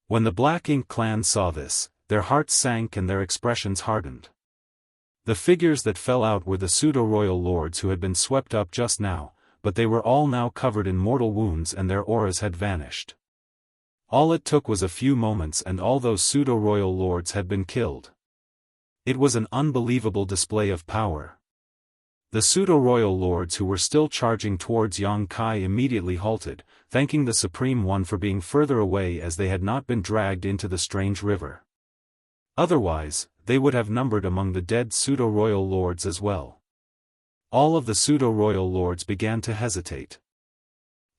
When the Black Ink clan saw this, their hearts sank and their expressions hardened. The figures that fell out were the pseudo-royal lords who had been swept up just now, but they were all now covered in mortal wounds and their auras had vanished. All it took was a few moments and all those pseudo-royal lords had been killed. It was an unbelievable display of power. The pseudo-royal lords who were still charging towards Yang Kai immediately halted, thanking the Supreme One for being further away as they had not been dragged into the strange river. Otherwise, they would have numbered among the dead pseudo-royal lords as well. All of the pseudo-royal lords began to hesitate.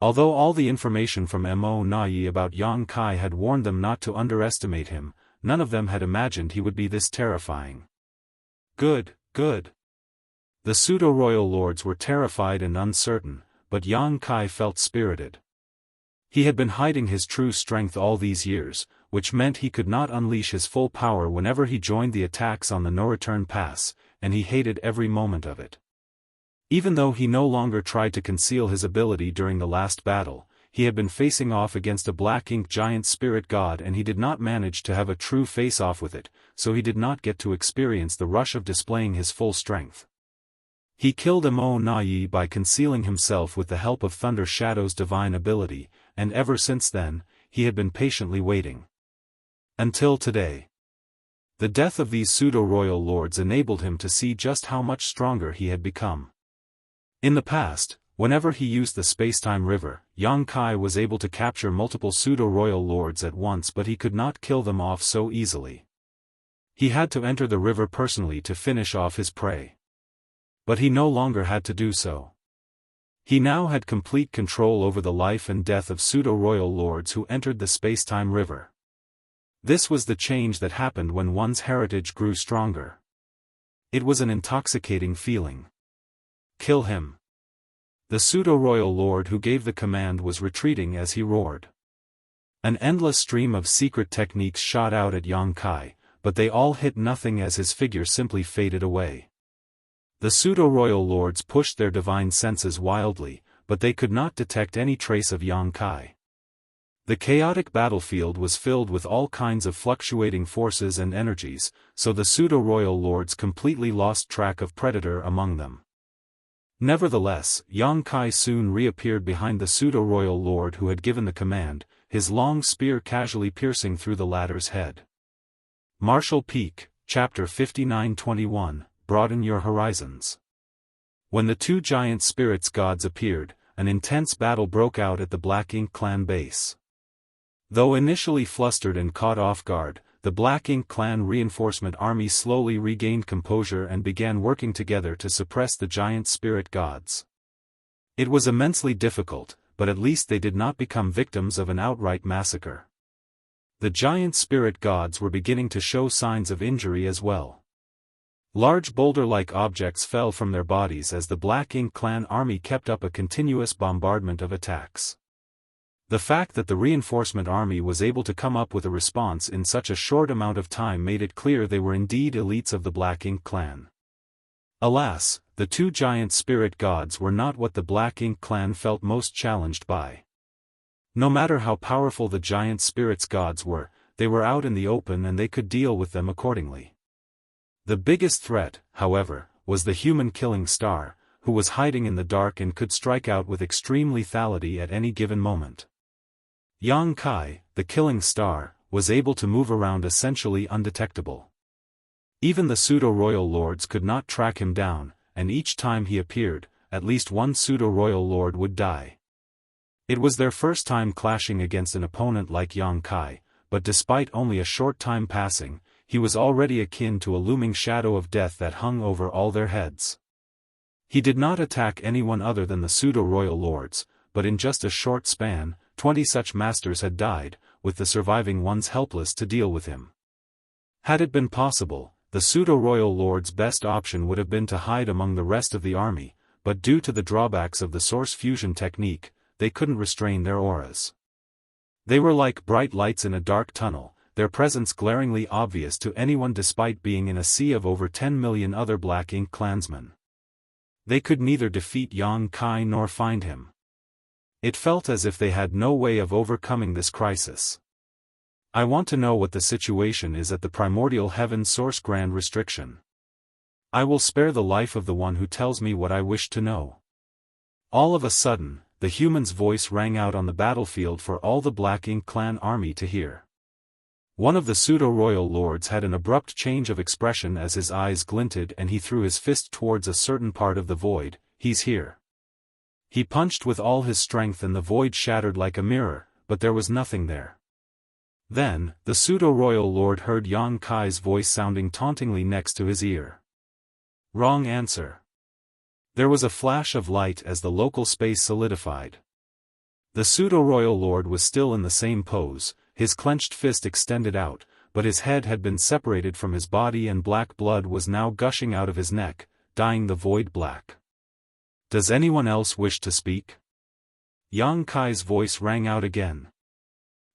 Although all the information from Mo Nai about Yang Kai had warned them not to underestimate him, none of them had imagined he would be this terrifying. Good. The pseudo-royal lords were terrified and uncertain, but Yang Kai felt spirited. He had been hiding his true strength all these years, which meant he could not unleash his full power whenever he joined the attacks on the no-return pass, and he hated every moment of it. Even though he no longer tried to conceal his ability during the last battle, he had been facing off against a Black Ink giant spirit god and he did not manage to have a true face-off with it, so he did not get to experience the rush of displaying his full strength. He killed Mo Nai by concealing himself with the help of Thunder Shadow's divine ability, and ever since then, he had been patiently waiting. Until today. The death of these pseudo-royal lords enabled him to see just how much stronger he had become. In the past, whenever he used the space-time river, Yang Kai was able to capture multiple pseudo-royal lords at once but he could not kill them off so easily. He had to enter the river personally to finish off his prey. But he no longer had to do so. He now had complete control over the life and death of pseudo-royal lords who entered the space-time river. This was the change that happened when one's heritage grew stronger. It was an intoxicating feeling. Kill him. The pseudo-royal lord who gave the command was retreating as he roared. An endless stream of secret techniques shot out at Yang Kai, but they all hit nothing as his figure simply faded away. The pseudo-royal lords pushed their divine senses wildly, but they could not detect any trace of Yang Kai. The chaotic battlefield was filled with all kinds of fluctuating forces and energies, so the pseudo-royal lords completely lost track of predator among them. Nevertheless, Yang Kai soon reappeared behind the pseudo-royal lord who had given the command, his long spear casually piercing through the latter's head. Martial Peak, Chapter 59-21, Broaden Your Horizons. When the two giant spirits gods appeared, an intense battle broke out at the Black Ink clan base. Though initially flustered and caught off guard, the Black Ink clan reinforcement army slowly regained composure and began working together to suppress the giant spirit gods. It was immensely difficult, but at least they did not become victims of an outright massacre. The giant spirit gods were beginning to show signs of injury as well. Large boulder-like objects fell from their bodies as the Black Ink clan army kept up a continuous bombardment of attacks. The fact that the reinforcement army was able to come up with a response in such a short amount of time made it clear they were indeed elites of the Black Ink clan. Alas, the two giant spirit gods were not what the Black Ink clan felt most challenged by. No matter how powerful the giant spirits gods were, they were out in the open and they could deal with them accordingly. The biggest threat, however, was the human-killing star, who was hiding in the dark and could strike out with extreme lethality at any given moment. Yang Kai, the killing star, was able to move around essentially undetectable. Even the pseudo-royal lords could not track him down, and each time he appeared, at least one pseudo-royal lord would die. It was their first time clashing against an opponent like Yang Kai, but despite only a short time passing, he was already akin to a looming shadow of death that hung over all their heads. He did not attack anyone other than the pseudo-royal lords, but in just a short span, 20 such masters had died, with the surviving ones helpless to deal with him. Had it been possible, the pseudo-royal lord's best option would have been to hide among the rest of the army, but due to the drawbacks of the source fusion technique, they couldn't restrain their auras. They were like bright lights in a dark tunnel, their presence glaringly obvious to anyone despite being in a sea of over 10 million other Black Ink clansmen. They could neither defeat Yang Kai nor find him. It felt as if they had no way of overcoming this crisis. I want to know what the situation is at the Primordial Heaven Source Grand Restriction. I will spare the life of the one who tells me what I wish to know. All of a sudden, the human's voice rang out on the battlefield for all the Black Ink clan army to hear. One of the pseudo-royal lords had an abrupt change of expression as his eyes glinted and he threw his fist towards a certain part of the void. He's here. He punched with all his strength and the void shattered like a mirror, but there was nothing there. Then, the pseudo-royal lord heard Yang Kai's voice sounding tauntingly next to his ear. Wrong answer. There was a flash of light as the local space solidified. The pseudo-royal lord was still in the same pose, his clenched fist extended out, but his head had been separated from his body and black blood was now gushing out of his neck, dyeing the void black. Does anyone else wish to speak? Yang Kai's voice rang out again.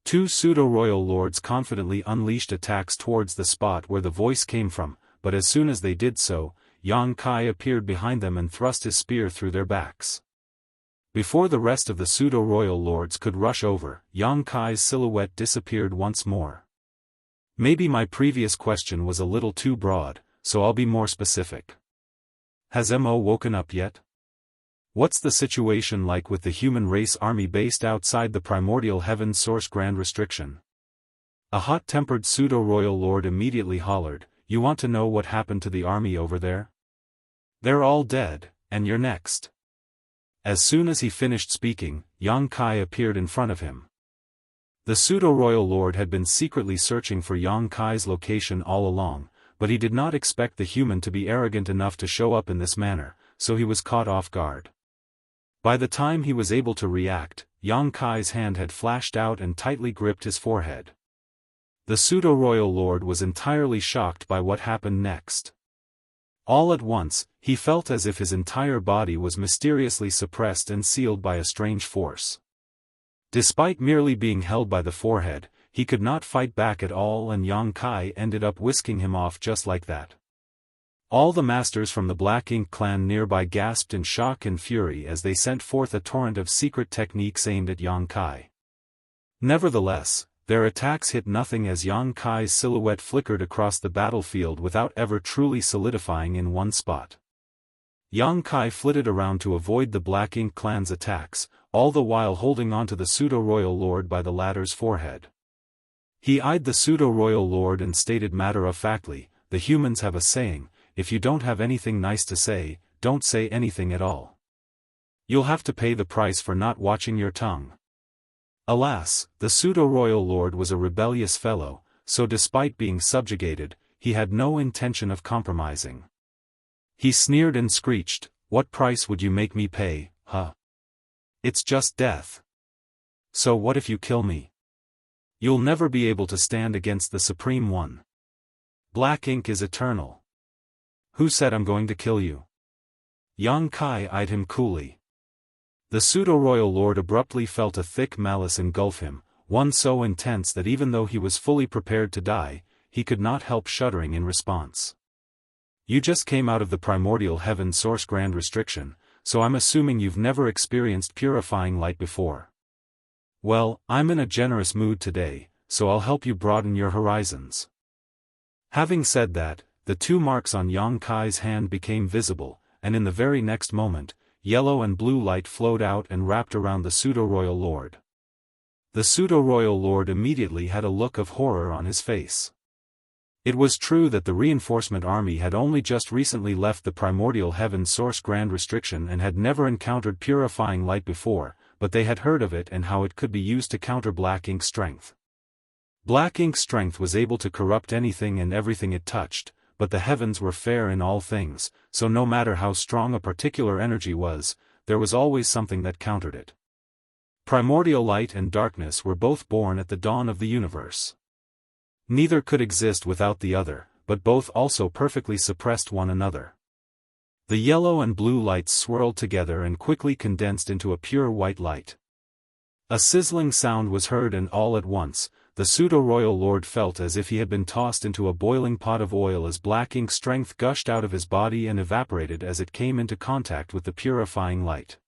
Two pseudo-royal lords confidently unleashed attacks towards the spot where the voice came from, but as soon as they did so, Yang Kai appeared behind them and thrust his spear through their backs. Before the rest of the pseudo-royal lords could rush over, Yang Kai's silhouette disappeared once more. Maybe my previous question was a little too broad, so I'll be more specific. Has Mo woken up yet? What's the situation like with the human race army based outside the Primordial Heaven Source Grand Restriction? A hot-tempered pseudo-royal lord immediately hollered, You want to know what happened to the army over there? They're all dead, and you're next. As soon as he finished speaking, Yang Kai appeared in front of him. The pseudo-royal lord had been secretly searching for Yang Kai's location all along, but he did not expect the human to be arrogant enough to show up in this manner, so he was caught off guard. By the time he was able to react, Yang Kai's hand had flashed out and tightly gripped his forehead. The pseudo-royal lord was entirely shocked by what happened next. All at once, he felt as if his entire body was mysteriously suppressed and sealed by a strange force. Despite merely being held by the forehead, he could not fight back at all and Yang Kai ended up whisking him off just like that. All the masters from the Black Ink clan nearby gasped in shock and fury as they sent forth a torrent of secret techniques aimed at Yang Kai. Nevertheless, their attacks hit nothing as Yang Kai's silhouette flickered across the battlefield without ever truly solidifying in one spot. Yang Kai flitted around to avoid the Black Ink clan's attacks, all the while holding onto the pseudo-royal lord by the latter's forehead. He eyed the pseudo-royal lord and stated matter-of-factly, "The humans have a saying, if you don't have anything nice to say, don't say anything at all. You'll have to pay the price for not watching your tongue." Alas, the pseudo-royal lord was a rebellious fellow, so despite being subjugated, he had no intention of compromising. He sneered and screeched, "What price would you make me pay, huh? It's just death. So what if you kill me? You'll never be able to stand against the Supreme One. Black Ink is eternal. Who said I'm going to kill you?" Yang Kai eyed him coolly. The pseudo-royal lord abruptly felt a thick malice engulf him, one so intense that even though he was fully prepared to die, he could not help shuddering in response. "You just came out of the primordial heaven source grand restriction, so I'm assuming you've never experienced purifying light before. Well, I'm in a generous mood today, so I'll help you broaden your horizons." Having said that, the two marks on Yang Kai's hand became visible, and in the very next moment, yellow and blue light flowed out and wrapped around the pseudo-royal lord. The pseudo-royal lord immediately had a look of horror on his face. It was true that the reinforcement army had only just recently left the primordial heaven source grand restriction and had never encountered purifying light before, but they had heard of it and how it could be used to counter Black Ink's strength. Black Ink's strength was able to corrupt anything and everything it touched, but the heavens were fair in all things, so no matter how strong a particular energy was, there was always something that countered it. Primordial light and darkness were both born at the dawn of the universe. Neither could exist without the other, but both also perfectly suppressed one another. The yellow and blue lights swirled together and quickly condensed into a pure white light. A sizzling sound was heard and all at once, the pseudo-royal lord felt as if he had been tossed into a boiling pot of oil as Black Ink's strength gushed out of his body and evaporated as it came into contact with the purifying light.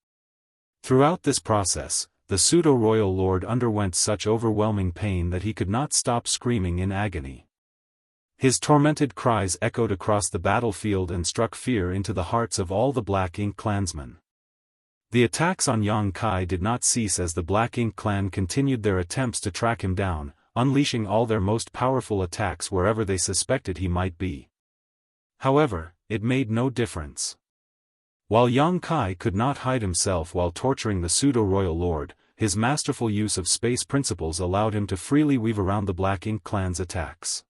Throughout this process, the pseudo-royal lord underwent such overwhelming pain that he could not stop screaming in agony. His tormented cries echoed across the battlefield and struck fear into the hearts of all the Black Ink clansmen. The attacks on Yang Kai did not cease as the Black Ink clan continued their attempts to track him down, unleashing all their most powerful attacks wherever they suspected he might be. However, it made no difference. While Yang Kai could not hide himself while torturing the pseudo-royal lord, his masterful use of space principles allowed him to freely weave around the Black Ink clan's attacks.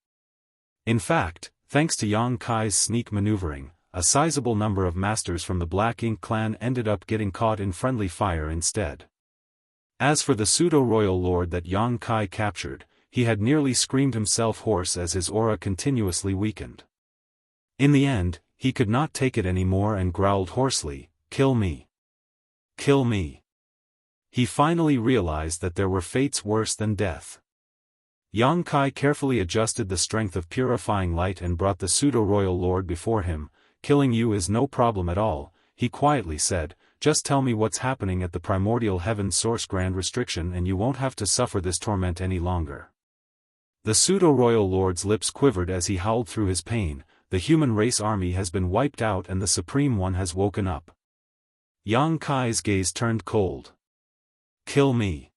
In fact, thanks to Yang Kai's sneak maneuvering, a sizable number of masters from the Black Ink clan ended up getting caught in friendly fire instead. As for the pseudo-royal lord that Yang Kai captured, he had nearly screamed himself hoarse as his aura continuously weakened. In the end, he could not take it anymore and growled hoarsely, "Kill me! Kill me!" He finally realized that there were fates worse than death. Yang Kai carefully adjusted the strength of purifying light and brought the pseudo-royal lord before him. "Killing you is no problem at all," he quietly said, "just tell me what's happening at the primordial heaven source grand restriction and you won't have to suffer this torment any longer." The pseudo-royal lord's lips quivered as he howled through his pain, "The human race army has been wiped out and the Supreme One has woken up." Yang Kai's gaze turned cold. "Kill me.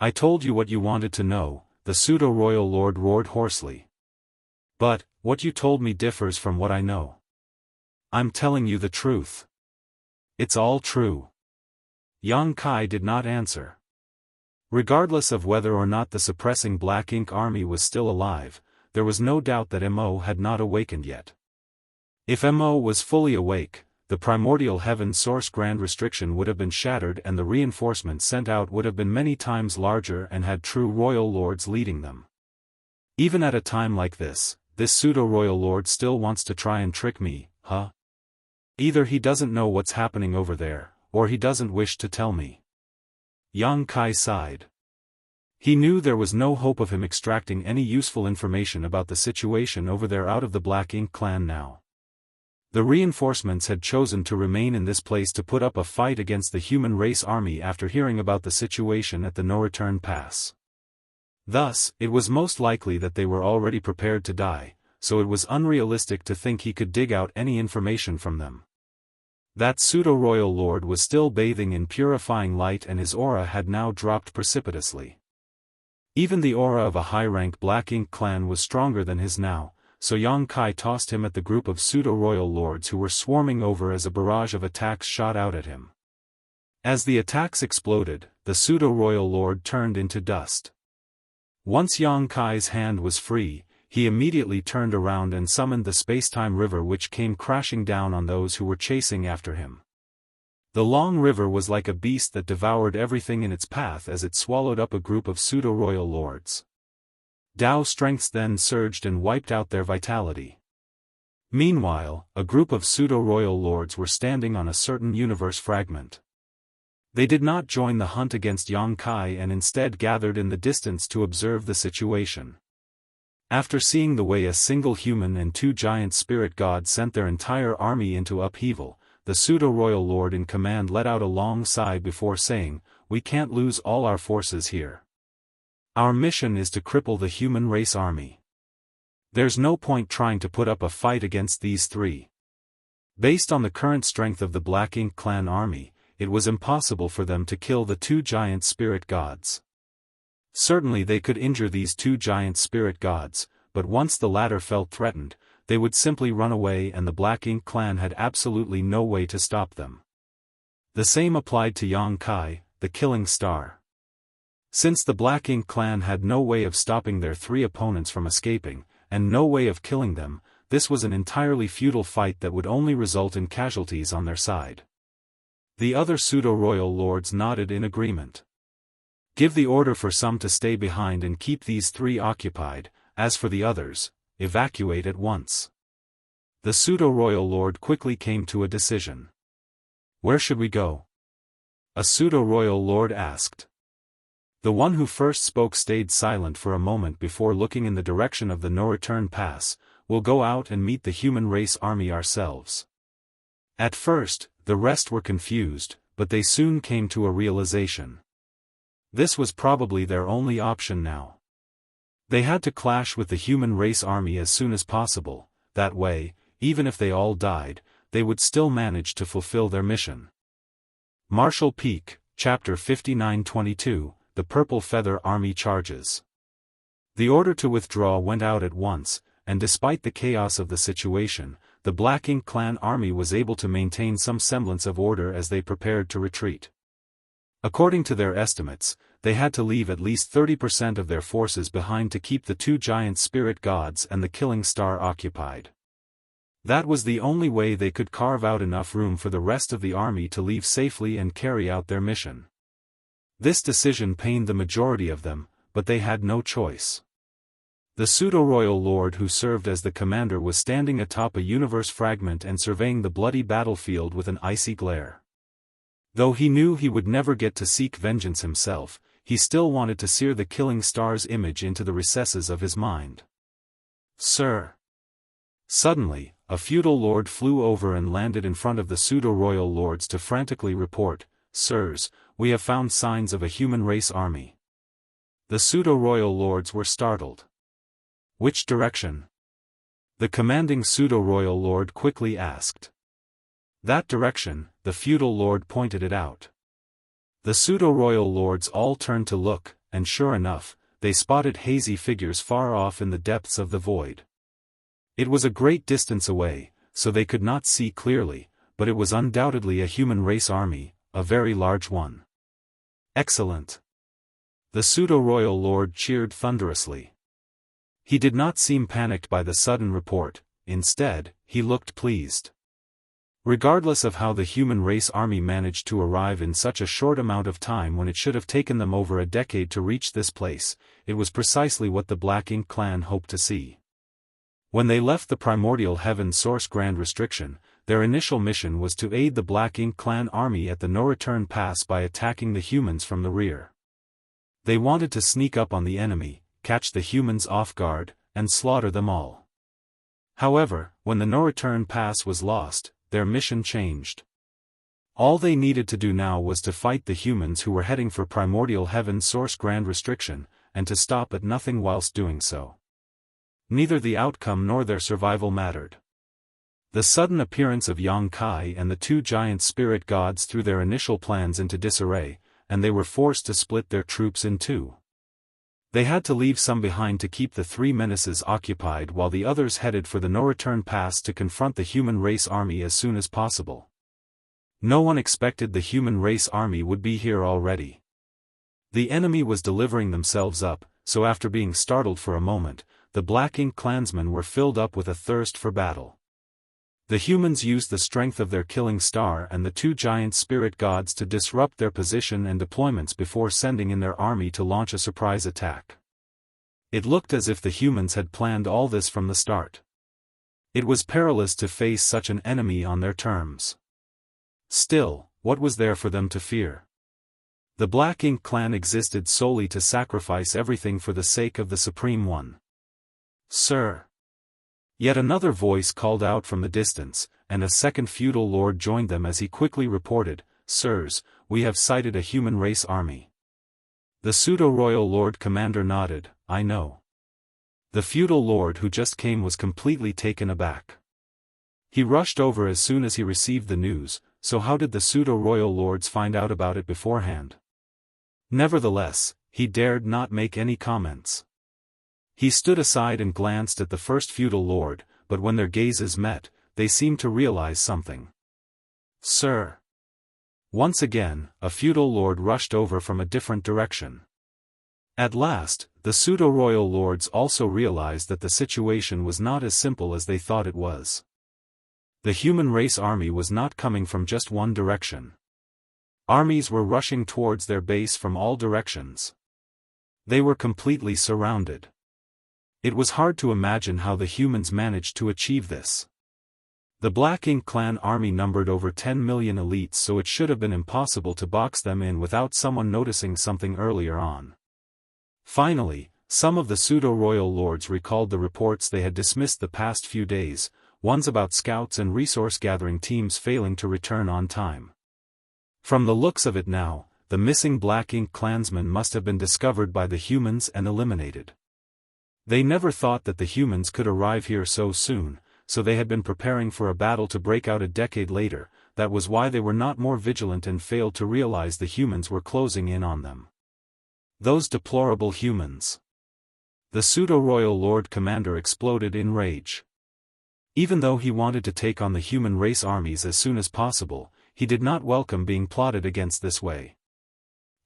I told you what you wanted to know," the pseudo-royal lord roared hoarsely. "But, what you told me differs from what I know. I'm telling you the truth. It's all true." Yang Kai did not answer. Regardless of whether or not the suppressing Black Ink army was still alive, there was no doubt that Mo had not awakened yet. If Mo was fully awake, the primordial heaven source grand restriction would have been shattered and the reinforcements sent out would have been many times larger and had true royal lords leading them. Even at a time like this pseudo-royal lord still wants to try and trick me, huh? Either he doesn't know what's happening over there, or he doesn't wish to tell me. Yang Kai sighed. He knew there was no hope of him extracting any useful information about the situation over there out of the Black Ink clan now. The reinforcements had chosen to remain in this place to put up a fight against the human race army after hearing about the situation at the no-return pass. Thus, it was most likely that they were already prepared to die, so it was unrealistic to think he could dig out any information from them. That pseudo-royal lord was still bathing in purifying light and his aura had now dropped precipitously. Even the aura of a high-rank Black Ink clan was stronger than his now, so Yang Kai tossed him at the group of pseudo-royal lords who were swarming over as a barrage of attacks shot out at him. As the attacks exploded, the pseudo-royal lord turned into dust. Once Yang Kai's hand was free, he immediately turned around and summoned the space-time river which came crashing down on those who were chasing after him. The long river was like a beast that devoured everything in its path as it swallowed up a group of pseudo-royal lords. Dao strengths then surged and wiped out their vitality. Meanwhile, a group of pseudo-royal lords were standing on a certain universe fragment. They did not join the hunt against Yang Kai and instead gathered in the distance to observe the situation. After seeing the way a single human and 2 giant spirit gods sent their entire army into upheaval, the pseudo-royal lord in command let out a long sigh before saying, "We can't lose all our forces here. Our mission is to cripple the human race army. There's no point trying to put up a fight against these 3. Based on the current strength of the Black Ink clan army, it was impossible for them to kill the 2 giant spirit gods. Certainly they could injure these 2 giant spirit gods, but once the latter felt threatened, they would simply run away and the Black Ink clan had absolutely no way to stop them. The same applied to Yang Kai, the Killing Star. Since the Black Ink clan had no way of stopping their 3 opponents from escaping, and no way of killing them, this was an entirely futile fight that would only result in casualties on their side. The other pseudo-royal lords nodded in agreement. Give the order for some to stay behind and keep these 3 occupied, as for the others, evacuate at once. The pseudo-royal lord quickly came to a decision. Where should we go? A pseudo-royal lord asked. The one who first spoke stayed silent for a moment before looking in the direction of the no-return pass. We'll go out and meet the human race army ourselves. At first, the rest were confused, but they soon came to a realization. This was probably their only option now. They had to clash with the human race army as soon as possible, that way, even if they all died, they would still manage to fulfill their mission. Marshall Peak, Chapter 59-22, The Purple Feather Army Charges. The order to withdraw went out at once, and despite the chaos of the situation, the Black Ink clan army was able to maintain some semblance of order as they prepared to retreat. According to their estimates, they had to leave at least 30% of their forces behind to keep the 2 giant spirit gods and the Killing Star occupied. That was the only way they could carve out enough room for the rest of the army to leave safely and carry out their mission. This decision pained the majority of them, but they had no choice. The pseudo-royal lord who served as the commander was standing atop a universe fragment and surveying the bloody battlefield with an icy glare. Though he knew he would never get to seek vengeance himself, he still wanted to sear the Killing Star's image into the recesses of his mind. "Sir!" Suddenly, a feudal lord flew over and landed in front of the pseudo-royal lords to frantically report, "Sirs, we have found signs of a human race army." The pseudo-royal lords were startled. "Which direction?" The commanding pseudo-royal lord quickly asked. "That direction," the feudal lord pointed it out. The pseudo-royal lords all turned to look, and sure enough, they spotted hazy figures far off in the depths of the void. It was a great distance away, so they could not see clearly, but it was undoubtedly a human race army, a very large one. "Excellent!" The pseudo-royal lord cheered thunderously. He did not seem panicked by the sudden report, instead, he looked pleased. Regardless of how the human race army managed to arrive in such a short amount of time when it should have taken them over a decade to reach this place, it was precisely what the Black Ink clan hoped to see. When they left the primordial heaven source Grand Restriction, their initial mission was to aid the Black Ink clan army at the no-return pass by attacking the humans from the rear. They wanted to sneak up on the enemy, catch the humans off guard, and slaughter them all. However, when the no-return pass was lost, their mission changed. All they needed to do now was to fight the humans who were heading for Primordial Heaven's source Grand Restriction, and to stop at nothing whilst doing so. Neither the outcome nor their survival mattered. The sudden appearance of Xianxia and the two giant spirit gods threw their initial plans into disarray, and they were forced to split their troops in two. They had to leave some behind to keep the three menaces occupied while the others headed for the no-return pass to confront the human race army as soon as possible. No one expected the human race army would be here already. The enemy was delivering themselves up, so after being startled for a moment, the Black Ink clansmen were filled up with a thirst for battle. The humans used the strength of their killing star and the two giant spirit gods to disrupt their position and deployments before sending in their army to launch a surprise attack. It looked as if the humans had planned all this from the start. It was perilous to face such an enemy on their terms. Still, what was there for them to fear? The Black Ink clan existed solely to sacrifice everything for the sake of the Supreme One. "Sir!" Yet another voice called out from the distance, and a second feudal lord joined them as he quickly reported, "Sirs, we have sighted a human race army." The pseudo-royal lord commander nodded, "I know." The feudal lord who just came was completely taken aback. He rushed over as soon as he received the news, so how did the pseudo-royal lords find out about it beforehand? Nevertheless, he dared not make any comments. He stood aside and glanced at the first feudal lord, but when their gazes met, they seemed to realize something. "Sir!" Once again, a feudal lord rushed over from a different direction. At last, the pseudo-royal lords also realized that the situation was not as simple as they thought it was. The human race army was not coming from just one direction. Armies were rushing towards their base from all directions. They were completely surrounded. It was hard to imagine how the humans managed to achieve this. The Black Ink clan army numbered over 10 million elites, so it should have been impossible to box them in without someone noticing something earlier on. Finally, some of the pseudo-royal lords recalled the reports they had dismissed the past few days, ones about scouts and resource-gathering teams failing to return on time. From the looks of it now, the missing Black Ink clansmen must have been discovered by the humans and eliminated. They never thought that the humans could arrive here so soon, so they had been preparing for a battle to break out a decade later. That was why they were not more vigilant and failed to realize the humans were closing in on them. Those deplorable humans! The pseudo-royal lord commander exploded in rage. Even though he wanted to take on the human race armies as soon as possible, he did not welcome being plotted against this way.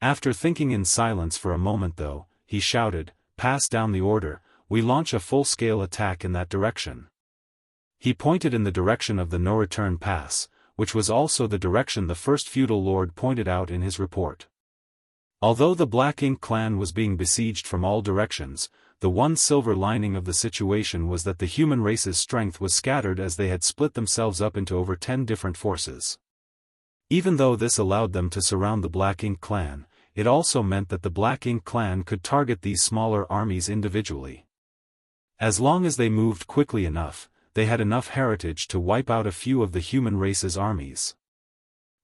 After thinking in silence for a moment though, he shouted, "Pass down the order, we launch a full-scale attack in that direction." He pointed in the direction of the no-return pass, which was also the direction the first feudal lord pointed out in his report. Although the Black Ink clan was being besieged from all directions, the one silver lining of the situation was that the human race's strength was scattered as they had split themselves up into over 10 different forces. Even though this allowed them to surround the Black Ink clan, it also meant that the Black Ink clan could target these smaller armies individually. As long as they moved quickly enough, they had enough heritage to wipe out a few of the human race's armies.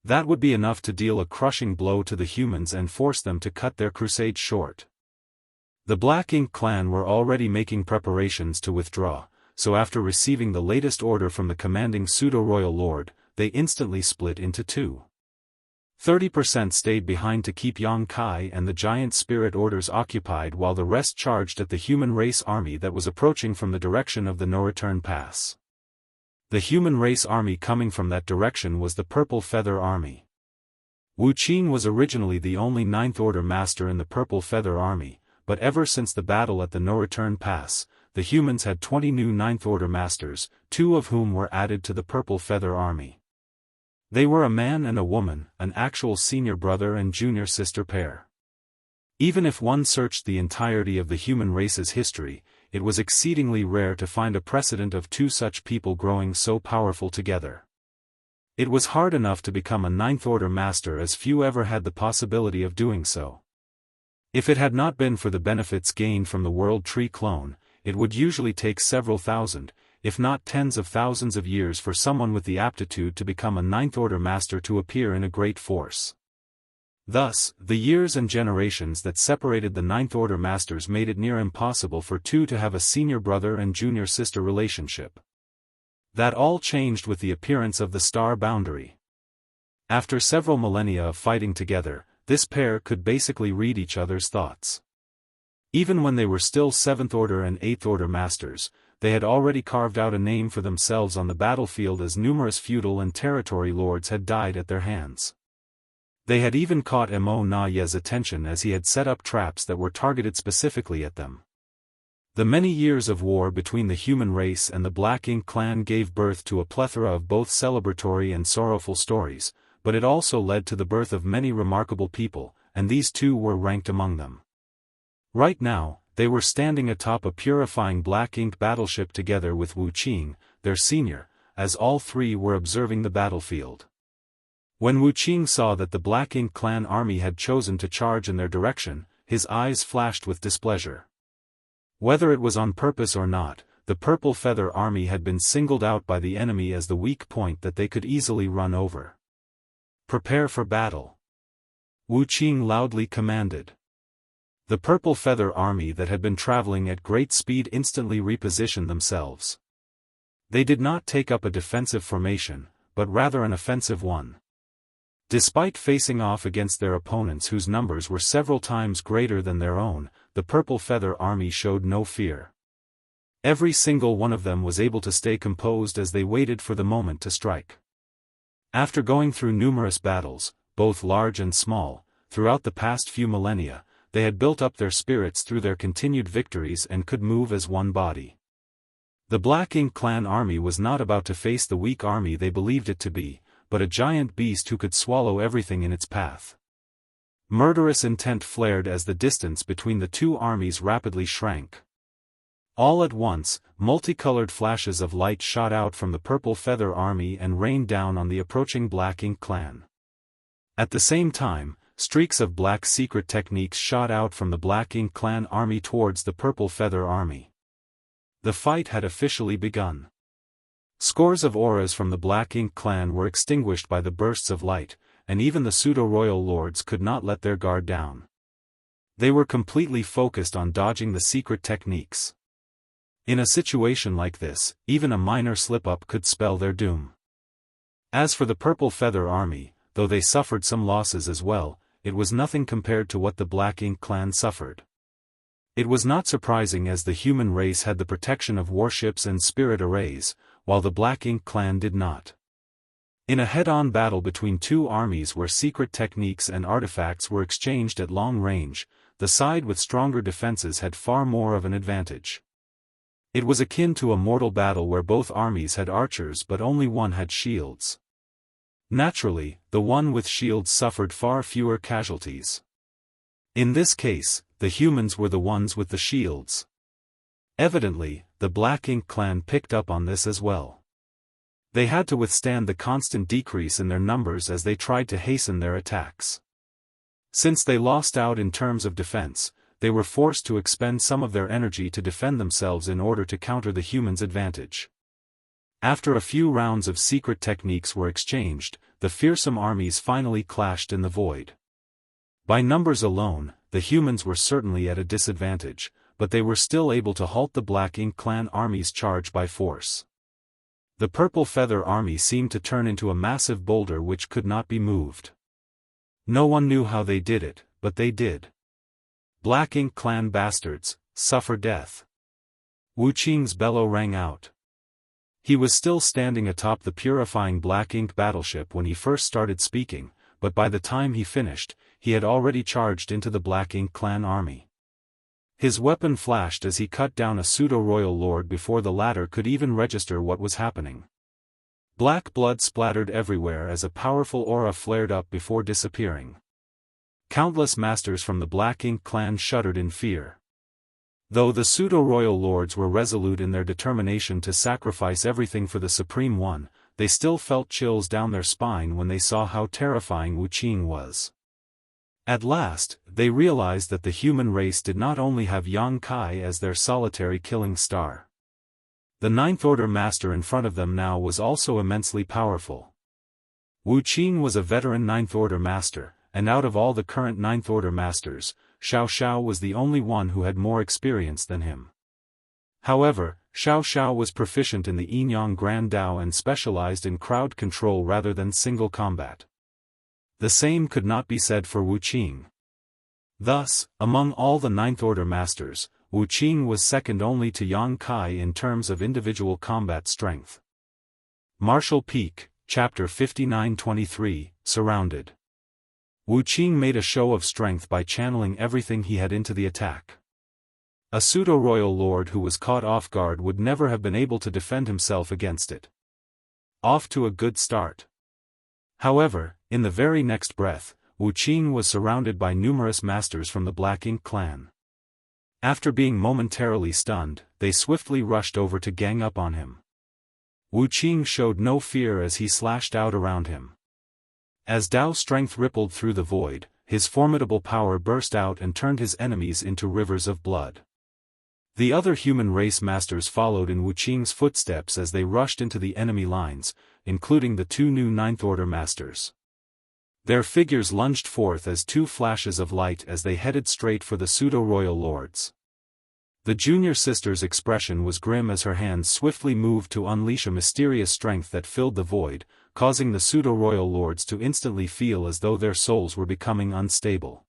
That would be enough to deal a crushing blow to the humans and force them to cut their crusade short. The Black Ink clan were already making preparations to withdraw, so after receiving the latest order from the commanding pseudo-royal lord, they instantly split into two. 30% stayed behind to keep Xianxia and the giant spirit orders occupied while the rest charged at the human race army that was approaching from the direction of the no-return pass. The human race army coming from that direction was the Purple Feather Army. Wuxia was originally the only Ninth Order master in the Purple Feather Army, but ever since the battle at the no-return pass, the humans had 20 new Ninth Order masters, 2 of whom were added to the Purple Feather Army. They were a man and a woman, an actual senior brother and junior sister pair. Even if one searched the entirety of the human race's history, it was exceedingly rare to find a precedent of 2 such people growing so powerful together. It was hard enough to become a Ninth Order master as few ever had the possibility of doing so. If it had not been for the benefits gained from the World Tree clone, it would usually take several thousand, if not tens of thousands of years for someone with the aptitude to become a ninth-order master to appear in a great force. Thus, the years and generations that separated the ninth-order masters made it near impossible for two to have a senior brother and junior sister relationship. That all changed with the appearance of the star boundary. After several millennia of fighting together, this pair could basically read each other's thoughts. Even when they were still 7th Order and 8th Order masters, they had already carved out a name for themselves on the battlefield, as numerous feudal and territory lords had died at their hands. They had even caught Mo Na Ye's attention as he had set up traps that were targeted specifically at them. The many years of war between the human race and the Black Ink clan gave birth to a plethora of both celebratory and sorrowful stories, but it also led to the birth of many remarkable people, and these two were ranked among them. Right now, they were standing atop a purifying Black Ink battleship together with Wuxia, their senior, as all three were observing the battlefield. When Wuxia saw that the Black Ink clan army had chosen to charge in their direction, his eyes flashed with displeasure. Whether it was on purpose or not, the Purple Feather army had been singled out by the enemy as the weak point that they could easily run over. "Prepare for battle," Wuxia loudly commanded. The Purple Feather army that had been traveling at great speed instantly repositioned themselves. They did not take up a defensive formation, but rather an offensive one. Despite facing off against their opponents whose numbers were several times greater than their own, the Purple Feather army showed no fear. Every single one of them was able to stay composed as they waited for the moment to strike. After going through numerous battles, both large and small, throughout the past few millennia, they had built up their spirits through their continued victories and could move as one body. The Black Ink clan army was not about to face the weak army they believed it to be, but a giant beast who could swallow everything in its path. Murderous intent flared as the distance between the two armies rapidly shrank. All at once, multicolored flashes of light shot out from the Purple Feather army and rained down on the approaching Black Ink clan. At the same time, streaks of black secret techniques shot out from the Black Ink clan army towards the Purple Feather army. The fight had officially begun. Scores of auras from the Black Ink clan were extinguished by the bursts of light, and even the pseudo-royal lords could not let their guard down. They were completely focused on dodging the secret techniques. In a situation like this, even a minor slip-up could spell their doom. As for the Purple Feather army, though they suffered some losses as well, it was nothing compared to what the Black Ink clan suffered. It was not surprising, as the human race had the protection of warships and spirit arrays, while the Black Ink clan did not. In a head-on battle between two armies where secret techniques and artifacts were exchanged at long range, the side with stronger defenses had far more of an advantage. It was akin to a mortal battle where both armies had archers but only one had shields. Naturally, the one with shields suffered far fewer casualties. In this case, the humans were the ones with the shields. Evidently, the Black Ink clan picked up on this as well. They had to withstand the constant decrease in their numbers as they tried to hasten their attacks. Since they lost out in terms of defense, they were forced to expend some of their energy to defend themselves in order to counter the humans' advantage. After a few rounds of secret techniques were exchanged, the fearsome armies finally clashed in the void. By numbers alone, the humans were certainly at a disadvantage, but they were still able to halt the Black Ink clan army's charge by force. The Purple Feather army seemed to turn into a massive boulder which could not be moved. No one knew how they did it, but they did. Black Ink clan bastards, suffer death. Wuxia's bellow rang out. He was still standing atop the purifying Black Ink battleship when he first started speaking, but by the time he finished, he had already charged into the Black Ink clan army. His weapon flashed as he cut down a pseudo-royal lord before the latter could even register what was happening. Black blood splattered everywhere as a powerful aura flared up before disappearing. Countless masters from the Black Ink clan shuddered in fear. Though the pseudo-royal lords were resolute in their determination to sacrifice everything for the Supreme One, they still felt chills down their spine when they saw how terrifying Wuxia was. At last, they realized that the human race did not only have Xianxia as their solitary killing star. The Ninth Order Master in front of them now was also immensely powerful. Wuqing was a veteran Ninth Order Master, and out of all the current Ninth Order Masters, Xiao was the only one who had more experience than him. However, Xiao was proficient in the Yin-Yang Grand Dao and specialized in crowd control rather than single combat. The same could not be said for Wuqing. Thus, among all the Ninth Order Masters, Wuqing was second only to Yang Kai in terms of individual combat strength. Martial Peak, Chapter 59-23, Surrounded. Wuqing made a show of strength by channeling everything he had into the attack. A pseudo-royal lord who was caught off guard would never have been able to defend himself against it. Off to a good start. However, in the very next breath, Wuqing was surrounded by numerous masters from the Black Ink clan. After being momentarily stunned, they swiftly rushed over to gang up on him. Wuqing showed no fear as he slashed out around him. As Dao strength rippled through the void, his formidable power burst out and turned his enemies into rivers of blood. The other human race masters followed in Wuqing's footsteps as they rushed into the enemy lines, including the two new Ninth Order Masters. Their figures lunged forth as two flashes of light as they headed straight for the pseudo-royal lords. The junior sister's expression was grim as her hands swiftly moved to unleash a mysterious strength that filled the void, causing the pseudo-royal lords to instantly feel as though their souls were becoming unstable.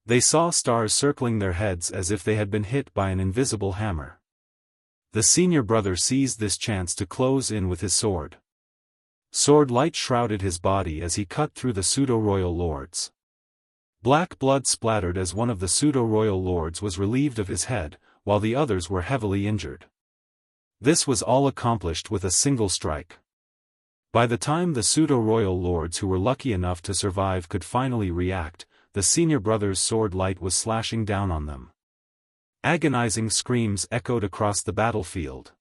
They saw stars circling their heads as if they had been hit by an invisible hammer. The senior brother seized this chance to close in with his sword. Sword light shrouded his body as he cut through the pseudo-royal lords. Black blood splattered as one of the pseudo-royal lords was relieved of his head, while the others were heavily injured. This was all accomplished with a single strike. By the time the pseudo-royal lords who were lucky enough to survive could finally react, the senior brother's sword light was slashing down on them. Agonizing screams echoed across the battlefield.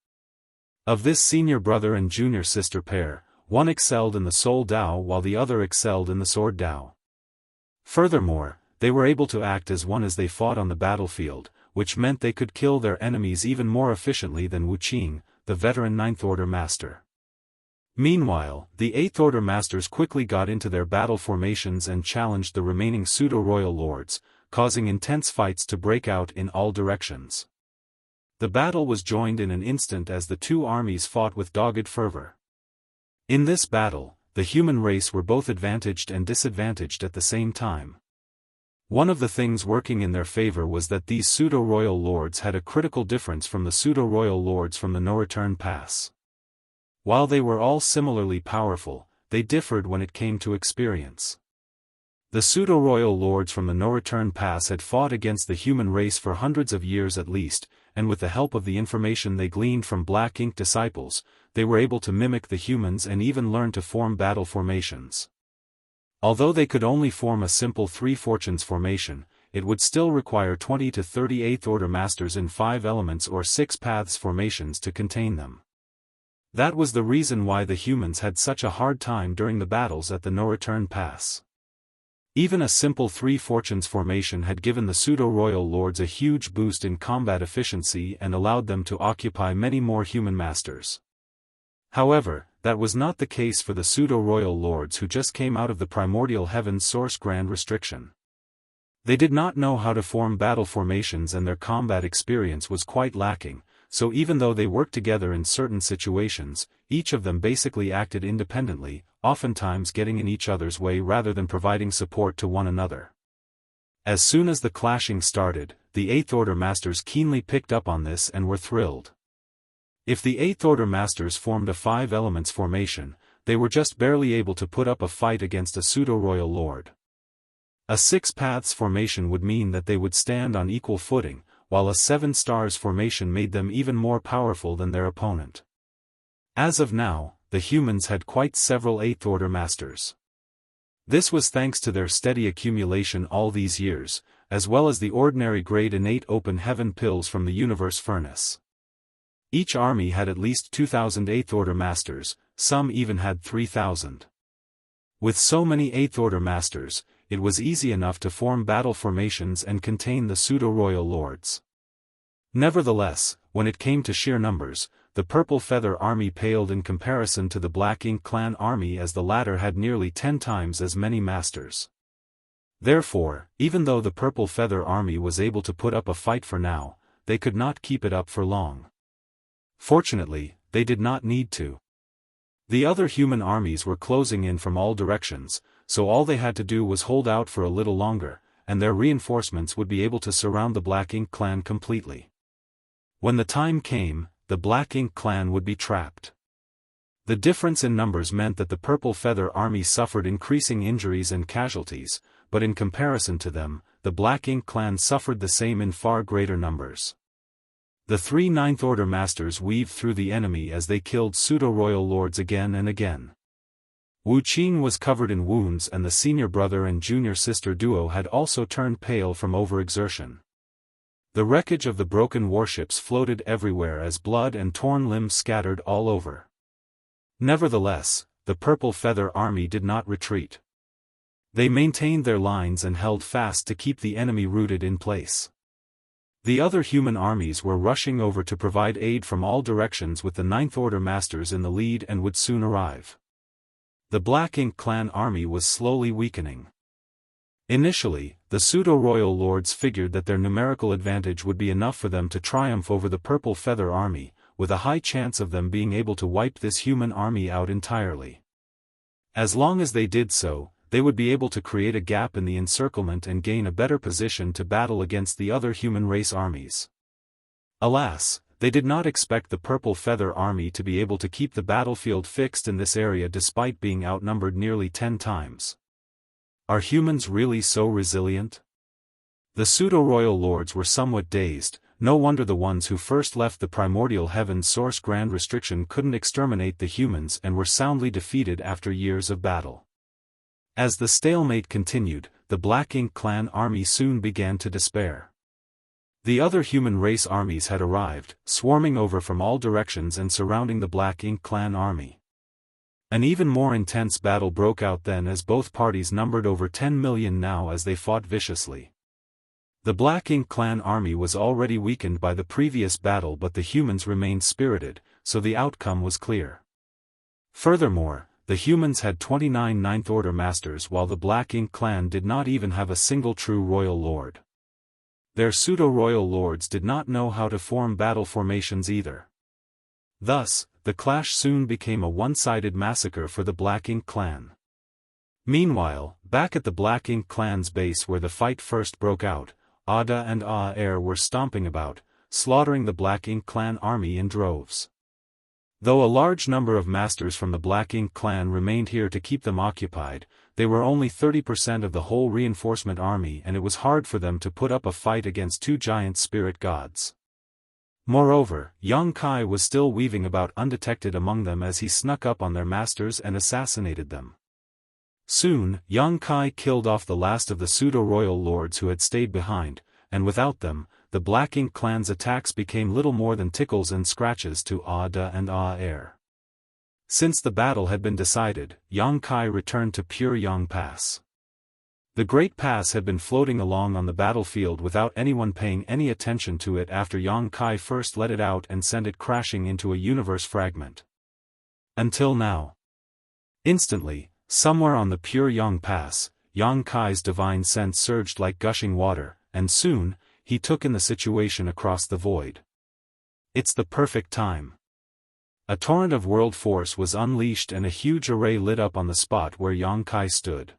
Of this senior brother and junior sister pair, one excelled in the Soul Dao while the other excelled in the Sword Dao. Furthermore, they were able to act as one as they fought on the battlefield, which meant they could kill their enemies even more efficiently than Wuqing, the veteran Ninth Order Master. Meanwhile, the Eighth Order Masters quickly got into their battle formations and challenged the remaining pseudo-royal lords, causing intense fights to break out in all directions. The battle was joined in an instant as the two armies fought with dogged fervor. In this battle, the human race were both advantaged and disadvantaged at the same time. One of the things working in their favor was that these pseudo-royal lords had a critical difference from the pseudo-royal lords from the No-Return Pass. While they were all similarly powerful, they differed when it came to experience. The pseudo-royal lords from the No-Return Pass had fought against the human race for hundreds of years at least, and with the help of the information they gleaned from Black Ink disciples, they were able to mimic the humans and even learn to form battle formations. Although they could only form a simple Three Fortunes formation, it would still require 20 to 30 Eighth Order Masters in 5 elements or 6 paths formations to contain them. That was the reason why the humans had such a hard time during the battles at the No-Return Pass. Even a simple Three Fortunes formation had given the pseudo-royal lords a huge boost in combat efficiency and allowed them to occupy many more human masters. However, that was not the case for the pseudo-royal lords who just came out of the primordial heaven's source grand restriction. They did not know how to form battle formations and their combat experience was quite lacking, so even though they worked together in certain situations, each of them basically acted independently, oftentimes getting in each other's way rather than providing support to one another. As soon as the clashing started, the Eighth Order Masters keenly picked up on this and were thrilled. If the Eighth Order Masters formed a 5 elements formation, they were just barely able to put up a fight against a pseudo-royal lord. A 6 paths formation would mean that they would stand on equal footing, while a 7 stars formation made them even more powerful than their opponent. As of now, the humans had quite several Eighth Order Masters. This was thanks to their steady accumulation all these years, as well as the ordinary grade innate open heaven pills from the universe furnace. Each army had at least 2,000 Eighth Order Masters, some even had 3,000. With so many Eighth Order Masters, it was easy enough to form battle formations and contain the pseudo-royal lords. Nevertheless, when it came to sheer numbers, the Purple Feather Army paled in comparison to the Black Ink Clan army, as the latter had nearly 10 times as many masters. Therefore, even though the Purple Feather Army was able to put up a fight for now, they could not keep it up for long. Fortunately, they did not need to. The other human armies were closing in from all directions, so all they had to do was hold out for a little longer, and their reinforcements would be able to surround the Black Ink Clan completely. When the time came, the Black Ink Clan would be trapped. The difference in numbers meant that the Purple Feather Army suffered increasing injuries and casualties, but in comparison to them, the Black Ink Clan suffered the same in far greater numbers. The 3 Ninth Order Masters weaved through the enemy as they killed pseudo-royal lords again and again. Wuxia was covered in wounds, and the senior brother and junior sister duo had also turned pale from overexertion. The wreckage of the broken warships floated everywhere as blood and torn limbs scattered all over. Nevertheless, the Purple Feather Army did not retreat. They maintained their lines and held fast to keep the enemy rooted in place. The other human armies were rushing over to provide aid from all directions, with the Ninth Order Masters in the lead, and would soon arrive. The Black Ink Clan army was slowly weakening. Initially, the pseudo-royal lords figured that their numerical advantage would be enough for them to triumph over the Purple Feather Army, with a high chance of them being able to wipe this human army out entirely. As long as they did so, they would be able to create a gap in the encirclement and gain a better position to battle against the other human race armies. Alas, they did not expect the Purple Feather Army to be able to keep the battlefield fixed in this area despite being outnumbered nearly 10 times. Are humans really so resilient? The pseudo-royal lords were somewhat dazed. No wonder the ones who first left the primordial heaven's source Grand Restriction couldn't exterminate the humans and were soundly defeated after years of battle. As the stalemate continued, the Black Ink Clan army soon began to despair. The other human race armies had arrived, swarming over from all directions and surrounding the Black Ink Clan army. An even more intense battle broke out then, as both parties numbered over 10 million now as they fought viciously. The Black Ink Clan army was already weakened by the previous battle, but the humans remained spirited, so the outcome was clear. Furthermore, the humans had 29 Ninth Order Masters, while the Black Ink Clan did not even have a single true royal lord. Their pseudo-royal lords did not know how to form battle formations either. Thus, the clash soon became a one-sided massacre for the Black Ink Clan. Meanwhile, back at the Black Ink Clan's base where the fight first broke out, Ada and Aer were stomping about, slaughtering the Black Ink Clan army in droves. Though a large number of masters from the Black Ink Clan remained here to keep them occupied, they were only 30% of the whole reinforcement army, and it was hard for them to put up a fight against 2 giant spirit gods. Moreover, Xianxia was still weaving about undetected among them as he snuck up on their masters and assassinated them. Soon, Xianxia killed off the last of the pseudo-royal lords who had stayed behind, and without them, the Black Ink Clan's attacks became little more than tickles and scratches to Ada and Aer. Since the battle had been decided, Xianxia returned to Pure Yang Pass. The Great Pass had been floating along on the battlefield without anyone paying any attention to it after Xianxia first let it out and sent it crashing into a universe fragment. Until now. Instantly, somewhere on the Pure Yang Pass, Xianxia's divine sense surged like gushing water, and soon, he took in the situation across the void. It's the perfect time. A torrent of world force was unleashed and a huge array lit up on the spot where Xianxia stood.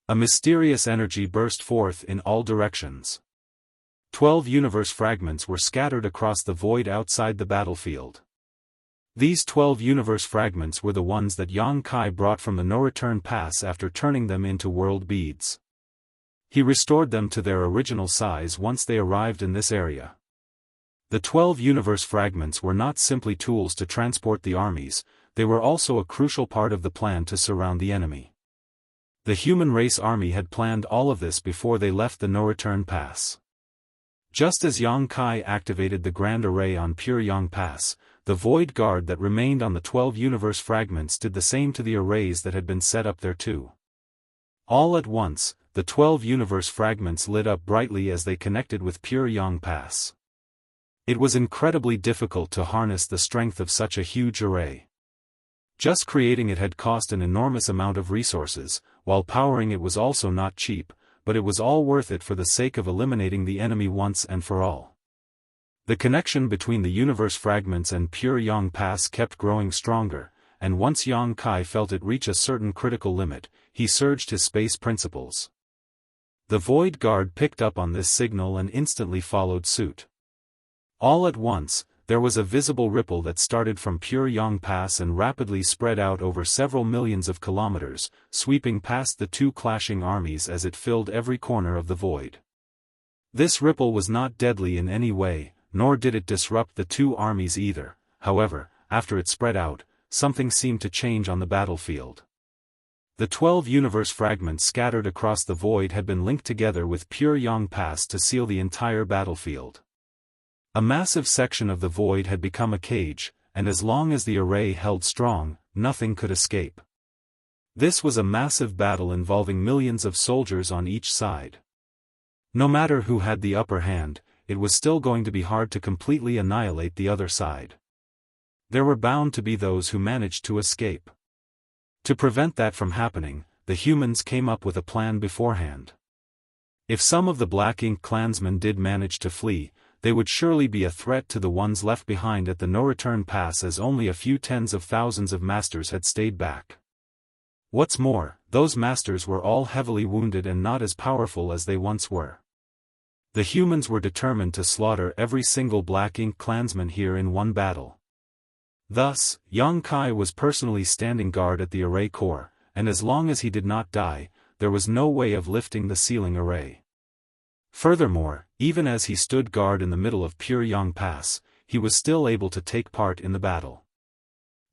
A mysterious energy burst forth in all directions. 12 universe fragments were scattered across the void outside the battlefield. These 12 universe fragments were the ones that Xianxia brought from the no-return pass after turning them into world beads. He restored them to their original size once they arrived in this area. The 12 universe fragments were not simply tools to transport the armies, they were also a crucial part of the plan to surround the enemy. The human race army had planned all of this before they left the no-return pass. Just as Xianxia activated the Grand Array on Pure Yang Pass, the Void Guard that remained on the 12 universe fragments did the same to the arrays that had been set up there too. All at once, the 12 universe fragments lit up brightly as they connected with Pure Yang Pass. It was incredibly difficult to harness the strength of such a huge array. Just creating it had cost an enormous amount of resources, while powering it was also not cheap, but it was all worth it for the sake of eliminating the enemy once and for all. The connection between the universe fragments and pure Yang Pass kept growing stronger, and once Yang Kai felt it reach a certain critical limit, he surged his space principles. The Void Guard picked up on this signal and instantly followed suit. All at once, there was a visible ripple that started from pure Yang Pass and rapidly spread out over several millions of kilometers, sweeping past the two clashing armies as it filled every corner of the void. This ripple was not deadly in any way, nor did it disrupt the two armies either. However, after it spread out, something seemed to change on the battlefield. The 12 universe fragments scattered across the void had been linked together with pure Yang Pass to seal the entire battlefield. A massive section of the void had become a cage, and as long as the array held strong, nothing could escape. This was a massive battle involving millions of soldiers on each side. No matter who had the upper hand, it was still going to be hard to completely annihilate the other side. There were bound to be those who managed to escape. To prevent that from happening, the humans came up with a plan beforehand. If some of the Black Ink clansmen did manage to flee, they would surely be a threat to the ones left behind at the no-return pass, as only a few tens of thousands of masters had stayed back. What's more, those masters were all heavily wounded and not as powerful as they once were. The humans were determined to slaughter every single Black Ink clansman here in one battle. Thus, Yang Kai was personally standing guard at the array core, and as long as he did not die, there was no way of lifting the sealing array. Furthermore, even as he stood guard in the middle of pure Yang Pass, he was still able to take part in the battle.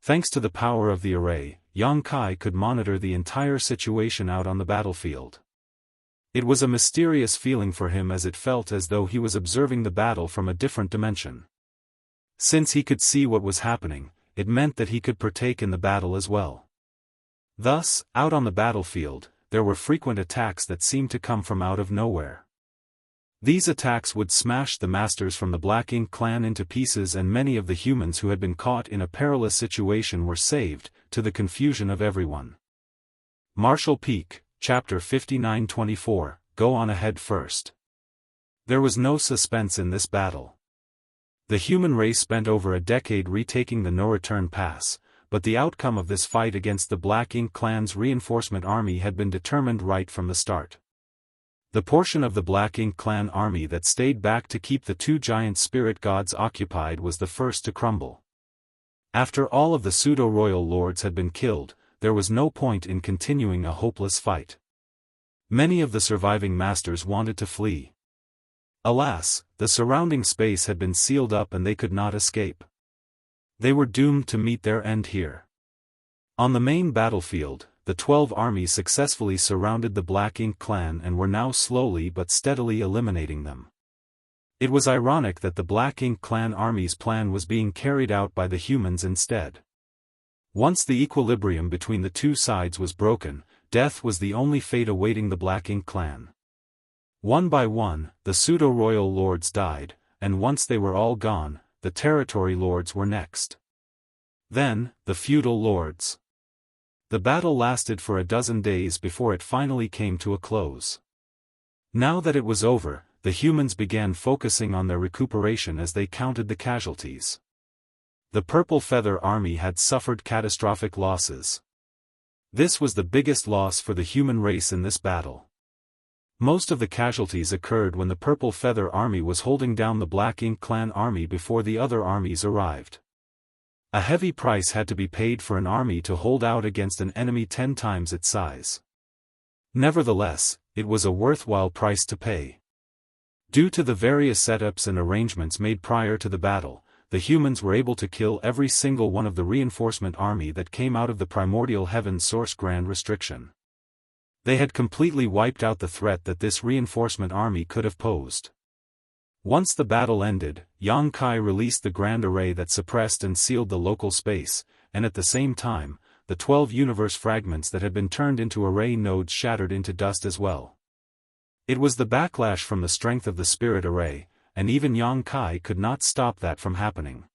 Thanks to the power of the array, Yang Kai could monitor the entire situation out on the battlefield. It was a mysterious feeling for him, as it felt as though he was observing the battle from a different dimension. Since he could see what was happening, it meant that he could partake in the battle as well. Thus, out on the battlefield, there were frequent attacks that seemed to come from out of nowhere. These attacks would smash the masters from the Black Ink clan into pieces, and many of the humans who had been caught in a perilous situation were saved, to the confusion of everyone. Marshall Peak, Chapter 59-24, Go on ahead first. There was no suspense in this battle. The human race spent over a decade retaking the no-return pass, but the outcome of this fight against the Black Ink clan's reinforcement army had been determined right from the start. The portion of the Black Ink clan army that stayed back to keep the two giant spirit gods occupied was the first to crumble. After all of the pseudo-royal lords had been killed, there was no point in continuing a hopeless fight. Many of the surviving masters wanted to flee. Alas, the surrounding space had been sealed up and they could not escape. They were doomed to meet their end here. On the main battlefield, the 12 armies successfully surrounded the Black Ink clan and were now slowly but steadily eliminating them. It was ironic that the Black Ink clan army's plan was being carried out by the humans instead. Once the equilibrium between the two sides was broken, death was the only fate awaiting the Black Ink clan. One by one, the pseudo-royal lords died, and once they were all gone, the territory lords were next. Then, the feudal lords. The battle lasted for a dozen days before it finally came to a close. Now that it was over, the humans began focusing on their recuperation as they counted the casualties. The Purple Feather Army had suffered catastrophic losses. This was the biggest loss for the human race in this battle. Most of the casualties occurred when the Purple Feather Army was holding down the Black Ink clan army before the other armies arrived. A heavy price had to be paid for an army to hold out against an enemy 10 times its size. Nevertheless, it was a worthwhile price to pay. Due to the various setups and arrangements made prior to the battle, the humans were able to kill every single one of the reinforcement army that came out of the Primordial Heaven's Source Grand Restriction. They had completely wiped out the threat that this reinforcement army could have posed. Once the battle ended, Yang Kai released the Grand Array that suppressed and sealed the local space, and at the same time, the 12 universe fragments that had been turned into array nodes shattered into dust as well. It was the backlash from the strength of the spirit array, and even Yang Kai could not stop that from happening.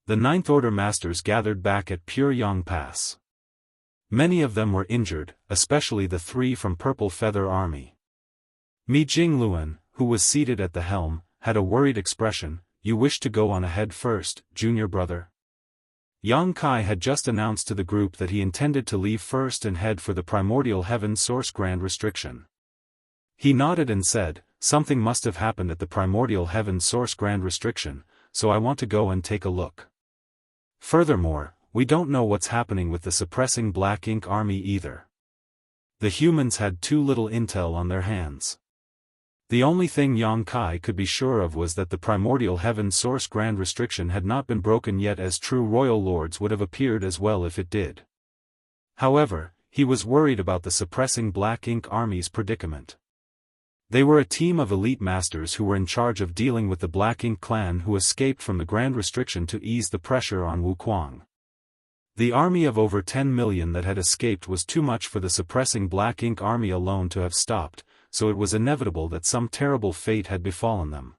The Ninth Order masters gathered back at Pure Yang Pass. Many of them were injured, especially the 3 from Purple Feather Army. Mi Jingluan, who was seated at the helm, had a worried expression. "You wish to go on ahead first, junior brother?" Yang Kai had just announced to the group that he intended to leave first and head for the Primordial Heaven Source Grand Restriction. He nodded and said, "Something must have happened at the Primordial Heaven Source Grand Restriction, so I want to go and take a look. Furthermore, we don't know what's happening with the suppressing Black Ink Army either." The humans had too little intel on their hands. The only thing Yang Kai could be sure of was that the Primordial Heaven Source Grand Restriction had not been broken yet, as true royal lords would have appeared as well if it did. However, he was worried about the suppressing Black Ink Army's predicament. They were a team of elite masters who were in charge of dealing with the Black Ink clan who escaped from the Grand Restriction to ease the pressure on Wuquang. The army of over 10 million that had escaped was too much for the suppressing Black Ink Army alone to have stopped, so it was inevitable that some terrible fate had befallen them.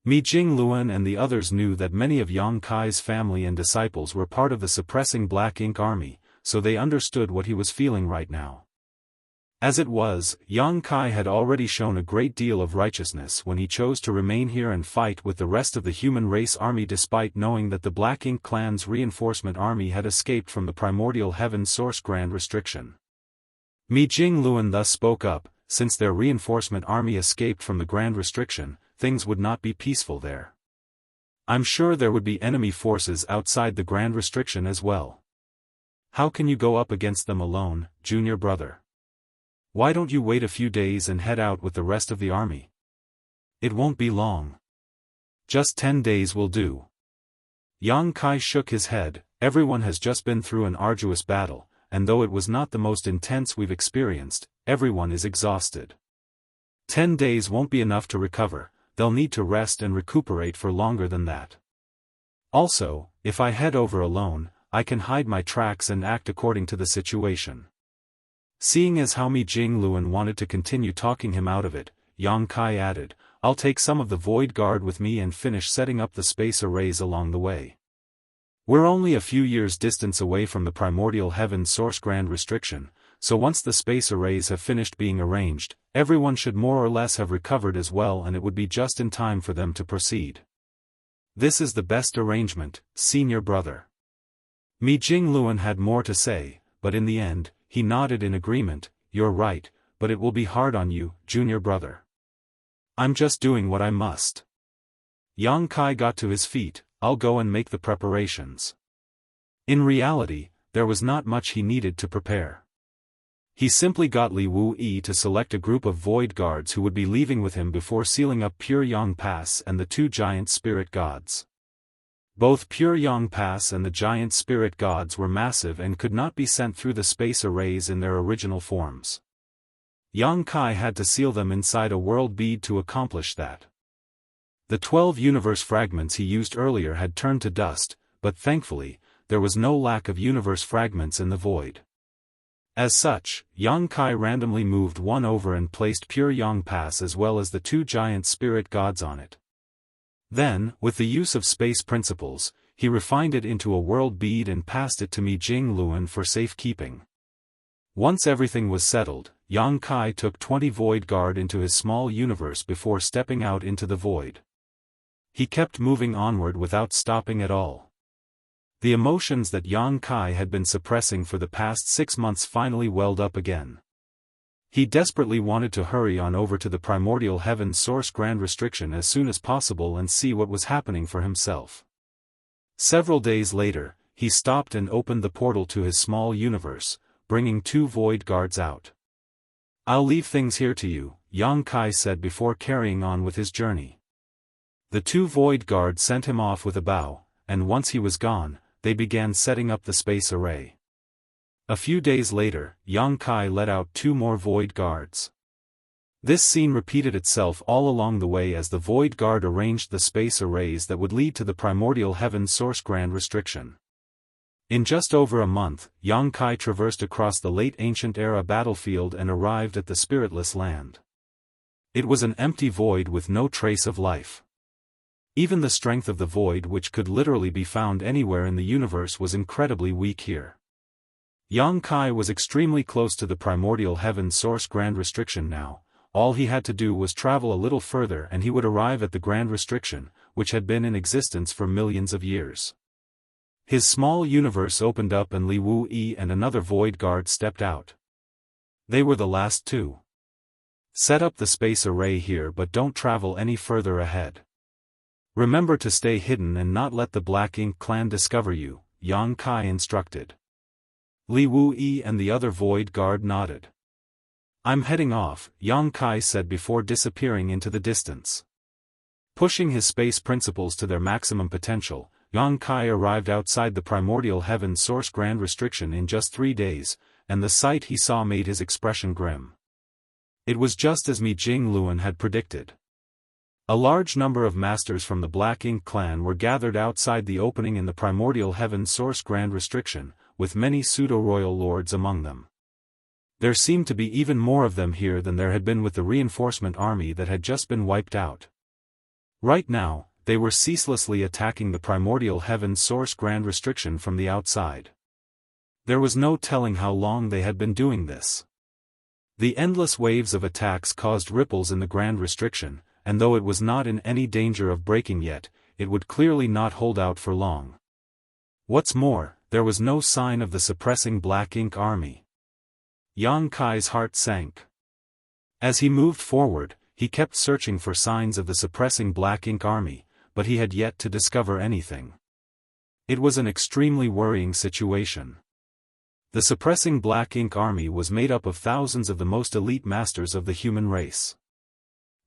Mi Jingluan and the others knew that many of Yang Kai's family and disciples were part of the suppressing Black Ink Army, so they understood what he was feeling right now. As it was, Yang Kai had already shown a great deal of righteousness when he chose to remain here and fight with the rest of the human race army despite knowing that the Black Ink clan's reinforcement army had escaped from the Primordial Heaven Source Grand Restriction. Mi Jingluan thus spoke up. Since their reinforcement army escaped from the Grand Restriction, things would not be peaceful there. I'm sure there would be enemy forces outside the Grand Restriction as well. How can you go up against them alone, junior brother? Why don't you wait a few days and head out with the rest of the army? It won't be long. Just 10 days will do. Yang Kai shook his head. Everyone has just been through an arduous battle, and though it was not the most intense we've experienced, everyone is exhausted. 10 days won't be enough to recover, they'll need to rest and recuperate for longer than that. Also, if I head over alone, I can hide my tracks and act according to the situation. Seeing as how Mi Jingluan wanted to continue talking him out of it, Yang Kai added, I'll take some of the Void Guard with me and finish setting up the space arrays along the way. We're only a few years distance away from the Primordial Heaven Source Grand Restriction, so once the space arrays have finished being arranged, everyone should more or less have recovered as well, and it would be just in time for them to proceed. This is the best arrangement, senior brother. Mi Jingluan had more to say, but in the end, he nodded in agreement. You're right, but it will be hard on you, junior brother. I'm just doing what I must. Yang Kai got to his feet. I'll go and make the preparations. In reality, there was not much he needed to prepare. He simply got Li Wu-yi to select a group of Void Guards who would be leaving with him before sealing up Pure Yang Pass and the 2 giant spirit gods. Both Pure Yang Pass and the giant spirit gods were massive and could not be sent through the space arrays in their original forms. Yang Kai had to seal them inside a world bead to accomplish that. The 12 universe fragments he used earlier had turned to dust, but thankfully, there was no lack of universe fragments in the void. As such, Yang Kai randomly moved one over and placed Pure Yang Pass as well as the 2 giant spirit gods on it. Then, with the use of space principles, he refined it into a world bead and passed it to Mi Jingluan for safekeeping. Once everything was settled, Yang Kai took 20 Void Guard into his small universe before stepping out into the void. He kept moving onward without stopping at all. The emotions that Yang Kai had been suppressing for the past 6 months finally welled up again. He desperately wanted to hurry on over to the Primordial Heaven Source Grand Restriction as soon as possible and see what was happening for himself. Several days later, he stopped and opened the portal to his small universe, bringing 2 Void Guards out. I'll leave things here to you, Yang Kai said before carrying on with his journey. The 2 Void Guards sent him off with a bow, and once he was gone, they began setting up the space array. A few days later, Yang Kai let out 2 more Void Guards. This scene repeated itself all along the way as the Void Guard arranged the space arrays that would lead to the Primordial Heaven Source Grand Restriction. In just over a month, Yang Kai traversed across the late Ancient Era battlefield and arrived at the Spiritless Land. It was an empty void with no trace of life. Even the strength of the void, which could literally be found anywhere in the universe, was incredibly weak here. Xianxia was extremely close to the primordial heaven source grand restriction now. All he had to do was travel a little further and he would arrive at the grand restriction, which had been in existence for millions of years. His small universe opened up and Li Wu-yi and another void guard stepped out. They were the last two. Set up the space array here, but don't travel any further ahead. Remember to stay hidden and not let the Black Ink clan discover you, Xianxia instructed. Li Wu-yi and the other void guard nodded. I'm heading off, Xianxia said before disappearing into the distance. Pushing his space principles to their maximum potential, Xianxia arrived outside the primordial heaven source grand restriction in just 3 days, and the sight he saw made his expression grim. It was just as Mi Jingluan had predicted. A large number of masters from the Black Ink clan were gathered outside the opening in the primordial heaven source grand restriction, with many pseudo-royal lords among them. There seemed to be even more of them here than there had been with the reinforcement army that had just been wiped out. Right now, they were ceaselessly attacking the primordial heaven source grand restriction from the outside. There was no telling how long they had been doing this. The endless waves of attacks caused ripples in the grand restriction, and though it was not in any danger of breaking yet, it would clearly not hold out for long. What's more, there was no sign of the suppressing Black Ink army. Xianxia's heart sank. As he moved forward, he kept searching for signs of the suppressing Black Ink army, but he had yet to discover anything. It was an extremely worrying situation. The suppressing Black Ink army was made up of thousands of the most elite masters of the human race.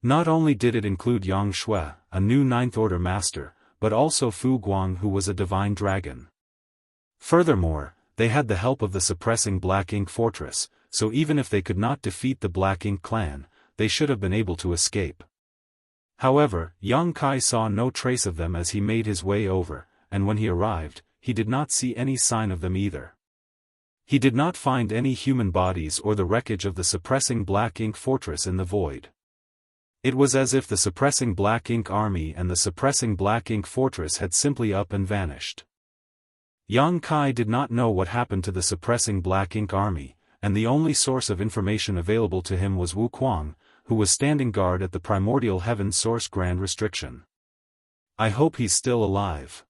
Not only did it include Yang Shui, a new Ninth Order master, but also Fu Guang, who was a divine dragon. Furthermore, they had the help of the suppressing Black Ink fortress, so even if they could not defeat the Black Ink clan, they should have been able to escape. However, Xianxia saw no trace of them as he made his way over, and when he arrived, he did not see any sign of them either. He did not find any human bodies or the wreckage of the suppressing Black Ink fortress in the void. It was as if the suppressing Black Ink army and the suppressing Black Ink fortress had simply up and vanished. Xianxia did not know what happened to the suppressing Black Ink army, and the only source of information available to him was Wu Kuang, who was standing guard at the primordial heaven source grand restriction. I hope he's still alive.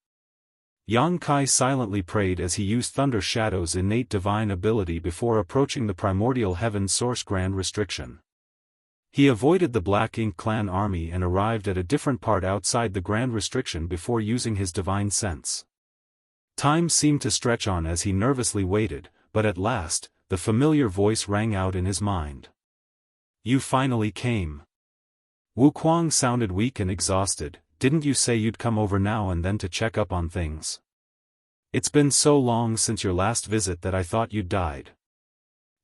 Xianxia silently prayed as he used Thunder Shadow's innate divine ability before approaching the primordial heaven source grand restriction. He avoided the Black Ink clan army and arrived at a different part outside the grand restriction before using his divine sense. Time seemed to stretch on as he nervously waited, but at last, the familiar voice rang out in his mind. You finally came. Wu Kuang sounded weak and exhausted. Didn't you say you'd come over now and then to check up on things? It's been so long since your last visit that I thought you'd died.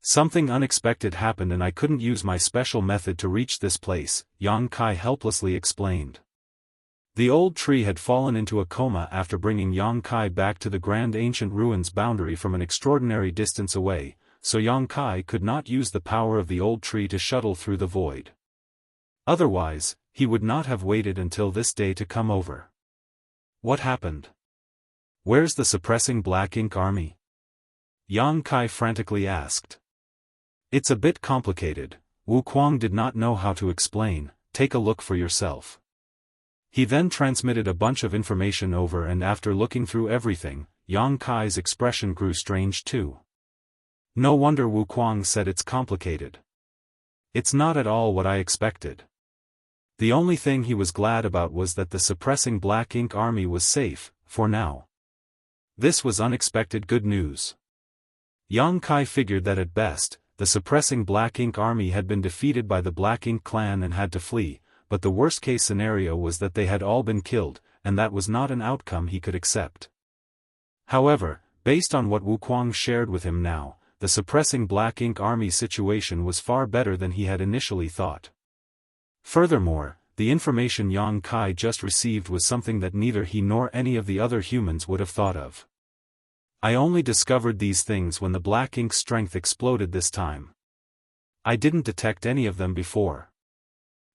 Something unexpected happened and I couldn't use my special method to reach this place, Xianxia helplessly explained. The old tree had fallen into a coma after bringing Xianxia back to the grand ancient ruins boundary from an extraordinary distance away, so Xianxia could not use the power of the old tree to shuttle through the void. Otherwise, he would not have waited until this day to come over. What happened? Where's the suppressing Black Ink army? Xianxia frantically asked. It's a bit complicated, Wu Kuang did not know how to explain. Take a look for yourself. He then transmitted a bunch of information over, and after looking through everything, Xianxia's expression grew strange too. No wonder Wu Kuang said it's complicated. It's not at all what I expected. The only thing he was glad about was that the suppressing Black Ink army was safe, for now. This was unexpected good news. Xianxia figured that at best, the suppressing Black Ink army had been defeated by the Black Ink clan and had to flee, but the worst-case scenario was that they had all been killed, and that was not an outcome he could accept. However, based on what Wu Kuang shared with him now, the suppressing Black Ink army situation was far better than he had initially thought. Furthermore, the information Xianxia just received was something that neither he nor any of the other humans would have thought of. I only discovered these things when the Black Ink's strength exploded this time. I didn't detect any of them before.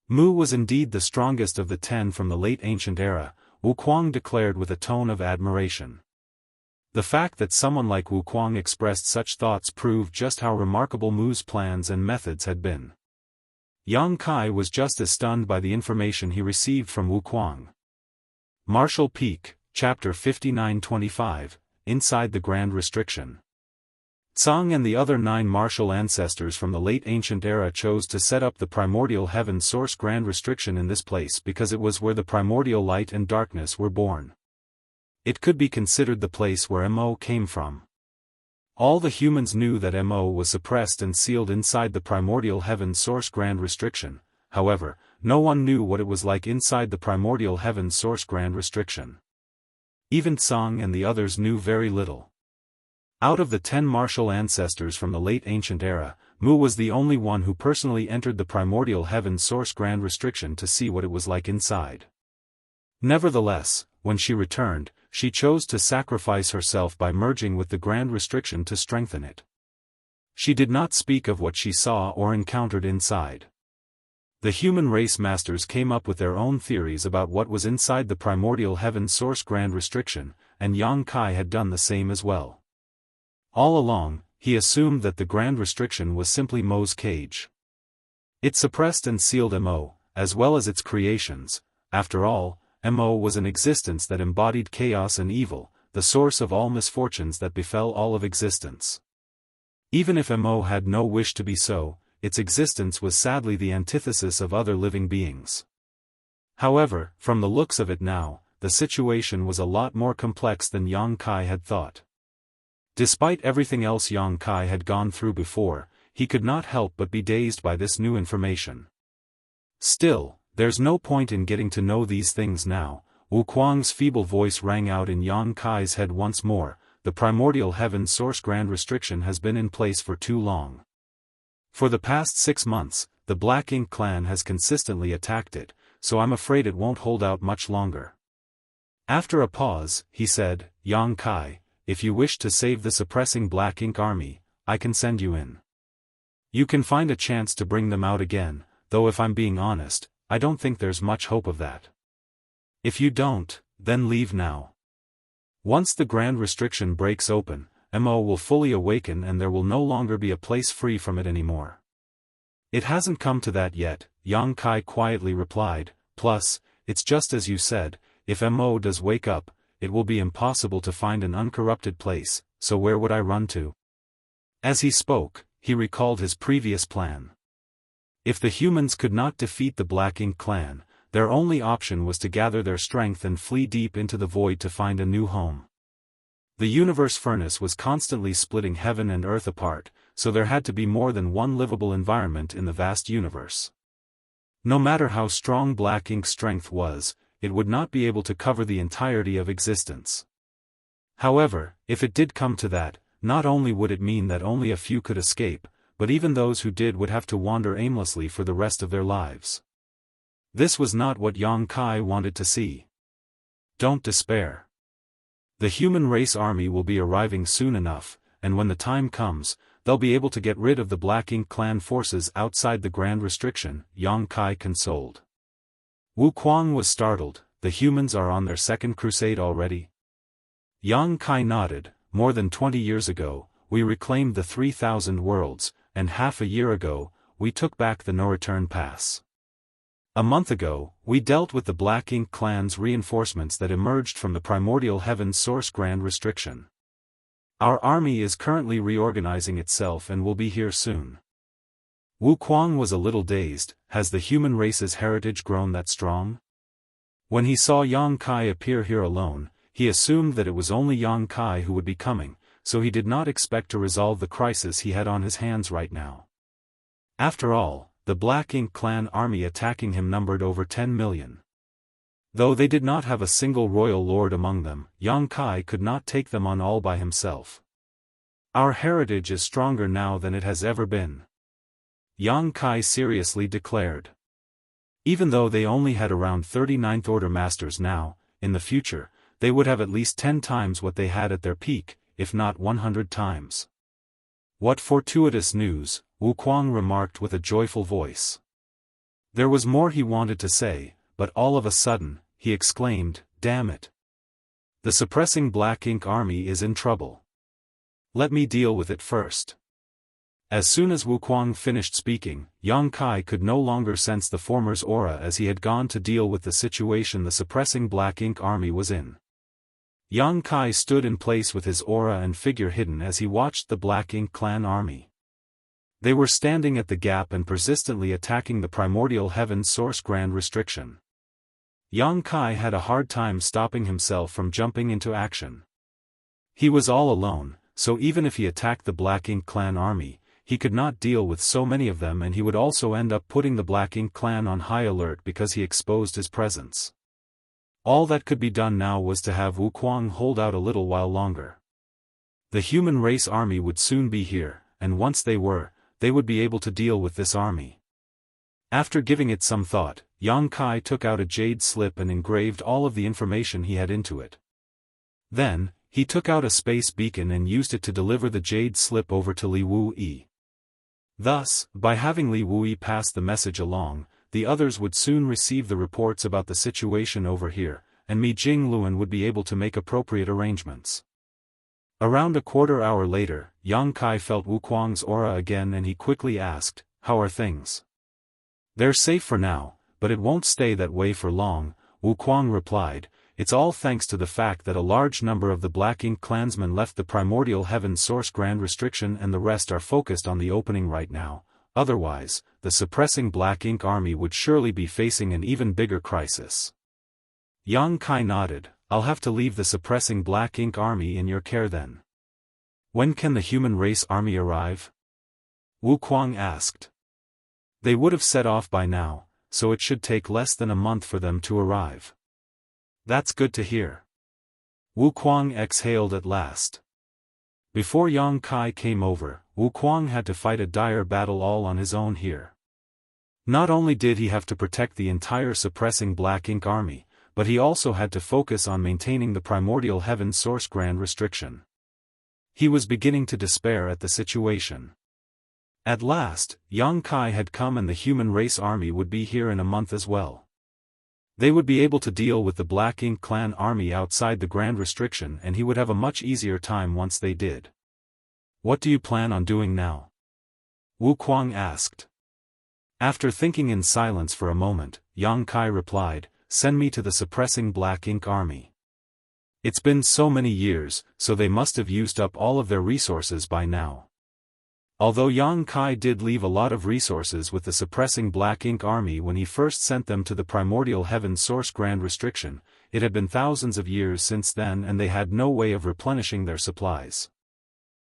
Mu was indeed the strongest of the 10 from the late ancient era, Wuquang declared with a tone of admiration. The fact that someone like Wuquang expressed such thoughts proved just how remarkable Mu's plans and methods had been. Yang Kai was just as stunned by the information he received from Wuquang. Martial Peak, Chapter 59-25, Inside the Grand Restriction. Tsang and the other 9 martial ancestors from the late ancient era chose to set up the primordial heaven source Grand Restriction in this place because it was where the primordial light and darkness were born. It could be considered the place where Mo came from. All the humans knew that Mo was suppressed and sealed inside the primordial heaven source Grand Restriction, however, no one knew what it was like inside the primordial heaven source Grand Restriction. Even Tsang and the others knew very little. Out of the 10 martial ancestors from the late ancient era, Mu was the only one who personally entered the primordial heaven source Grand Restriction to see what it was like inside. Nevertheless, when she returned, she chose to sacrifice herself by merging with the Grand Restriction to strengthen it. She did not speak of what she saw or encountered inside. The human race masters came up with their own theories about what was inside the primordial heaven source Grand Restriction, and Yang Kai had done the same as well. All along, he assumed that the Grand Restriction was simply Mo's cage. It suppressed and sealed Mo, as well as its creations. After all, Mo was an existence that embodied chaos and evil, the source of all misfortunes that befell all of existence. Even if Mo had no wish to be so, its existence was sadly the antithesis of other living beings. However, from the looks of it now, the situation was a lot more complex than Yang Kai had thought. Despite everything else Yang Kai had gone through before, he could not help but be dazed by this new information. Still, there's no point in getting to know these things now. Wuquang's feeble voice rang out in Yang Kai's head once more. The primordial heaven source Grand Restriction has been in place for too long. For the past 6 months, the Black Ink clan has consistently attacked it, so I'm afraid it won't hold out much longer. After a pause, he said, Yang Kai, if you wish to save the suppressing Black Ink army, I can send you in. You can find a chance to bring them out again, though if I'm being honest, I don't think there's much hope of that. If you don't, then leave now. Once the Grand Restriction breaks open, Mo will fully awaken and there will no longer be a place free from it anymore. It hasn't come to that yet, Yang Kai quietly replied, plus, it's just as you said, if Mo does wake up, it will be impossible to find an uncorrupted place, so where would I run to? As he spoke, he recalled his previous plan. If the humans could not defeat the Black Ink clan, their only option was to gather their strength and flee deep into the void to find a new home. The universe furnace was constantly splitting heaven and earth apart, so there had to be more than one livable environment in the vast universe. No matter how strong Black Ink's strength was, it would not be able to cover the entirety of existence. However, if it did come to that, not only would it mean that only a few could escape, but even those who did would have to wander aimlessly for the rest of their lives. This was not what Yang Kai wanted to see. Don't despair. The human race army will be arriving soon enough, and when the time comes, they'll be able to get rid of the Black Ink clan forces outside the Grand Restriction, Yang Kai consoled. Wuquang was startled. The humans are on their second crusade already? Yang Kai nodded. More than 20 years ago, we reclaimed the 3,000 worlds, and half a year ago, we took back the no-return pass. A month ago, we dealt with the Black Ink clan's reinforcements that emerged from the primordial heaven source Grand Restriction. Our army is currently reorganizing itself and will be here soon. Wuquang was a little dazed. Has the human race's heritage grown that strong? When he saw Yang Kai appear here alone, he assumed that it was only Yang Kai who would be coming, so he did not expect to resolve the crisis he had on his hands right now. After all, the Black Ink clan army attacking him numbered over 10 million. Though they did not have a single royal lord among them, Yang Kai could not take them on all by himself. Our heritage is stronger now than it has ever been, Yang Kai seriously declared. Even though they only had around 39th Order Masters now, in the future, they would have at least 10 times what they had at their peak, if not 100 times. What fortuitous news, Wuquang remarked with a joyful voice. There was more he wanted to say, but all of a sudden, he exclaimed, "Damn it! The suppressing black ink army is in trouble. Let me deal with it first." As soon as Wuquang finished speaking, Yang Kai could no longer sense the former's aura as he had gone to deal with the situation the suppressing black ink army was in. Yang Kai stood in place with his aura and figure hidden as he watched the Black Ink clan army. They were standing at the gap and persistently attacking the primordial heaven source grand restriction. Yang Kai had a hard time stopping himself from jumping into action. He was all alone, so even if he attacked the Black Ink clan army, he could not deal with so many of them, and he would also end up putting the Black Ink clan on high alert because he exposed his presence. All that could be done now was to have Wuquang hold out a little while longer. The human race army would soon be here, and once they would be able to deal with this army. After giving it some thought, Yang Kai took out a jade slip and engraved all of the information he had into it. Then, he took out a space beacon and used it to deliver the jade slip over to Li Wuyi. Thus, by having Li Wuyi pass the message along, the others would soon receive the reports about the situation over here, and Mi Jingluan would be able to make appropriate arrangements. Around a quarter hour later, Yang Kai felt Wuquang's aura again and he quickly asked, "How are things?" "They're safe for now, but it won't stay that way for long," Wuquang replied. "It's all thanks to the fact that a large number of the Black Ink clansmen left the primordial heaven source grand restriction and the rest are focused on the opening right now. Otherwise, the suppressing Black Ink army would surely be facing an even bigger crisis." Yang Kai nodded. "I'll have to leave the suppressing Black Ink army in your care then. When can the human race army arrive?" Wuquang asked. "They would have set off by now, so it should take less than a month for them to arrive." "That's good to hear." Wuquang exhaled at last. Before Yang Kai came over, Wuquang had to fight a dire battle all on his own here. Not only did he have to protect the entire suppressing Black Ink army, but he also had to focus on maintaining the primordial heaven source grand restriction. He was beginning to despair at the situation. At last, Yang Kai had come and the human race army would be here in a month as well. They would be able to deal with the Black Ink clan army outside the grand restriction and he would have a much easier time once they did. "What do you plan on doing now?" Wuquang asked. After thinking in silence for a moment, Yang Kai replied, "Send me to the suppressing Black Ink army. It's been so many years, so they must have used up all of their resources by now." Although Yang Kai did leave a lot of resources with the suppressing Black Ink army when he first sent them to the primordial heaven source grand restriction, it had been thousands of years since then and they had no way of replenishing their supplies.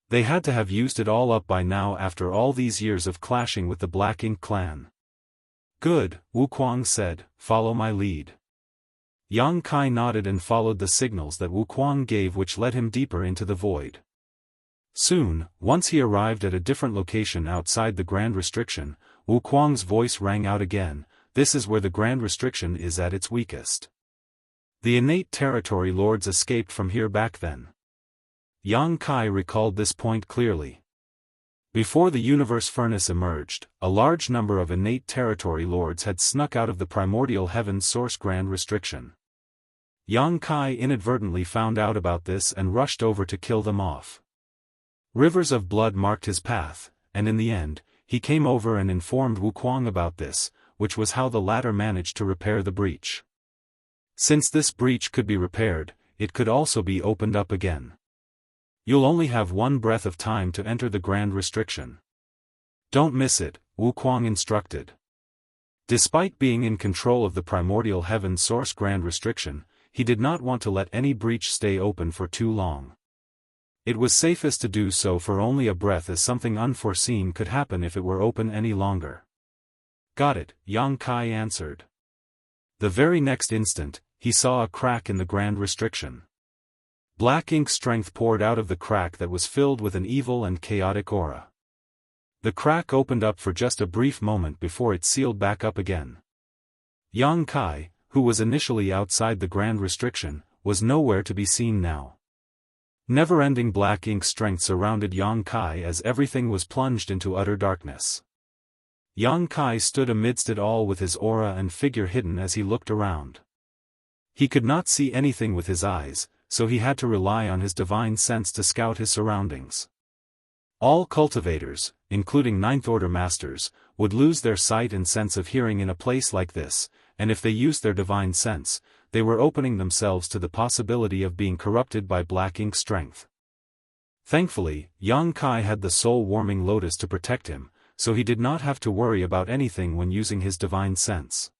They had to have used it all up by now after all these years of clashing with the Black Ink clan. "Good," Wuquang said, "follow my lead." Yang Kai nodded and followed the signals that Wuquang gave, which led him deeper into the void. Soon, once he arrived at a different location outside the grand restriction, Wuquang's voice rang out again. "This is where the grand restriction is at its weakest. The innate territory lords escaped from here back then." Yang Kai recalled this point clearly. Before the universe furnace emerged, a large number of innate territory lords had snuck out of the primordial heaven source grand restriction. Yang Kai inadvertently found out about this and rushed over to kill them off. Rivers of blood marked his path, and in the end, he came over and informed Wuquang about this, which was how the latter managed to repair the breach. Since this breach could be repaired, it could also be opened up again. "You'll only have one breath of time to enter the grand restriction. Don't miss it," Wuquang instructed. Despite being in control of the primordial heaven source grand restriction, he did not want to let any breach stay open for too long. It was safest to do so for only a breath, as something unforeseen could happen if it were open any longer. "Got it," Yang Kai answered. The very next instant, he saw a crack in the grand restriction. Black ink strength poured out of the crack that was filled with an evil and chaotic aura. The crack opened up for just a brief moment before it sealed back up again. Yang Kai, who was initially outside the grand restriction, was nowhere to be seen now. Never-ending black ink strength surrounded Yang Kai as everything was plunged into utter darkness. Yang Kai stood amidst it all with his aura and figure hidden as he looked around. He could not see anything with his eyes, so he had to rely on his divine sense to scout his surroundings. All cultivators, including Ninth Order Masters, would lose their sight and sense of hearing in a place like this, and if they used their divine sense, they were opening themselves to the possibility of being corrupted by black ink strength. Thankfully, Yang Kai had the soul-warming lotus to protect him, so he did not have to worry about anything when using his divine sense.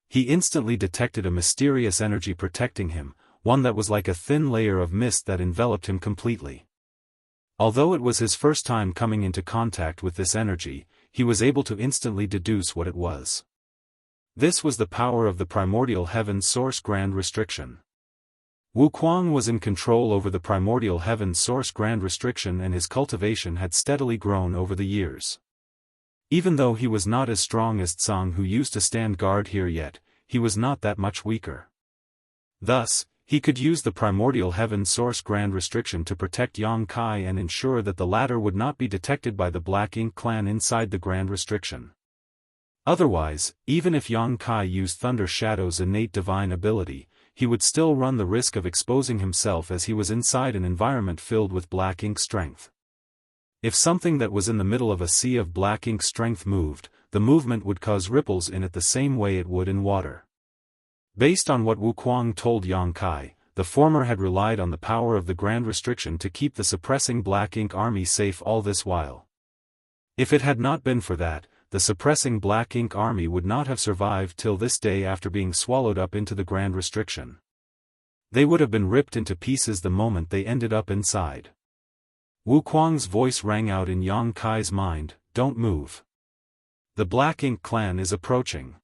He instantly detected a mysterious energy protecting him, one that was like a thin layer of mist that enveloped him completely. Although it was his first time coming into contact with this energy, he was able to instantly deduce what it was. This was the power of the primordial heaven's source grand restriction. Wuquang was in control over the primordial heaven's source grand restriction, and his cultivation had steadily grown over the years. Even though he was not as strong as Tsang, who used to stand guard here, yet, he was not that much weaker. Thus, he could use the primordial heaven's source grand restriction to protect Yang Kai and ensure that the latter would not be detected by the Black Ink clan inside the grand restriction. Otherwise, even if Yang Kai used Thunder Shadow's innate divine ability, he would still run the risk of exposing himself, as he was inside an environment filled with black ink strength. If something that was in the middle of a sea of black ink strength moved, the movement would cause ripples in it the same way it would in water. Based on what Wuquang told Yang Kai, the former had relied on the power of the Grand Restriction to keep the suppressing Black Ink army safe all this while. If it had not been for that, the suppressing Black Ink army would not have survived till this day after being swallowed up into the Grand Restriction. They would have been ripped into pieces the moment they ended up inside. Wuquang's voice rang out in Yang Kai's mind, "Don't move. The Black Ink clan is approaching."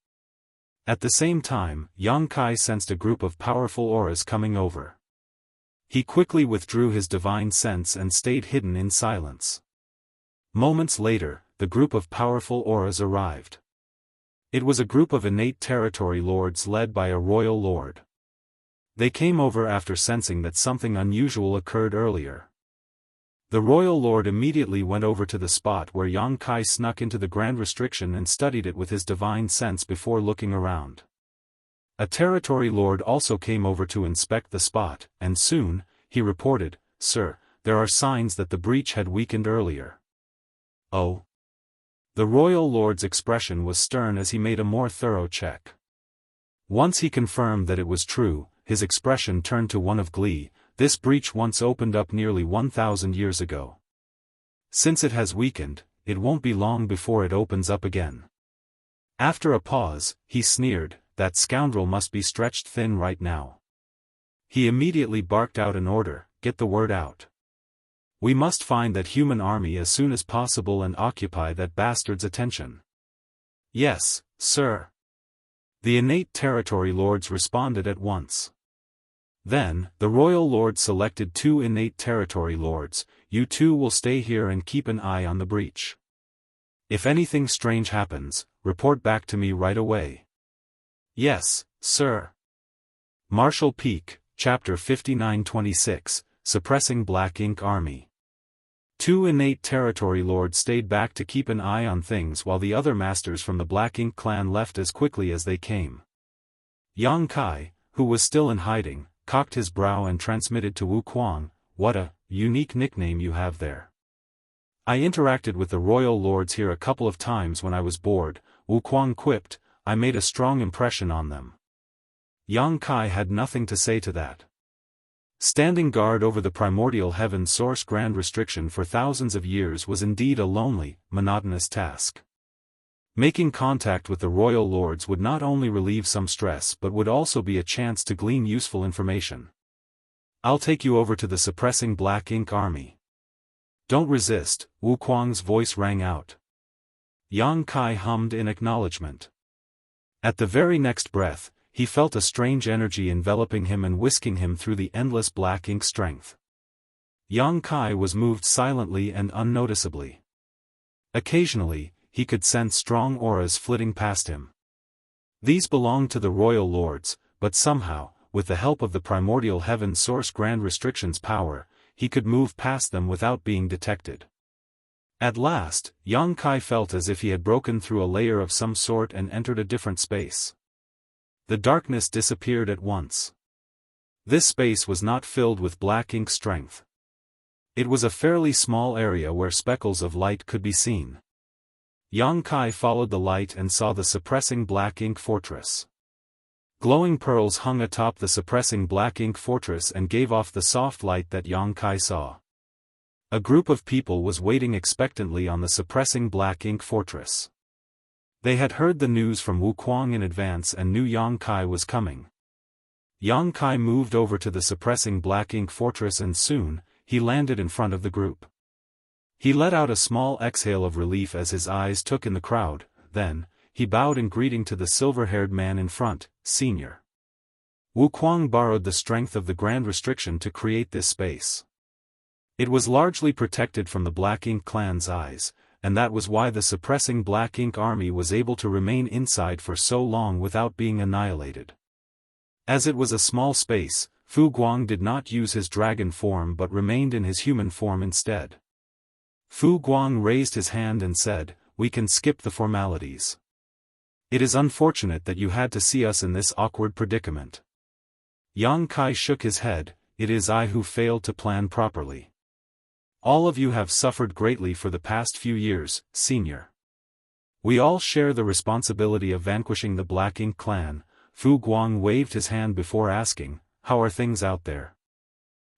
At the same time, Yang Kai sensed a group of powerful auras coming over. He quickly withdrew his divine sense and stayed hidden in silence. Moments later, the group of powerful auras arrived. It was a group of innate territory lords led by a royal lord. They came over after sensing that something unusual occurred earlier. The royal lord immediately went over to the spot where Yang Kai snuck into the Grand Restriction and studied it with his divine sense before looking around. A territory lord also came over to inspect the spot, and soon, he reported, "Sir, there are signs that the breach had weakened earlier." "Oh?" The royal lord's expression was stern as he made a more thorough check. Once he confirmed that it was true, his expression turned to one of glee. "This breach once opened up nearly 1,000 years ago. Since it has weakened, it won't be long before it opens up again." After a pause, he sneered, "That scoundrel must be stretched thin right now." He immediately barked out an order, "Get the word out. We must find that human army as soon as possible and occupy that bastard's attention." "Yes, sir." The innate territory lords responded at once. Then, the royal lord selected 2 innate territory lords. "You 2 will stay here and keep an eye on the breach. If anything strange happens, report back to me right away." "Yes, sir." Marshall Peak, Chapter 5926, Suppressing Black Ink Army. 2 innate territory lords stayed back to keep an eye on things while the other masters from the Black Ink clan left as quickly as they came. Yang Kai, who was still in hiding, cocked his brow and transmitted to Wuquang, "What a unique nickname you have there." "I interacted with the royal lords here a couple of times when I was bored," Wuquang quipped. "I made a strong impression on them." Yang Kai had nothing to say to that. Standing guard over the primordial heaven source Grand Restriction for thousands of years was indeed a lonely, monotonous task. Making contact with the royal lords would not only relieve some stress but would also be a chance to glean useful information. "I'll take you over to the suppressing Black Ink army." "Don't resist," Wuquang's voice rang out. Yang Kai hummed in acknowledgement. At the very next breath, he felt a strange energy enveloping him and whisking him through the endless black ink strength. Yang Kai was moved silently and unnoticeably. Occasionally, he could sense strong auras flitting past him. These belonged to the royal lords, but somehow, with the help of the primordial heaven source Grand Restriction's power, he could move past them without being detected. At last, Xianxia felt as if he had broken through a layer of some sort and entered a different space. The darkness disappeared at once. This space was not filled with black ink strength. It was a fairly small area where speckles of light could be seen. Xianxia followed the light and saw the suppressing black ink fortress. Glowing pearls hung atop the suppressing black ink fortress and gave off the soft light that Xianxia saw. A group of people was waiting expectantly on the suppressing black ink fortress. They had heard the news from Wuxia in advance and knew Xianxia was coming. Xianxia moved over to the suppressing black ink fortress and soon, he landed in front of the group. He let out a small exhale of relief as his eyes took in the crowd, then, he bowed in greeting to the silver-haired man in front, Senior. Wuxia borrowed the strength of the Grand Restriction to create this space. It was largely protected from the Black Ink clan's eyes, and that was why the suppressing Black Ink army was able to remain inside for so long without being annihilated. As it was a small space, Fu Guang did not use his dragon form but remained in his human form instead. Fu Guang raised his hand and said, "We can skip the formalities. It is unfortunate that you had to see us in this awkward predicament." Xianxia shook his head, "It is I who failed to plan properly. All of you have suffered greatly for the past few years, Senior. We all share the responsibility of vanquishing the Black Ink clan." Fu Guang waved his hand before asking, "How are things out there?"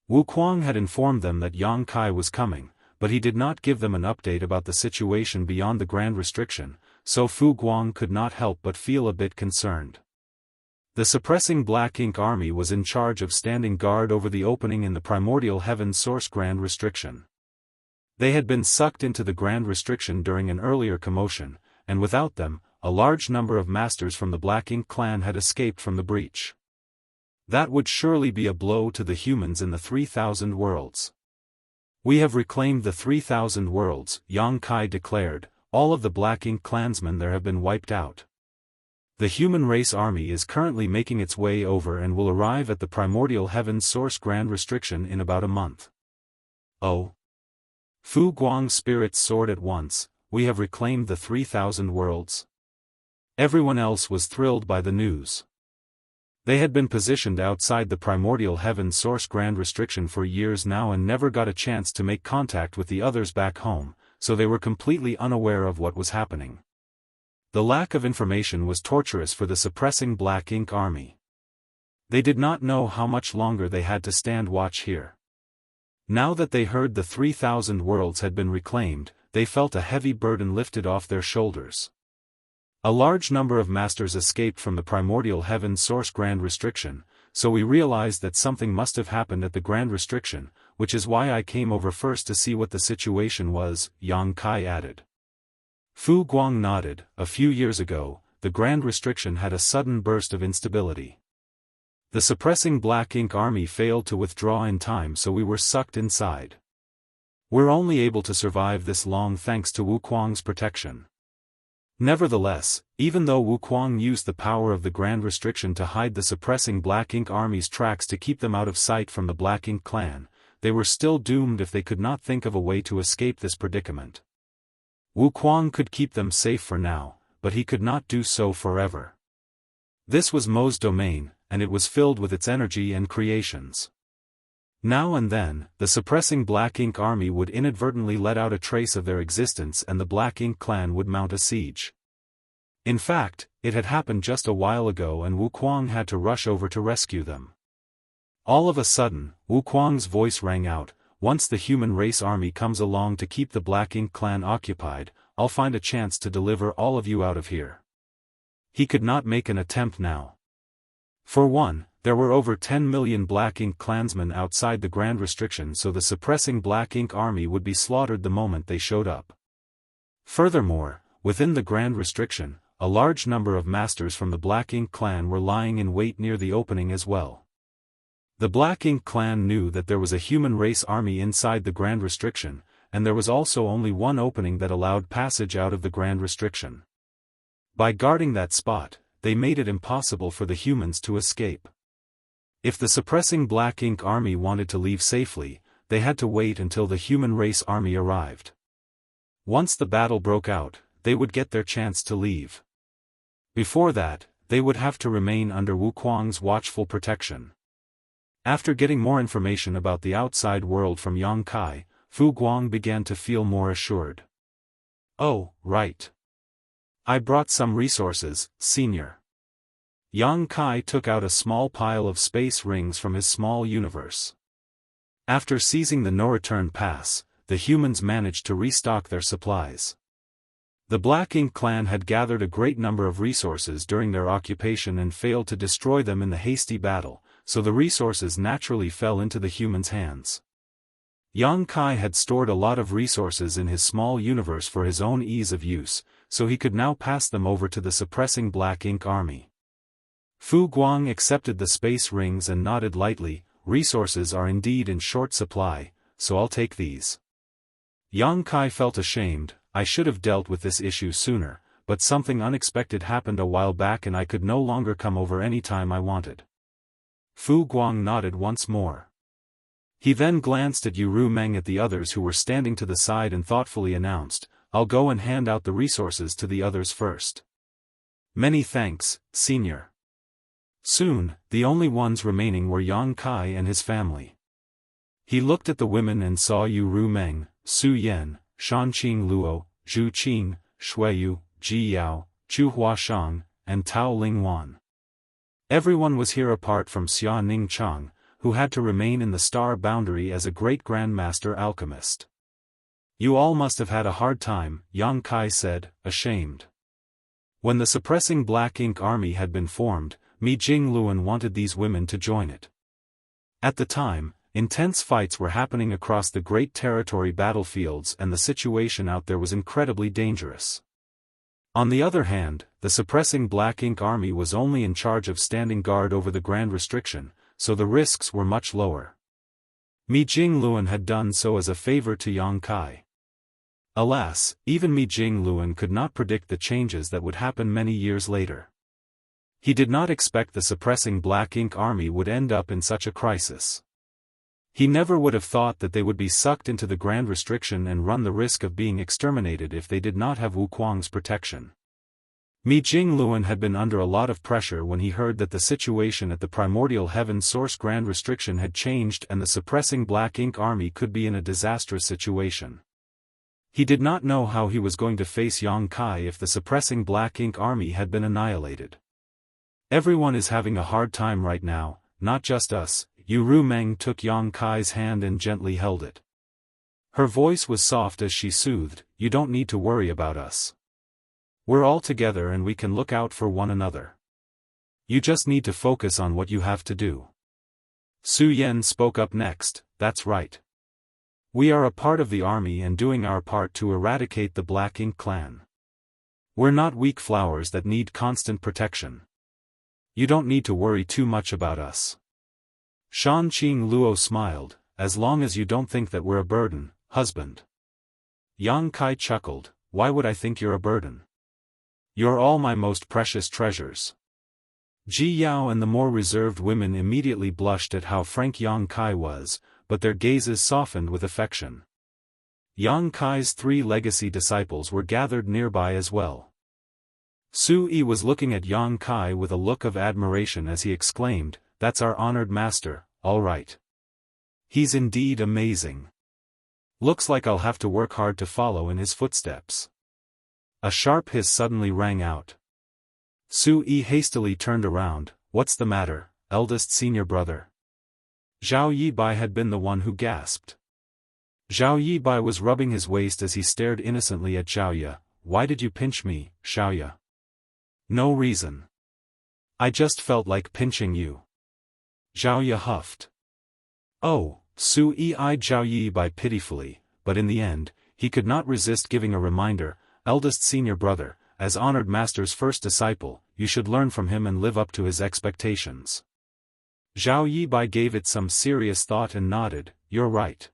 Wuxia had informed them that Xianxia was coming, but he did not give them an update about the situation beyond the Grand Restriction, so Fu Guang could not help but feel a bit concerned. The suppressing Black Ink army was in charge of standing guard over the opening in the primordial heaven source Grand Restriction. They had been sucked into the Grand Restriction during an earlier commotion, and without them, a large number of masters from the Black Ink clan had escaped from the breach. That would surely be a blow to the humans in the 3,000 worlds. "We have reclaimed the 3,000 worlds," Xianxia declared. "All of the Black Ink clansmen there have been wiped out. The human race army is currently making its way over and will arrive at the primordial heavens source Grand Restriction in about a month." "Oh." Fu Guang's spirits soared at once. "We have reclaimed the 3,000 worlds?" Everyone else was thrilled by the news. They had been positioned outside the primordial heaven source Grand Restriction for years now and never got a chance to make contact with the others back home, so they were completely unaware of what was happening. The lack of information was torturous for the suppressing Black Ink army. They did not know how much longer they had to stand watch here. Now that they heard the 3,000 worlds had been reclaimed, they felt a heavy burden lifted off their shoulders. A large number of masters escaped from the primordial heaven source Grand Restriction, so we realized that something must have happened at the Grand Restriction, which is why I came over first to see what the situation was, Xianxia added. Fu Guang nodded. "A few years ago, the Grand Restriction had a sudden burst of instability. The suppressing Black Ink army failed to withdraw in time, so we were sucked inside. We're only able to survive this long thanks to Wuxia's protection." Nevertheless, even though Wuxia used the power of the Grand Restriction to hide the suppressing Black Ink army's tracks to keep them out of sight from the Black Ink clan, they were still doomed if they could not think of a way to escape this predicament. Wuxia could keep them safe for now, but he could not do so forever. This was Mo's domain, and it was filled with its energy and creations. Now and then, the suppressing Black Ink army would inadvertently let out a trace of their existence and the Black Ink clan would mount a siege. In fact, it had happened just a while ago and Wuxia had to rush over to rescue them. All of a sudden, Wuxia's voice rang out, "Once the human race army comes along to keep the Black Ink clan occupied, I'll find a chance to deliver all of you out of here." He could not make an attempt now. For one, there were over 10 million Black Ink clansmen outside the Grand Restriction, so the suppressing Black Ink army would be slaughtered the moment they showed up. Furthermore, within the Grand Restriction, a large number of masters from the Black Ink clan were lying in wait near the opening as well. The Black Ink clan knew that there was a human race army inside the Grand Restriction, and there was also only one opening that allowed passage out of the Grand Restriction. By guarding that spot, they made it impossible for the humans to escape. If the suppressing Black Ink army wanted to leave safely, they had to wait until the human race army arrived. Once the battle broke out, they would get their chance to leave. Before that, they would have to remain under Wuquang's watchful protection. After getting more information about the outside world from Yang Kai, Fu Guang began to feel more assured. Oh, right. I brought some resources, Senior. Yang Kai took out a small pile of space rings from his small universe. After seizing the no-return pass, the humans managed to restock their supplies. The Black Ink clan had gathered a great number of resources during their occupation and failed to destroy them in the hasty battle, so the resources naturally fell into the humans' hands. Yang Kai had stored a lot of resources in his small universe for his own ease of use, so he could now pass them over to the suppressing Black Ink army. Fu Guang accepted the space rings and nodded lightly. Resources are indeed in short supply, so I'll take these. Yang Kai felt ashamed. I should have dealt with this issue sooner, but something unexpected happened a while back and I could no longer come over any time I wanted. Fu Guang nodded once more. He then glanced at Yu Rumeng at the others who were standing to the side and thoughtfully announced, I'll go and hand out the resources to the others first. Many thanks, Senior. Soon, the only ones remaining were Yang Kai and his family. He looked at the women and saw Yu Rumeng, Su Yan, Shanqing Luo, Zhu Qing, Shuiyu, Ji Yao, Chu Huashang, and Tao Lingwan. Everyone was here apart from Xia Ningchang, who had to remain in the star boundary as a great grandmaster alchemist. You all must have had a hard time, Yang Kai said, ashamed. When the suppressing Black Ink army had been formed, Mi Jingluan wanted these women to join it. At the time, intense fights were happening across the great territory battlefields and the situation out there was incredibly dangerous. On the other hand, the suppressing Black Ink army was only in charge of standing guard over the Grand Restriction, so the risks were much lower. Mi Jingluan had done so as a favor to Yang Kai. Alas, even Mi Jingluan could not predict the changes that would happen many years later. He did not expect the suppressing Black Ink army would end up in such a crisis. He never would have thought that they would be sucked into the Grand Restriction and run the risk of being exterminated if they did not have Wuquang's protection. Mi Jingluan had been under a lot of pressure when he heard that the situation at the Primordial Heaven Source Grand Restriction had changed and the suppressing Black Ink army could be in a disastrous situation. He did not know how he was going to face Yang Kai if the suppressing Black Ink army had been annihilated. Everyone is having a hard time right now, not just us. Yu Rumeng took Yang Kai's hand and gently held it. Her voice was soft as she soothed, you don't need to worry about us. We're all together and we can look out for one another. You just need to focus on what you have to do. Su Yan spoke up next, that's right. We are a part of the army and doing our part to eradicate the Black Ink clan. We're not weak flowers that need constant protection. You don't need to worry too much about us. Shanqing Luo smiled, as long as you don't think that we're a burden, husband. Yang Kai chuckled, why would I think you're a burden? You're all my most precious treasures. Ji Yao and the more reserved women immediately blushed at how frank Yang Kai was, but their gazes softened with affection. Yang Kai's 3 legacy disciples were gathered nearby as well. Su Yi was looking at Yang Kai with a look of admiration as he exclaimed, that's our honored master, all right. He's indeed amazing. Looks like I'll have to work hard to follow in his footsteps. A sharp hiss suddenly rang out. Su Yi hastily turned around, what's the matter, eldest senior brother? Zhao Yibai had been the one who gasped. Zhao Yibai was rubbing his waist as he stared innocently at Xiaoya. Why did you pinch me, Xiaoya? No reason. I just felt like pinching you. Xiaoya huffed. Oh, Su Yi eyed Zhao Yibai pitifully, but in the end, he could not resist giving a reminder, eldest senior brother, as honored master's first disciple, you should learn from him and live up to his expectations. Zhao Yibai gave it some serious thought and nodded, you're right.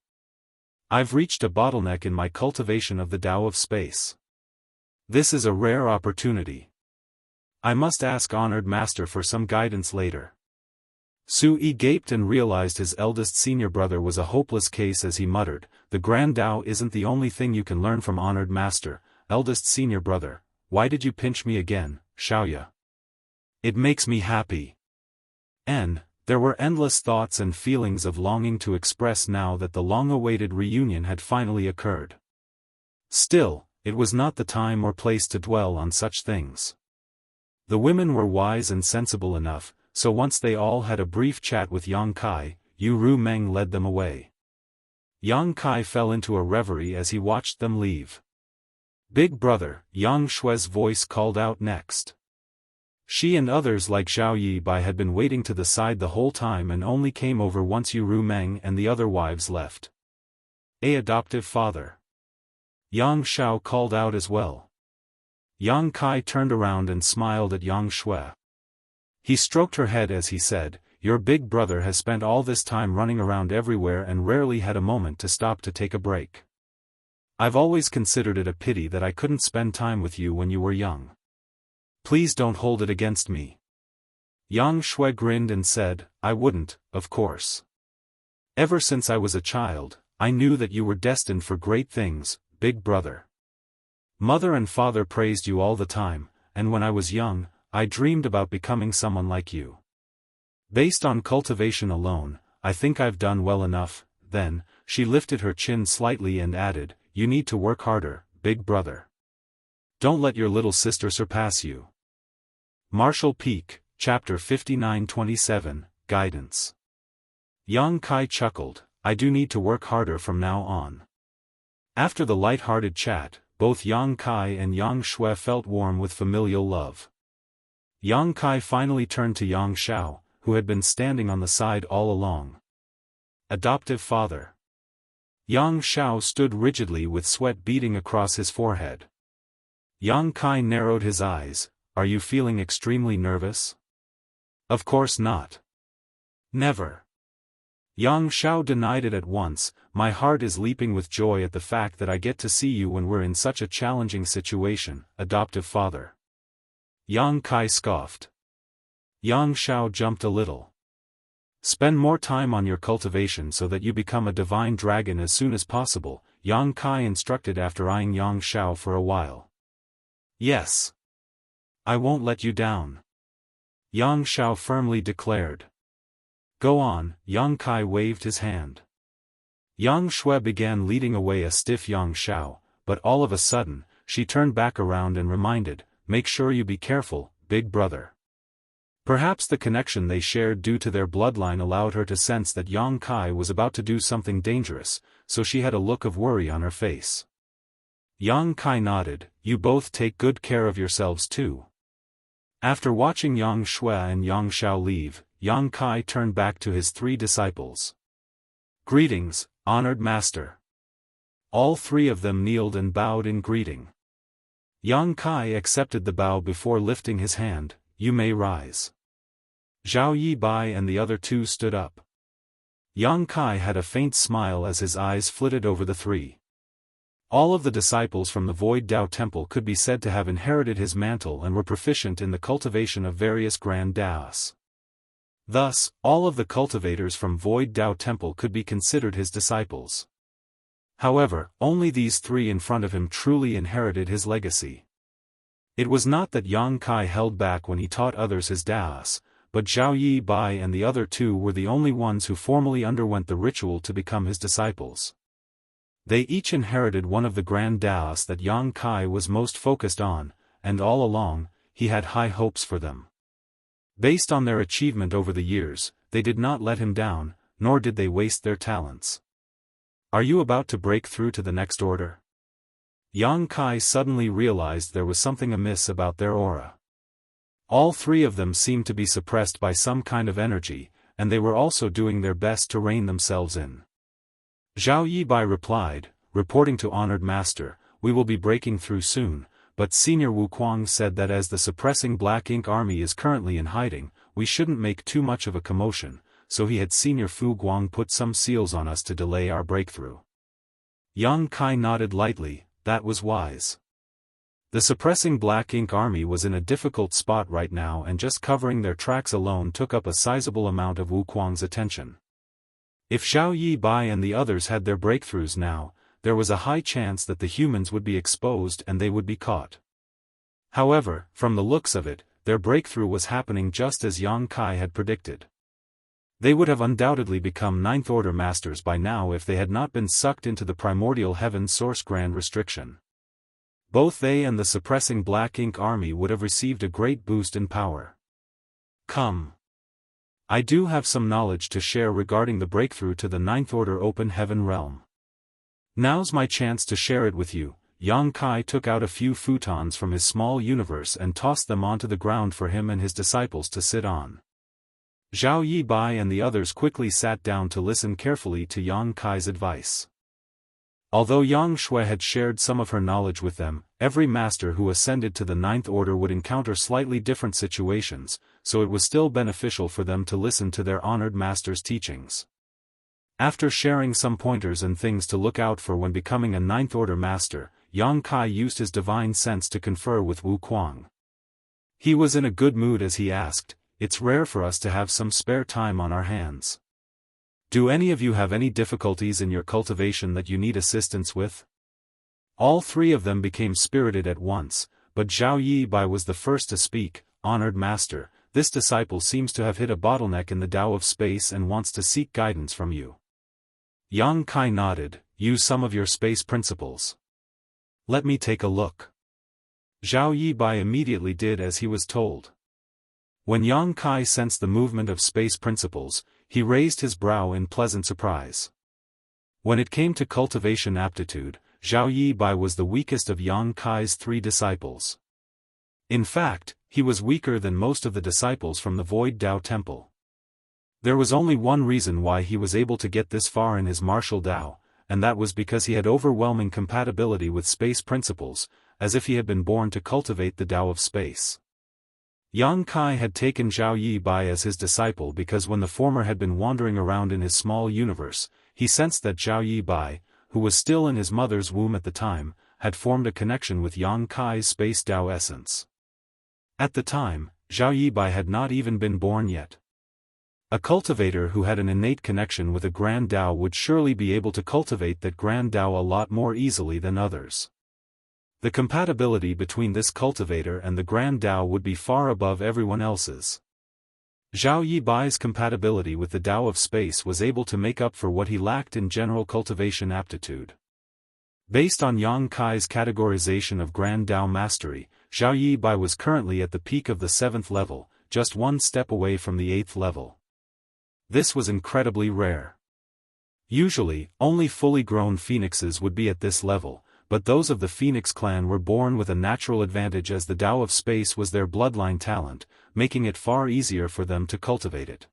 I've reached a bottleneck in my cultivation of the Tao of space. This is a rare opportunity. I must ask honored master for some guidance later. Su Yi gaped and realized his eldest senior brother was a hopeless case as he muttered, "The Grand Tao isn't the only thing you can learn from honored master, eldest senior brother. Why did you pinch me again, Xiaoya? It makes me happy." There were endless thoughts and feelings of longing to express now that the long-awaited reunion had finally occurred. Still, it was not the time or place to dwell on such things. The women were wise and sensible enough, so once they all had a brief chat with Yang Kai, Yu Ru Meng led them away. Yang Kai fell into a reverie as he watched them leave. "Big brother," Yang Shue's voice called out next. She and others like Zhao Yibai had been waiting to the side the whole time and only came over once Yu Ru Meng and the other wives left. "A adoptive father." Yang Shao called out as well. Yang Kai turned around and smiled at Yang Shui. He stroked her head as he said, "Your big brother has spent all this time running around everywhere and rarely had a moment to stop to take a break. I've always considered it a pity that I couldn't spend time with you when you were young. Please don't hold it against me." Yang Shui grinned and said, "I wouldn't, of course. Ever since I was a child, I knew that you were destined for great things, big brother. Mother and father praised you all the time, and when I was young, I dreamed about becoming someone like you. Based on cultivation alone, I think I've done well enough." Then, she lifted her chin slightly and added, "You need to work harder, big brother. Don't let your little sister surpass you." Martial Peak, Chapter 59-27, Guidance. Yang Kai chuckled, "I do need to work harder from now on." After the light-hearted chat, both Yang Kai and Yang Shui felt warm with familial love. Yang Kai finally turned to Yang Shao, who had been standing on the side all along. "Adoptive father." Yang Shao stood rigidly with sweat beading across his forehead. Yang Kai narrowed his eyes, "Are you feeling extremely nervous?" "Of course not. Never." Yang Shao denied it at once, "My heart is leaping with joy at the fact that I get to see you when we're in such a challenging situation, adoptive father." Yang Kai scoffed. Yang Shao jumped a little. "Spend more time on your cultivation so that you become a divine dragon as soon as possible," Yang Kai instructed after eyeing Yang Shao for a while. "Yes. I won't let you down," Yang Shao firmly declared. "Go on," Yang Kai waved his hand. Yang Shui began leading away a stiff Yang Shao, but all of a sudden, she turned back around and reminded, "Make sure you be careful, big brother." Perhaps the connection they shared due to their bloodline allowed her to sense that Yang Kai was about to do something dangerous, so she had a look of worry on her face. Yang Kai nodded, "You both take good care of yourselves too." After watching Yang Shui and Yang Shao leave, Yang Kai turned back to his three disciples. "Greetings, honored master." All three of them kneeled and bowed in greeting. Yang Kai accepted the bow before lifting his hand, "You may rise." Zhao Yibai and the other two stood up. Yang Kai had a faint smile as his eyes flitted over the three. All of the disciples from the Void Dao Temple could be said to have inherited his mantle and were proficient in the cultivation of various grand Daos. Thus, all of the cultivators from Void Dao Temple could be considered his disciples. However, only these three in front of him truly inherited his legacy. It was not that Yang Kai held back when he taught others his Daos, but Zhao Yibai and the other two were the only ones who formally underwent the ritual to become his disciples. They each inherited one of the grand Daos that Yang Kai was most focused on, and all along, he had high hopes for them. Based on their achievement over the years, they did not let him down, nor did they waste their talents. "Are you about to break through to the next order?" Yang Kai suddenly realized there was something amiss about their aura. All three of them seemed to be suppressed by some kind of energy, and they were also doing their best to rein themselves in. Zhao Yibai replied, reporting to Honored Master, "We will be breaking through soon, but Senior Wu Kuang said that as the suppressing Black Ink Army is currently in hiding, we shouldn't make too much of a commotion, so he had Senior Fu Guang put some seals on us to delay our breakthrough." Yang Kai nodded lightly, "That was wise. The suppressing black ink army was in a difficult spot right now, and just covering their tracks alone took up a sizable amount of Wu Kuang's attention. If Zhao Yi Bai and the others had their breakthroughs now, there was a high chance that the humans would be exposed and they would be caught. However, from the looks of it, their breakthrough was happening just as Yang Kai had predicted. They would have undoubtedly become Ninth Order Masters by now if they had not been sucked into the primordial heaven source grand restriction. Both they and the suppressing black ink army would have received a great boost in power. Come. I do have some knowledge to share regarding the breakthrough to the Ninth Order open heaven realm. Now's my chance to share it with you. Yang Kai took out a few futons from his small universe and tossed them onto the ground for him and his disciples to sit on. Zhao Yi Bai and the others quickly sat down to listen carefully to Yang Kai's advice. Although Yang Shui had shared some of her knowledge with them, every master who ascended to the Ninth Order would encounter slightly different situations, so it was still beneficial for them to listen to their honored master's teachings. After sharing some pointers and things to look out for when becoming a Ninth Order master, Yang Kai used his divine sense to confer with Wu Kuang. He was in a good mood as he asked, "It's rare for us to have some spare time on our hands. Do any of you have any difficulties in your cultivation that you need assistance with?" All three of them became spirited at once, but Zhao Yi Bai was the first to speak. "Honored Master, this disciple seems to have hit a bottleneck in the Tao of space and wants to seek guidance from you." Yang Kai nodded. "Use some of your space principles." "Let me take a look." Zhao Yi Bai immediately did as he was told. When Yang Kai sensed the movement of space principles, he raised his brow in pleasant surprise. When it came to cultivation aptitude, Zhao Yi Bai was the weakest of Yang Kai's three disciples. In fact, he was weaker than most of the disciples from the Void Dao Temple. There was only one reason why he was able to get this far in his martial Dao, and that was because he had overwhelming compatibility with space principles, as if he had been born to cultivate the Dao of space. Yang Kai had taken Zhao Yi Bai as his disciple because when the former had been wandering around in his small universe, he sensed that Zhao Yi Bai, who was still in his mother's womb at the time, had formed a connection with Yang Kai's space Dao essence. At the time, Zhao Yi Bai had not even been born yet. A cultivator who had an innate connection with a Grand Dao would surely be able to cultivate that Grand Dao a lot more easily than others. The compatibility between this cultivator and the Grand Dao would be far above everyone else's. Zhao Yi Bai's compatibility with the Dao of space was able to make up for what he lacked in general cultivation aptitude. Based on Yang Kai's categorization of Grand Dao mastery, Zhao Yi Bai was currently at the peak of the 7th level, just one step away from the 8th level. This was incredibly rare. Usually, only fully grown phoenixes would be at this level, but those of the Phoenix clan were born with a natural advantage as the Dao of space was their bloodline talent, making it far easier for them to cultivate it.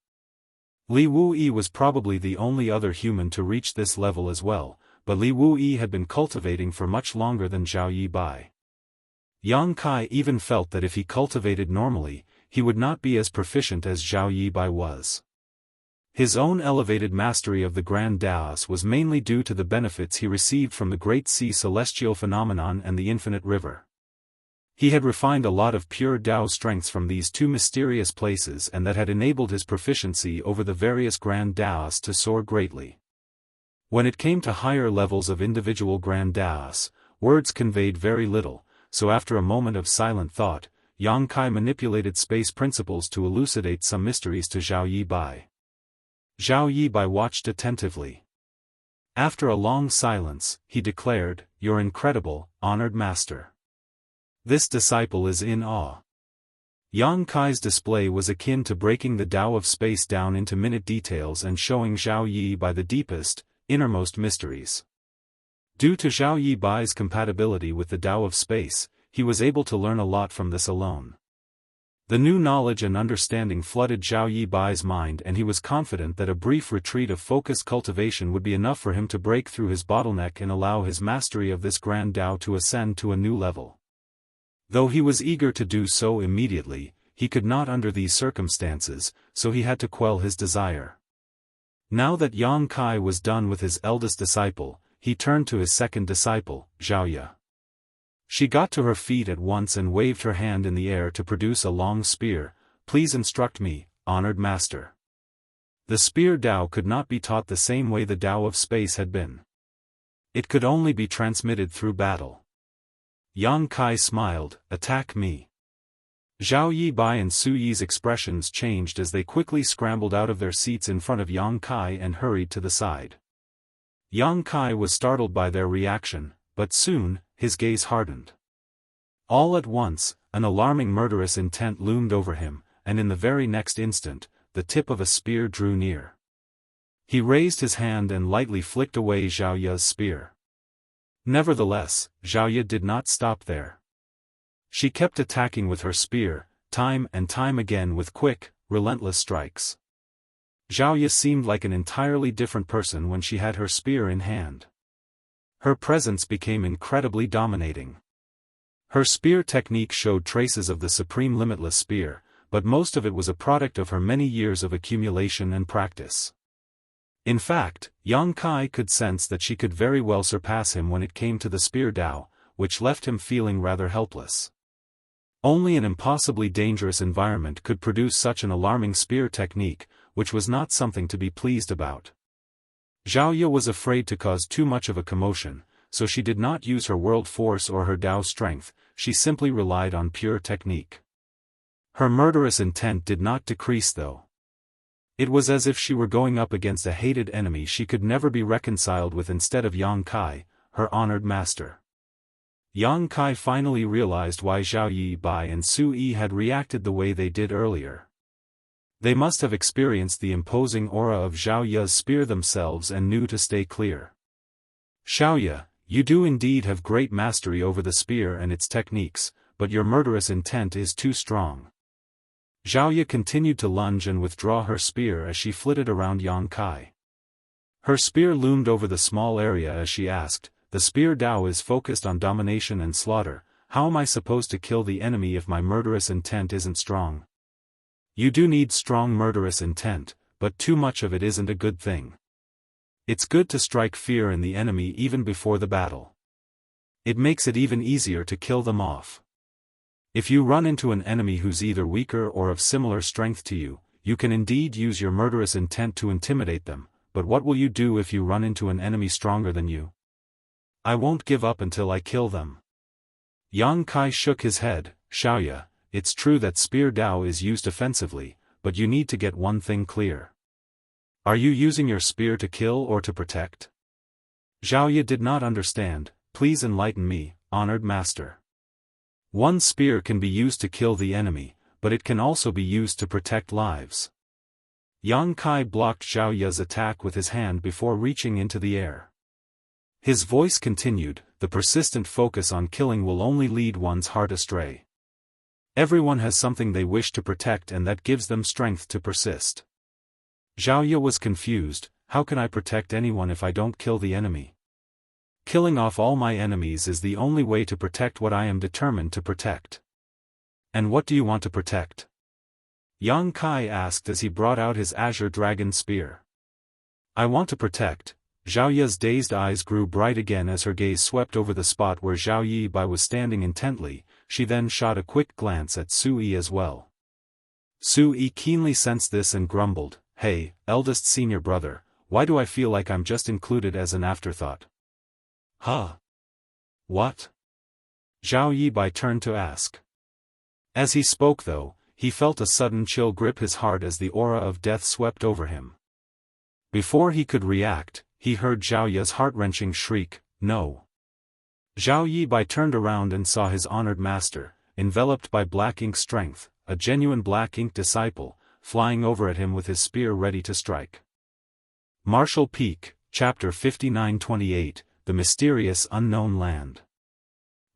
Li Wuyi was probably the only other human to reach this level as well, but Li Wuyi had been cultivating for much longer than Zhao Yi Bai. Yang Kai even felt that if he cultivated normally, he would not be as proficient as Zhao Yi Bai was. His own elevated mastery of the Grand Daos was mainly due to the benefits he received from the Great Sea Celestial Phenomenon and the Infinite River. He had refined a lot of pure Dao strengths from these two mysterious places, and that had enabled his proficiency over the various Grand Daos to soar greatly. When it came to higher levels of individual Grand Daos, words conveyed very little, so after a moment of silent thought, Yang Kai manipulated space principles to elucidate some mysteries to Zhao Yi Bai. Zhao Yi Bai watched attentively. After a long silence, he declared, "You're incredible, honored master. This disciple is in awe." Yang Kai's display was akin to breaking the Dao of space down into minute details and showing Zhao Yi Bai the deepest, innermost mysteries. Due to Zhao Yi Bai's compatibility with the Dao of space, he was able to learn a lot from this alone. The new knowledge and understanding flooded Zhao Yi Bai's mind, and he was confident that a brief retreat of focused cultivation would be enough for him to break through his bottleneck and allow his mastery of this Grand Dao to ascend to a new level. Though he was eager to do so immediately, he could not under these circumstances, so he had to quell his desire. Now that Yang Kai was done with his eldest disciple, he turned to his second disciple, Xiaoya. She got to her feet at once and waved her hand in the air to produce a long spear. "Please instruct me, honored master." The spear Dao could not be taught the same way the Dao of space had been. It could only be transmitted through battle. Yang Kai smiled. "Attack me." Zhao Yi Bai and Su Yi's expressions changed as they quickly scrambled out of their seats in front of Yang Kai and hurried to the side. Yang Kai was startled by their reaction, but soon, his gaze hardened. All at once, an alarming murderous intent loomed over him, and in the very next instant, the tip of a spear drew near. He raised his hand and lightly flicked away Zhao Yi's spear. Nevertheless, Zhao Yi did not stop there. She kept attacking with her spear, time and time again with quick, relentless strikes. Zhao Yi seemed like an entirely different person when she had her spear in hand. Her presence became incredibly dominating. Her spear technique showed traces of the supreme limitless spear, but most of it was a product of her many years of accumulation and practice. In fact, Yang Kai could sense that she could very well surpass him when it came to the spear Dao, which left him feeling rather helpless. Only an impossibly dangerous environment could produce such an alarming spear technique, which was not something to be pleased about. Zhao Yi was afraid to cause too much of a commotion, so she did not use her world force or her Dao strength, she simply relied on pure technique. Her murderous intent did not decrease though. It was as if she were going up against a hated enemy she could never be reconciled with instead of Yang Kai, her honored master. Yang Kai finally realized why Zhao Yi Bai and Su Yi had reacted the way they did earlier. They must have experienced the imposing aura of Zhao Yi's spear themselves and knew to stay clear. "Xiaoya, you do indeed have great mastery over the spear and its techniques, but your murderous intent is too strong." Zhao Yi continued to lunge and withdraw her spear as she flitted around Yang Kai. Her spear loomed over the small area as she asked, "The spear Dao is focused on domination and slaughter, how am I supposed to kill the enemy if my murderous intent isn't strong?" "You do need strong murderous intent, but too much of it isn't a good thing. It's good to strike fear in the enemy even before the battle. It makes it even easier to kill them off. If you run into an enemy who's either weaker or of similar strength to you, you can indeed use your murderous intent to intimidate them, but what will you do if you run into an enemy stronger than you?" "I won't give up until I kill them." Yang Kai shook his head. "Xiaoya, it's true that spear Dao is used offensively, but you need to get one thing clear. Are you using your spear to kill or to protect?" Zhao Yi did not understand. "Please enlighten me, honored master." "One spear can be used to kill the enemy, but it can also be used to protect lives." Yang Kai blocked Zhao Yi's attack with his hand before reaching into the air. His voice continued, "The persistent focus on killing will only lead one's heart astray. Everyone has something they wish to protect and that gives them strength to persist." Zhao Yi was confused. "How can I protect anyone if I don't kill the enemy? Killing off all my enemies is the only way to protect what I am determined to protect." "And what do you want to protect?" Yang Kai asked as he brought out his azure dragon spear. "I want to protect." Zhao Yi's dazed eyes grew bright again as her gaze swept over the spot where Zhao Yi Bai was standing intently. She then shot a quick glance at Su Yi as well. Su Yi keenly sensed this and grumbled, "Hey, eldest senior brother, why do I feel like I'm just included as an afterthought?" "Huh? What?" Zhao Yi Bai turned to ask. As he spoke though, he felt a sudden chill grip his heart as the aura of death swept over him. Before he could react, he heard Zhao Yi's heart-wrenching shriek, "No!" Zhao Yi Bai turned around and saw his honored master, enveloped by black ink strength, a genuine black ink disciple, flying over at him with his spear ready to strike. Martial Peak, Chapter 59-28, The Mysterious Unknown Land.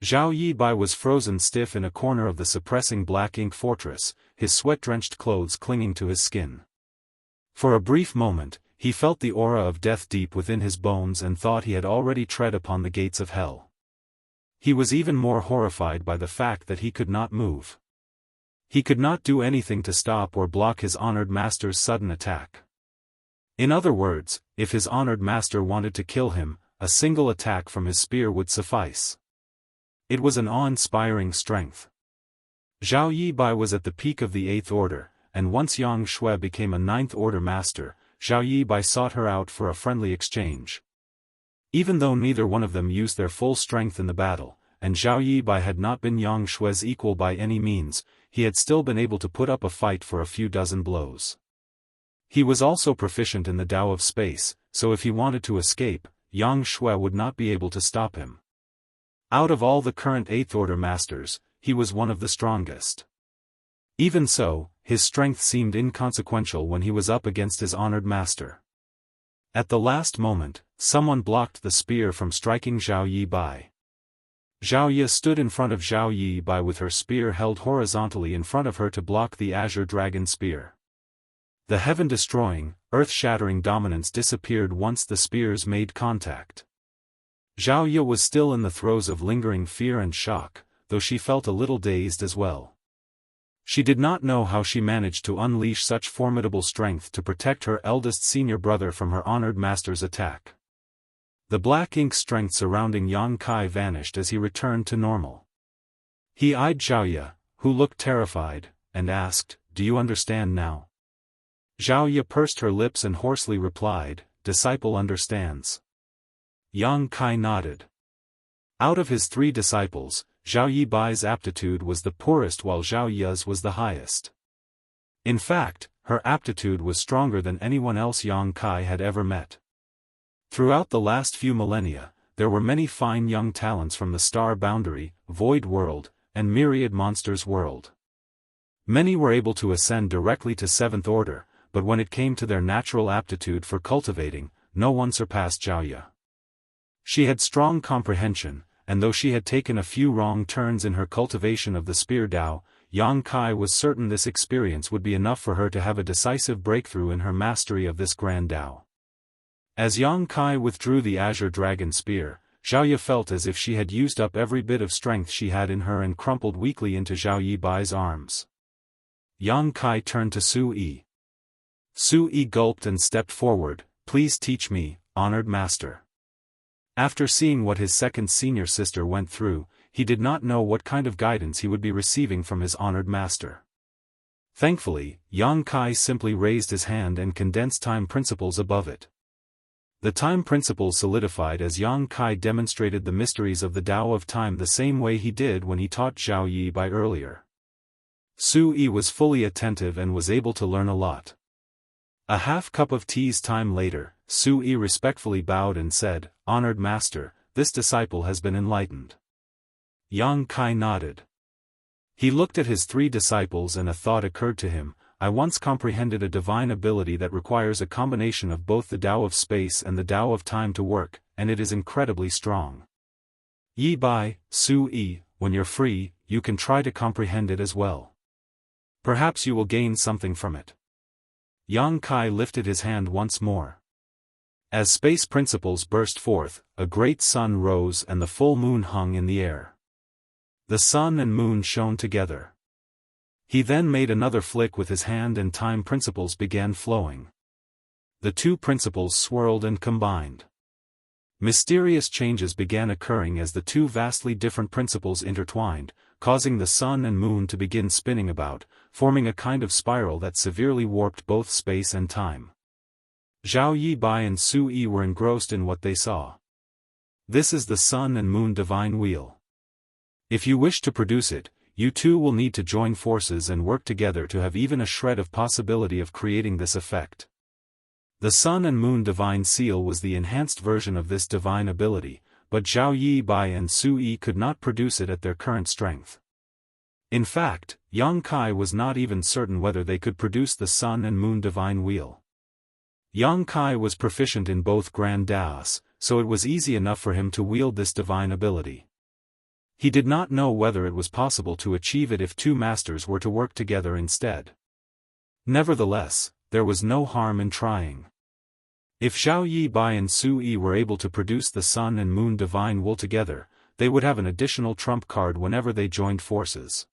Zhao Yi Bai was frozen stiff in a corner of the suppressing black ink fortress, his sweat-drenched clothes clinging to his skin. For a brief moment, he felt the aura of death deep within his bones and thought he had already tread upon the gates of hell. He was even more horrified by the fact that he could not move. He could not do anything to stop or block his honored master's sudden attack. In other words, if his honored master wanted to kill him, a single attack from his spear would suffice. It was an awe-inspiring strength. Zhao Yibai was at the peak of the 8th order, and once Yang Shui became a 9th order master, Zhao Yibai sought her out for a friendly exchange. Even though neither one of them used their full strength in the battle, and Zhao Yibai had not been Yang Shui's equal by any means, he had still been able to put up a fight for a few dozen blows. He was also proficient in the Tao of space, so if he wanted to escape, Yang Shui would not be able to stop him. Out of all the current 8th order masters, he was one of the strongest. Even so, his strength seemed inconsequential when he was up against his honored master. At the last moment, someone blocked the spear from striking Zhao Yibai. Zhao Yi stood in front of Zhao Yibai with her spear held horizontally in front of her to block the azure dragon spear. The heaven-destroying, earth-shattering dominance disappeared once the spears made contact. Zhao Yi was still in the throes of lingering fear and shock, though she felt a little dazed as well. She did not know how she managed to unleash such formidable strength to protect her eldest senior brother from her honored master's attack. The black ink strength surrounding Yang Kai vanished as he returned to normal. He eyed Zhao Yi, who looked terrified, and asked, "Do you understand now?" Zhao Yi pursed her lips and hoarsely replied, "Disciple understands." Yang Kai nodded. Out of his 3 disciples, Zhao Yibai's aptitude was the poorest while Zhao Yi's was the highest. In fact, her aptitude was stronger than anyone else Yang Kai had ever met. Throughout the last few millennia, there were many fine young talents from the Star Boundary, Void World, and Myriad Monsters World. Many were able to ascend directly to 7th order, but when it came to their natural aptitude for cultivating, no one surpassed Zhao Yi. She had strong comprehension, and though she had taken a few wrong turns in her cultivation of the Spear Tao, Yang Kai was certain this experience would be enough for her to have a decisive breakthrough in her mastery of this grand Tao. As Yang Kai withdrew the Azure Dragon Spear, Zhao Yi felt as if she had used up every bit of strength she had in her and crumpled weakly into Zhao Yibai's arms. Yang Kai turned to Su Yi. Su Yi gulped and stepped forward, "Please teach me, honored master." After seeing what his second senior sister went through, he did not know what kind of guidance he would be receiving from his honored master. Thankfully, Yang Kai simply raised his hand and condensed time principles above it. The time principles solidified as Yang Kai demonstrated the mysteries of the Tao of time the same way he did when he taught Zhao Yibai earlier. Su Yi was fully attentive and was able to learn a lot. A half cup of tea's time later, Su Yi respectfully bowed and said, "Honored master, this disciple has been enlightened." Yang Kai nodded. He looked at his 3 disciples and a thought occurred to him, "I once comprehended a divine ability that requires a combination of both the Tao of space and the Tao of time to work, and it is incredibly strong. Yibai, Su Yi, when you're free, you can try to comprehend it as well. Perhaps you will gain something from it." Yang Kai lifted his hand once more. As space principles burst forth, a great sun rose and the full moon hung in the air. The sun and moon shone together. He then made another flick with his hand and time principles began flowing. The 2 principles swirled and combined. Mysterious changes began occurring as the 2 vastly different principles intertwined, causing the sun and moon to begin spinning about, forming a kind of spiral that severely warped both space and time. Zhao Yibai and Su Yi were engrossed in what they saw. This is the sun and moon divine wheel. If you wish to produce it, you 2 will need to join forces and work together to have even a shred of possibility of creating this effect. The sun and moon divine seal was the enhanced version of this divine ability, but Zhao Yibai and Su Yi could not produce it at their current strength. In fact, Yang Kai was not even certain whether they could produce the sun and moon divine wheel. Yang Kai was proficient in both Grand Daos, so it was easy enough for him to wield this divine ability. He did not know whether it was possible to achieve it if 2 masters were to work together instead. Nevertheless, there was no harm in trying. If Zhao Yibai and Su Yi were able to produce the sun and moon divine will together, they would have an additional trump card whenever they joined forces.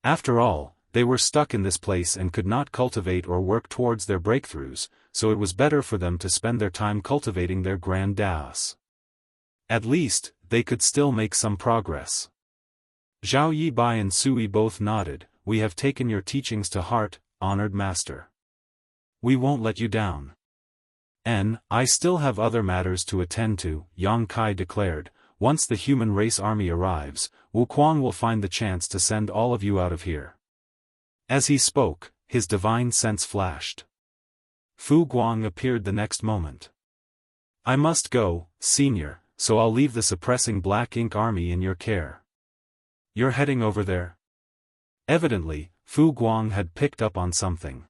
After all, they were stuck in this place and could not cultivate or work towards their breakthroughs, so it was better for them to spend their time cultivating their Grand Daos. At least, they could still make some progress. Zhao Yibai and Sui both nodded. We have taken your teachings to heart, honored master. We won't let you down. I still have other matters to attend to, Yang Kai declared. Once the human race army arrives, Wuquang will find the chance to send all of you out of here. As he spoke, his divine sense flashed. Fu Guang appeared the next moment. I must go, senior, so I'll leave the suppressing black ink army in your care. You're heading over there? Evidently, Fu Guang had picked up on something.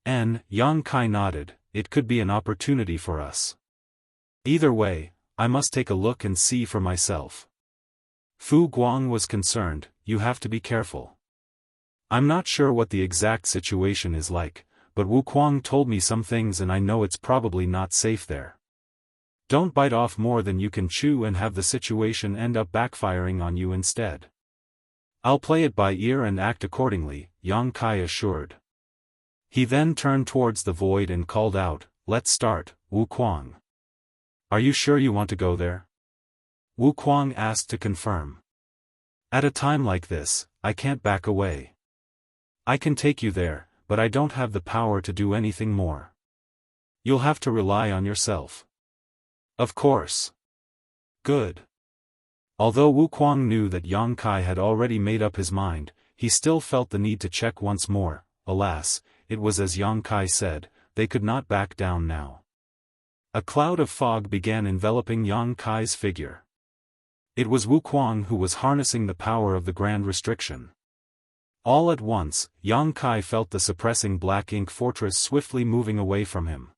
Yang Kai nodded. It could be an opportunity for us. Either way, I must take a look and see for myself. Fu Guang was concerned. You have to be careful. I'm not sure what the exact situation is like, but Wuquang told me some things and I know it's probably not safe there. Don't bite off more than you can chew and have the situation end up backfiring on you instead. I'll play it by ear and act accordingly, Yang Kai assured. He then turned towards the void and called out, let's start, Wuquang. Are you sure you want to go there? Wuquang asked to confirm. At a time like this, I can't back away. I can take you there, but I don't have the power to do anything more. You'll have to rely on yourself. Of course. Good. Although Wuquang knew that Yang Kai had already made up his mind, he still felt the need to check once more. Alas, it was as Yang Kai said, they could not back down now. A cloud of fog began enveloping Yang Kai's figure. It was Wuquang who was harnessing the power of the Grand Restriction. All at once, Yang Kai felt the suppressing black ink fortress swiftly moving away from him.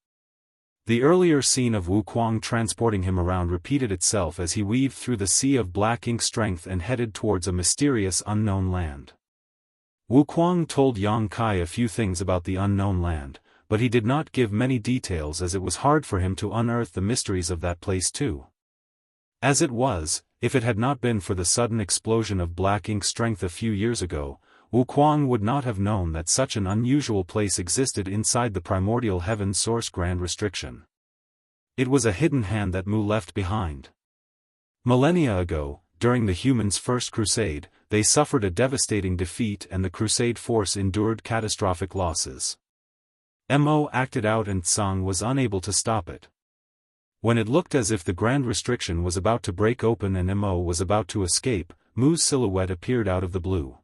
The earlier scene of Wuquang transporting him around repeated itself as he weaved through the sea of black ink strength and headed towards a mysterious unknown land. Wuquang told Yang Kai a few things about the unknown land, but he did not give many details as it was hard for him to unearth the mysteries of that place too. As it was, if it had not been for the sudden explosion of black ink strength a few years ago, Wuquang would not have known that such an unusual place existed inside the primordial heaven source Grand Restriction. It was a hidden hand that Mu left behind. Millennia ago, during the humans' first crusade, they suffered a devastating defeat and the crusade force endured catastrophic losses. Mo acted out and Tsang was unable to stop it. When it looked as if the Grand Restriction was about to break open and Mo was about to escape, Mu's silhouette appeared out of the blue.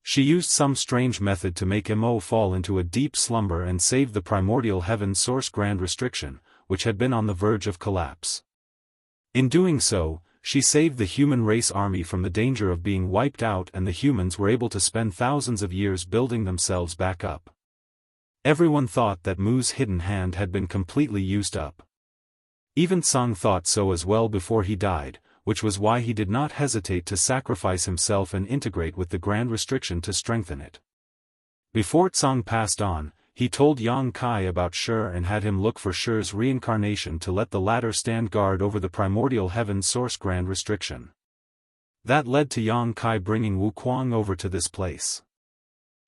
She used some strange method to make Mo fall into a deep slumber and save the primordial heaven source Grand Restriction, which had been on the verge of collapse. In doing so, she saved the human race army from the danger of being wiped out and the humans were able to spend thousands of years building themselves back up. Everyone thought that Mu's hidden hand had been completely used up. Even Tsang thought so as well before he died, which was why he did not hesitate to sacrifice himself and integrate with the Grand Restriction to strengthen it. Before Tsang passed on, he told Yang Kai about Shi and had him look for Shi's reincarnation to let the latter stand guard over the primordial heaven source Grand Restriction. That led to Yang Kai bringing Wuquang over to this place.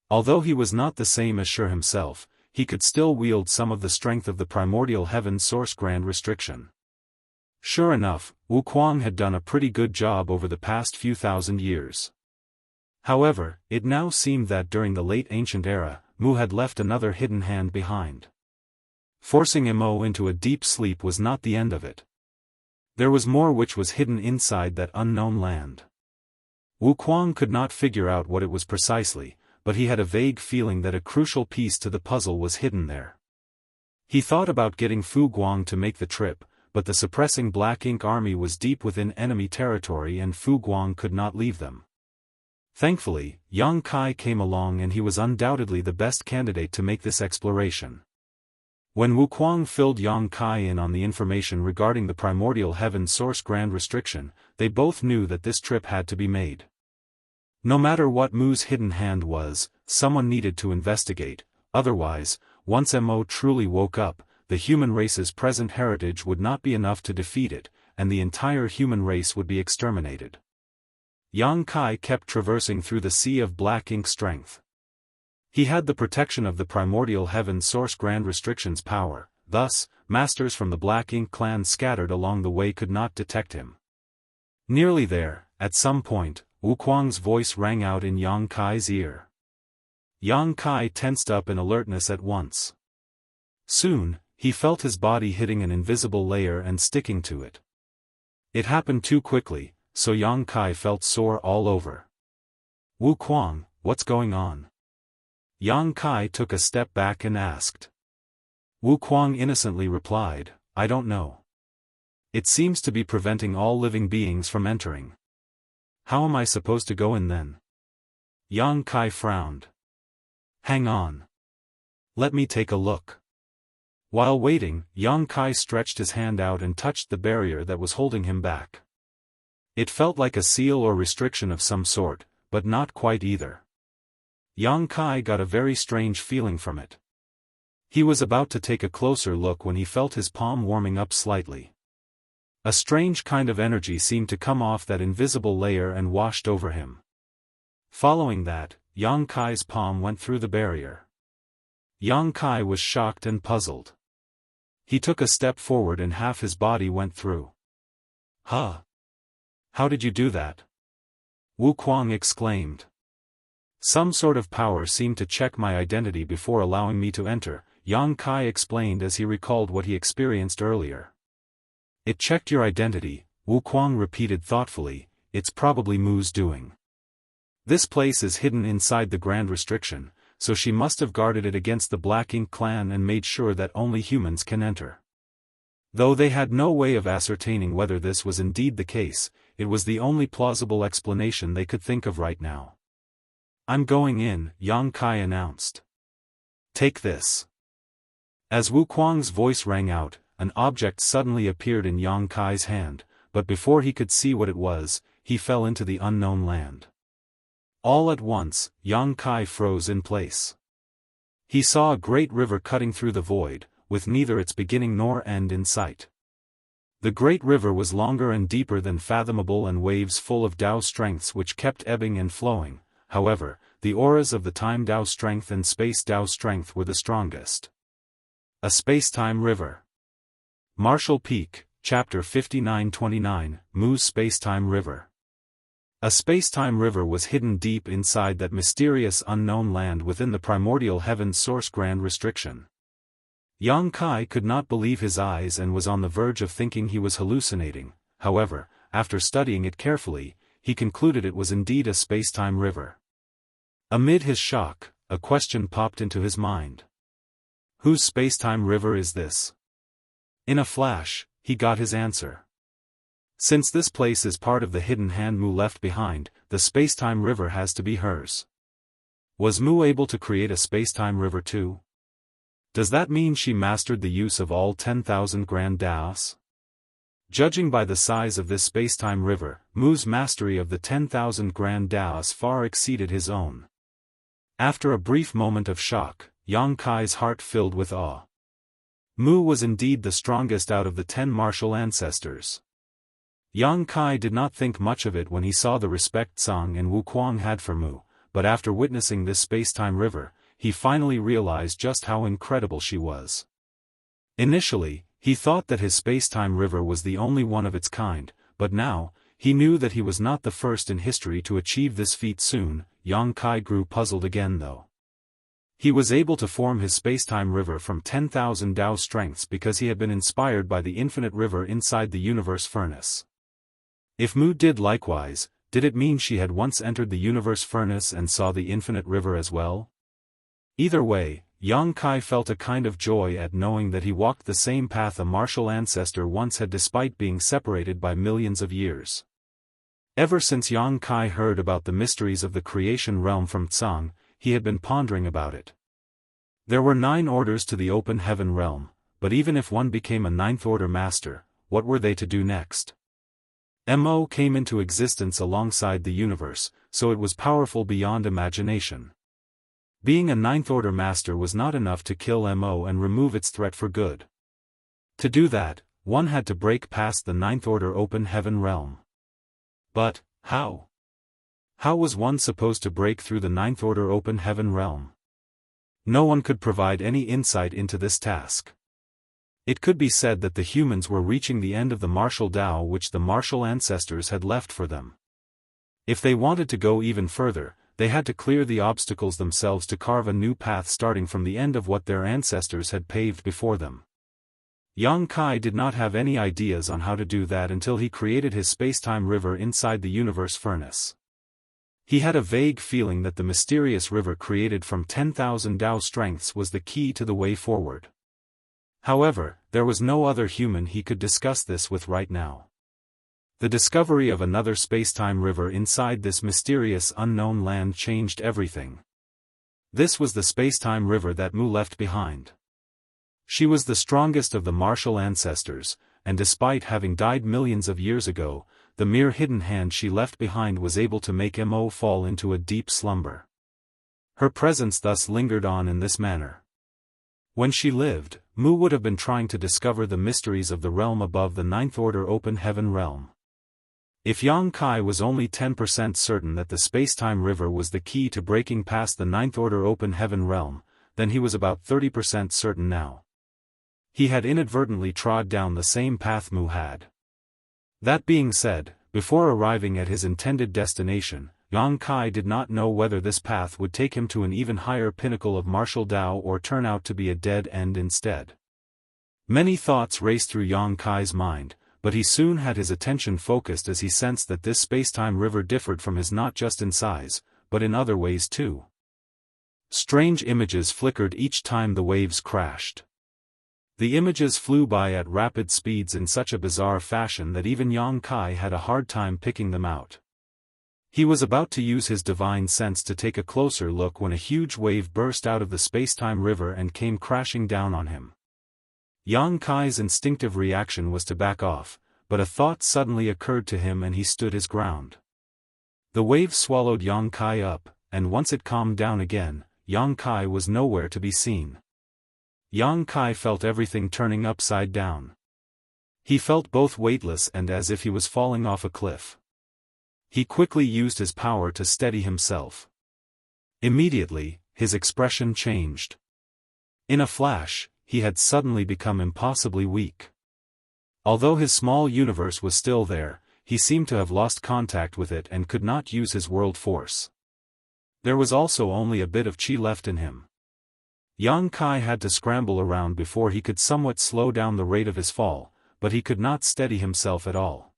Although he was not the same as Shi himself, he could still wield some of the strength of the primordial heaven source Grand Restriction. Sure enough, Wuquang had done a pretty good job over the past few thousand years. However, it now seemed that during the late ancient era, Mu had left another hidden hand behind. Forcing Mo into a deep sleep was not the end of it. There was more which was hidden inside that unknown land. Wuquang could not figure out what it was precisely, but he had a vague feeling that a crucial piece to the puzzle was hidden there. He thought about getting Fu Guang to make the trip, but the suppressing black ink army was deep within enemy territory and Fu Guang could not leave them. Thankfully, Yang Kai came along and he was undoubtedly the best candidate to make this exploration. When Wuquang filled Yang Kai in on the information regarding the primordial heaven source Grand Restriction, they both knew that this trip had to be made. No matter what Mu's hidden hand was, someone needed to investigate, otherwise, once Mo truly woke up, the human race's present heritage would not be enough to defeat it, and the entire human race would be exterminated. Yang Kai kept traversing through the sea of black ink strength. He had the protection of the primordial heaven source Grand Restriction's power, thus, masters from the black ink clan scattered along the way could not detect him. Nearly there, at some point, Wu Kuang's voice rang out in Yang Kai's ear. Yang Kai tensed up in alertness at once. Soon, he felt his body hitting an invisible layer and sticking to it. It happened too quickly, so Yang Kai felt sore all over. Wu Kuang, what's going on? Yang Kai took a step back and asked. Wu Kuang innocently replied, I don't know. It seems to be preventing all living beings from entering. How am I supposed to go in then? Yang Kai frowned. Hang on. Let me take a look. While waiting, Yang Kai stretched his hand out and touched the barrier that was holding him back. It felt like a seal or restriction of some sort, but not quite either. Yang Kai got a very strange feeling from it. He was about to take a closer look when he felt his palm warming up slightly. A strange kind of energy seemed to come off that invisible layer and washed over him. Following that, Yang Kai's palm went through the barrier. Yang Kai was shocked and puzzled. He took a step forward and half his body went through. Huh? How did you do that? Wu Kuang exclaimed. Some sort of power seemed to check my identity before allowing me to enter, Yang Kai explained as he recalled what he experienced earlier. It checked your identity, Wu Kuang repeated thoughtfully, it's probably Mu's doing. This place is hidden inside the Grand Restriction, so she must have guarded it against the Black Ink clan and made sure that only humans can enter. Though they had no way of ascertaining whether this was indeed the case, it was the only plausible explanation they could think of right now. I'm going in, Yang Kai announced. Take this. As Wu Kuang's voice rang out, an object suddenly appeared in Yang Kai's hand, but before he could see what it was, he fell into the unknown land. All at once, Yang Kai froze in place. He saw a great river cutting through the void, with neither its beginning nor end in sight. The great river was longer and deeper than fathomable and waves full of Dao strengths which kept ebbing and flowing. However, the auras of the time Dao strength and space Dao strength were the strongest. A space-time river. Martial Peak, Chapter 59-29, Mu's Space-Time River. A space-time river was hidden deep inside that mysterious unknown land within the primordial heaven's source Grand Restriction. Yang Kai could not believe his eyes and was on the verge of thinking he was hallucinating. However, after studying it carefully, he concluded it was indeed a space-time river. Amid his shock, a question popped into his mind. Whose space-time river is this? In a flash, he got his answer. Since this place is part of the hidden hand Mu left behind, the space-time river has to be hers. Was Mu able to create a space-time river too? Does that mean she mastered the use of all 10,000 Grand Daos? Judging by the size of this space-time river, Mu's mastery of the 10,000 Grand Daos far exceeded his own. After a brief moment of shock, Yang Kai's heart filled with awe. Mu was indeed the strongest out of the 10 martial ancestors. Yang Kai did not think much of it when he saw the respect Tsang and Wu Kuang had for Mu, but after witnessing this space-time river, he finally realized just how incredible she was. Initially, he thought that his space-time river was the only one of its kind, but now, he knew that he was not the first in history to achieve this feat soon. Yang Kai grew puzzled again though. He was able to form his space-time river from 10,000 Dao strengths because he had been inspired by the infinite river inside the universe furnace. If Mu did likewise, did it mean she had once entered the universe furnace and saw the infinite river as well? Either way, Yang Kai felt a kind of joy at knowing that he walked the same path a martial ancestor once had despite being separated by millions of years. Ever since Yang Kai heard about the mysteries of the creation realm from Tsang, he had been pondering about it. There were 9 orders to the open heaven realm, but even if one became a 9th order master, what were they to do next? Mo came into existence alongside the universe, so it was powerful beyond imagination. Being a 9th order master was not enough to kill Mo and remove its threat for good. To do that, one had to break past the 9th order open heaven realm. But, how? How was one supposed to break through the 9th order open heaven realm? No one could provide any insight into this task. It could be said that the humans were reaching the end of the martial Tao which the martial ancestors had left for them. If they wanted to go even further, they had to clear the obstacles themselves to carve a new path starting from the end of what their ancestors had paved before them. Xianxia did not have any ideas on how to do that until he created his space-time river inside the universe furnace. He had a vague feeling that the mysterious river created from 10,000 Tao strengths was the key to the way forward. However, there was no other human he could discuss this with right now. The discovery of another space-time river inside this mysterious unknown land changed everything. This was the space-time river that Mu left behind. She was the strongest of the martial ancestors, and despite having died millions of years ago, the mere hidden hand she left behind was able to make Mo fall into a deep slumber. Her presence thus lingered on in this manner. When she lived, Mu would have been trying to discover the mysteries of the realm above the Ninth Order Open Heaven realm. If Xianxia was only 10% certain that the space-time river was the key to breaking past the Ninth Order Open Heaven realm, then he was about 30% certain now. He had inadvertently trod down the same path Mu had. That being said, before arriving at his intended destination, Xianxia did not know whether this path would take him to an even higher pinnacle of martial Tao or turn out to be a dead end instead. Many thoughts raced through Xianxia's mind, but he soon had his attention focused as he sensed that this space-time river differed from his not just in size, but in other ways too. Strange images flickered each time the waves crashed. The images flew by at rapid speeds in such a bizarre fashion that even Xianxia had a hard time picking them out. He was about to use his divine sense to take a closer look when a huge wave burst out of the space-time river and came crashing down on him. Xianxia's instinctive reaction was to back off, but a thought suddenly occurred to him and he stood his ground. The wave swallowed Xianxia up, and once it calmed down again, Xianxia was nowhere to be seen. Xianxia felt everything turning upside down. He felt both weightless and as if he was falling off a cliff. He quickly used his power to steady himself. Immediately, his expression changed. In a flash, he had suddenly become impossibly weak. Although his small universe was still there, he seemed to have lost contact with it and could not use his world force. There was also only a bit of chi left in him. Xianxia had to scramble around before he could somewhat slow down the rate of his fall, but he could not steady himself at all.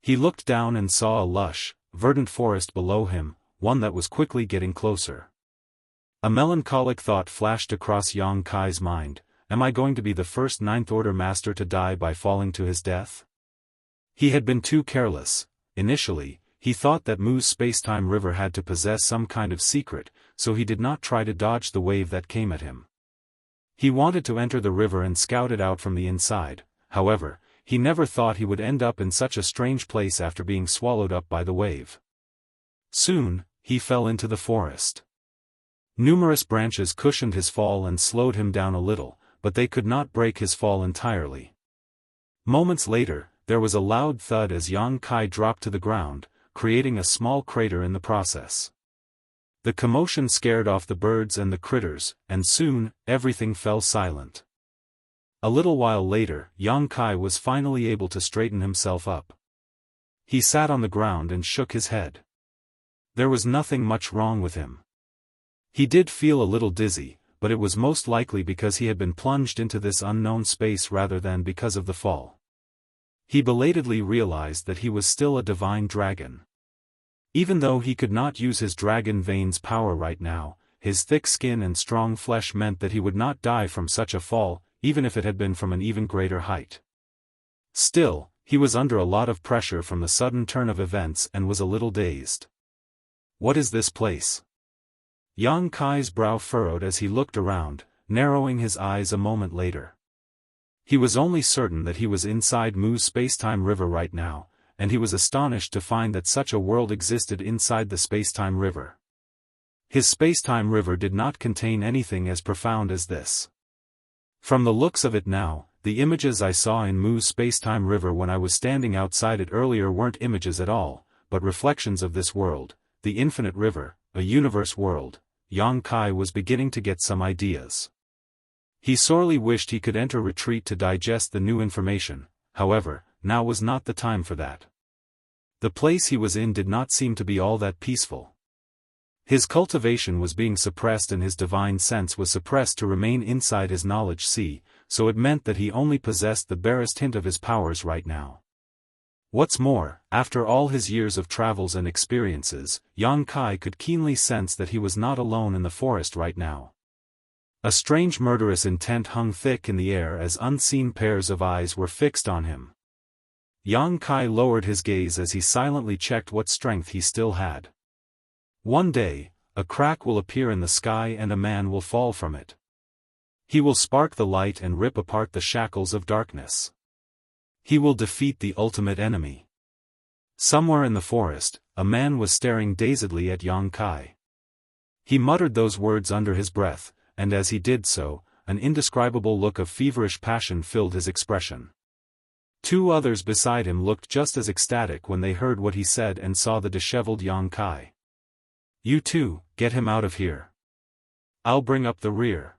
He looked down and saw a lush, verdant forest below him, one that was quickly getting closer. A melancholic thought flashed across Xianxia's mind: am I going to be the first Ninth Order Master to die by falling to his death? He had been too careless. Initially, he thought that Mu's space-time river had to possess some kind of secret, so he did not try to dodge the wave that came at him. He wanted to enter the river and scout it out from the inside. However, he never thought he would end up in such a strange place after being swallowed up by the wave. Soon, he fell into the forest. Numerous branches cushioned his fall and slowed him down a little, but they could not break his fall entirely. Moments later, there was a loud thud as Xianxia dropped to the ground, creating a small crater in the process. The commotion scared off the birds and the critters, and soon, everything fell silent. A little while later, Xianxia was finally able to straighten himself up. He sat on the ground and shook his head. There was nothing much wrong with him. He did feel a little dizzy, but it was most likely because he had been plunged into this unknown space rather than because of the fall. He belatedly realized that he was still a divine dragon. Even though he could not use his dragon veins power right now, his thick skin and strong flesh meant that he would not die from such a fall, even if it had been from an even greater height. Still, he was under a lot of pressure from the sudden turn of events and was a little dazed. What is this place? Xianxia's brow furrowed as he looked around, narrowing his eyes a moment later. He was only certain that he was inside Mu's space-time river right now, and he was astonished to find that such a world existed inside the space-time river. His space-time river did not contain anything as profound as this. From the looks of it now, the images I saw in Mu's space-time river when I was standing outside it earlier weren't images at all, but reflections of this world, the infinite river, a universe world. Xianxia was beginning to get some ideas. He sorely wished he could enter retreat to digest the new information, however, now was not the time for that. The place he was in did not seem to be all that peaceful. His cultivation was being suppressed and his divine sense was suppressed to remain inside his knowledge sea, so it meant that he only possessed the barest hint of his powers right now. What's more, after all his years of travels and experiences, Xianxia could keenly sense that he was not alone in the forest right now. A strange murderous intent hung thick in the air as unseen pairs of eyes were fixed on him. Xianxia lowered his gaze as he silently checked what strength he still had. One day, a crack will appear in the sky and a man will fall from it. He will spark the light and rip apart the shackles of darkness. He will defeat the ultimate enemy. Somewhere in the forest, a man was staring dazedly at Xianxia. He muttered those words under his breath, and as he did so, an indescribable look of feverish passion filled his expression. Two others beside him looked just as ecstatic when they heard what he said and saw the disheveled Xianxia. "You two, get him out of here. I'll bring up the rear."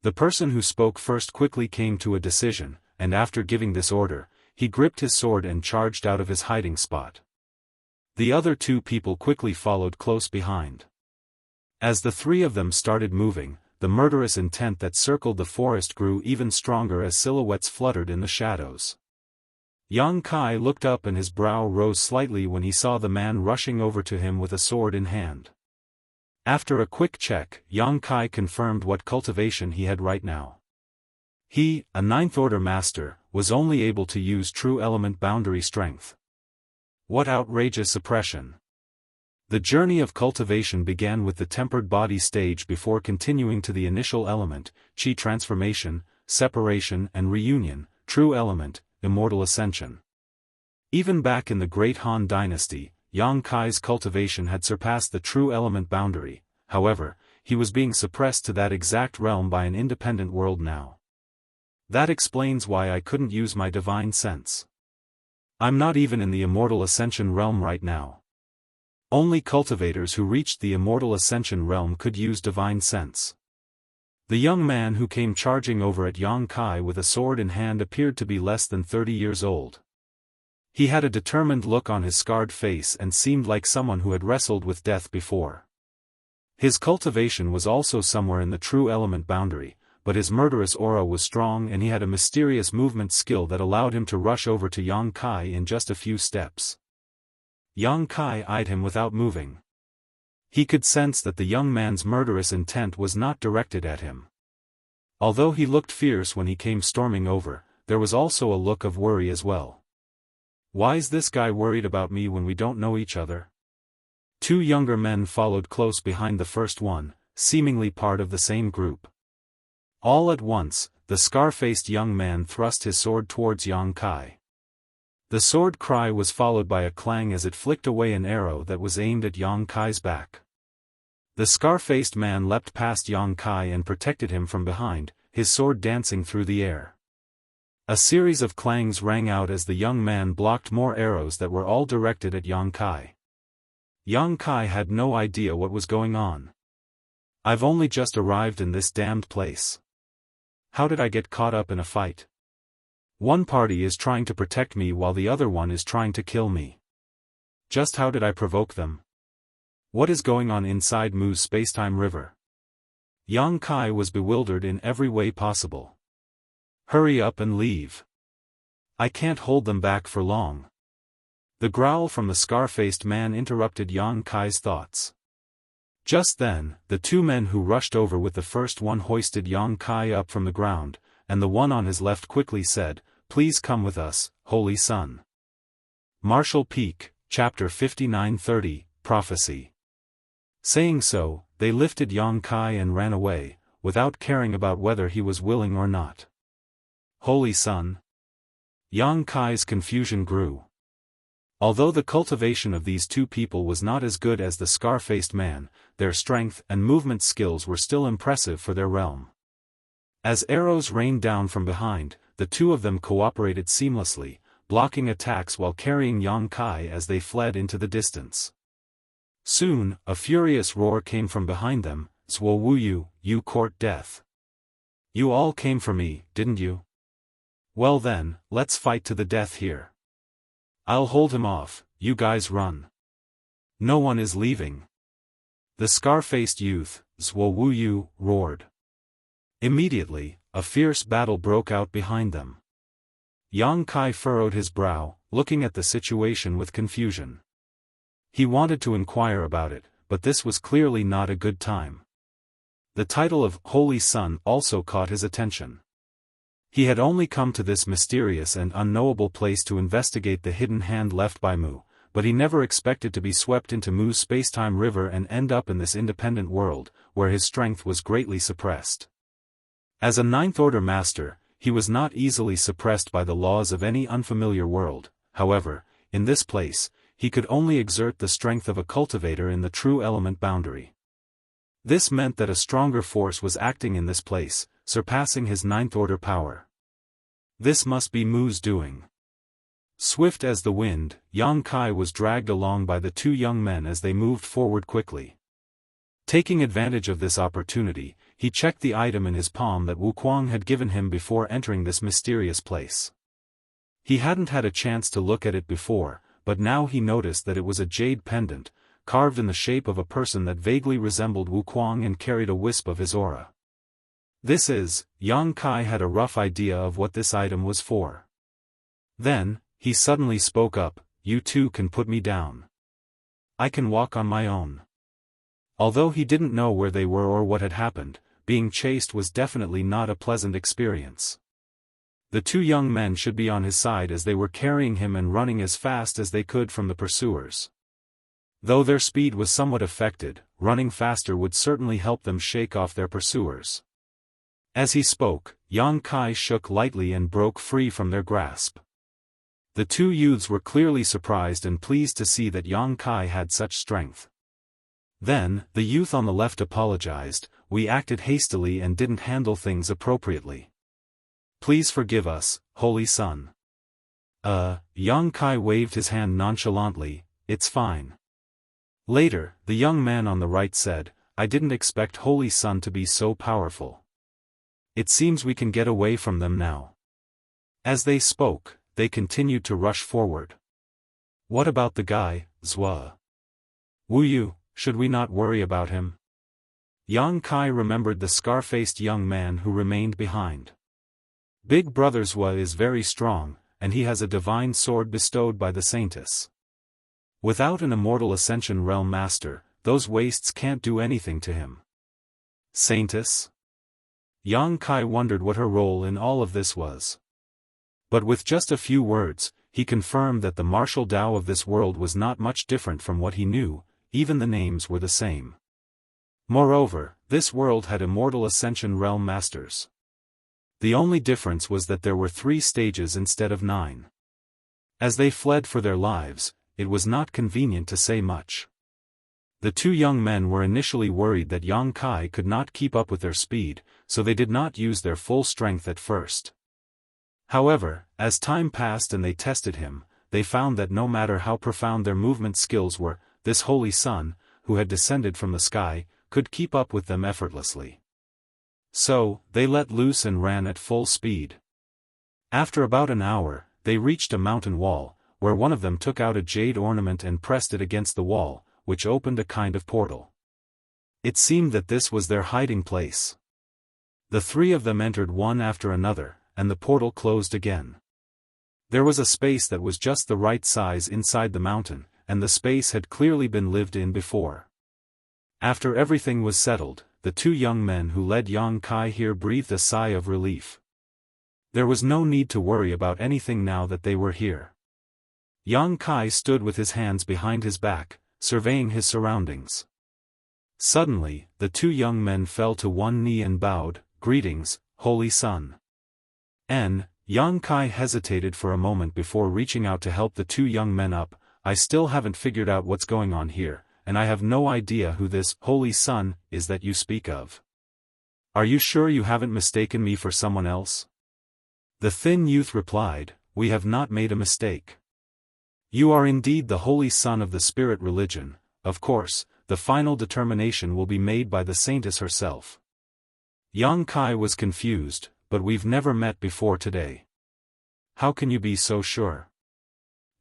The person who spoke first quickly came to a decision, and after giving this order, he gripped his sword and charged out of his hiding spot. The other two people quickly followed close behind. As the three of them started moving, the murderous intent that circled the forest grew even stronger as silhouettes fluttered in the shadows. Xianxia looked up and his brow rose slightly when he saw the man rushing over to him with a sword in hand. After a quick check, Xianxia confirmed what cultivation he had right now. He, a ninth-order master, was only able to use true element boundary strength. What outrageous suppression! The journey of cultivation began with the tempered body stage before continuing to the initial element, chi transformation, separation and reunion, true element, immortal ascension. Even back in the Great Han Dynasty, Xianxia's cultivation had surpassed the true element boundary, however, he was being suppressed to that exact realm by an independent world now. That explains why I couldn't use my divine sense. I'm not even in the immortal ascension realm right now. Only cultivators who reached the immortal ascension realm could use divine sense. The young man who came charging over at Xianxia with a sword in hand appeared to be less than 30 years old. He had a determined look on his scarred face and seemed like someone who had wrestled with death before. His cultivation was also somewhere in the true element boundary, but his murderous aura was strong and he had a mysterious movement skill that allowed him to rush over to Xianxia in just a few steps. Xianxia eyed him without moving. He could sense that the young man's murderous intent was not directed at him. Although he looked fierce when he came storming over, there was also a look of worry as well. Why's this guy worried about me when we don't know each other? Two younger men followed close behind the first one, seemingly part of the same group. All at once, the scar-faced young man thrust his sword towards Xianxia. The sword cry was followed by a clang as it flicked away an arrow that was aimed at Xianxia's back. The scar-faced man leapt past Xianxia and protected him from behind, his sword dancing through the air. A series of clangs rang out as the young man blocked more arrows that were all directed at Xianxia. Xianxia had no idea what was going on. I've only just arrived in this damned place. How did I get caught up in a fight? One party is trying to protect me while the other one is trying to kill me. Just how did I provoke them? What is going on inside Mu's spacetime river? Xianxia was bewildered in every way possible. Hurry up and leave. I can't hold them back for long. The growl from the scar-faced man interrupted Xianxia's thoughts. Just then, the two men who rushed over with the first one hoisted Xianxia up from the ground, and the one on his left quickly said, "Please come with us, Holy Son." Martial Peak, Chapter 59-30, Prophecy. Saying so, they lifted Xianxia and ran away, without caring about whether he was willing or not. Holy Son? Xianxia's confusion grew. Although the cultivation of these two people was not as good as the scar-faced man, their strength and movement skills were still impressive for their realm. As arrows rained down from behind, the two of them cooperated seamlessly, blocking attacks while carrying Xianxia as they fled into the distance. Soon, a furious roar came from behind them, "Zwo Wuyu, you court death." You all came for me, didn't you? Well then, let's fight to the death here. I'll hold him off, you guys run. No one is leaving. The scar-faced youth, Zhuo Wuyu, roared. Immediately, a fierce battle broke out behind them. Yang Kai furrowed his brow, looking at the situation with confusion. He wanted to inquire about it, but this was clearly not a good time. The title of Holy Son also caught his attention. He had only come to this mysterious and unknowable place to investigate the hidden hand left by Mu, but he never expected to be swept into Mu's spacetime river and end up in this independent world, where his strength was greatly suppressed. As a Ninth-Order Master, he was not easily suppressed by the laws of any unfamiliar world. However, in this place, he could only exert the strength of a cultivator in the true element boundary. This meant that a stronger force was acting in this place, surpassing his Ninth-Order power. This must be Mu's doing. Swift as the wind, Yang Kai was dragged along by the two young men as they moved forward quickly. Taking advantage of this opportunity, he checked the item in his palm that Wuquang had given him before entering this mysterious place. He hadn't had a chance to look at it before, but now he noticed that it was a jade pendant, carved in the shape of a person that vaguely resembled Wuquang and carried a wisp of his aura. Yang Kai had a rough idea of what this item was for. Then, he suddenly spoke up, "You two can put me down. I can walk on my own." Although he didn't know where they were or what had happened, being chased was definitely not a pleasant experience. The two young men should be on his side as they were carrying him and running as fast as they could from the pursuers. Though their speed was somewhat affected, running faster would certainly help them shake off their pursuers. As he spoke, Yang Kai shook lightly and broke free from their grasp. The two youths were clearly surprised and pleased to see that Yang Kai had such strength. Then, the youth on the left apologized, "We acted hastily and didn't handle things appropriately. Please forgive us, Holy Son." Yang Kai waved his hand nonchalantly, "It's fine." Later, the young man on the right said, "I didn't expect Holy Son to be so powerful. It seems we can get away from them now." As they spoke, they continued to rush forward. "What about the guy, Zhuo Wuyu, should we not worry about him?" Yang Kai remembered the scar-faced young man who remained behind. "Big Brother Zhuo is very strong, and he has a divine sword bestowed by the Saintess. Without an immortal Ascension realm master, those wastes can't do anything to him." Saintess? Yang Kai wondered what her role in all of this was. But with just a few words, he confirmed that the martial Tao of this world was not much different from what he knew, even the names were the same. Moreover, this world had immortal Ascension realm masters. The only difference was that there were 3 stages instead of 9. As they fled for their lives, it was not convenient to say much. The two young men were initially worried that Yang Kai could not keep up with their speed, so they did not use their full strength at first. However, as time passed and they tested him, they found that no matter how profound their movement skills were, this Holy Son, who had descended from the sky, could keep up with them effortlessly. So, they let loose and ran at full speed. After about an hour, they reached a mountain wall, where one of them took out a jade ornament and pressed it against the wall, which opened a kind of portal. It seemed that this was their hiding place. The 3 of them entered one after another, and the portal closed again. There was a space that was just the right size inside the mountain, and the space had clearly been lived in before. After everything was settled, the 2 young men who led Yang Kai here breathed a sigh of relief. There was no need to worry about anything now that they were here. Yang Kai stood with his hands behind his back, surveying his surroundings. Suddenly, the 2 young men fell to one knee and bowed, "Greetings, Holy Son." Yang Kai hesitated for a moment before reaching out to help the 2 young men up. "I still haven't figured out what's going on here, and I have no idea who this Holy Son is that you speak of. Are you sure you haven't mistaken me for someone else?" The thin youth replied, "We have not made a mistake. You are indeed the Holy Son of the Spirit religion. Of course, the final determination will be made by the Saintess herself." Yang Kai was confused, but we've never met before today. How can you be so sure?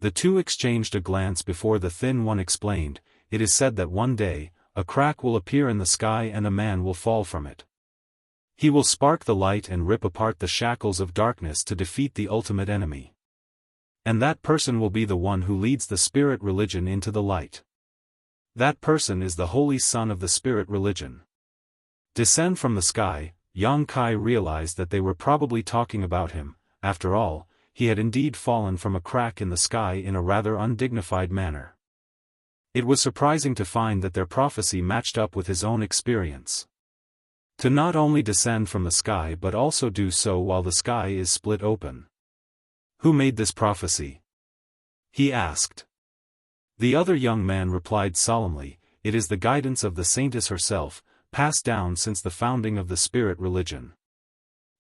The two exchanged a glance before the thin one explained, it is said that one day, a crack will appear in the sky and a man will fall from it. He will spark the light and rip apart the shackles of darkness to defeat the ultimate enemy. And that person will be the one who leads the spirit religion into the light. That person is the Holy Son of the spirit religion. Descend from the sky. Yang Kai realized that they were probably talking about him. After all, he had indeed fallen from a crack in the sky in a rather undignified manner. It was surprising to find that their prophecy matched up with his own experience. To not only descend from the sky but also do so while the sky is split open. Who made this prophecy? He asked. The other young man replied solemnly, it is the guidance of the saintess herself, passed down since the founding of the spirit religion.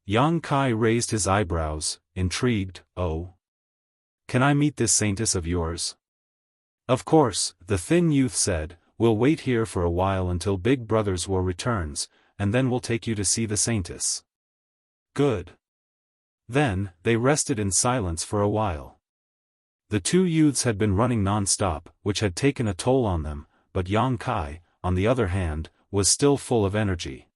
Yang Kai raised his eyebrows, intrigued, oh. Can I meet this saintess of yours? Of course, the thin youth said, we'll wait here for a while until Big Brother's war returns, and then we'll take you to see the saintess. Good. Then, they rested in silence for a while. The two youths had been running non-stop, which had taken a toll on them, but Yang Kai, on the other hand, was still full of energy.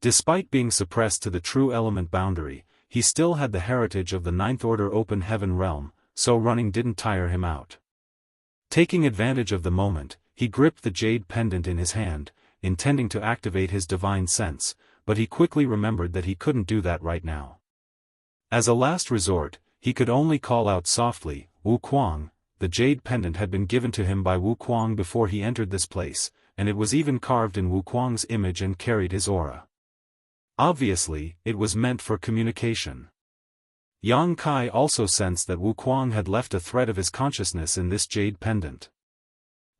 Despite being suppressed to the true element boundary, he still had the heritage of the Ninth Order open heaven realm, so running didn't tire him out. Taking advantage of the moment, he gripped the jade pendant in his hand, intending to activate his divine sense, but he quickly remembered that he couldn't do that right now. As a last resort, he could only call out softly, Wu Kuang. The jade pendant had been given to him by Wu Kuang before he entered this place, and it was even carved in Wu Kuang's image and carried his aura. Obviously, it was meant for communication. Yang Kai also sensed that Wu Kuang had left a thread of his consciousness in this jade pendant.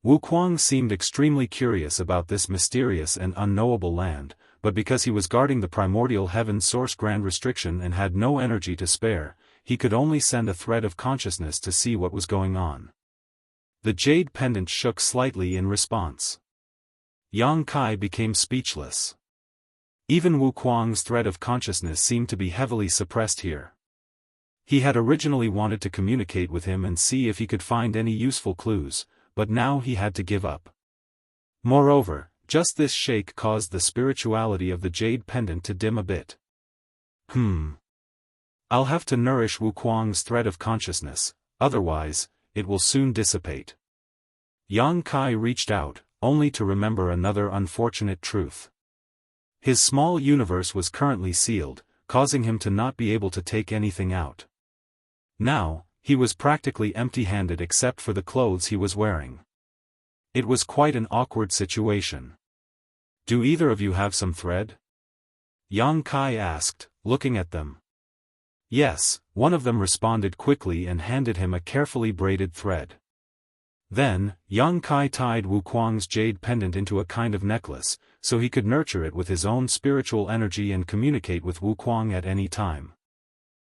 Wu Kuang seemed extremely curious about this mysterious and unknowable land, but because he was guarding the primordial heaven source grand restriction and had no energy to spare, he could only send a thread of consciousness to see what was going on. The jade pendant shook slightly in response. Yang Kai became speechless. Even Wu Kuang's thread of consciousness seemed to be heavily suppressed here. He had originally wanted to communicate with him and see if he could find any useful clues, but now he had to give up. Moreover, just this shake caused the spirituality of the jade pendant to dim a bit. I'll have to nourish Wu Kuang's thread of consciousness, otherwise, it will soon dissipate. Yang Kai reached out, only to remember another unfortunate truth. His small universe was currently sealed, causing him to not be able to take anything out. Now, he was practically empty-handed except for the clothes he was wearing. It was quite an awkward situation. Do either of you have some thread? Yang Kai asked, looking at them. Yes, one of them responded quickly and handed him a carefully braided thread. Then, Yang Kai tied Wu Kuang's jade pendant into a kind of necklace, so he could nurture it with his own spiritual energy and communicate with Wu Kuang at any time.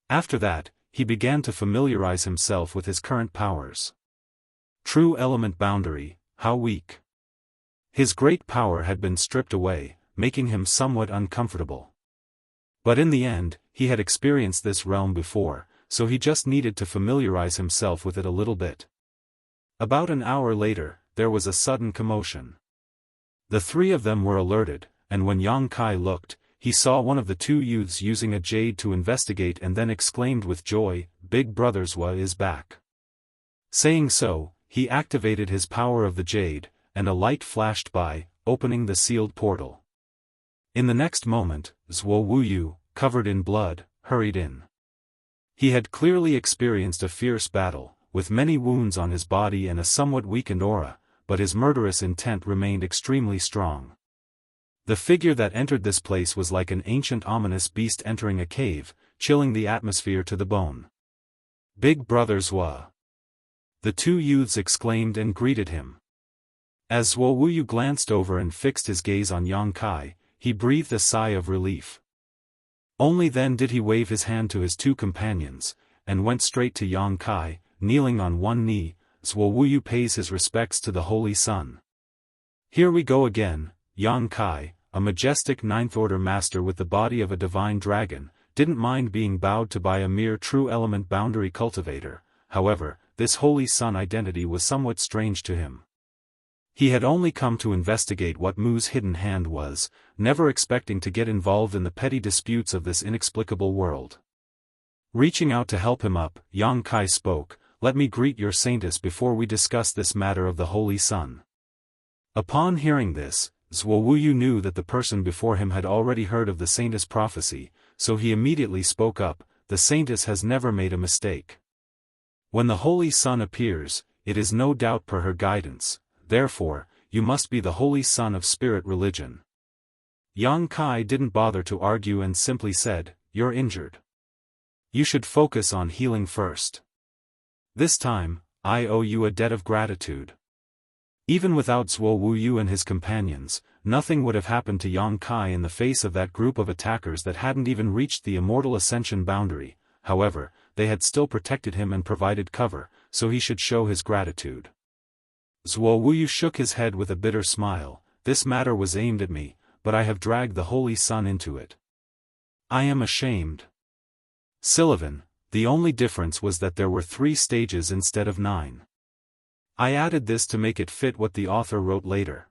After that, he began to familiarize himself with his current powers. True element boundary, how weak. His great power had been stripped away, making him somewhat uncomfortable. But in the end, he had experienced this realm before, so he just needed to familiarize himself with it a little bit. About an hour later, there was a sudden commotion. The three of them were alerted, and when Yang Kai looked, he saw one of the two youths using a jade to investigate and then exclaimed with joy, Big Brother's Wa is back. Saying so, he activated his power of the jade, and a light flashed by, opening the sealed portal. In the next moment, Zhuo Wuyu, covered in blood, hurried in. He had clearly experienced a fierce battle, with many wounds on his body and a somewhat weakened aura, but his murderous intent remained extremely strong. The figure that entered this place was like an ancient ominous beast entering a cave, chilling the atmosphere to the bone. Big Brother's Wa. The two youths exclaimed and greeted him. As Zhuo Wuyu glanced over and fixed his gaze on Yang Kai, he breathed a sigh of relief. Only then did he wave his hand to his two companions, and went straight to Yang Kai, kneeling on one knee. Zhuo Wuyu pays his respects to the Holy Sun. Here we go again, Yang Kai, a majestic ninth-order master with the body of a divine dragon, didn't mind being bowed to by a mere true-element boundary cultivator. However, this holy sun identity was somewhat strange to him. He had only come to investigate what Mu's hidden hand was, never expecting to get involved in the petty disputes of this inexplicable world. Reaching out to help him up, Xianxia spoke, "Let me greet your saintess before we discuss this matter of the holy sun." Upon hearing this, Wuyu knew that the person before him had already heard of the saintess prophecy, so he immediately spoke up, "The saintess has never made a mistake. When the holy sun appears, it is no doubt per her guidance, therefore, you must be the holy son of spirit religion." Xianxia didn't bother to argue and simply said, "You're injured. You should focus on healing first. This time, I owe you a debt of gratitude." Even without Wuyu and his companions, nothing would have happened to Xianxia in the face of that group of attackers that hadn't even reached the Immortal Ascension boundary. However, they had still protected him and provided cover, so he should show his gratitude. Wuyu shook his head with a bitter smile. "This matter was aimed at me, but I have dragged the holy sun into it. I am ashamed." Sullivan, the only difference was that there were 3 stages instead of 9. I added this to make it fit what the author wrote later.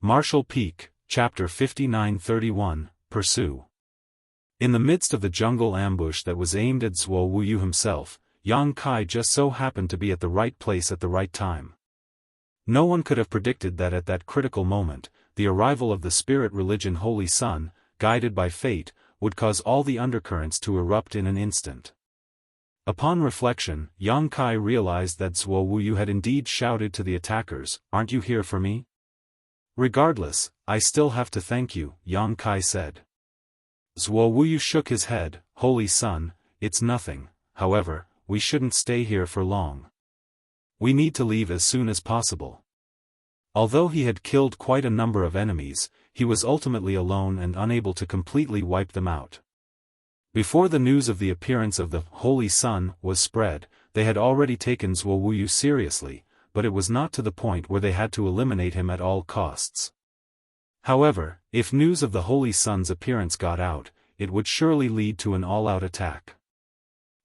Martial Peak, Chapter 59-31, Pursue. In the midst of the jungle ambush that was aimed at Wuyu himself, Xianxia just so happened to be at the right place at the right time. No one could have predicted that at that critical moment, the arrival of the spirit religion Holy Sun, guided by fate, would cause all the undercurrents to erupt in an instant. Upon reflection, Xianxia realized that Wuyu had indeed shouted to the attackers, "Aren't you here for me?" "Regardless, I still have to thank you," Xianxia said. Wuyu shook his head, "Holy Sun, it's nothing. However, we shouldn't stay here for long. We need to leave as soon as possible." Although he had killed quite a number of enemies, he was ultimately alone and unable to completely wipe them out. Before the news of the appearance of the Holy Sun was spread, they had already taken Wuyu seriously, but it was not to the point where they had to eliminate him at all costs. However, if news of the Holy Sun's appearance got out, it would surely lead to an all-out attack.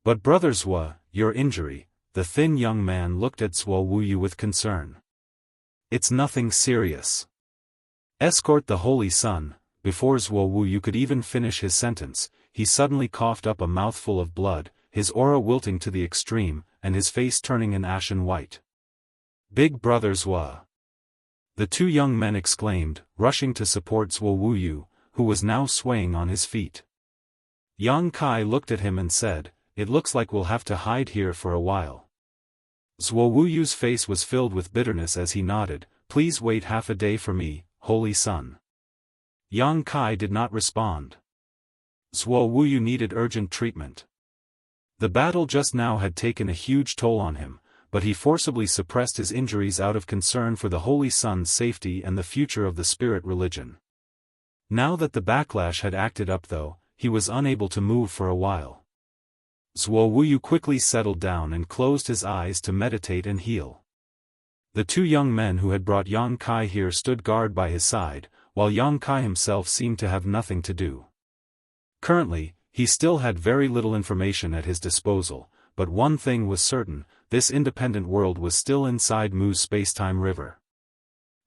"But Brother Zhua, your injury," the thin young man looked at Wuyu with concern. "It's nothing serious." "Escort the Holy Sun." Before Wuyu could even finish his sentence, he suddenly coughed up a mouthful of blood, his aura wilting to the extreme, and his face turning an ashen white. "Big Brother Zhua!" The 2 young men exclaimed, rushing to support Wuyu, who was now swaying on his feet. Xianxia looked at him and said, "It looks like we'll have to hide here for a while." Wuyu's face was filled with bitterness as he nodded, "Please wait half a day for me, Holy Sun." Xianxia did not respond. Wuyu needed urgent treatment. The battle just now had taken a huge toll on him, but he forcibly suppressed his injuries out of concern for the Holy Sun's safety and the future of the spirit religion. Now that the backlash had acted up though, he was unable to move for a while. Wuyu quickly settled down and closed his eyes to meditate and heal. The 2 young men who had brought Xianxia here stood guard by his side, while Xianxia himself seemed to have nothing to do. Currently, he still had very little information at his disposal, but one thing was certain, this independent world was still inside Mu's spacetime river.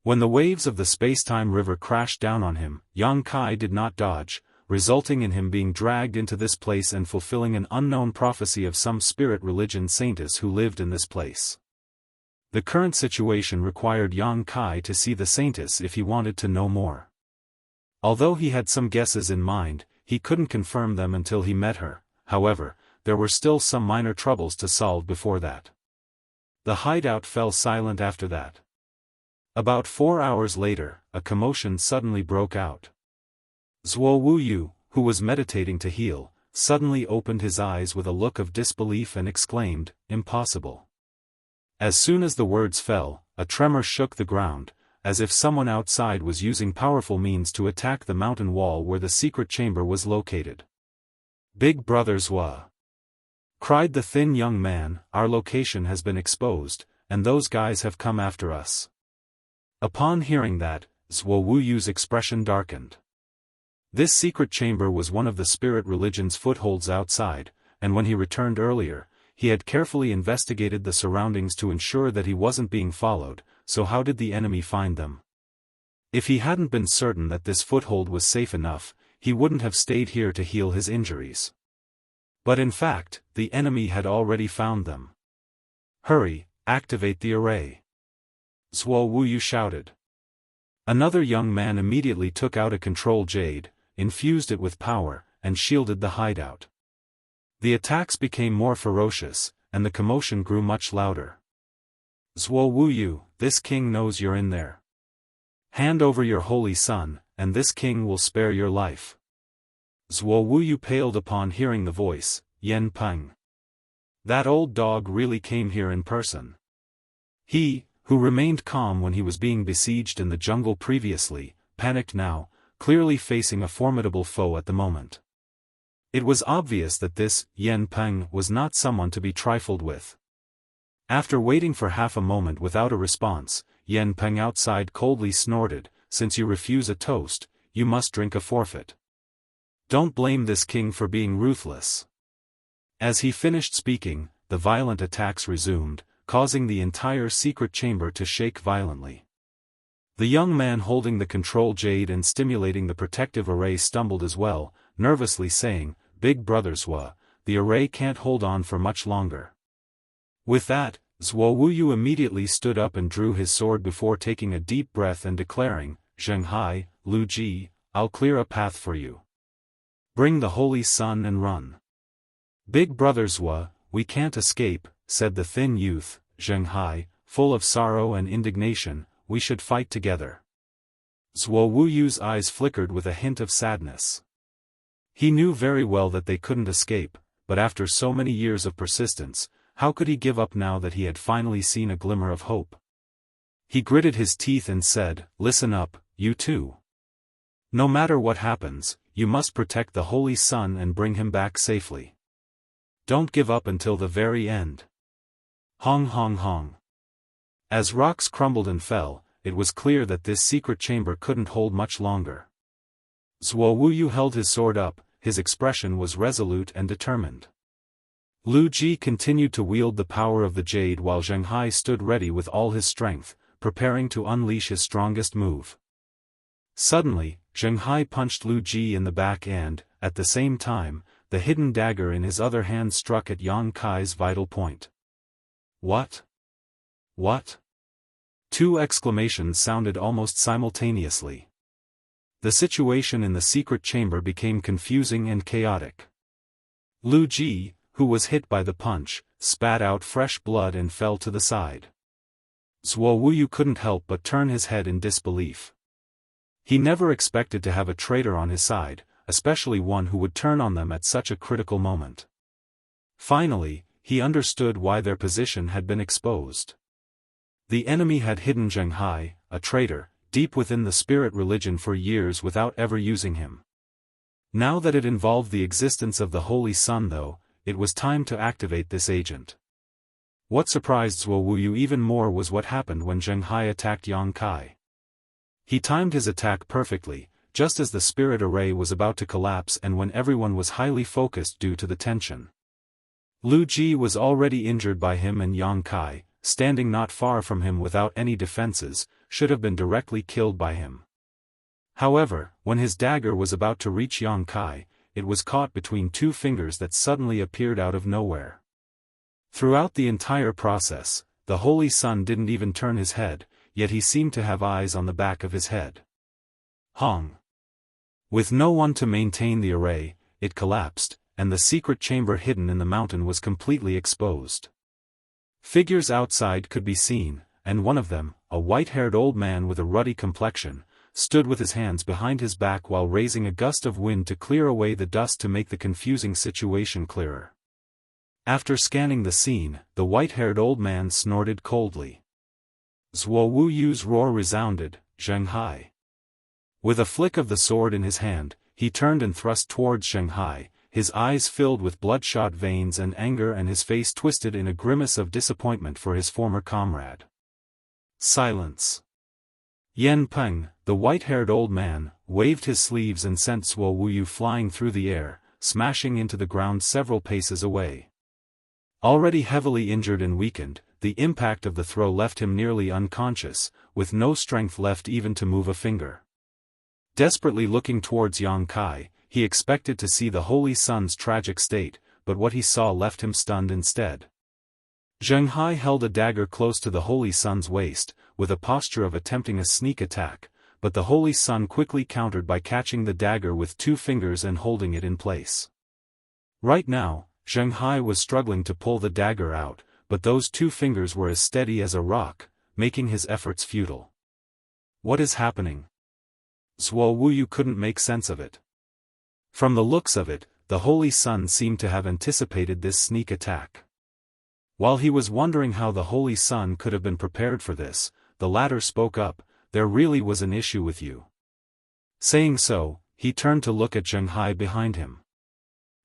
When the waves of the spacetime river crashed down on him, Xianxia did not dodge, resulting in him being dragged into this place and fulfilling an unknown prophecy of some spirit religion saintess who lived in this place. The current situation required Xianxia to see the saintess if he wanted to know more. Although he had some guesses in mind, he couldn't confirm them until he met her. However, there were still some minor troubles to solve before that. The hideout fell silent after that. About 4 hours later, a commotion suddenly broke out. Wuyu, who was meditating to heal, suddenly opened his eyes with a look of disbelief and exclaimed, "Impossible." As soon as the words fell, a tremor shook the ground, as if someone outside was using powerful means to attack the mountain wall where the secret chamber was located. "Big Brother Zhua!" cried the thin young man, "Our location has been exposed, and those guys have come after us." Upon hearing that, Zuo Wuyu's expression darkened. This secret chamber was one of the spirit religion's footholds outside, and when he returned earlier, he had carefully investigated the surroundings to ensure that he wasn't being followed, so how did the enemy find them? If he hadn't been certain that this foothold was safe enough, he wouldn't have stayed here to heal his injuries. But in fact, the enemy had already found them. Hurry, activate the array. Zuo Wuyu shouted. Another young man immediately took out a control jade, infused it with power, and shielded the hideout. The attacks became more ferocious, and the commotion grew much louder. Zuo Wuyu, this king knows you're in there. Hand over your holy son, and this king will spare your life. Zuo Wuyu paled upon hearing the voice, Yen Peng. That old dog really came here in person. He, who remained calm when he was being besieged in the jungle previously, panicked now, clearly facing a formidable foe at the moment. It was obvious that this Yen Peng was not someone to be trifled with. After waiting for half a moment without a response, Yen Peng outside coldly snorted, "Since you refuse a toast, you must drink a forfeit. Don't blame this king for being ruthless." As he finished speaking, the violent attacks resumed, causing the entire secret chamber to shake violently. The young man holding the control jade and stimulating the protective array stumbled as well, nervously saying, "Big brother Zwa, the array can't hold on for much longer." With that, Zuo Wuyu immediately stood up and drew his sword before taking a deep breath and declaring, "Zhenghai, Lu Ji, I'll clear a path for you. Bring the holy sun and run." "Big brother Zwa, we can't escape," said the thin youth, Zhenghai, full of sorrow and indignation, "we should fight together." Zuo Wuyu's eyes flickered with a hint of sadness. He knew very well that they couldn't escape, but after so many years of persistence, how could he give up now that he had finally seen a glimmer of hope? He gritted his teeth and said, "Listen up, you two. No matter what happens, you must protect the holy sun and bring him back safely. Don't give up until the very end." Hong hong hong. As rocks crumbled and fell, it was clear that this secret chamber couldn't hold much longer. Zuo Wuyu held his sword up, his expression was resolute and determined. Lu Ji continued to wield the power of the jade while Zhenghai stood ready with all his strength, preparing to unleash his strongest move. Suddenly, Zhenghai punched Lu Ji in the back and, at the same time, the hidden dagger in his other hand struck at Yang Kai's vital point. "What? What?" Two exclamations sounded almost simultaneously. The situation in the secret chamber became confusing and chaotic. Lu Ji, who was hit by the punch, spat out fresh blood and fell to the side. Zuo Wuyu couldn't help but turn his head in disbelief. He never expected to have a traitor on his side, especially one who would turn on them at such a critical moment. Finally, he understood why their position had been exposed. The enemy had hidden Zhenghai, a traitor, deep within the spirit religion for years without ever using him. Now that it involved the existence of the Holy Sun though, it was time to activate this agent. What surprised Zuo Wuyu even more was what happened when Zhenghai attacked Yang Kai. He timed his attack perfectly, just as the spirit array was about to collapse and when everyone was highly focused due to the tension. Lu Ji was already injured by him, and Yang Kai, standing not far from him without any defenses, should have been directly killed by him. However, when his dagger was about to reach Yang Kai, it was caught between two fingers that suddenly appeared out of nowhere. Throughout the entire process, the Holy Sun didn't even turn his head, yet he seemed to have eyes on the back of his head. Hong. With no one to maintain the array, it collapsed, and the secret chamber hidden in the mountain was completely exposed. Figures outside could be seen, and one of them, a white-haired old man with a ruddy complexion, stood with his hands behind his back while raising a gust of wind to clear away the dust to make the confusing situation clearer. After scanning the scene, the white-haired old man snorted coldly. Zuo Wuyu's roar resounded, "Zhenghai." With a flick of the sword in his hand, he turned and thrust towards Zhenghai, his eyes filled with bloodshot veins and anger and his face twisted in a grimace of disappointment for his former comrade. Silence. Yan Peng, the white-haired old man, waved his sleeves and sent Zuo Wuyu flying through the air, smashing into the ground several paces away. Already heavily injured and weakened, the impact of the throw left him nearly unconscious, with no strength left even to move a finger. Desperately looking towards Yang Kai, he expected to see the Holy Sun's tragic state, but what he saw left him stunned instead. Jianghu held a dagger close to the Holy Sun's waist, with a posture of attempting a sneak attack, but the Holy Sun quickly countered by catching the dagger with 2 fingers and holding it in place. Right now, Jianghu was struggling to pull the dagger out, but those 2 fingers were as steady as a rock, making his efforts futile. What is happening? Zuo Wuyu couldn't make sense of it. From the looks of it, the Holy Sun seemed to have anticipated this sneak attack. While he was wondering how the Holy Sun could have been prepared for this, the latter spoke up, "There really was an issue with you." Saying so, he turned to look at Jianghu behind him.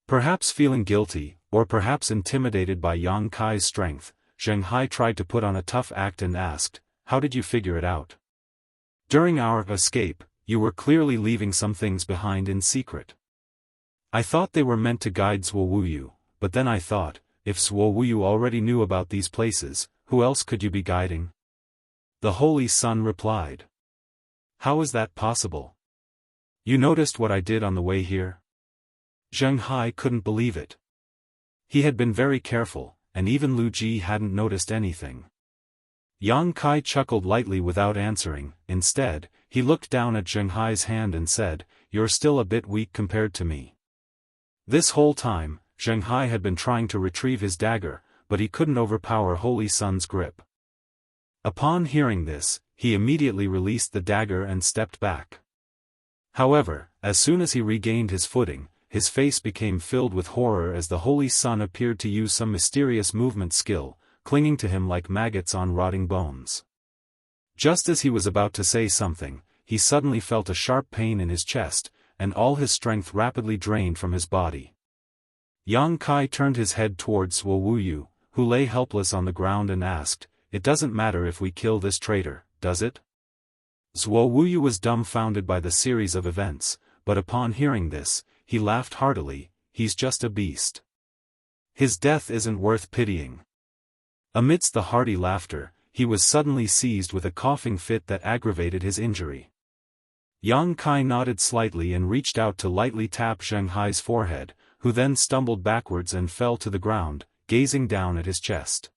Perhaps feeling guilty, or perhaps intimidated by Yang Kai's strength, Jianghu tried to put on a tough act and asked, "How did you figure it out? During our escape, you were clearly leaving some things behind in secret. I thought they were meant to guide Zuo Wuyu, but then I thought, if Zuo Wuyu already knew about these places, who else could you be guiding?" The Holy Sun replied. "How is that possible? You noticed what I did on the way here?" Jianghu couldn't believe it. He had been very careful, and even Lu Ji hadn't noticed anything. Yang Kai chuckled lightly without answering. Instead, he looked down at Jianghu's hand and said, "You're still a bit weak compared to me." This whole time, Jianghu had been trying to retrieve his dagger, but he couldn't overpower Holy Sun's grip. Upon hearing this, he immediately released the dagger and stepped back. However, as soon as he regained his footing, his face became filled with horror as the Holy Sun appeared to use some mysterious movement skill, clinging to him like maggots on rotting bones. Just as he was about to say something, he suddenly felt a sharp pain in his chest, and all his strength rapidly drained from his body. Yang Kai turned his head towards Zuo Wuyu, who lay helpless on the ground and asked, "It doesn't matter if we kill this traitor, does it?" Zuo Wuyu was dumbfounded by the series of events, but upon hearing this, he laughed heartily. "He's just a beast. His death isn't worth pitying." Amidst the hearty laughter, he was suddenly seized with a coughing fit that aggravated his injury. Yang Kai nodded slightly and reached out to lightly tap Jianghu's forehead, who then stumbled backwards and fell to the ground, gazing down at his chest.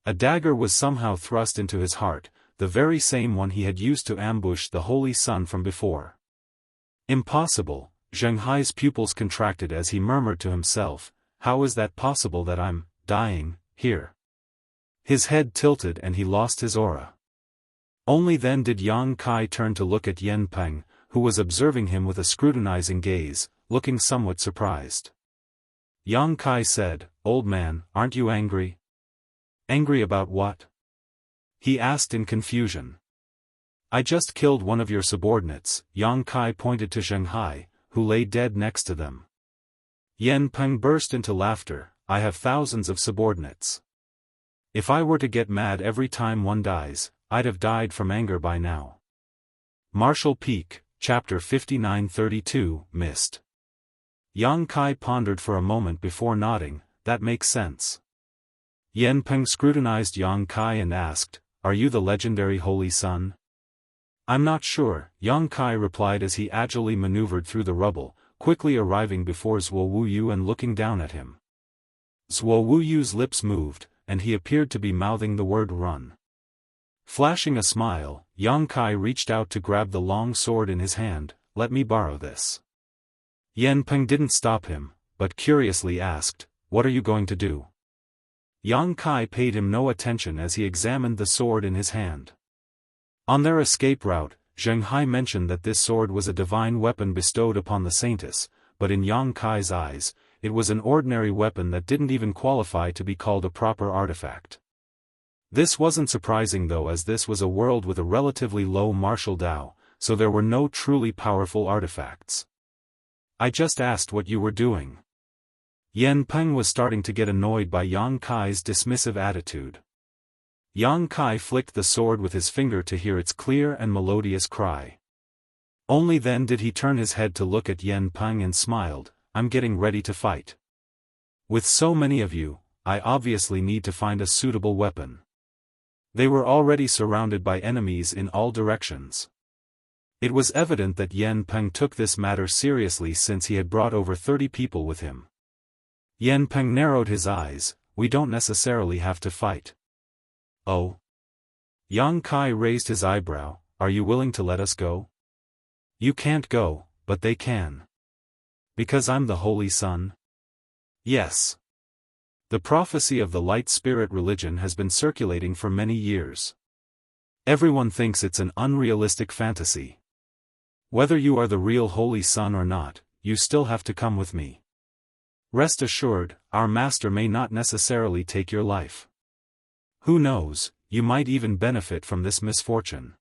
A dagger was somehow thrust into his heart, the very same one he had used to ambush the Holy Sun from before. "Impossible." Jianghu's pupils contracted as he murmured to himself, "How is that possible that I'm dying here?" His head tilted and he lost his aura. Only then did Yang Kai turn to look at Yan Peng, who was observing him with a scrutinizing gaze, looking somewhat surprised. Yang Kai said, "Old man, aren't you angry?" "Angry about what?" he asked in confusion. "I just killed one of your subordinates." Yang Kai pointed to Jianghu, who lay dead next to them. Yan Peng burst into laughter. "I have thousands of subordinates. If I were to get mad every time one dies, I'd have died from anger by now." Martial Peak, Chapter 5932, Missed. Yang Kai pondered for a moment before nodding. "That makes sense." Yan Peng scrutinized Yang Kai and asked, "Are you the legendary Holy Sun?" "I'm not sure," Yang Kai replied as he agilely maneuvered through the rubble, quickly arriving before Zuo Wuyu and looking down at him. Zuo Wuyu's lips moved, and he appeared to be mouthing the word "run." Flashing a smile, Yang Kai reached out to grab the long sword in his hand. "Let me borrow this." Yan Peng didn't stop him, but curiously asked, "What are you going to do?" Yang Kai paid him no attention as he examined the sword in his hand. On their escape route, Jianghu mentioned that this sword was a divine weapon bestowed upon the saintess, but in Yang Kai's eyes, it was an ordinary weapon that didn't even qualify to be called a proper artifact. This wasn't surprising though, as this was a world with a relatively low martial Dao, so there were no truly powerful artifacts. "I just asked what you were doing." Yan Peng was starting to get annoyed by Yang Kai's dismissive attitude. Yang Kai flicked the sword with his finger to hear its clear and melodious cry. Only then did he turn his head to look at Yen Peng and smiled, "I'm getting ready to fight. With so many of you, I obviously need to find a suitable weapon." They were already surrounded by enemies in all directions. It was evident that Yen Peng took this matter seriously since he had brought over 30 people with him. Yen Peng narrowed his eyes, "We don't necessarily have to fight." "Oh?" Yang Kai raised his eyebrow, "Are you willing to let us go?" "You can't go, but they can." "Because I'm the Holy Son?" "Yes." The prophecy of the Light Spirit religion has been circulating for many years. Everyone thinks it's an unrealistic fantasy. Whether you are the real Holy Son or not, you still have to come with me. Rest assured, our master may not necessarily take your life. Who knows, you might even benefit from this misfortune.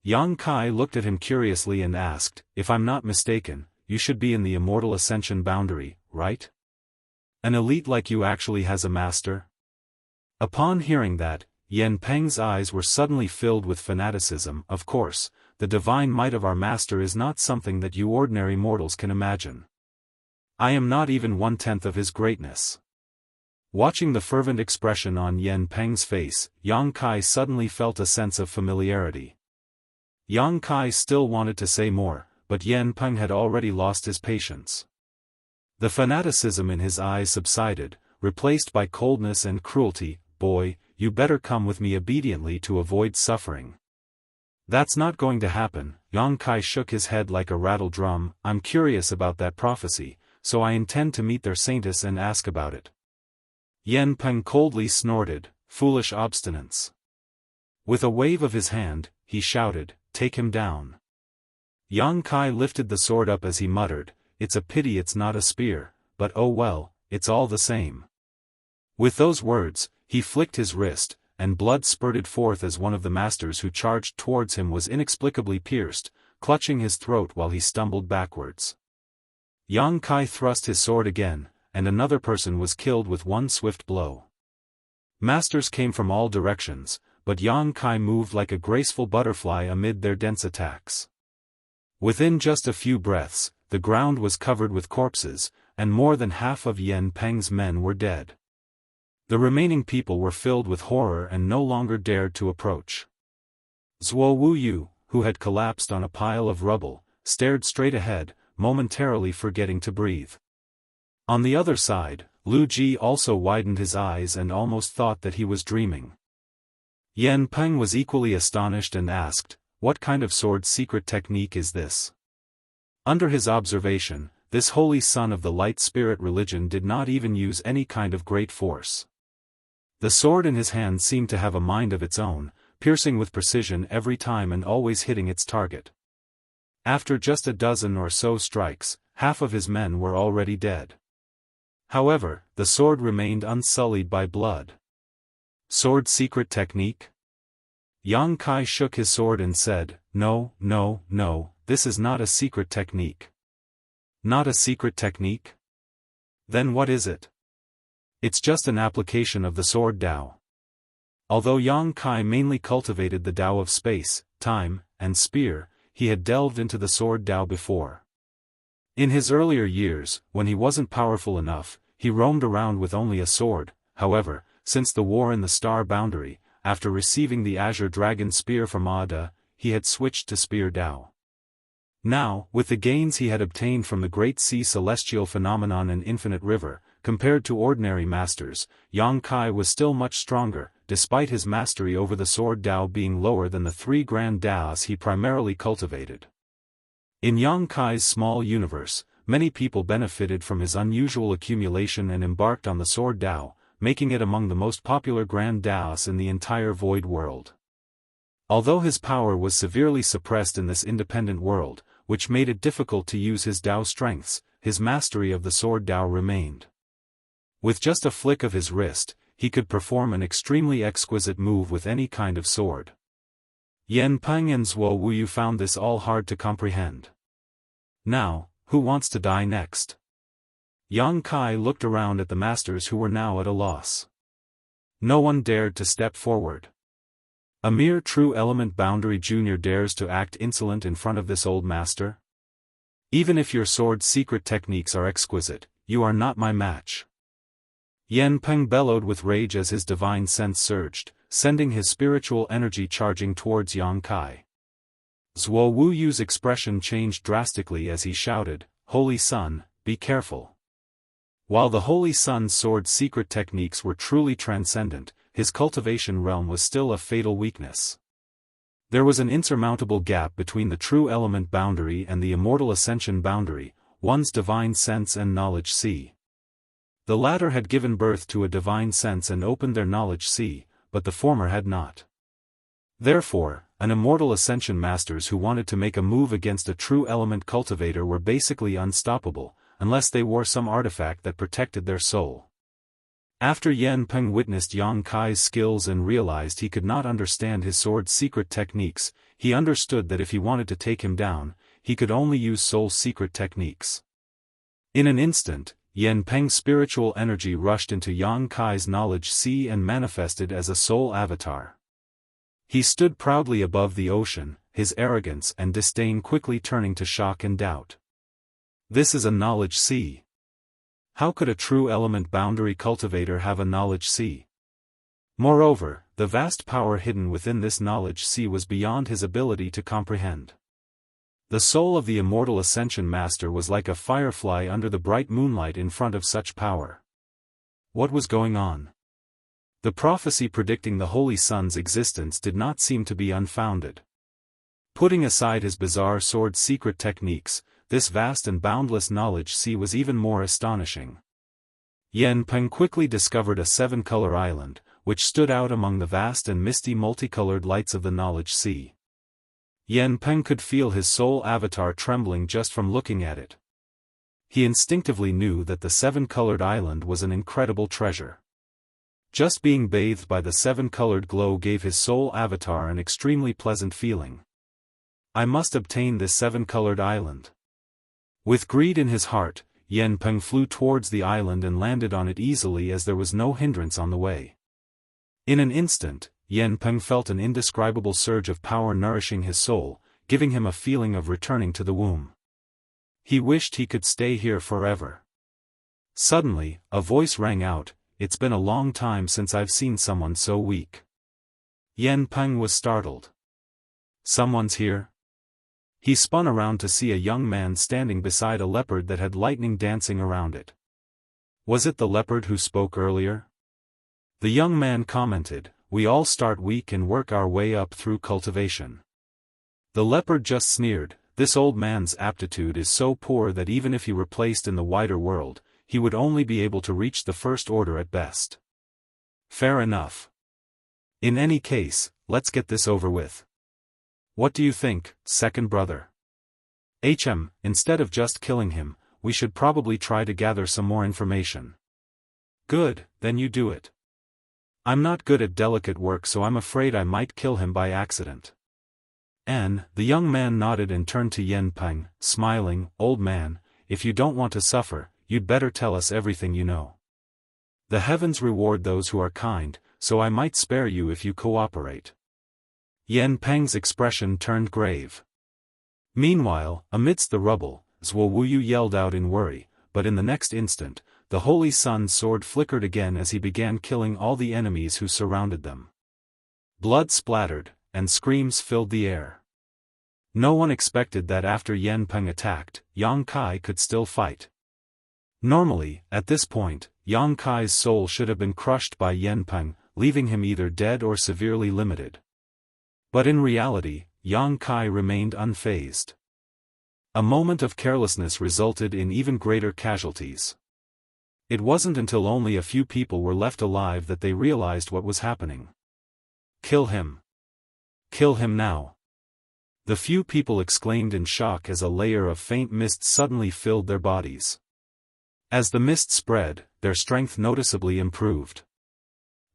Yang Kai looked at him curiously and asked, "If I'm not mistaken, you should be in the Immortal Ascension boundary, right? An elite like you actually has a master?" Upon hearing that, Yen Peng's eyes were suddenly filled with fanaticism. "Of course, the divine might of our master is not something that you ordinary mortals can imagine. I am not even 1/10 of his greatness." Watching the fervent expression on Yen Peng's face, Yang Kai suddenly felt a sense of familiarity. Yang Kai still wanted to say more, but Yen Peng had already lost his patience. The fanaticism in his eyes subsided, replaced by coldness and cruelty. "Boy, you better come with me obediently to avoid suffering." "That's not going to happen." Yang Kai shook his head like a rattle drum. "I'm curious about that prophecy, so I intend to meet their saintess and ask about it." Yen Peng coldly snorted, "Foolish obstinance." With a wave of his hand, he shouted, "Take him down." Yang Kai lifted the sword up as he muttered, "It's a pity it's not a spear, but oh well, it's all the same." With those words, he flicked his wrist, and blood spurted forth as one of the masters who charged towards him was inexplicably pierced, clutching his throat while he stumbled backwards. Yang Kai thrust his sword again, and another person was killed with one swift blow. Masters came from all directions, but Yang Kai moved like a graceful butterfly amid their dense attacks. Within just a few breaths, the ground was covered with corpses, and more than half of Yen Peng's men were dead. The remaining people were filled with horror and no longer dared to approach. Zuo Wuyu, who had collapsed on a pile of rubble, stared straight ahead, momentarily forgetting to breathe. On the other side, Lu Ji also widened his eyes and almost thought that he was dreaming. Yen Peng was equally astonished and asked, "What kind of sword secret technique is this?" Under his observation, this holy son of the light spirit religion did not even use any kind of great force. The sword in his hand seemed to have a mind of its own, piercing with precision every time and always hitting its target. After just a dozen or so strikes, half of his men were already dead. However, the sword remained unsullied by blood. Sword secret technique? Yang Kai shook his sword and said, "No, no, no, this is not a secret technique." "Not a secret technique? Then what is it?" "It's just an application of the sword Dao." Although Yang Kai mainly cultivated the Dao of space, time, and spear, he had delved into the sword Dao before. In his earlier years, when he wasn't powerful enough, he roamed around with only a sword. However, since the war in the Star Boundary, after receiving the Azure Dragon Spear from Ada, he had switched to Spear Dao. Now, with the gains he had obtained from the Great Sea Celestial Phenomenon and Infinite River, compared to ordinary masters, Yang Kai was still much stronger, despite his mastery over the sword Dao being lower than the 3 grand Daos he primarily cultivated. In Yang Kai's small universe, many people benefited from his unusual accumulation and embarked on the sword Dao, making it among the most popular grand Daos in the entire void world. Although his power was severely suppressed in this independent world, which made it difficult to use his Dao strengths, his mastery of the sword Dao remained. With just a flick of his wrist, he could perform an extremely exquisite move with any kind of sword. Yen Peng and Zuo Wuyu found this all hard to comprehend. Now, who wants to die next? Yang Kai looked around at the masters who were now at a loss. No one dared to step forward. A mere true element boundary junior dares to act insolent in front of this old master? Even if your sword's secret techniques are exquisite, you are not my match. Yan Peng bellowed with rage as his divine sense surged, sending his spiritual energy charging towards Yang Kai. Zhuo Wuyu's expression changed drastically as he shouted, "Holy Sun, be careful." While the Holy Sun's sword's secret techniques were truly transcendent, his cultivation realm was still a fatal weakness. There was an insurmountable gap between the true element boundary and the immortal ascension boundary, one's divine sense and knowledge sea. The latter had given birth to a divine sense and opened their knowledge sea, but the former had not. Therefore, an immortal ascension masters who wanted to make a move against a true element cultivator were basically unstoppable, unless they wore some artifact that protected their soul. After Yan Peng witnessed Yang Kai's skills and realized he could not understand his sword's secret techniques, he understood that if he wanted to take him down, he could only use soul's secret techniques. In an instant, Yan Peng's spiritual energy rushed into Yang Kai's knowledge sea and manifested as a soul avatar. He stood proudly above the ocean, his arrogance and disdain quickly turning to shock and doubt. This is a knowledge sea. How could a true element boundary cultivator have a knowledge sea? Moreover, the vast power hidden within this knowledge sea was beyond his ability to comprehend. The soul of the immortal ascension master was like a firefly under the bright moonlight in front of such power. What was going on? The prophecy predicting the Holy Sun's existence did not seem to be unfounded. Putting aside his bizarre sword's secret techniques, this vast and boundless knowledge sea was even more astonishing. Yan Peng quickly discovered a seven-color island, which stood out among the vast and misty multicolored lights of the knowledge sea. Yan Peng could feel his soul avatar trembling just from looking at it. He instinctively knew that the seven-colored island was an incredible treasure. Just being bathed by the seven-colored glow gave his soul avatar an extremely pleasant feeling. I must obtain this seven-colored island. With greed in his heart, Yan Peng flew towards the island and landed on it easily as there was no hindrance on the way. In an instant, Yan Peng felt an indescribable surge of power nourishing his soul, giving him a feeling of returning to the womb. He wished he could stay here forever. Suddenly, a voice rang out, "It's been a long time since I've seen someone so weak." Yan Peng was startled. Someone's here? He spun around to see a young man standing beside a leopard that had lightning dancing around it. Was it the leopard who spoke earlier? The young man commented, "We all start weak and work our way up through cultivation." The leopard just sneered, "This old man's aptitude is so poor that even if he were placed in the wider world, he would only be able to reach the first order at best." Fair enough. In any case, let's get this over with. What do you think, second brother? Instead of just killing him, we should probably try to gather some more information. Good, then you do it. I'm not good at delicate work, so I'm afraid I might kill him by accident. The young man nodded and turned to Yan Peng, smiling, "Old man, if you don't want to suffer, you'd better tell us everything you know. The heavens reward those who are kind, so I might spare you if you cooperate." Yan Peng's expression turned grave. Meanwhile, amidst the rubble, Zhuo Wuyu yelled out in worry, but in the next instant, the Holy Sun's sword flickered again as he began killing all the enemies who surrounded them. Blood splattered, and screams filled the air. No one expected that after Yan Peng attacked, Yang Kai could still fight. Normally, at this point, Yang Kai's soul should have been crushed by Yan Peng, leaving him either dead or severely limited. But in reality, Yang Kai remained unfazed. A moment of carelessness resulted in even greater casualties. It wasn't until only a few people were left alive that they realized what was happening. "Kill him! Kill him now!" The few people exclaimed in shock as a layer of faint mist suddenly filled their bodies. As the mist spread, their strength noticeably improved.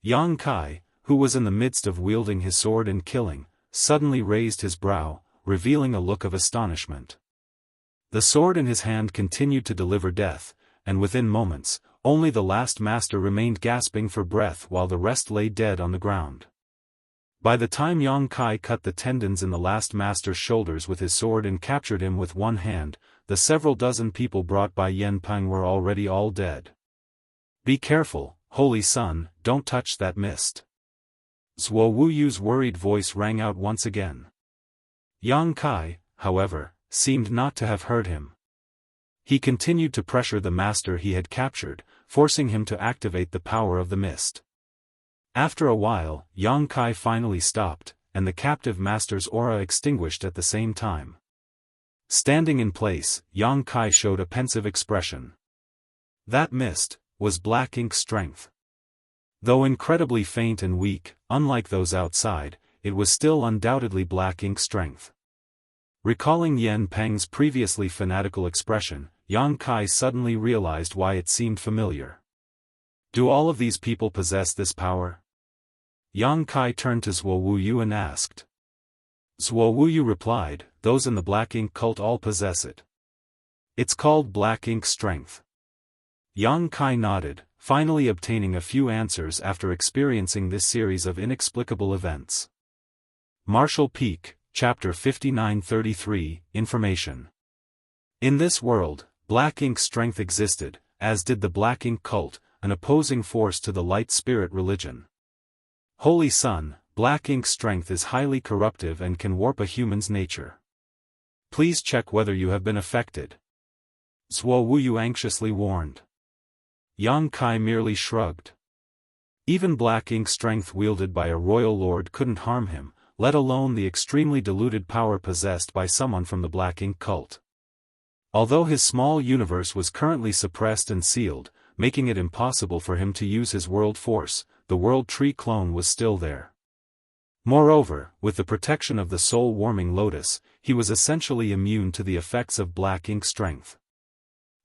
Yang Kai, who was in the midst of wielding his sword and killing, suddenly raised his brow, revealing a look of astonishment. The sword in his hand continued to deliver death, and within moments, Only the last master remained gasping for breath while the rest lay dead on the ground. By the time Yang Kai cut the tendons in the last master's shoulders with his sword and captured him with one hand, the several dozen people brought by Yen Peng were already all dead. "Be careful, Holy Son, don't touch that mist." Zuo Wuyu's worried voice rang out once again. Yang Kai, however, seemed not to have heard him. He continued to pressure the master he had captured, forcing him to activate the power of the mist. After a while, Yang Kai finally stopped, and the captive master's aura extinguished at the same time. Standing in place, Yang Kai showed a pensive expression. That mist was black ink strength. Though incredibly faint and weak, unlike those outside, it was still undoubtedly black ink strength. Recalling Yen Peng's previously fanatical expression, Yang Kai suddenly realized why it seemed familiar. Do all of these people possess this power? Yang Kai turned to Zuo Wuyu and asked. Zuo Wuyu replied, those in the Black Ink cult all possess it. It's called Black Ink strength. Yang Kai nodded, finally obtaining a few answers after experiencing this series of inexplicable events. Martial Peak, Chapter 5933, Information. In this world, Black Ink strength existed, as did the Black Ink cult, an opposing force to the Light Spirit religion. Holy Son, Black Ink strength is highly corruptive and can warp a human's nature. Please check whether you have been affected. Zuo Wuyu anxiously warned. Yang Kai merely shrugged. Even Black Ink strength wielded by a royal lord couldn't harm him, let alone the extremely diluted power possessed by someone from the Black Ink cult. Although his small universe was currently suppressed and sealed, making it impossible for him to use his world force, the World Tree clone was still there. Moreover, with the protection of the soul-warming lotus, he was essentially immune to the effects of Black Ink strength.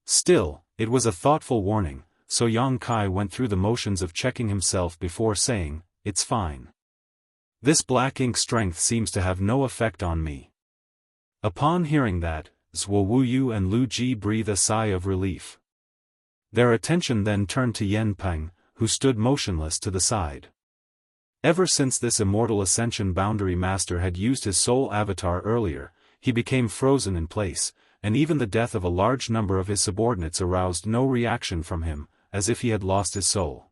Still, it was a thoughtful warning, so Yang Kai went through the motions of checking himself before saying, "It's fine. This Black Ink strength seems to have no effect on me." Upon hearing that, Zuo Wuyu and Lu Ji breathed a sigh of relief. Their attention then turned to Yen Peng, who stood motionless to the side. Ever since this Immortal Ascension Boundary Master had used his soul avatar earlier, he became frozen in place, and even the death of a large number of his subordinates aroused no reaction from him, as if he had lost his soul.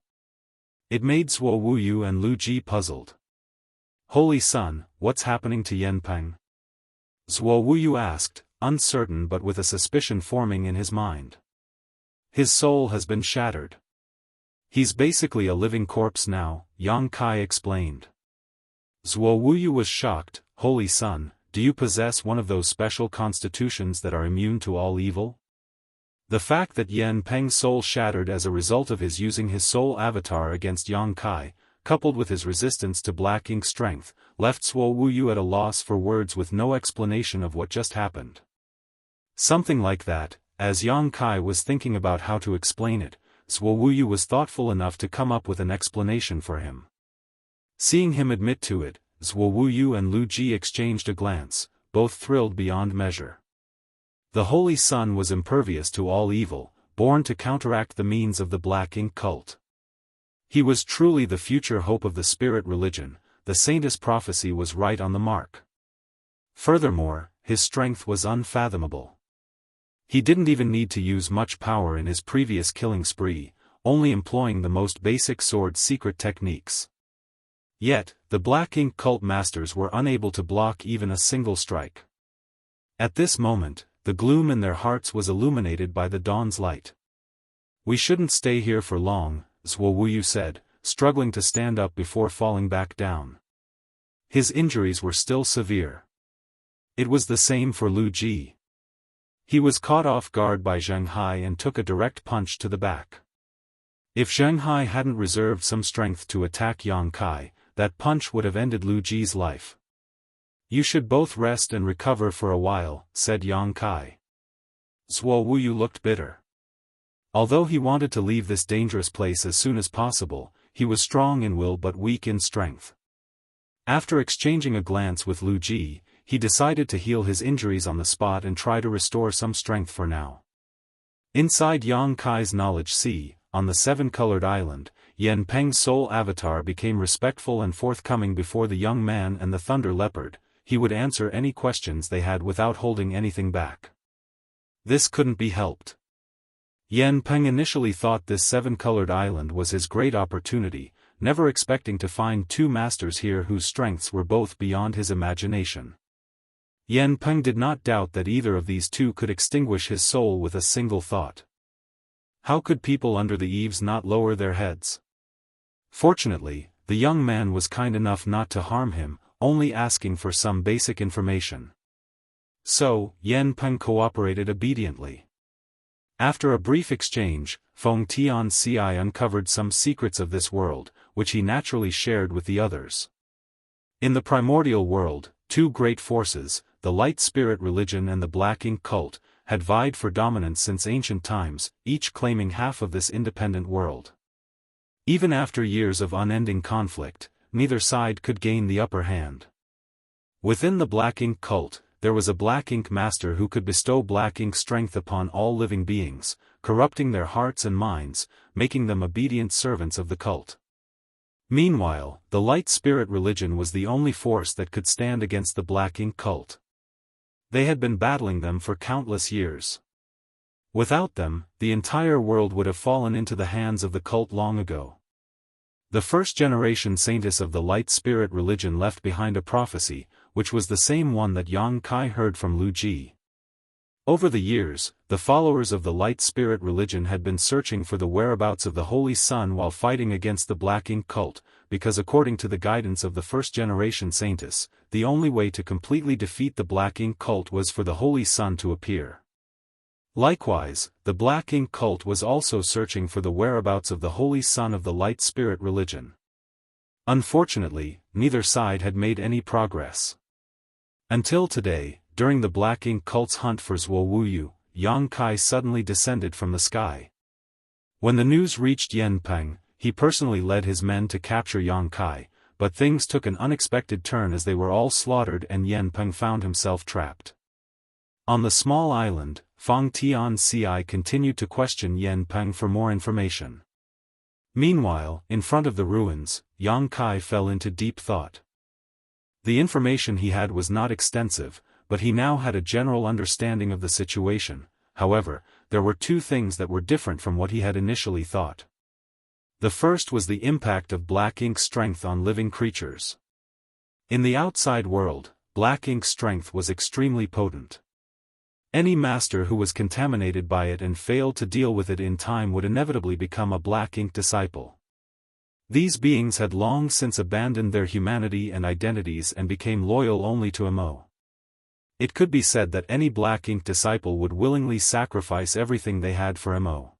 It made Zuo Wuyu and Lu Ji puzzled. Holy Son, what's happening to Yen Peng? Zuo Wuyu asked, uncertain but with a suspicion forming in his mind. His soul has been shattered. He's basically a living corpse now, Yang Kai explained. Zuo Wuyu was shocked. Holy Son, do you possess one of those special constitutions that are immune to all evil? The fact that Yen Peng's soul shattered as a result of his using his soul avatar against Yang Kai, coupled with his resistance to Black Ink strength, left Zuo Wuyu at a loss for words with no explanation of what just happened. Something like that, as Yang Kai was thinking about how to explain it, Zuo Wuyu was thoughtful enough to come up with an explanation for him. Seeing him admit to it, Zuo Wuyu and Lu Ji exchanged a glance, both thrilled beyond measure. The Holy Son was impervious to all evil, born to counteract the means of the Black Ink cult. He was truly the future hope of the spirit religion. The saintess prophecy was right on the mark. Furthermore, his strength was unfathomable. He didn't even need to use much power in his previous killing spree, only employing the most basic sword secret techniques. Yet, the Black Ink cult masters were unable to block even a single strike. At this moment, the gloom in their hearts was illuminated by the dawn's light. We shouldn't stay here for long, Zuo Wuyu said, struggling to stand up before falling back down. His injuries were still severe. It was the same for Lu Ji. He was caught off guard by Jianghu and took a direct punch to the back. If Jianghu hadn't reserved some strength to attack Yang Kai, that punch would have ended Lu Ji's life. You should both rest and recover for a while, said Yang Kai. Zuo Wuyu looked bitter. Although he wanted to leave this dangerous place as soon as possible, he was strong in will but weak in strength. After exchanging a glance with Lu Ji, he decided to heal his injuries on the spot and try to restore some strength for now. Inside Yang Kai's knowledge sea, on the seven-colored island, Yan Peng's soul avatar became respectful and forthcoming before the young man and the Thunder Leopard. He would answer any questions they had without holding anything back. This couldn't be helped. Yan Peng initially thought this seven-colored island was his great opportunity, never expecting to find two masters here whose strengths were both beyond his imagination. Yan Peng did not doubt that either of these two could extinguish his soul with a single thought. How could people under the eaves not lower their heads? Fortunately, the young man was kind enough not to harm him, only asking for some basic information. So, Yan Peng cooperated obediently. After a brief exchange, Feng Tianxia uncovered some secrets of this world, which he naturally shared with the others. In the primordial world, two great forces, the light spirit religion and the black ink cult, had vied for dominance since ancient times, each claiming half of this independent world. Even after years of unending conflict, neither side could gain the upper hand. Within the black ink cult, there was a black ink master who could bestow black ink strength upon all living beings, corrupting their hearts and minds, making them obedient servants of the cult. Meanwhile, the light spirit religion was the only force that could stand against the black ink cult. They had been battling them for countless years. Without them, the entire world would have fallen into the hands of the cult long ago. The first-generation saintess of the light spirit religion left behind a prophecy, which was the same one that Yang Kai heard from Lu Ji. Over the years, the followers of the light spirit religion had been searching for the whereabouts of the Holy Sun while fighting against the black ink cult, because according to the guidance of the first-generation saintess, the only way to completely defeat the black ink cult was for the Holy Sun to appear. Likewise, the black ink cult was also searching for the whereabouts of the Holy Sun of the light spirit religion. Unfortunately, neither side had made any progress. Until today, during the black ink cult's hunt for Zhuo Wuyu, Yang Kai suddenly descended from the sky. When the news reached Yan Peng, he personally led his men to capture Yang Kai, but things took an unexpected turn as they were all slaughtered and Yan Peng found himself trapped. On the small island, Feng Tianxia continued to question Yan Peng for more information. Meanwhile, in front of the ruins, Yang Kai fell into deep thought. The information he had was not extensive, but he now had a general understanding of the situation. However, there were two things that were different from what he had initially thought. The first was the impact of black ink strength on living creatures. In the outside world, black ink strength was extremely potent. Any master who was contaminated by it and failed to deal with it in time would inevitably become a black ink disciple. These beings had long since abandoned their humanity and identities and became loyal only to Mo. It could be said that any black ink disciple would willingly sacrifice everything they had for Mo.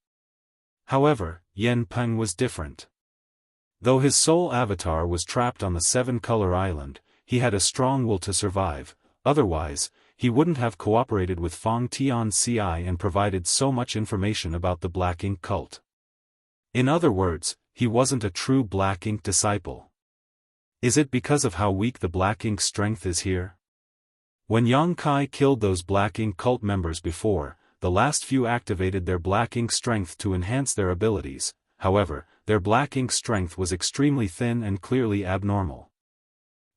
However, Yan Peng was different. Though his soul avatar was trapped on the seven-color island, he had a strong will to survive, otherwise, he wouldn't have cooperated with Feng Tianxia and provided so much information about the black ink cult. In other words, he wasn't a true black ink disciple. Is it because of how weak the black ink strength is here? When Yang Kai killed those black ink cult members before, the last few activated their black ink strength to enhance their abilities. However, their black ink strength was extremely thin and clearly abnormal.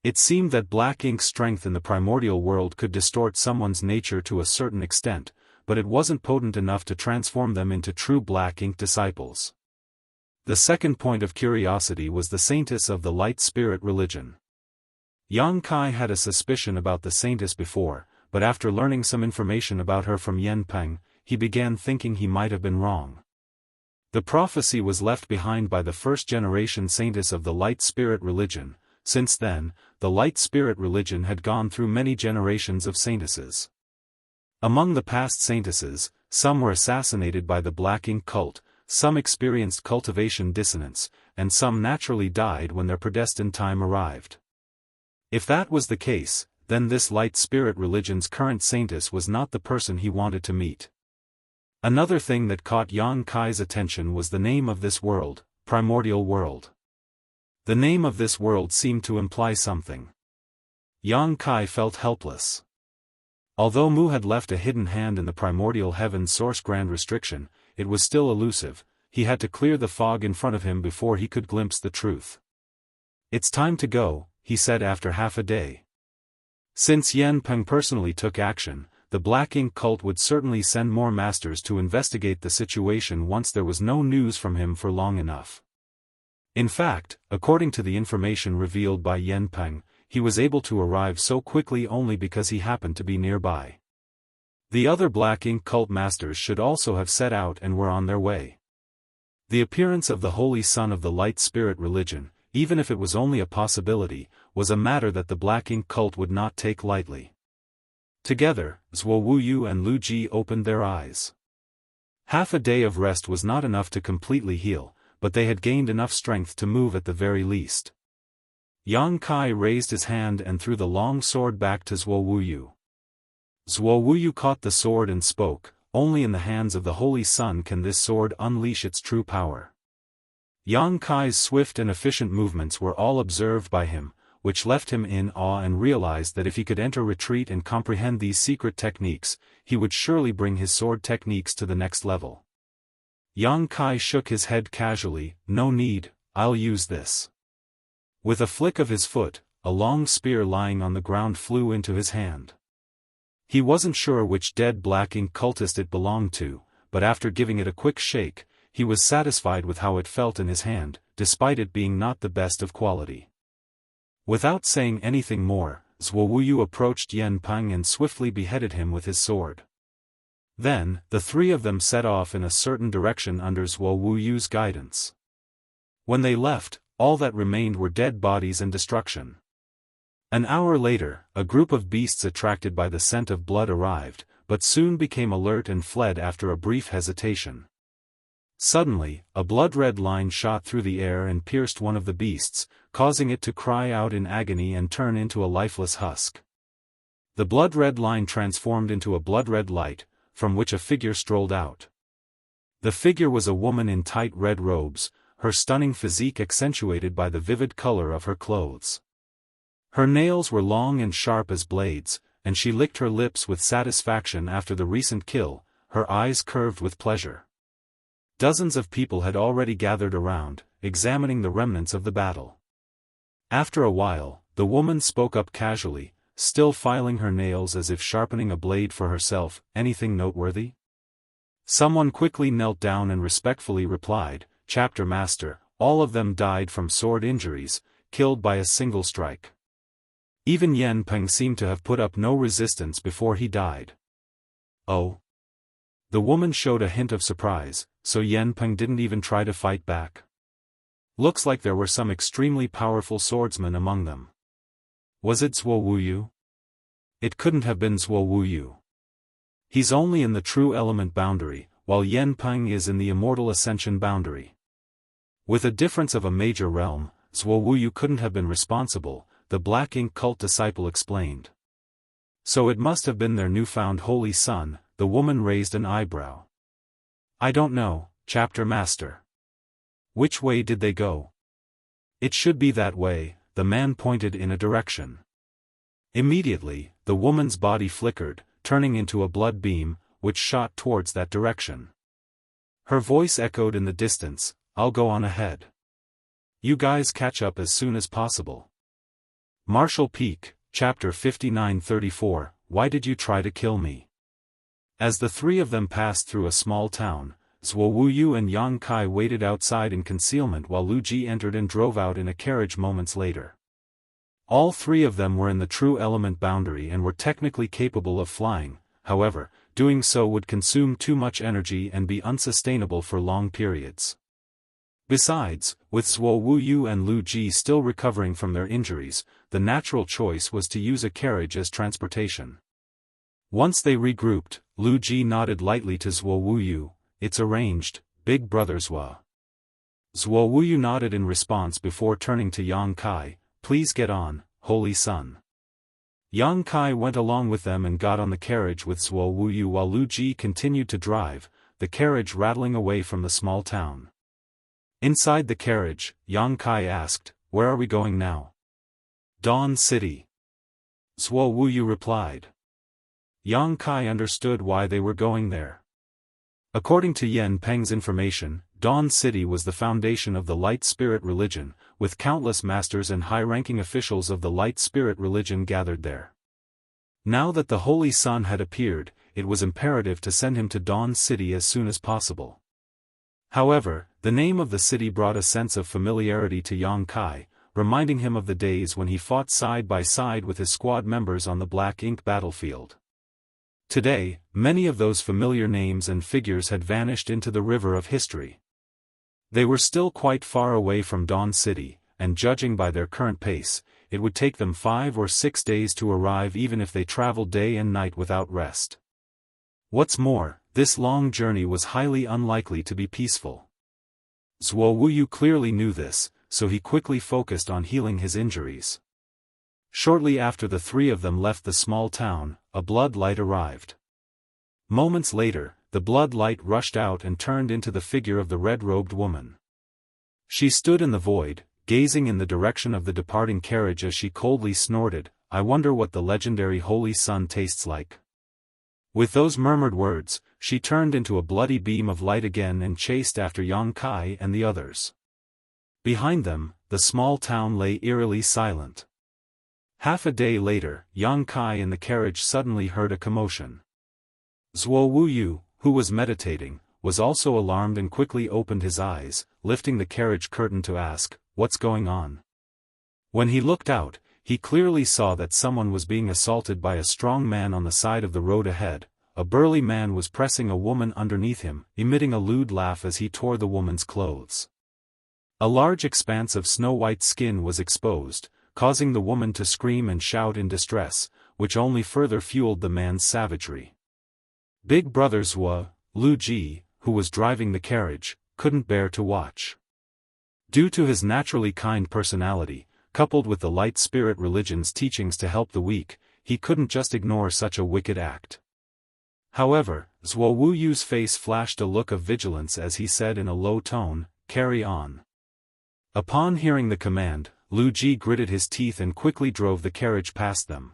It seemed that black ink strength in the primordial world could distort someone's nature to a certain extent, but it wasn't potent enough to transform them into true black ink disciples. The second point of curiosity was the saintess of the light spirit religion. Yang Kai had a suspicion about the saintess before, but after learning some information about her from Yan Peng, he began thinking he might have been wrong. The prophecy was left behind by the first-generation saintess of the light spirit religion. Since then, the light spirit religion had gone through many generations of saintesses. Among the past saintesses, some were assassinated by the black ink cult, some experienced cultivation dissonance, and some naturally died when their predestined time arrived. If that was the case, then this light spirit religion's current saintess was not the person he wanted to meet. Another thing that caught Yang Kai's attention was the name of this world, Primordial World. The name of this world seemed to imply something. Yang Kai felt helpless. Although Mu had left a hidden hand in the primordial heaven's source grand restriction, it was still elusive. he had to clear the fog in front of him before he could glimpse the truth. "It's time to go," he said after half a day. Since Yan Peng personally took action, the Black Ink cult would certainly send more masters to investigate the situation once there was no news from him for long enough. In fact, according to the information revealed by Yan Peng, he was able to arrive so quickly only because he happened to be nearby. The other Black Ink cult masters should also have set out and were on their way. The appearance of the Holy Son of the Light Spirit religion, even if it was only a possibility, was a matter that the Black Ink cult would not take lightly. Together, Zhuo Wuyu and Lu Ji opened their eyes. Half a day of rest was not enough to completely heal, but they had gained enough strength to move at the very least. Yang Kai raised his hand and threw the long sword back to Zhuo Wuyu. Zhuo Wuyu caught the sword and spoke, "Only in the hands of the Holy Sun can this sword unleash its true power." Yang Kai's swift and efficient movements were all observed by him, which left him in awe and realized that if he could enter retreat and comprehend these secret techniques, he would surely bring his sword techniques to the next level. Yang Kai shook his head casually, "No need, I'll use this." With a flick of his foot, a long spear lying on the ground flew into his hand. He wasn't sure which dead Black Ink cultist it belonged to, but after giving it a quick shake, he was satisfied with how it felt in his hand, despite it being not the best of quality. Without saying anything more, Zhuo Wuyu approached Yan Peng and swiftly beheaded him with his sword. Then, the three of them set off in a certain direction under Zhuo Wuyu's guidance. When they left, all that remained were dead bodies and destruction. An hour later, a group of beasts attracted by the scent of blood arrived, but soon became alert and fled after a brief hesitation. Suddenly, a blood-red line shot through the air and pierced one of the beasts, causing it to cry out in agony and turn into a lifeless husk. The blood-red line transformed into a blood-red light, from which a figure strolled out. The figure was a woman in tight red robes, her stunning physique accentuated by the vivid color of her clothes. Her nails were long and sharp as blades, and she licked her lips with satisfaction after the recent kill, her eyes curved with pleasure. Dozens of people had already gathered around, examining the remnants of the battle. After a while, the woman spoke up casually, still filing her nails as if sharpening a blade for herself. "Anything noteworthy?" Someone quickly knelt down and respectfully replied, "Chapter Master, all of them died from sword injuries, killed by a single strike. Even Yan Peng seemed to have put up no resistance before he died." "Oh?" The woman showed a hint of surprise, so Yan Peng didn't even try to fight back. "Looks like there were some extremely powerful swordsmen among them. Was it Zhuo Wuyu?" "It couldn't have been Zhuo Wuyu. He's only in the true element boundary, while Yan Peng is in the immortal Ascension boundary. With a difference of a major realm, Zhuo Wuyu couldn't have been responsible," the Black Ink cult disciple explained. "So it must have been their newfound Holy Son." The woman raised an eyebrow. "I don't know, Chapter Master. Which way did they go?" "It should be that way," the man pointed in a direction. Immediately, the woman's body flickered, turning into a blood beam, which shot towards that direction. Her voice echoed in the distance, "I'll go on ahead. You guys catch up as soon as possible." Marshall Peak, Chapter 5934, Why did you try to kill me? As the three of them passed through a small town, Zhuo Wuyu and Yang Kai waited outside in concealment while Lu Ji entered and drove out in a carriage moments later. All three of them were in the true element boundary and were technically capable of flying, however, doing so would consume too much energy and be unsustainable for long periods. Besides, with Zhuo Wuyu and Lu Ji still recovering from their injuries, the natural choice was to use a carriage as transportation. Once they regrouped, Lu Ji nodded lightly to Zhuo Wuyu, "It's arranged, Big Brother Zhuo." Zhuo Wuyu nodded in response before turning to Yang Kai, "Please get on, Holy Son." Yang Kai went along with them and got on the carriage with Zhuo Wuyu while Lu Ji continued to drive, the carriage rattling away from the small town. Inside the carriage, Yang Kai asked, "Where are we going now?" "Dawn City." Zhuo Wuyu replied. Yang Kai understood why they were going there. According to Yen Peng's information, Dawn City was the foundation of the Light Spirit religion, with countless masters and high-ranking officials of the Light Spirit religion gathered there. Now that the Holy Sun had appeared, it was imperative to send him to Dawn City as soon as possible. However, the name of the city brought a sense of familiarity to Yang Kai, reminding him of the days when he fought side by side with his squad members on the Black Ink battlefield. Today, many of those familiar names and figures had vanished into the river of history. They were still quite far away from Dawn City, and judging by their current pace, it would take them 5 or 6 days to arrive even if they traveled day and night without rest. What's more, this long journey was highly unlikely to be peaceful. Zhuo Wuyu clearly knew this, so he quickly focused on healing his injuries. Shortly after the three of them left the small town, a blood light arrived. Moments later, the blood light rushed out and turned into the figure of the red-robed woman. She stood in the void, gazing in the direction of the departing carriage as she coldly snorted, "I wonder what the legendary Holy Sun tastes like." With those murmured words, she turned into a bloody beam of light again and chased after Yang Kai and the others. Behind them, the small town lay eerily silent. Half a day later, Yang Kai in the carriage suddenly heard a commotion. Zhuo Wuyu, who was meditating, was also alarmed and quickly opened his eyes, lifting the carriage curtain to ask, "What's going on?" When he looked out, he clearly saw that someone was being assaulted by a strong man on the side of the road ahead. A burly man was pressing a woman underneath him, emitting a lewd laugh as he tore the woman's clothes. A large expanse of snow-white skin was exposed, causing the woman to scream and shout in distress, which only further fueled the man's savagery. Big brother Zhuo, Lu Ji, who was driving the carriage, couldn't bear to watch. Due to his naturally kind personality, coupled with the Light Spirit religion's teachings to help the weak, he couldn't just ignore such a wicked act. However, Zhuo Wuyu's face flashed a look of vigilance as he said in a low tone, "Carry on." Upon hearing the command, Lu Ji gritted his teeth and quickly drove the carriage past them.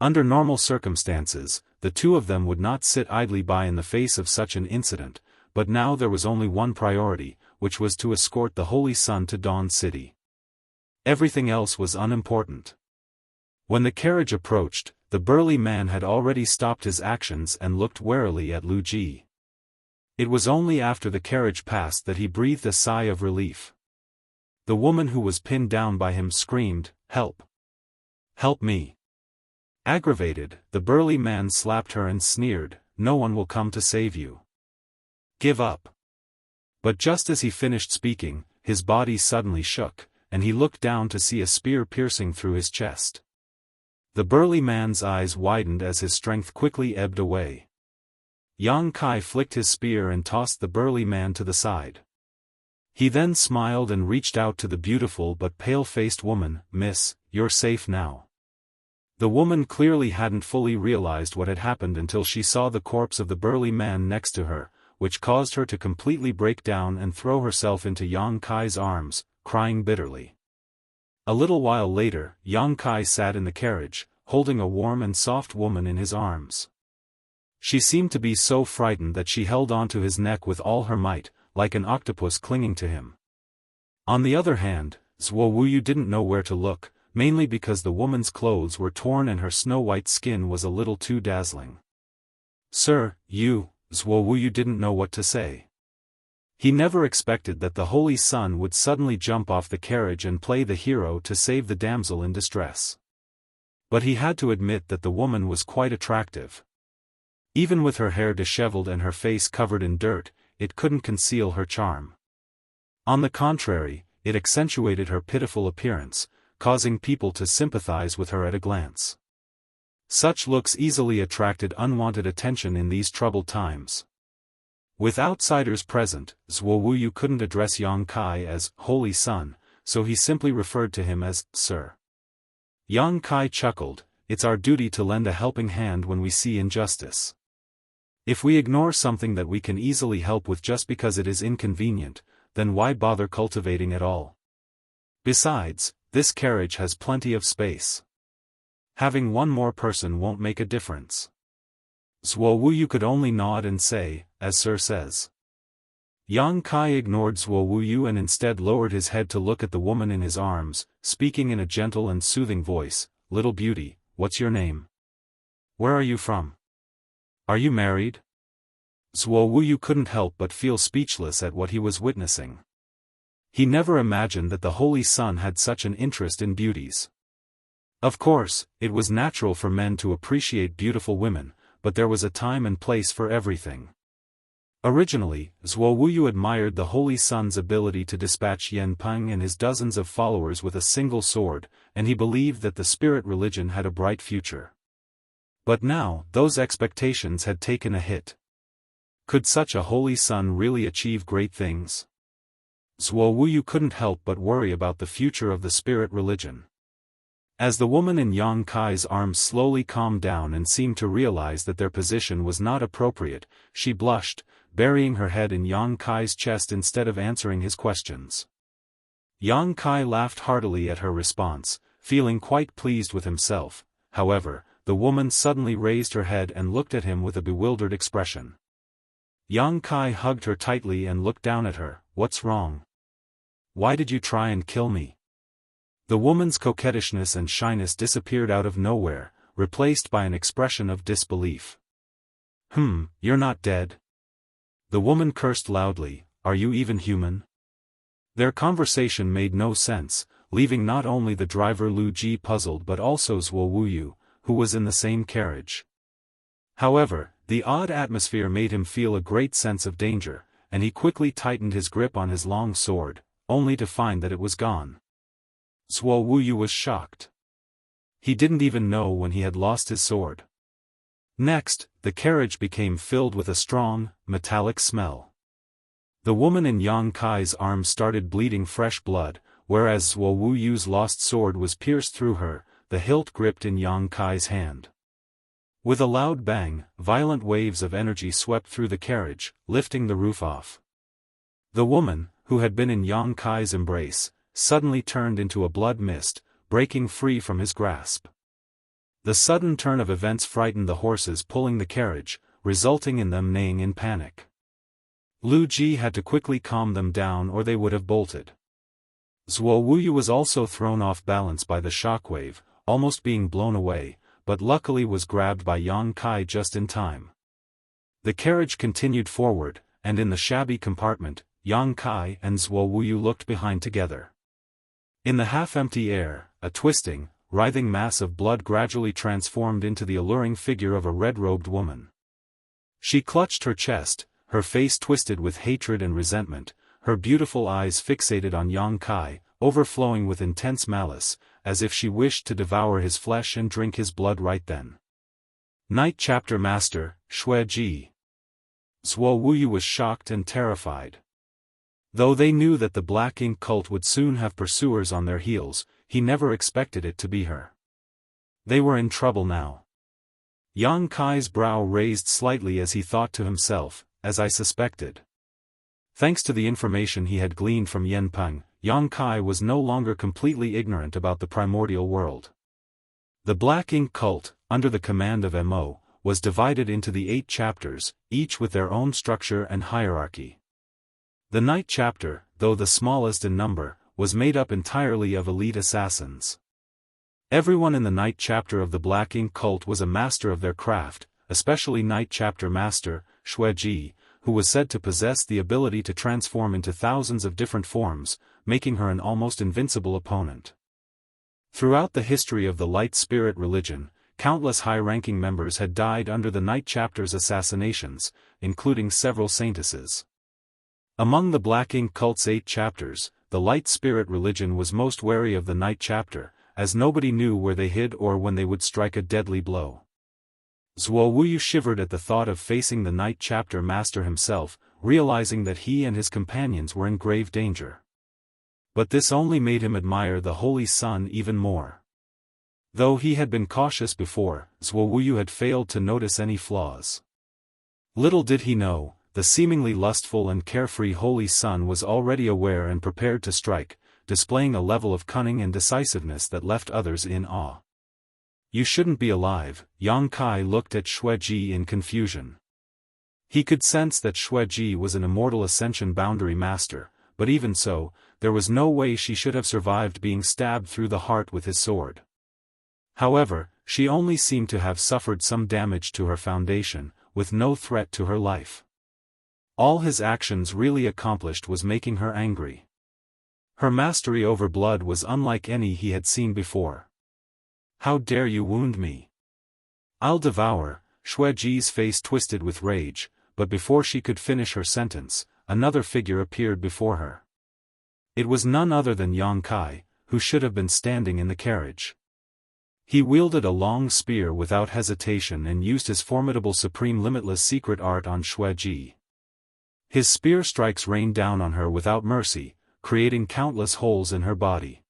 Under normal circumstances, the two of them would not sit idly by in the face of such an incident, but now there was only one priority, which was to escort the Holy Sun to Dawn City. Everything else was unimportant. When the carriage approached, the burly man had already stopped his actions and looked warily at Lu Ji. It was only after the carriage passed that he breathed a sigh of relief. The woman who was pinned down by him screamed, "Help! Help me!" Aggravated, the burly man slapped her and sneered, "No one will come to save you. Give up." But just as he finished speaking, his body suddenly shook, and he looked down to see a spear piercing through his chest. The burly man's eyes widened as his strength quickly ebbed away. Yang Kai flicked his spear and tossed the burly man to the side. He then smiled and reached out to the beautiful but pale-faced woman, "Miss, you're safe now." The woman clearly hadn't fully realized what had happened until she saw the corpse of the burly man next to her, which caused her to completely break down and throw herself into Yang Kai's arms, crying bitterly. A little while later, Yang Kai sat in the carriage, holding a warm and soft woman in his arms. She seemed to be so frightened that she held onto his neck with all her might, like an octopus clinging to him. On the other hand, Zhuo Wuyu didn't know where to look, mainly because the woman's clothes were torn and her snow-white skin was a little too dazzling. "Sir, you," Zhuo Wuyu didn't know what to say. He never expected that the Holy Sun would suddenly jump off the carriage and play the hero to save the damsel in distress. But he had to admit that the woman was quite attractive. Even with her hair disheveled and her face covered in dirt, it couldn't conceal her charm. On the contrary, it accentuated her pitiful appearance, causing people to sympathize with her at a glance. Such looks easily attracted unwanted attention in these troubled times. With outsiders present, Zhuo Wuyu couldn't address Yang Kai as Holy Sun, so he simply referred to him as Sir. Yang Kai chuckled, "It's our duty to lend a helping hand when we see injustice. If we ignore something that we can easily help with just because it is inconvenient, then why bother cultivating at all? Besides, this carriage has plenty of space. Having one more person won't make a difference." Zuo Wuyu could only nod and say, as Sir says. Yang Kai ignored Zuo Wuyu and instead lowered his head to look at the woman in his arms, speaking in a gentle and soothing voice, "Little beauty, what's your name? Where are you from? Are you married?" Zuo Wuyu couldn't help but feel speechless at what he was witnessing. He never imagined that the Holy Sun had such an interest in beauties. Of course, it was natural for men to appreciate beautiful women, but there was a time and place for everything. Originally, Zuo Wuyu admired the Holy Sun's ability to dispatch Yanpeng and his dozens of followers with a single sword, and he believed that the spirit religion had a bright future. But now, those expectations had taken a hit. Could such a Holy Sun really achieve great things? Zuo Wuyu couldn't help but worry about the future of the spirit religion. As the woman in Yang Kai's arms slowly calmed down and seemed to realize that their position was not appropriate, she blushed, burying her head in Yang Kai's chest instead of answering his questions. Yang Kai laughed heartily at her response, feeling quite pleased with himself. However, the woman suddenly raised her head and looked at him with a bewildered expression. Yang Kai hugged her tightly and looked down at her. "What's wrong? Why did you try and kill me?" The woman's coquettishness and shyness disappeared out of nowhere, replaced by an expression of disbelief. You're not dead?" The woman cursed loudly. "Are you even human?" Their conversation made no sense, leaving not only the driver Lu Ji puzzled but also Zuo Wuyu, who was in the same carriage. However, the odd atmosphere made him feel a great sense of danger, and he quickly tightened his grip on his long sword, only to find that it was gone. Zuo Wuyu was shocked. He didn't even know when he had lost his sword. Next, the carriage became filled with a strong, metallic smell. The woman in Yang Kai's arms started bleeding fresh blood, whereas Zuo Wuyu's lost sword was pierced through her, the hilt gripped in Yang Kai's hand. With a loud bang, violent waves of energy swept through the carriage, lifting the roof off. The woman, who had been in Yang Kai's embrace, suddenly turned into a blood mist, breaking free from his grasp. The sudden turn of events frightened the horses pulling the carriage, resulting in them neighing in panic. Lu Ji had to quickly calm them down or they would have bolted. Zuo Wuyu was also thrown off balance by the shockwave, almost being blown away, but luckily was grabbed by Yang Kai just in time. The carriage continued forward, and in the shabby compartment, Yang Kai and Zuo Wuyu looked behind together. In the half-empty air, a twisting, writhing mass of blood gradually transformed into the alluring figure of a red-robed woman. She clutched her chest, her face twisted with hatred and resentment, her beautiful eyes fixated on Yang Kai, overflowing with intense malice, as if she wished to devour his flesh and drink his blood right then. Night Chapter Master, Xue Ji. Zuo Wuyu was shocked and terrified. Though they knew that the Black Ink cult would soon have pursuers on their heels, he never expected it to be her. They were in trouble now. Yang Kai's brow raised slightly as he thought to himself, as I suspected. Thanks to the information he had gleaned from Yanpeng, Yang Kai was no longer completely ignorant about the primordial world. The Black Ink cult, under the command of Mo, was divided into the 8 chapters, each with their own structure and hierarchy. The Night Chapter, though the smallest in number, was made up entirely of elite assassins. Everyone in the Night Chapter of the Black Ink cult was a master of their craft, especially Night Chapter Master, Xue Ji, who was said to possess the ability to transform into thousands of different forms, making her an almost invincible opponent. Throughout the history of the Light Spirit religion, countless high-ranking members had died under the Night Chapter's assassinations, including several saintesses. Among the Black Ink cult's 8 chapters, the Light Spirit religion was most wary of the Night Chapter, as nobody knew where they hid or when they would strike a deadly blow. Zuo Wuyu shivered at the thought of facing the Night Chapter Master himself, realizing that he and his companions were in grave danger. But this only made him admire the Holy Sun even more. Though he had been cautious before, Zuo Wuyu had failed to notice any flaws. Little did he know, the seemingly lustful and carefree Holy Sun was already aware and prepared to strike, displaying a level of cunning and decisiveness that left others in awe. You shouldn't be alive. Yang Kai looked at Xueji in confusion. He could sense that Xueji was an immortal Ascension boundary master, but even so, there was no way she should have survived being stabbed through the heart with his sword. However, she only seemed to have suffered some damage to her foundation, with no threat to her life. All his actions really accomplished was making her angry. Her mastery over blood was unlike any he had seen before. How dare you wound me? I'll devour. Xueji's face twisted with rage, but before she could finish her sentence, another figure appeared before her. It was none other than Yang Kai, who should have been standing in the carriage. He wielded a long spear without hesitation and used his formidable supreme limitless secret art on Xueji. His spear strikes rained down on her without mercy, creating countless holes in her body.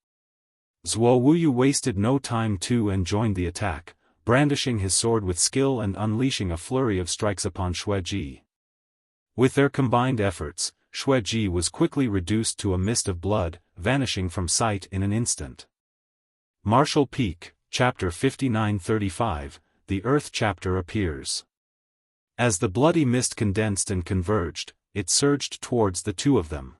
Zuo Wuyu wasted no time too and joined the attack, brandishing his sword with skill and unleashing a flurry of strikes upon Xueji. With their combined efforts, Xueji was quickly reduced to a mist of blood, vanishing from sight in an instant. Martial Peak, Chapter 59-35, the Earth chapter appears. As the bloody mist condensed and converged, it surged towards the two of them.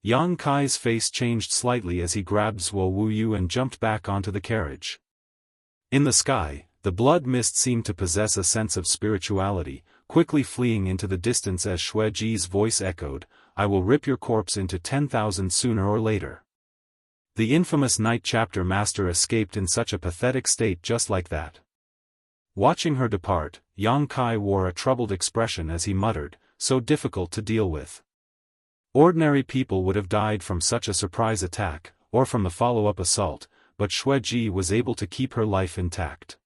Yang Kai's face changed slightly as he grabbed Zuo Wuyu and jumped back onto the carriage. In the sky, the blood mist seemed to possess a sense of spirituality, quickly fleeing into the distance as Xueji's voice echoed, "I will rip your corpse into 10,000 sooner or later." The infamous Night Chapter Master escaped in such a pathetic state just like that. Watching her depart, Yang Kai wore a troubled expression as he muttered, "So difficult to deal with." Ordinary people would have died from such a surprise attack, or from the follow-up assault, but Xueji was able to keep her life intact.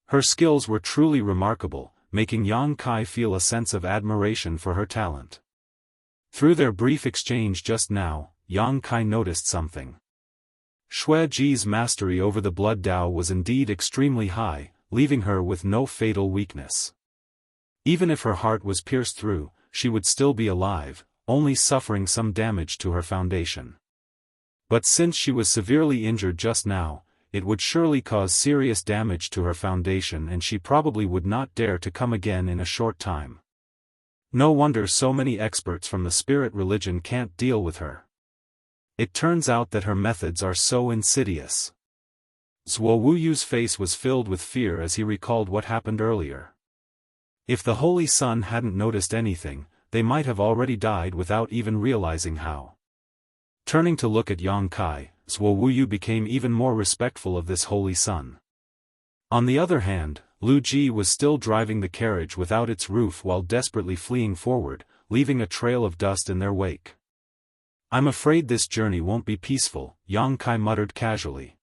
Her skills were truly remarkable, making Yang Kai feel a sense of admiration for her talent. Through their brief exchange just now, Yang Kai noticed something. Xueji's mastery over the blood Dao was indeed extremely high, leaving her with no fatal weakness. Even if her heart was pierced through, she would still be alive, only suffering some damage to her foundation. But since she was severely injured just now, it would surely cause serious damage to her foundation and she probably would not dare to come again in a short time. No wonder so many experts from the spirit religion can't deal with her. It turns out that her methods are so insidious. Zuo Wuyu's face was filled with fear as he recalled what happened earlier. If the Holy Sun hadn't noticed anything, they might have already died without even realizing how. Turning to look at Yang Kai, Zuo Wuyu became even more respectful of this Holy Sun. On the other hand, Lu Ji was still driving the carriage without its roof while desperately fleeing forward, leaving a trail of dust in their wake. "I'm afraid this journey won't be peaceful," Yang Kai muttered casually.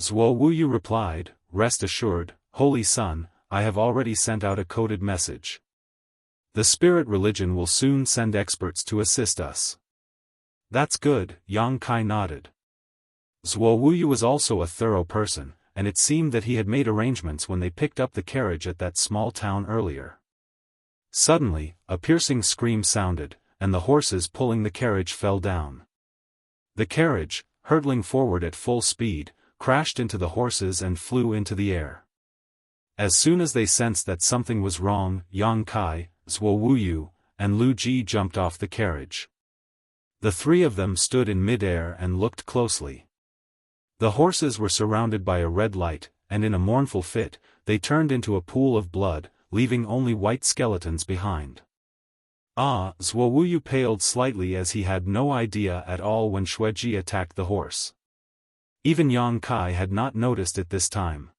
Zuo Wuyu replied, "Rest assured, Holy Sun, I have already sent out a coded message. The spirit religion will soon send experts to assist us." "That's good," Yang Kai nodded. Zuo Wuyu was also a thorough person, and it seemed that he had made arrangements when they picked up the carriage at that small town earlier. Suddenly, a piercing scream sounded, and the horses pulling the carriage fell down. The carriage, hurtling forward at full speed, crashed into the horses and flew into the air. As soon as they sensed that something was wrong, Yang Kai, Zuo Wuyu, and Lu Ji jumped off the carriage. The three of them stood in mid-air and looked closely. The horses were surrounded by a red light, and in a mournful fit, they turned into a pool of blood, leaving only white skeletons behind. Zuo Wuyu paled slightly as he had no idea at all when Xueji attacked the horse. Even Yang Kai had not noticed it this time.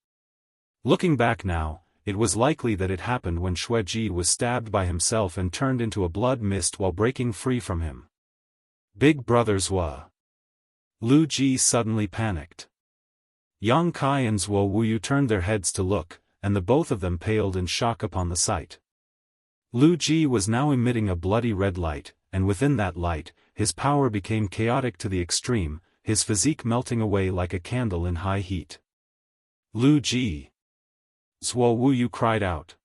Looking back now, it was likely that it happened when Xueji was stabbed by himself and turned into a blood mist while breaking free from him. "Big Brother Zhua." Lu Ji suddenly panicked. Yang Kai and Zuo Wuyu turned their heads to look, and the both of them paled in shock upon the sight. Lu Ji was now emitting a bloody red light, and within that light, his power became chaotic to the extreme, his physique melting away like a candle in high heat. "Lu Ji!" Zuo Wuyu cried out.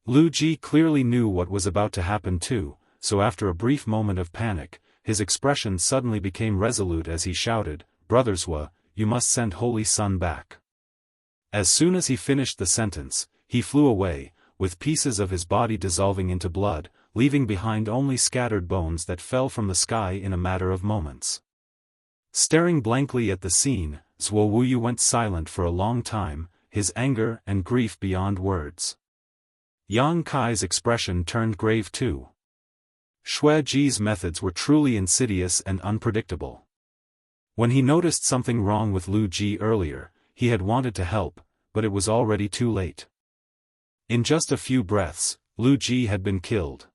Lu Ji clearly knew what was about to happen too, so after a brief moment of panic, his expression suddenly became resolute as he shouted, "Brother Zhua, you must send Holy Sun back. As soon as he finished the sentence, he flew away, with pieces of his body dissolving into blood, leaving behind only scattered bones that fell from the sky in a matter of moments. Staring blankly at the scene, Zuo Wuyu went silent for a long time, his anger and grief beyond words. Yang Kai's expression turned grave too. Xue Ji's methods were truly insidious and unpredictable. When he noticed something wrong with Lu Ji earlier, he had wanted to help, but it was already too late. In just a few breaths, Lu Ji had been killed.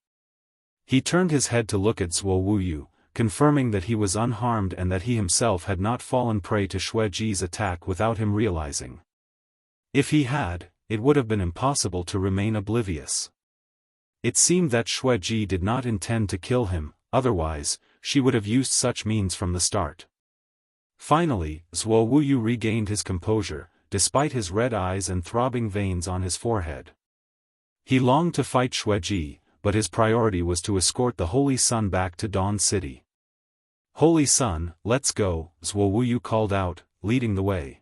He turned his head to look at Zuo Wuyu, confirming that he was unharmed and that he himself had not fallen prey to Xue Ji's attack without him realizing. If he had, it would have been impossible to remain oblivious. It seemed that Xue Ji did not intend to kill him, otherwise, she would have used such means from the start. Finally, Zuo Wuyu regained his composure, despite his red eyes and throbbing veins on his forehead. He longed to fight Xue Ji, but his priority was to escort the Holy Sun back to Dawn City. "Holy Sun, let's go," Zuo Wuyu called out, leading the way.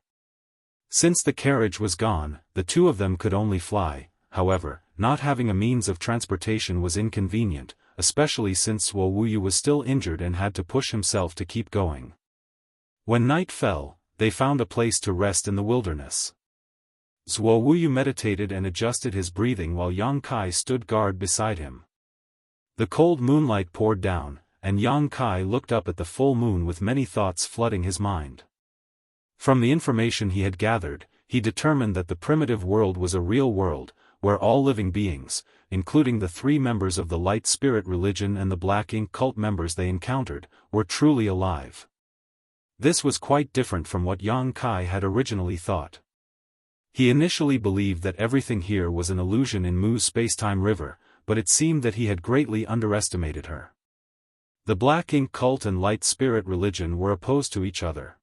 Since the carriage was gone, the two of them could only fly. However, not having a means of transportation was inconvenient, especially since Zuo Wuyu was still injured and had to push himself to keep going. When night fell, they found a place to rest in the wilderness. Zuo Wuyu meditated and adjusted his breathing while Yang Kai stood guard beside him. The cold moonlight poured down, and Yang Kai looked up at the full moon with many thoughts flooding his mind. From the information he had gathered, he determined that the primitive world was a real world, where all living beings, including the 3 members of the Light Spirit religion and the Black Ink cult members they encountered, were truly alive. This was quite different from what Yang Kai had originally thought. He initially believed that everything here was an illusion in Mu's spacetime river, but it seemed that he had greatly underestimated her. The Black Ink cult and Light Spirit religion were opposed to each other.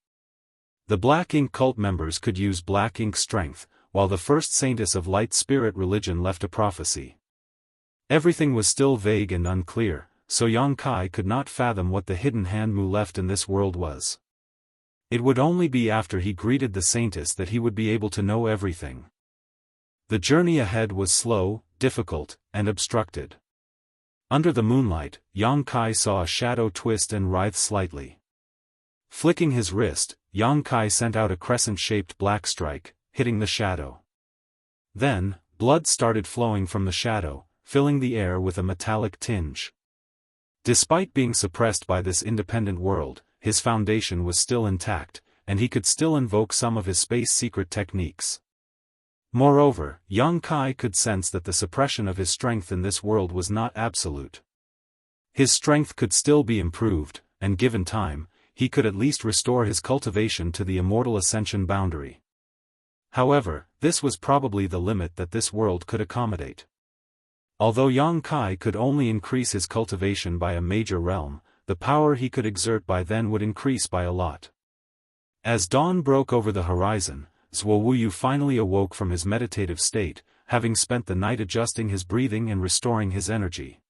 The Black Ink cult members could use Black Ink strength, while the first saintess of Light Spirit religion left a prophecy. Everything was still vague and unclear, so Yang Kai could not fathom what the hidden hand Mu left in this world was. It would only be after he greeted the saintess that he would be able to know everything. The journey ahead was slow, difficult, and obstructed. Under the moonlight, Yang Kai saw a shadow twist and writhe slightly. Flicking his wrist, Yang Kai sent out a crescent-shaped black strike, hitting the shadow. Then, blood started flowing from the shadow, filling the air with a metallic tinge. Despite being suppressed by this independent world, his foundation was still intact, and he could still invoke some of his space secret techniques. Moreover, Yang Kai could sense that the suppression of his strength in this world was not absolute. His strength could still be improved, and given time, he could at least restore his cultivation to the Immortal Ascension boundary. However, this was probably the limit that this world could accommodate. Although Yang Kai could only increase his cultivation by a major realm, the power he could exert by then would increase by a lot. As dawn broke over the horizon, Zuo Wuyu finally awoke from his meditative state, having spent the night adjusting his breathing and restoring his energy.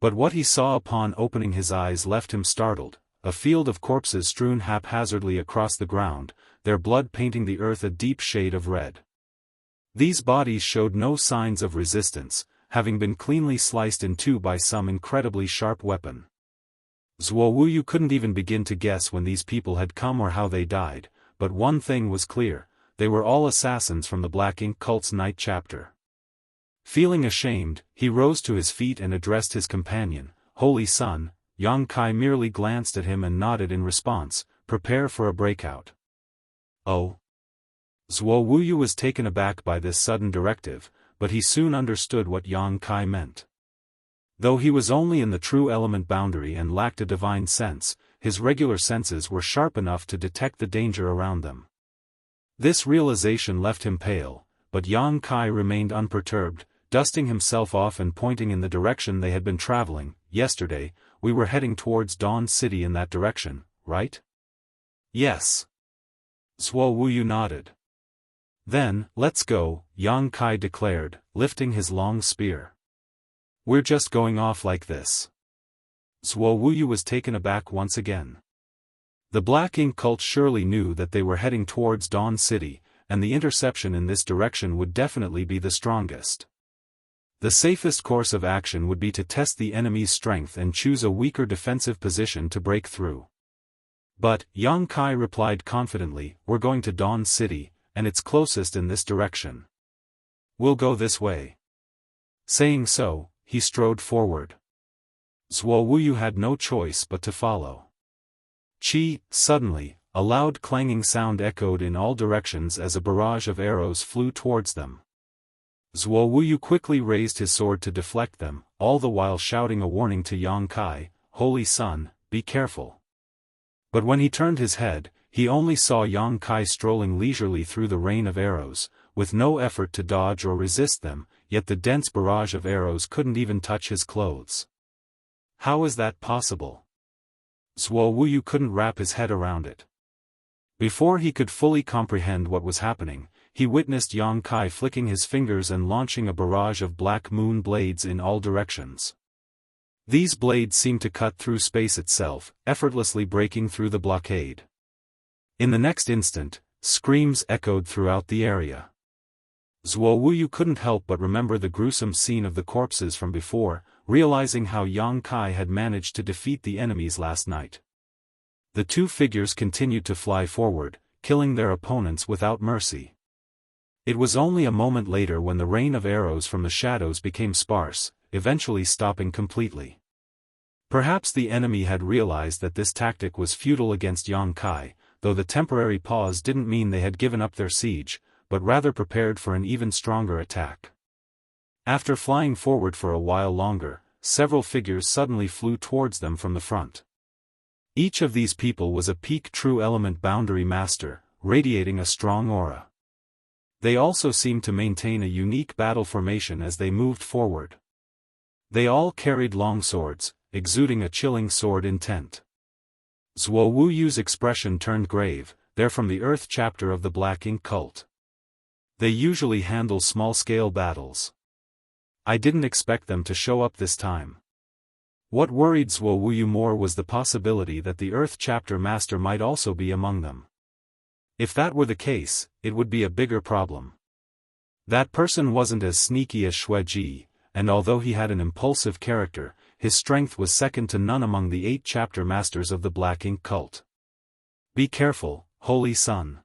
But what he saw upon opening his eyes left him startled: a field of corpses strewn haphazardly across the ground, their blood painting the earth a deep shade of red. These bodies showed no signs of resistance, having been cleanly sliced in two by some incredibly sharp weapon. Zuo Wuyu couldn't even begin to guess when these people had come or how they died, but one thing was clear: they were all assassins from the Black Ink cult's night chapter. Feeling ashamed, he rose to his feet and addressed his companion, "Holy Sun." Yang Kai merely glanced at him and nodded in response, "Prepare for a breakout." Oh. Zuo Wuyu was taken aback by this sudden directive, but he soon understood what Yang Kai meant. Though he was only in the true element boundary and lacked a divine sense, his regular senses were sharp enough to detect the danger around them. This realization left him pale, but Yang Kai remained unperturbed, dusting himself off and pointing in the direction they had been traveling. "Yesterday, we were heading towards Dawn City in that direction, right?" "Yes." Zuo Wuyu nodded. "Then, let's go," Yang Kai declared, lifting his long spear. "We're just going off like this." Zuo Wuyu was taken aback once again. The Black Ink cult surely knew that they were heading towards Dawn City, and the interception in this direction would definitely be the strongest. The safest course of action would be to test the enemy's strength and choose a weaker defensive position to break through. But, Yang Kai replied confidently, we're going to Dawn City, and it's closest in this direction. We'll go this way. Saying so, he strode forward. Zuo Wuyu had no choice but to follow. Suddenly, a loud clanging sound echoed in all directions as a barrage of arrows flew towards them. Zuo Wuyu quickly raised his sword to deflect them, all the while shouting a warning to Yang Kai, Holy Son, be careful. But when he turned his head, he only saw Yang Kai strolling leisurely through the rain of arrows, with no effort to dodge or resist them, yet the dense barrage of arrows couldn't even touch his clothes. How is that possible? Zuo Wuyu couldn't wrap his head around it. Before he could fully comprehend what was happening, he witnessed Yang Kai flicking his fingers and launching a barrage of black moon blades in all directions. These blades seemed to cut through space itself, effortlessly breaking through the blockade. In the next instant, screams echoed throughout the area. Zuo Wuyu couldn't help but remember the gruesome scene of the corpses from before, realizing how Yang Kai had managed to defeat the enemies last night. The two figures continued to fly forward, killing their opponents without mercy. It was only a moment later when the rain of arrows from the shadows became sparse, eventually stopping completely. Perhaps the enemy had realized that this tactic was futile against Yang Kai, though the temporary pause didn't mean they had given up their siege, but rather prepared for an even stronger attack. After flying forward for a while longer, several figures suddenly flew towards them from the front. Each of these people was a peak true element boundary master, radiating a strong aura. They also seemed to maintain a unique battle formation as they moved forward. They all carried long swords, exuding a chilling sword intent. Zuo Wuyu's expression turned grave. They're from the Earth chapter of the Black Ink cult. They usually handle small-scale battles. I didn't expect them to show up this time. What worried Zuo Wuyu more was the possibility that the Earth chapter master might also be among them. If that were the case, it would be a bigger problem. That person wasn't as sneaky as Xueji, and although he had an impulsive character, his strength was second to none among the 8 chapter masters of the Black Ink cult. Be careful, Holy Son.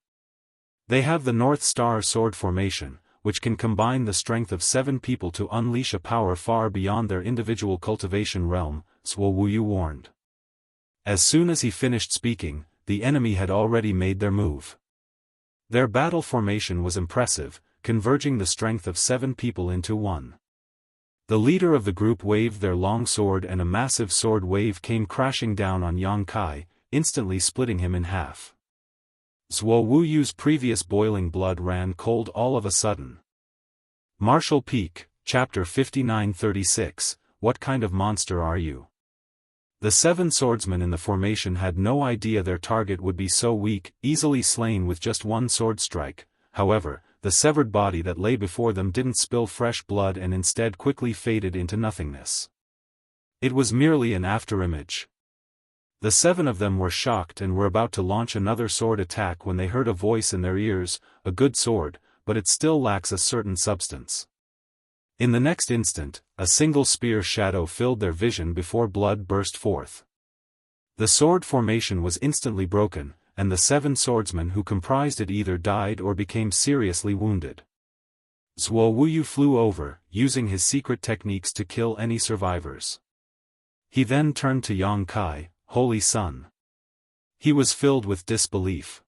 They have the North Star sword formation, which can combine the strength of 7 people to unleash a power far beyond their individual cultivation realm, Zuo Wuyu warned. As soon as he finished speaking, the enemy had already made their move. Their battle formation was impressive, converging the strength of 7 people into one. The leader of the group waved their long sword and a massive sword wave came crashing down on Yang Kai, instantly splitting him in half. Zuo Wuyu's previous boiling blood ran cold all of a sudden. Martial Peak, Chapter 5936, What kind of monster are you? The 7 swordsmen in the formation had no idea their target would be so weak, easily slain with just one sword strike. However, the severed body that lay before them didn't spill fresh blood and instead quickly faded into nothingness. It was merely an afterimage. The 7 of them were shocked and were about to launch another sword attack when they heard a voice in their ears, a good sword, but it still lacks a certain substance. In the next instant, a single spear shadow filled their vision before blood burst forth. The sword formation was instantly broken, and the 7 swordsmen who comprised it either died or became seriously wounded. Zuo Wuyu flew over, using his secret techniques to kill any survivors. He then turned to Yang Kai, Holy Son. He was filled with disbelief.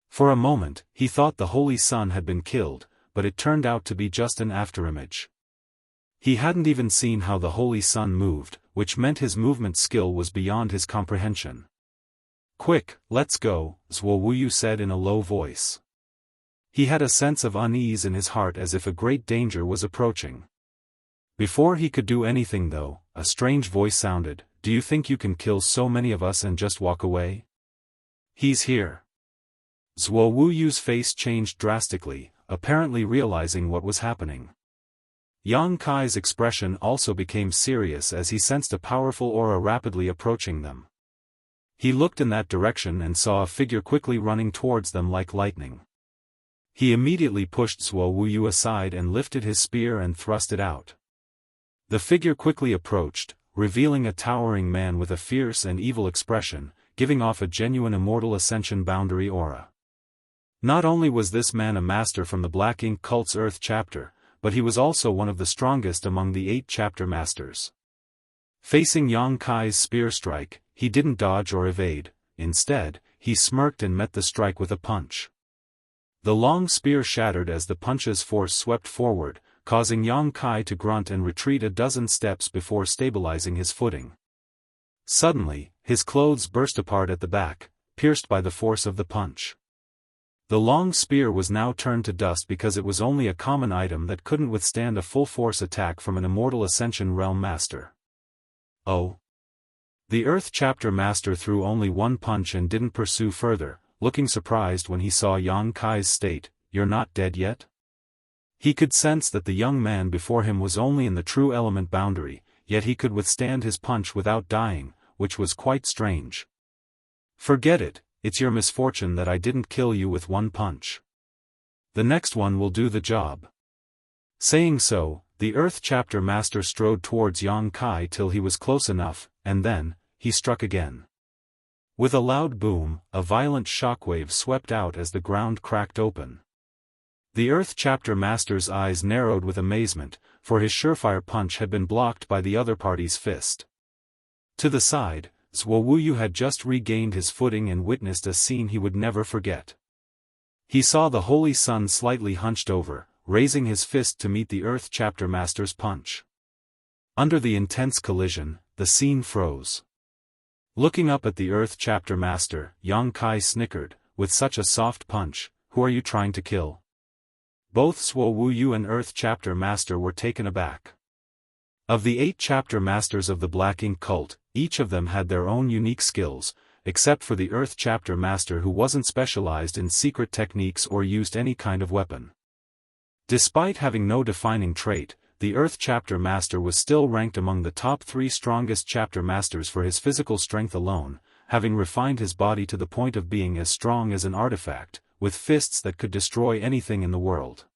For a moment, he thought the Holy Son had been killed, but it turned out to be just an afterimage. He hadn't even seen how the Holy Son moved, which meant his movement skill was beyond his comprehension. Quick, let's go, Zuo Wuyu said in a low voice. He had a sense of unease in his heart as if a great danger was approaching. Before he could do anything though, a strange voice sounded, Do you think you can kill so many of us and just walk away? He's here. Zuo Wuyu's face changed drastically, apparently realizing what was happening. Yang Kai's expression also became serious as he sensed a powerful aura rapidly approaching them. He looked in that direction and saw a figure quickly running towards them like lightning. He immediately pushed Zuo Wuyu aside and lifted his spear and thrust it out. The figure quickly approached, revealing a towering man with a fierce and evil expression, giving off a genuine Immortal Ascension boundary aura. Not only was this man a master from the Black Ink cult's Earth chapter, but he was also one of the strongest among the 8 chapter masters. Facing Yang Kai's spear strike, he didn't dodge or evade. Instead, he smirked and met the strike with a punch. The long spear shattered as the punch's force swept forward, causing Yang Kai to grunt and retreat a dozen steps before stabilizing his footing. Suddenly, his clothes burst apart at the back, pierced by the force of the punch. The long spear was now turned to dust because it was only a common item that couldn't withstand a full-force attack from an Immortal Ascension realm master. Oh! The Earth chapter master threw only one punch and didn't pursue further, looking surprised when he saw Yang Kai's state. "You're not dead yet?" He could sense that the young man before him was only in the true element boundary, yet he could withstand his punch without dying, which was quite strange. "Forget it, it's your misfortune that I didn't kill you with one punch. The next one will do the job." Saying so, the Earth chapter master strode towards Yang Kai till he was close enough, and then, he struck again. With a loud boom, a violent shockwave swept out as the ground cracked open. The Earth chapter master's eyes narrowed with amazement, for his surefire punch had been blocked by the other party's fist. To the side, Zuo Wuyu had just regained his footing and witnessed a scene he would never forget. He saw the Holy Sun slightly hunched over, raising his fist to meet the Earth chapter master's punch. Under the intense collision, the scene froze. Looking up at the Earth chapter master, Yang Kai snickered, "With such a soft punch, who are you trying to kill?" Both Zuo Wuyu and Earth chapter master were taken aback. Of the 8 chapter masters of the Black Ink cult, each of them had their own unique skills, except for the Earth chapter master who wasn't specialized in secret techniques or used any kind of weapon. Despite having no defining trait, the Earth chapter master was still ranked among the top 3 strongest chapter masters for his physical strength alone, having refined his body to the point of being as strong as an artifact, with fists that could destroy anything in the world.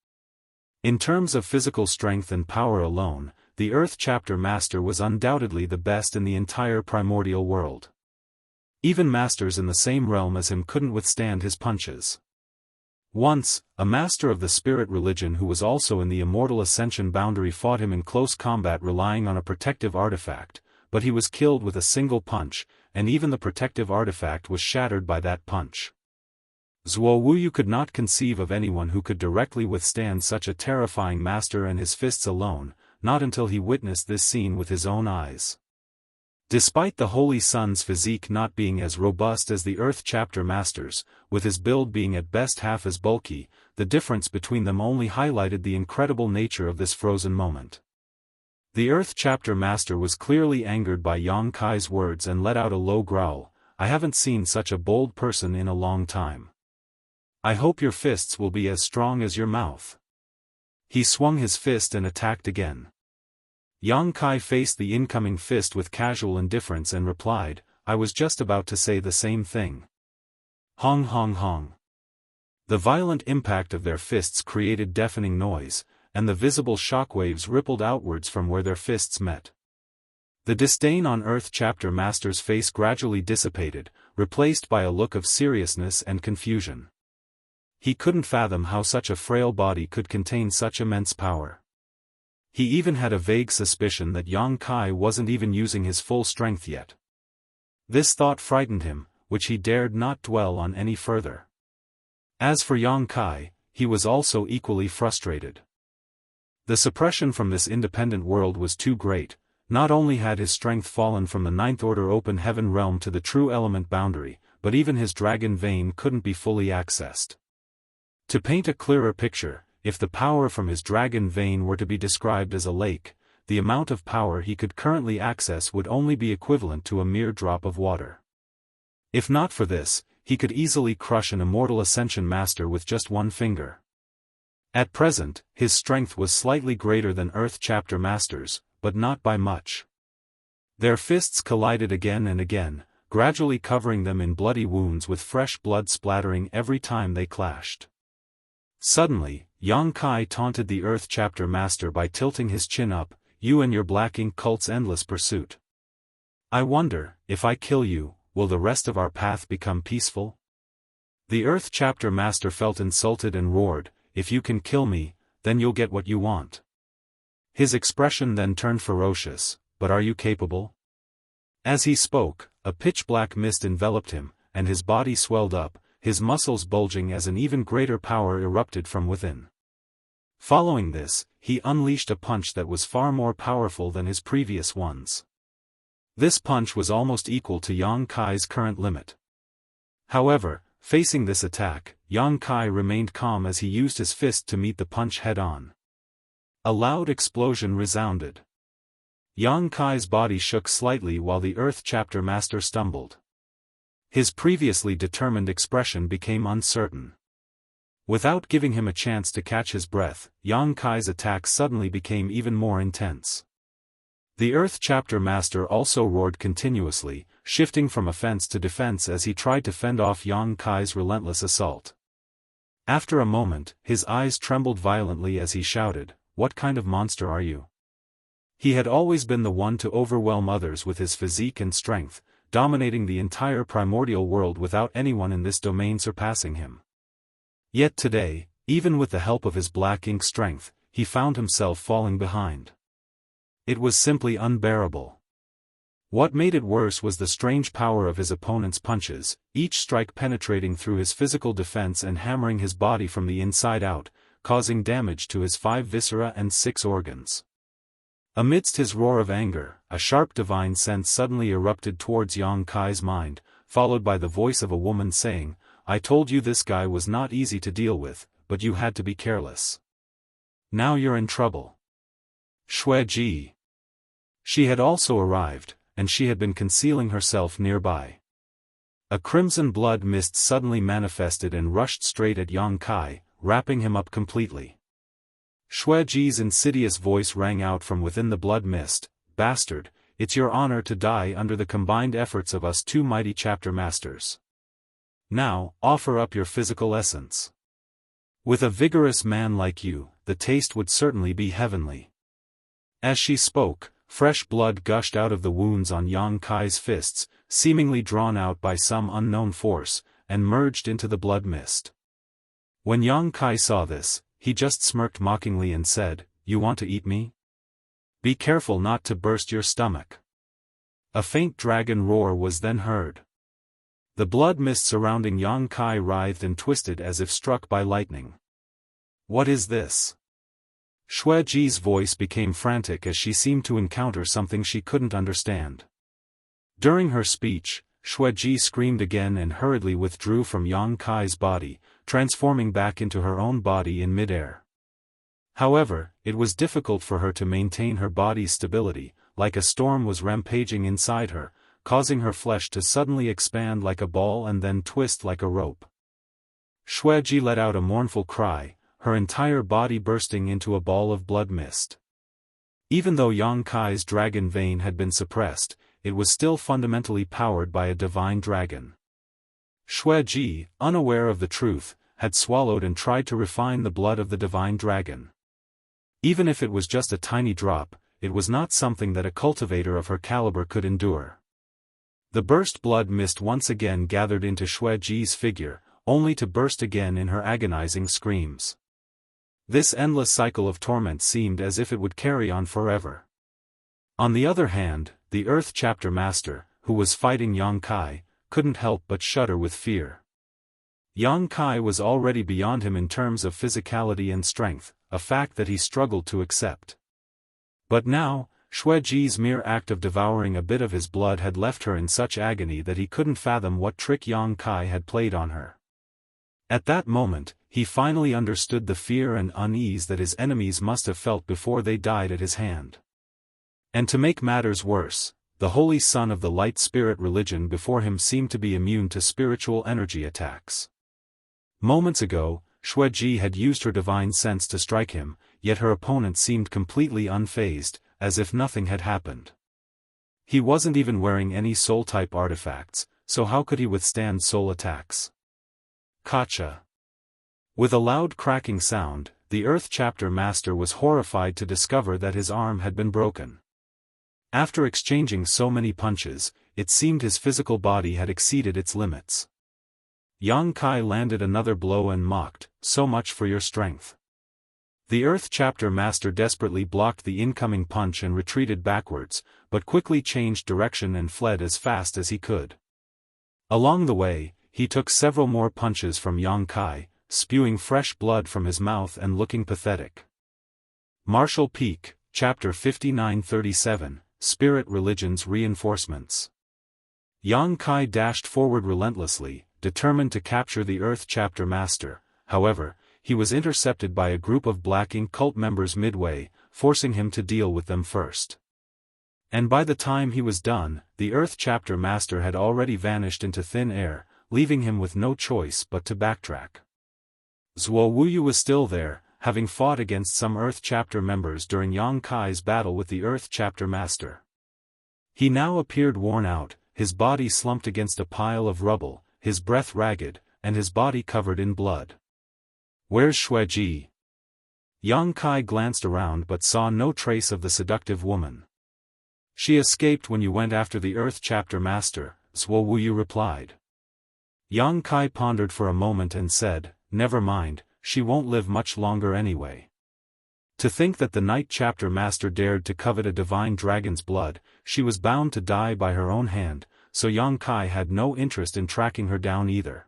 In terms of physical strength and power alone, the Earth chapter master was undoubtedly the best in the entire primordial world. Even masters in the same realm as him couldn't withstand his punches. Once, a master of the spirit religion who was also in the Immortal Ascension boundary fought him in close combat relying on a protective artifact, but he was killed with a single punch, and even the protective artifact was shattered by that punch. Zuo Wuyu could not conceive of anyone who could directly withstand such a terrifying master and his fists alone, not until he witnessed this scene with his own eyes. Despite the Holy Sun's physique not being as robust as the Earth chapter masters, with his build being at best half as bulky, the difference between them only highlighted the incredible nature of this frozen moment. The Earth chapter master was clearly angered by Yang Kai's words and let out a low growl. "I haven't seen such a bold person in a long time. I hope your fists will be as strong as your mouth." He swung his fist and attacked again. Yang Kai faced the incoming fist with casual indifference and replied, "I was just about to say the same thing." Hong hong hong. The violent impact of their fists created deafening noise, and the visible shockwaves rippled outwards from where their fists met. The disdain on Earth chapter master's face gradually dissipated, replaced by a look of seriousness and confusion. He couldn't fathom how such a frail body could contain such immense power. He even had a vague suspicion that Yang Kai wasn't even using his full strength yet. This thought frightened him, which he dared not dwell on any further. As for Yang Kai, he was also equally frustrated. The suppression from this independent world was too great. Not only had his strength fallen from the 9th order open heaven realm to the true element boundary, but even his dragon vein couldn't be fully accessed. To paint a clearer picture, if the power from his dragon vein were to be described as a lake, the amount of power he could currently access would only be equivalent to a mere drop of water. If not for this, he could easily crush an Immortal Ascension master with just one finger. At present, his strength was slightly greater than Earth chapter masters, but not by much. Their fists collided again and again, gradually covering them in bloody wounds with fresh blood splattering every time they clashed. Suddenly, Xianxia taunted the Earth Chapter Master by tilting his chin up, "You and your black ink cult's endless pursuit. I wonder, if I kill you, will the rest of our path become peaceful?" The Earth Chapter Master felt insulted and roared, "If you can kill me, then you'll get what you want." His expression then turned ferocious, "But are you capable?" As he spoke, a pitch-black mist enveloped him, and his body swelled up, his muscles bulging as an even greater power erupted from within. Following this, he unleashed a punch that was far more powerful than his previous ones. This punch was almost equal to Xianxia's current limit. However, facing this attack, Xianxia remained calm as he used his fist to meet the punch head-on. A loud explosion resounded. Xianxia's body shook slightly while the Earth Chapter Master stumbled. His previously determined expression became uncertain. Without giving him a chance to catch his breath, Xianxia's attack suddenly became even more intense. The Earth Chapter Master also roared continuously, shifting from offense to defense as he tried to fend off Xianxia's relentless assault. After a moment, his eyes trembled violently as he shouted, "What kind of monster are you?" He had always been the one to overwhelm others with his physique and strength, dominating the entire primordial world without anyone in this domain surpassing him. Yet today, even with the help of his black ink strength, he found himself falling behind. It was simply unbearable. What made it worse was the strange power of his opponent's punches, each strike penetrating through his physical defense and hammering his body from the inside out, causing damage to his 5 viscera and 6 organs. Amidst his roar of anger, a sharp divine sense suddenly erupted towards Xianxia's mind, followed by the voice of a woman saying, "I told you this guy was not easy to deal with, but you had to be careless. Now you're in trouble." Shui. She had also arrived, and she had been concealing herself nearby. A crimson blood mist suddenly manifested and rushed straight at Xianxia, wrapping him up completely. Shuiji's insidious voice rang out from within the blood mist, "Bastard, it's your honor to die under the combined efforts of us 2 mighty chapter masters. Now, offer up your physical essence. With a vigorous man like you, the taste would certainly be heavenly." As she spoke, fresh blood gushed out of the wounds on Xianxia's fists, seemingly drawn out by some unknown force, and merged into the blood mist. When Xianxia saw this, he just smirked mockingly and said, "You want to eat me? Be careful not to burst your stomach." A faint dragon roar was then heard. The blood mist surrounding Xianxia writhed and twisted as if struck by lightning. "What is this?" Shuiji's voice became frantic as she seemed to encounter something she couldn't understand. During her speech, Shuiji screamed again and hurriedly withdrew from Xianxia's body, transforming back into her own body in midair. However, it was difficult for her to maintain her body's stability, like a storm was rampaging inside her, causing her flesh to suddenly expand like a ball and then twist like a rope. Shuiji let out a mournful cry, her entire body bursting into a ball of blood mist. Even though Xianxia's dragon vein had been suppressed, it was still fundamentally powered by a divine dragon. Shuiji, unaware of the truth, had swallowed and tried to refine the blood of the divine dragon. Even if it was just a tiny drop, it was not something that a cultivator of her caliber could endure. The burst blood mist once again gathered into Shuiji's figure, only to burst again in her agonizing screams. This endless cycle of torment seemed as if it would carry on forever. On the other hand, the Earth Chapter Master, who was fighting Xianxia, couldn't help but shudder with fear. Xianxia was already beyond him in terms of physicality and strength, a fact that he struggled to accept. But now, Shuiji's mere act of devouring a bit of his blood had left her in such agony that he couldn't fathom what trick Xianxia had played on her. At that moment, he finally understood the fear and unease that his enemies must have felt before they died at his hand. And to make matters worse, the holy son of the light spirit religion before him seemed to be immune to spiritual energy attacks. Moments ago, Shuiji had used her divine sense to strike him, yet her opponent seemed completely unfazed, as if nothing had happened. He wasn't even wearing any soul-type artifacts, so how could he withstand soul attacks? Kacha. With a loud cracking sound, the Earth Chapter Master was horrified to discover that his arm had been broken. After exchanging so many punches, it seemed his physical body had exceeded its limits. Yang Kai landed another blow and mocked, "So much for your strength." The Earth Chapter Master desperately blocked the incoming punch and retreated backwards, but quickly changed direction and fled as fast as he could. Along the way, he took several more punches from Yang Kai, spewing fresh blood from his mouth and looking pathetic. Martial Peak, Chapter 5937, Spirit Religion's Reinforcements. Yang Kai dashed forward relentlessly, determined to capture the Earth Chapter Master. However, he was intercepted by a group of Black Ink cult members midway, forcing him to deal with them first. And by the time he was done, the Earth Chapter Master had already vanished into thin air, leaving him with no choice but to backtrack. Zuo Wuyu was still there, having fought against some Earth Chapter members during Yang Kai's battle with the Earth Chapter Master. He now appeared worn out, his body slumped against a pile of rubble, his breath ragged, and his body covered in blood. "Where's Xueji?" Yang Kai glanced around but saw no trace of the seductive woman. "She escaped when you went after the Earth Chapter Master," Zuo Wuyu replied. Yang Kai pondered for a moment and said, "Never mind, she won't live much longer anyway." To think that the Night Chapter Master dared to covet a divine dragon's blood, she was bound to die by her own hand, so Yang Kai had no interest in tracking her down either.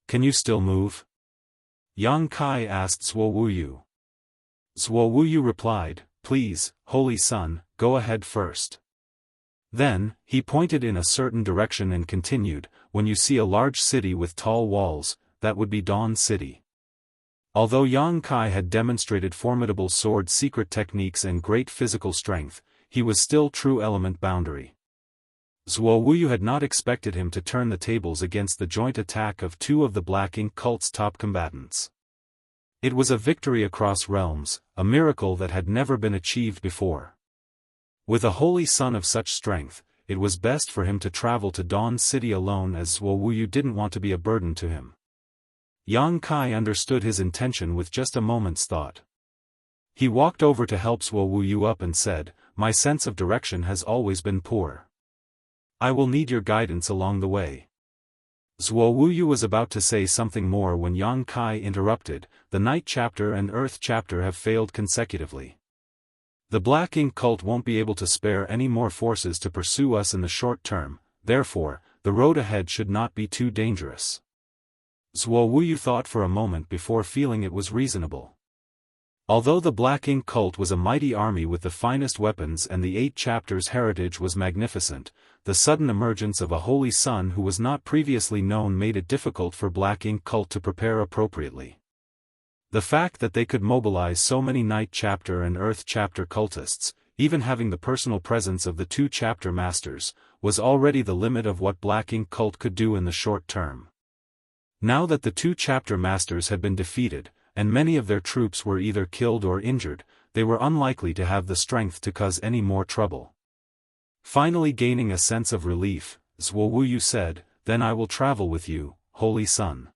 "Can you still move?" Yang Kai asked Zuo Wuyu. Zuo Wuyu replied, "Please, Holy Son, go ahead first." Then, he pointed in a certain direction and continued, "When you see a large city with tall walls, that would be Dawn City." Although Yang Kai had demonstrated formidable sword secret techniques and great physical strength, he was still true element boundary. Zuo Wuyu had not expected him to turn the tables against the joint attack of two of the Black Ink cult's top combatants. It was a victory across realms, a miracle that had never been achieved before. With a holy son of such strength, it was best for him to travel to Dawn City alone, as Zuo Wuyu didn't want to be a burden to him. Yang Kai understood his intention with just a moment's thought. He walked over to help Zuo Wuyu up and said, "My sense of direction has always been poor. I will need your guidance along the way." Zuo Wuyu was about to say something more when Yang Kai interrupted, "The Night Chapter and Earth Chapter have failed consecutively. The Black Ink cult won't be able to spare any more forces to pursue us in the short term, therefore, the road ahead should not be too dangerous." Zuo Wuyu thought for a moment before feeling it was reasonable. Although the Black Ink cult was a mighty army with the finest weapons and the 8 chapters' heritage was magnificent, the sudden emergence of a holy son who was not previously known made it difficult for Black Ink cult to prepare appropriately. The fact that they could mobilize so many Night Chapter and Earth Chapter cultists, even having the personal presence of the 2 chapter masters, was already the limit of what Black Ink cult could do in the short term. Now that the 2 chapter masters had been defeated, and many of their troops were either killed or injured, they were unlikely to have the strength to cause any more trouble. Finally gaining a sense of relief, Zuo Wuyu said, "Then I will travel with you, Holy Son."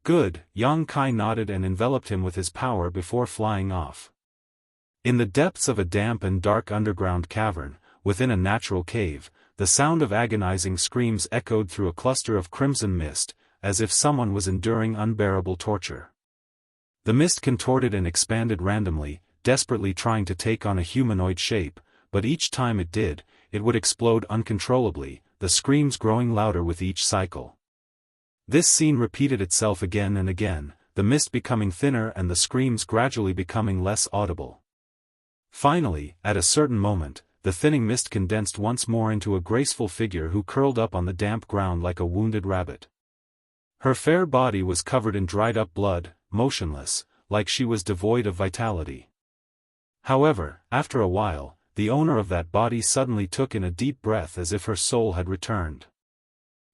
"Good," Yang Kai nodded and enveloped him with his power before flying off. In the depths of a damp and dark underground cavern, within a natural cave, the sound of agonizing screams echoed through a cluster of crimson mist, as if someone was enduring unbearable torture. The mist contorted and expanded randomly, desperately trying to take on a humanoid shape, but each time it did, it would explode uncontrollably, the screams growing louder with each cycle. This scene repeated itself again and again, the mist becoming thinner and the screams gradually becoming less audible. Finally, at a certain moment, the thinning mist condensed once more into a graceful figure who curled up on the damp ground like a wounded rabbit. Her fair body was covered in dried-up blood, motionless, like she was devoid of vitality. However, after a while, the owner of that body suddenly took in a deep breath as if her soul had returned.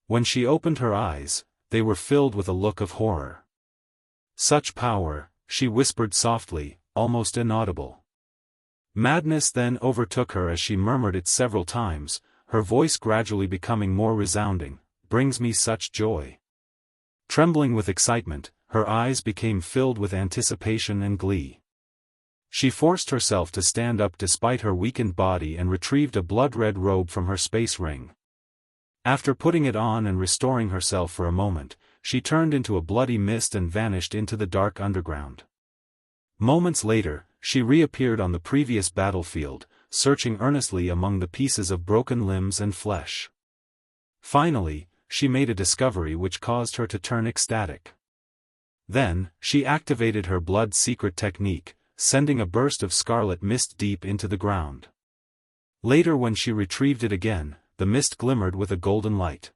When she opened her eyes, they were filled with a look of horror. "Such power," she whispered softly, almost inaudible. Madness then overtook her as she murmured it several times, her voice gradually becoming more resounding, "Brings me such joy." Trembling with excitement, her eyes became filled with anticipation and glee. She forced herself to stand up despite her weakened body and retrieved a blood-red robe from her space ring. After putting it on and restoring herself for a moment, she turned into a bloody mist and vanished into the dark underground. Moments later, she reappeared on the previous battlefield, searching earnestly among the pieces of broken limbs and flesh. Finally, she made a discovery which caused her to turn ecstatic. Then, she activated her blood secret technique, sending a burst of scarlet mist deep into the ground. Later, when she retrieved it again, the mist glimmered with a golden light.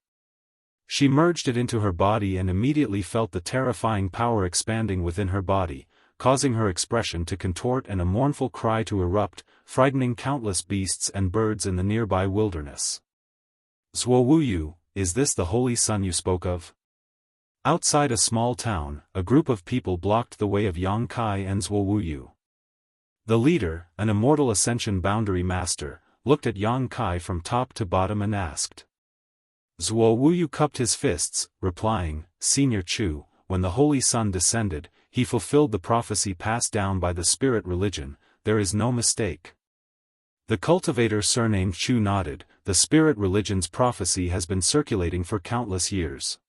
She merged it into her body and immediately felt the terrifying power expanding within her body, causing her expression to contort and a mournful cry to erupt, frightening countless beasts and birds in the nearby wilderness. "Zuowuyu, is this the holy sun you spoke of?" Outside a small town, a group of people blocked the way of Xianxia and Zuowuyu. The leader, an immortal Ascension boundary master, looked at Xianxia from top to bottom and asked. Zuowuyu cupped his fists, replying, "Senior Chu, when the holy sun descended, he fulfilled the prophecy passed down by the spirit religion, there is no mistake." The cultivator surnamed Chu nodded. The spirit religion's prophecy has been circulating for countless years.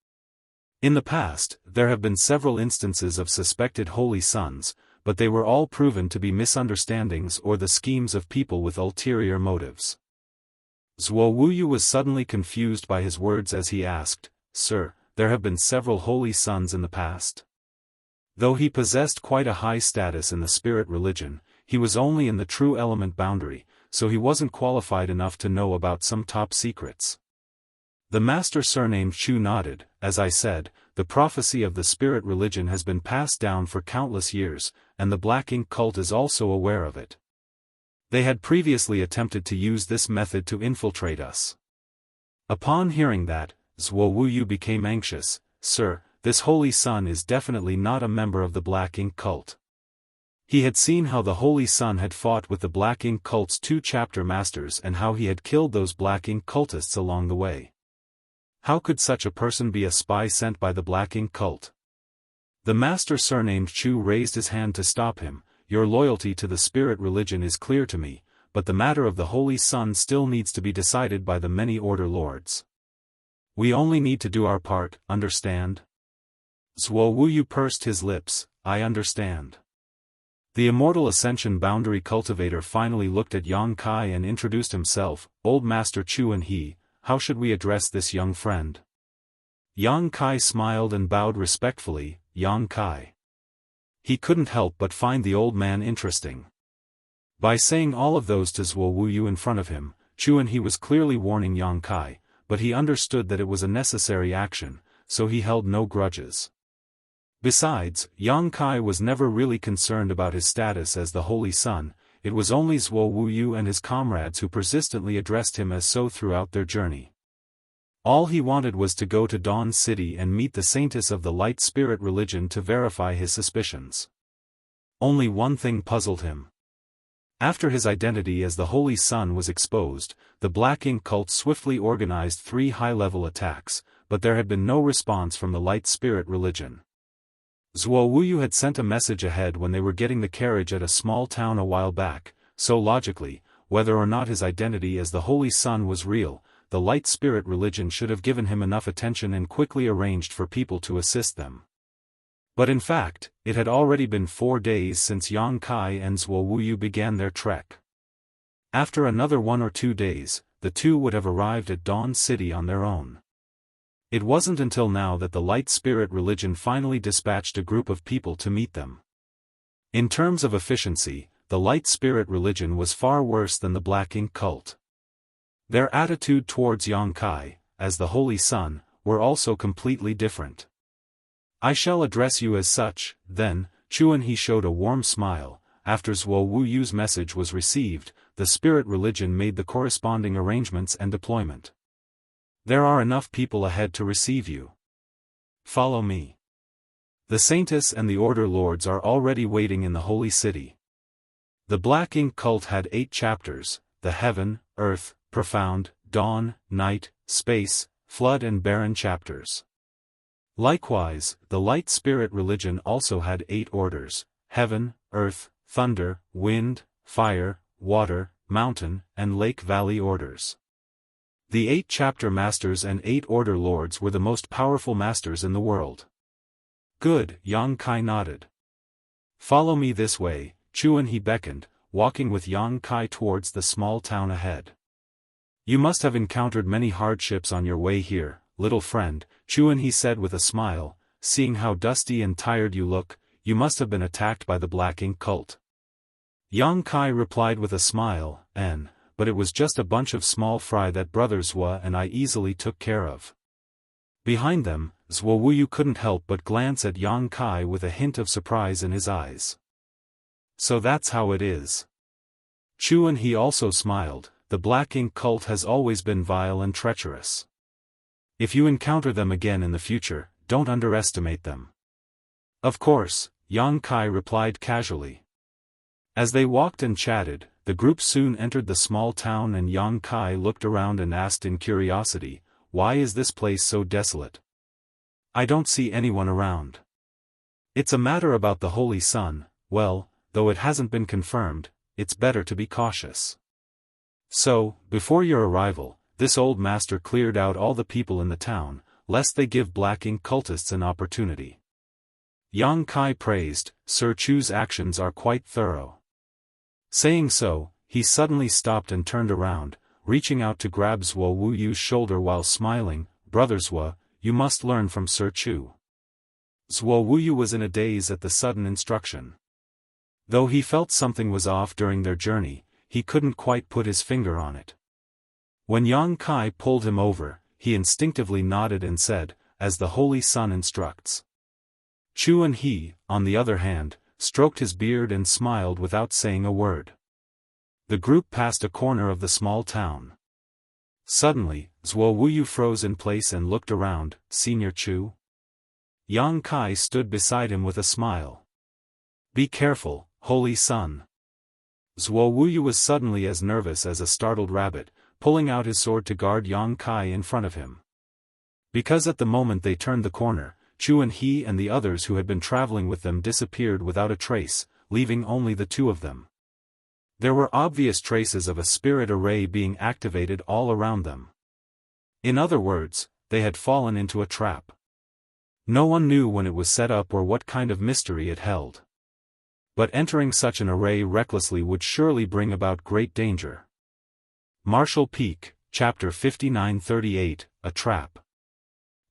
In the past, there have been several instances of suspected holy suns, but they were all proven to be misunderstandings or the schemes of people with ulterior motives. Zuowuyu was suddenly confused by his words as he asked, "Sir, there have been several holy suns in the past?" Though he possessed quite a high status in the spirit religion, he was only in the true element boundary, so he wasn't qualified enough to know about some top secrets. The master surnamed Chu nodded. "As I said, the prophecy of the spirit religion has been passed down for countless years, and the Black Ink cult is also aware of it. They had previously attempted to use this method to infiltrate us." Upon hearing that, Zuowuyu became anxious. "Sir, this holy sun is definitely not a member of the Black Ink cult." He had seen how the holy sun had fought with the Black Ink cult's 2 chapter masters and how he had killed those Black Ink cultists along the way. How could such a person be a spy sent by the Black Ink cult? The master surnamed Chu raised his hand to stop him. "Your loyalty to the spirit religion is clear to me, but the matter of the holy sun still needs to be decided by the many order lords. We only need to do our part, understand?" Zuowuyu pursed his lips. "I understand." The immortal Ascension boundary cultivator finally looked at Xianxia and introduced himself. "Old Master Chu and he, how should we address this young friend?" Xianxia smiled and bowed respectfully. "Xianxia." He couldn't help but find the old man interesting. By saying all of those to Zuowuyu in front of him, Chu and he was clearly warning Xianxia, but he understood that it was a necessary action, so he held no grudges. Besides, Xianxia was never really concerned about his status as the Holy Sun. It was only Zuowuyu and his comrades who persistently addressed him as so throughout their journey. All he wanted was to go to Dawn City and meet the saintess of the light spirit religion to verify his suspicions. Only one thing puzzled him. After his identity as the Holy Sun was exposed, the Black Ink cult swiftly organized 3 high-level attacks, but there had been no response from the light spirit religion. Zuowuyu had sent a message ahead when they were getting the carriage at a small town a while back, so logically, whether or not his identity as the Holy Sun was real, the light spirit religion should have given him enough attention and quickly arranged for people to assist them. But in fact, it had already been 4 days since Xianxia and Zuowuyu began their trek. After another 1 or 2 days, the two would have arrived at Dawn City on their own. It wasn't until now that the light spirit religion finally dispatched a group of people to meet them. In terms of efficiency, the light spirit religion was far worse than the Black Ink cult. Their attitude towards Xianxia, as the Holy Sun, were also completely different. "I shall address you as such, then." Chu and he showed a warm smile. After Zuowuyu's message was received, the spirit religion made the corresponding arrangements and deployment. "There are enough people ahead to receive you. Follow me. The Saintess and the Order Lords are already waiting in the Holy City." The Black Ink cult had 8 chapters: the Heaven, Earth, Profound, Dawn, Night, Space, Flood and Barren chapters. Likewise, the light spirit religion also had 8 orders: heaven, earth, thunder, wind, fire, water, mountain, and lake-valley orders. The 8 chapter masters and 8 order lords were the most powerful masters in the world. Good, Yang Kai nodded. Follow me this way, Chuan, he beckoned, walking with Yang Kai towards the small town ahead. You must have encountered many hardships on your way here, little friend, Chuan, he said with a smile. Seeing how dusty and tired you look, you must have been attacked by the Black Ink cult. Yang Kai replied with a smile, but it was just a bunch of small fry that Brother Zhua and I easily took care of. Behind them, Zhuo Wuyu couldn't help but glance at Yang Kai with a hint of surprise in his eyes. So that's how it is. Chuan, he also smiled. The Black Ink cult has always been vile and treacherous. If you encounter them again in the future, don't underestimate them. Of course, Yang Kai replied casually. As they walked and chatted, the group soon entered the small town and Yang Kai looked around and asked in curiosity, "Why is this place so desolate? I don't see anyone around." It's a matter about the Holy Sun. Well, though it hasn't been confirmed, it's better to be cautious. So, before your arrival, this old master cleared out all the people in the town, lest they give Black Ink cultists an opportunity. Yang Kai praised, Sir Chu's actions are quite thorough. Saying so, he suddenly stopped and turned around, reaching out to grab Zhuo Wuyu's shoulder while smiling. Brother Zhua, you must learn from Sir Chu. Zhuo Wuyu was in a daze at the sudden instruction. Though he felt something was off during their journey, he couldn't quite put his finger on it. When Yang Kai pulled him over, he instinctively nodded and said, "As the Holy Sun instructs." Chuan he, on the other hand, stroked his beard and smiled without saying a word. The group passed a corner of the small town. Suddenly, Zhuo Wuyu froze in place and looked around. "Senior Chu?" Yang Kai stood beside him with a smile. "Be careful, Holy Sun." Zhuo Wuyu was suddenly as nervous as a startled rabbit, pulling out his sword to guard Yang Kai in front of him. Because at the moment they turned the corner, Chuan he and the others who had been traveling with them disappeared without a trace, leaving only the 2 of them. There were obvious traces of a spirit array being activated all around them. In other words, they had fallen into a trap. No one knew when it was set up or what kind of mystery it held. But entering such an array recklessly would surely bring about great danger. Martial Peak, Chapter 5938, A Trap.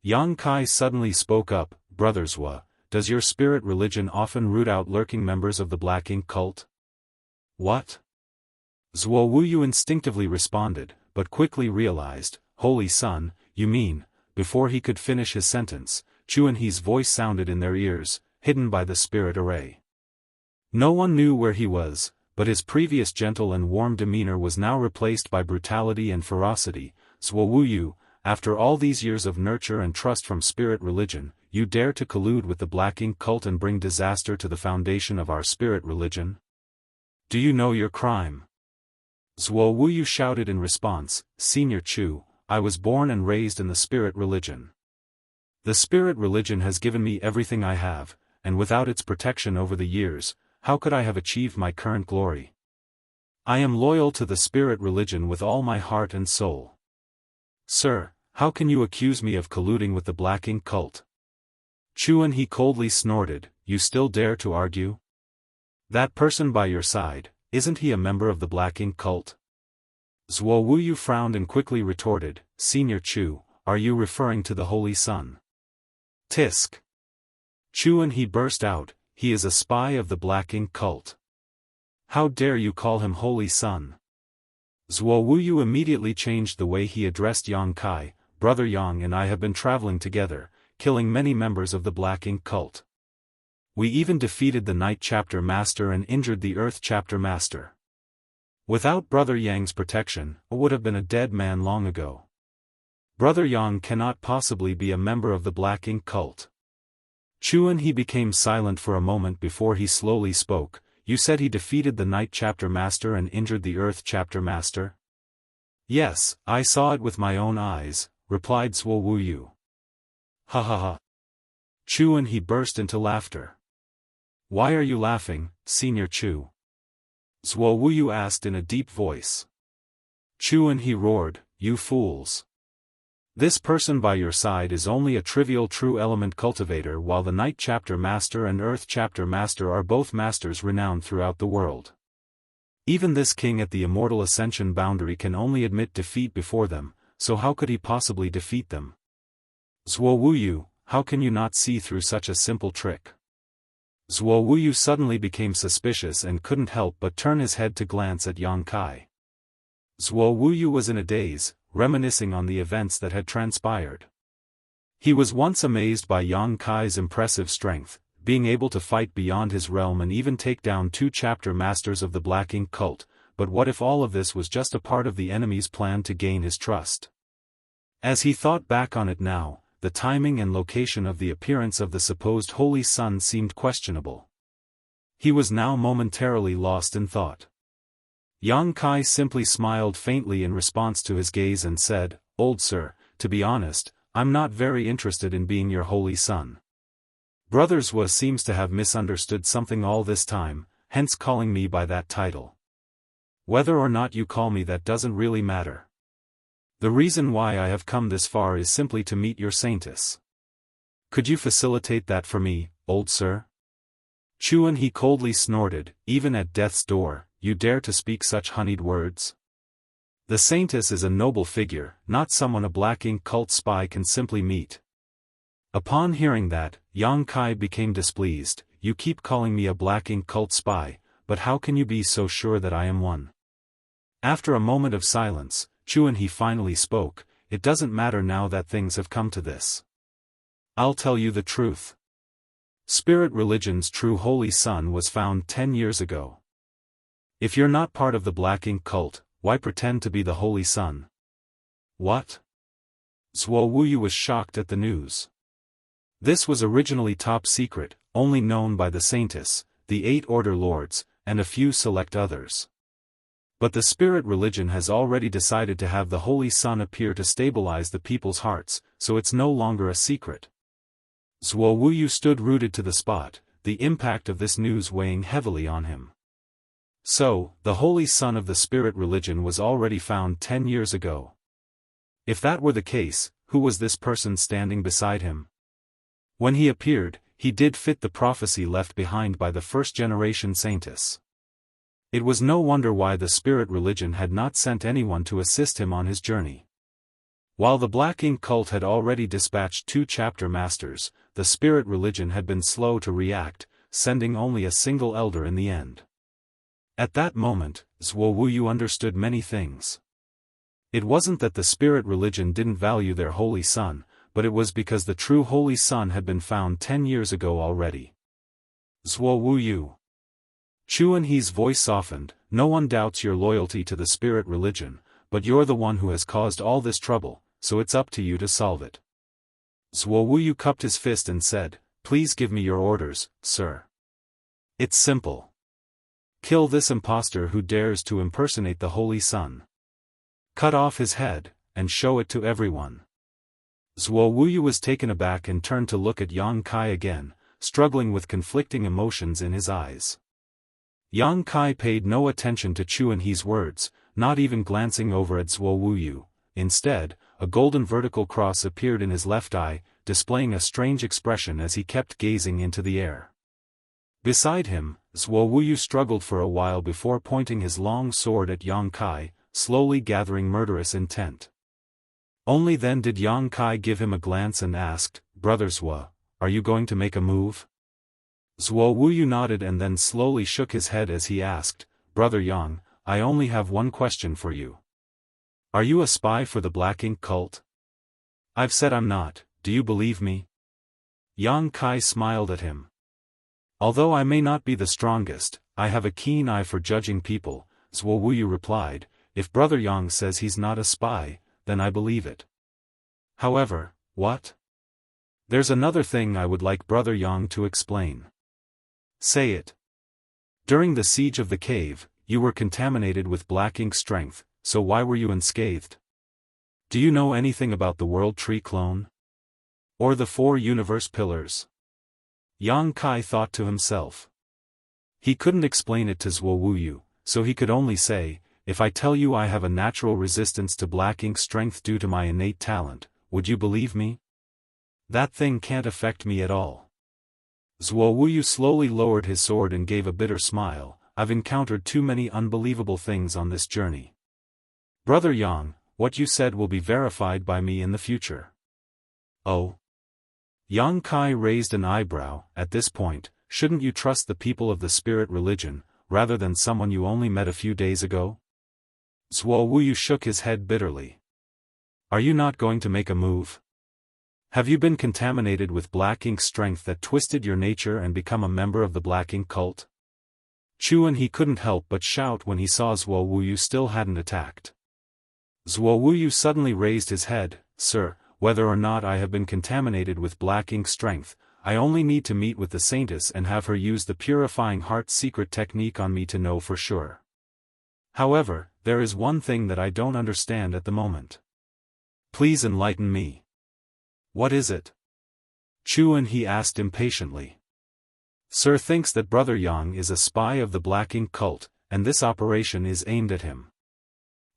Yang Kai suddenly spoke up, "Brother Zhua, does your spirit religion often root out lurking members of the Black Ink cult?" "What?" Zhuo Wuyu instinctively responded, but quickly realized, "Holy Sun, you mean," before he could finish his sentence, Chuan he's voice sounded in their ears, hidden by the spirit array. No one knew where he was, but his previous gentle and warm demeanor was now replaced by brutality and ferocity. "Zhuo Wuyu, after all these years of nurture and trust from spirit religion, you dare to collude with the Black Ink cult and bring disaster to the foundation of our spirit religion? Do you know your crime?" Zhuo Wuyu shouted in response, "Senior Chu, I was born and raised in the spirit religion. The spirit religion has given me everything I have, and without its protection over the years, how could I have achieved my current glory? I am loyal to the spirit religion with all my heart and soul. Sir, how can you accuse me of colluding with the Black Ink cult?" Chuan he coldly snorted, "You still dare to argue? That person by your side, isn't he a member of the Black Ink cult?" Zhuo Wuyu frowned and quickly retorted, "Senior Chu, are you referring to the Holy Sun?" "Tisk!" Chuan he burst out, "He is a spy of the Black Ink cult. How dare you call him Holy Sun?" Zhuo Wuyu immediately changed the way he addressed Yang Kai. "Brother Yang and I have been traveling together, killing many members of the Black Ink cult. We even defeated the Night Chapter Master and injured the Earth Chapter Master. Without Brother Yang's protection, I would have been a dead man long ago. Brother Yang cannot possibly be a member of the Black Ink cult." Chuan he became silent for a moment before he slowly spoke. "You said he defeated the Night Chapter Master and injured the Earth Chapter Master?" "Yes, I saw it with my own eyes," replied Zhuo Wuyu. "Ha ha ha. Chu, and he burst into laughter. Why are you laughing, Senior Chu? Zuo Wuyu asked in a deep voice. Chu, and he roared, you fools. This person by your side is only a trivial true element cultivator, while the Night Chapter Master and Earth Chapter Master are both masters renowned throughout the world. Even this king at the Immortal Ascension boundary can only admit defeat before them, so how could he possibly defeat them? Zuo Wuyu, how can you not see through such a simple trick? Zuo Wuyu suddenly became suspicious and couldn't help but turn his head to glance at Yang Kai. Zuo Wuyu was in a daze, reminiscing on the events that had transpired. He was once amazed by Yang Kai's impressive strength, being able to fight beyond his realm and even take down 2 chapter masters of the Black Ink cult, but what if all of this was just a part of the enemy's plan to gain his trust? As he thought back on it now, the timing and location of the appearance of the supposed Holy Sun seemed questionable. He was now momentarily lost in thought. Yang Kai simply smiled faintly in response to his gaze and said, Old sir, to be honest, I'm not very interested in being your holy son. Brother Zhua seems to have misunderstood something all this time, hence calling me by that title. Whether or not you call me that doesn't really matter. The reason why I have come this far is simply to meet your saintess. Could you facilitate that for me, old sir? Chuan he coldly snorted, even at death's door, you dare to speak such honeyed words? The saintess is a noble figure, not someone a Black Ink cult spy can simply meet. Upon hearing that, Yang Kai became displeased. You keep calling me a Black Ink cult spy, but how can you be so sure that I am one? After a moment of silence, Chuan he finally spoke, it doesn't matter now that things have come to this. I'll tell you the truth. Spirit religion's true holy sun was found 10 years ago. If you're not part of the Black Ink cult, why pretend to be the holy sun? What? Zuo Wuyu was shocked at the news. This was originally top secret, only known by the saintess, the 8 order lords, and a few select others. But the spirit religion has already decided to have the holy sun appear to stabilize the people's hearts, so it's no longer a secret. Zuo Wuyu stood rooted to the spot, the impact of this news weighing heavily on him. So, the holy sun of the spirit religion was already found 10 years ago. If that were the case, who was this person standing beside him? When he appeared, he did fit the prophecy left behind by the first-generation saintess. It was no wonder why the spirit religion had not sent anyone to assist him on his journey. While the Black Ink cult had already dispatched 2 chapter masters, the spirit religion had been slow to react, sending only a single elder in the end. At that moment, Zuo Wuyu understood many things. It wasn't that the spirit religion didn't value their holy sun, but it was because the true holy sun had been found 10 years ago already. Zuo Wuyu. Chuan He's voice softened, no one doubts your loyalty to the spirit religion, but you're the one who has caused all this trouble, so it's up to you to solve it. Zuo Wuyu cupped his fist and said, please give me your orders, sir. It's simple. Kill this impostor who dares to impersonate the holy sun. Cut off his head, and show it to everyone. Zuo Wuyu was taken aback and turned to look at Yang Kai again, struggling with conflicting emotions in his eyes. Yang Kai paid no attention to Chuan He's words, not even glancing over at Zuo Wuyu. Instead, a golden vertical cross appeared in his left eye, displaying a strange expression as he kept gazing into the air. Beside him, Zuo Wuyu struggled for a while before pointing his long sword at Yang Kai, slowly gathering murderous intent. Only then did Yang Kai give him a glance and asked, Brother Zhua, are you going to make a move? Zuo Wuyu nodded and then slowly shook his head as he asked, Brother Yang, I only have one question for you. Are you a spy for the Black Ink cult? I've said I'm not, do you believe me? Yang Kai smiled at him. Although I may not be the strongest, I have a keen eye for judging people, Zuo Wuyu replied. If Brother Yang says he's not a spy, then I believe it. However, what? There's another thing I would like Brother Yang to explain. Say it. During the siege of the cave, you were contaminated with Black Ink strength, so why were you unscathed? Do you know anything about the World Tree clone? Or the 4 universe pillars? Yang Kai thought to himself. He couldn't explain it to Zuo Wuyu, so he could only say, if I tell you I have a natural resistance to black ink strength due to my innate talent, would you believe me? That thing can't affect me at all. Zuo Wuyu slowly lowered his sword and gave a bitter smile. I've encountered too many unbelievable things on this journey. Brother Yang, what you said will be verified by me in the future. Oh? Yang Kai raised an eyebrow. At this point, shouldn't you trust the people of the spirit religion, rather than someone you only met a few days ago? Zuo Wuyu shook his head bitterly. Are you not going to make a move? Have you been contaminated with black ink strength that twisted your nature and become a member of the black ink cult? Chuan he couldn't help but shout when he saw Zuo Wuyu still hadn't attacked. Zuo Wuyu suddenly raised his head. Sir, whether or not I have been contaminated with black ink strength, I only need to meet with the Saintess and have her use the purifying heart secret technique on me to know for sure. However, there is one thing that I don't understand at the moment. Please enlighten me. What is it? Chuan he asked impatiently. Sir thinks that Brother Yang is a spy of the black ink cult, and this operation is aimed at him.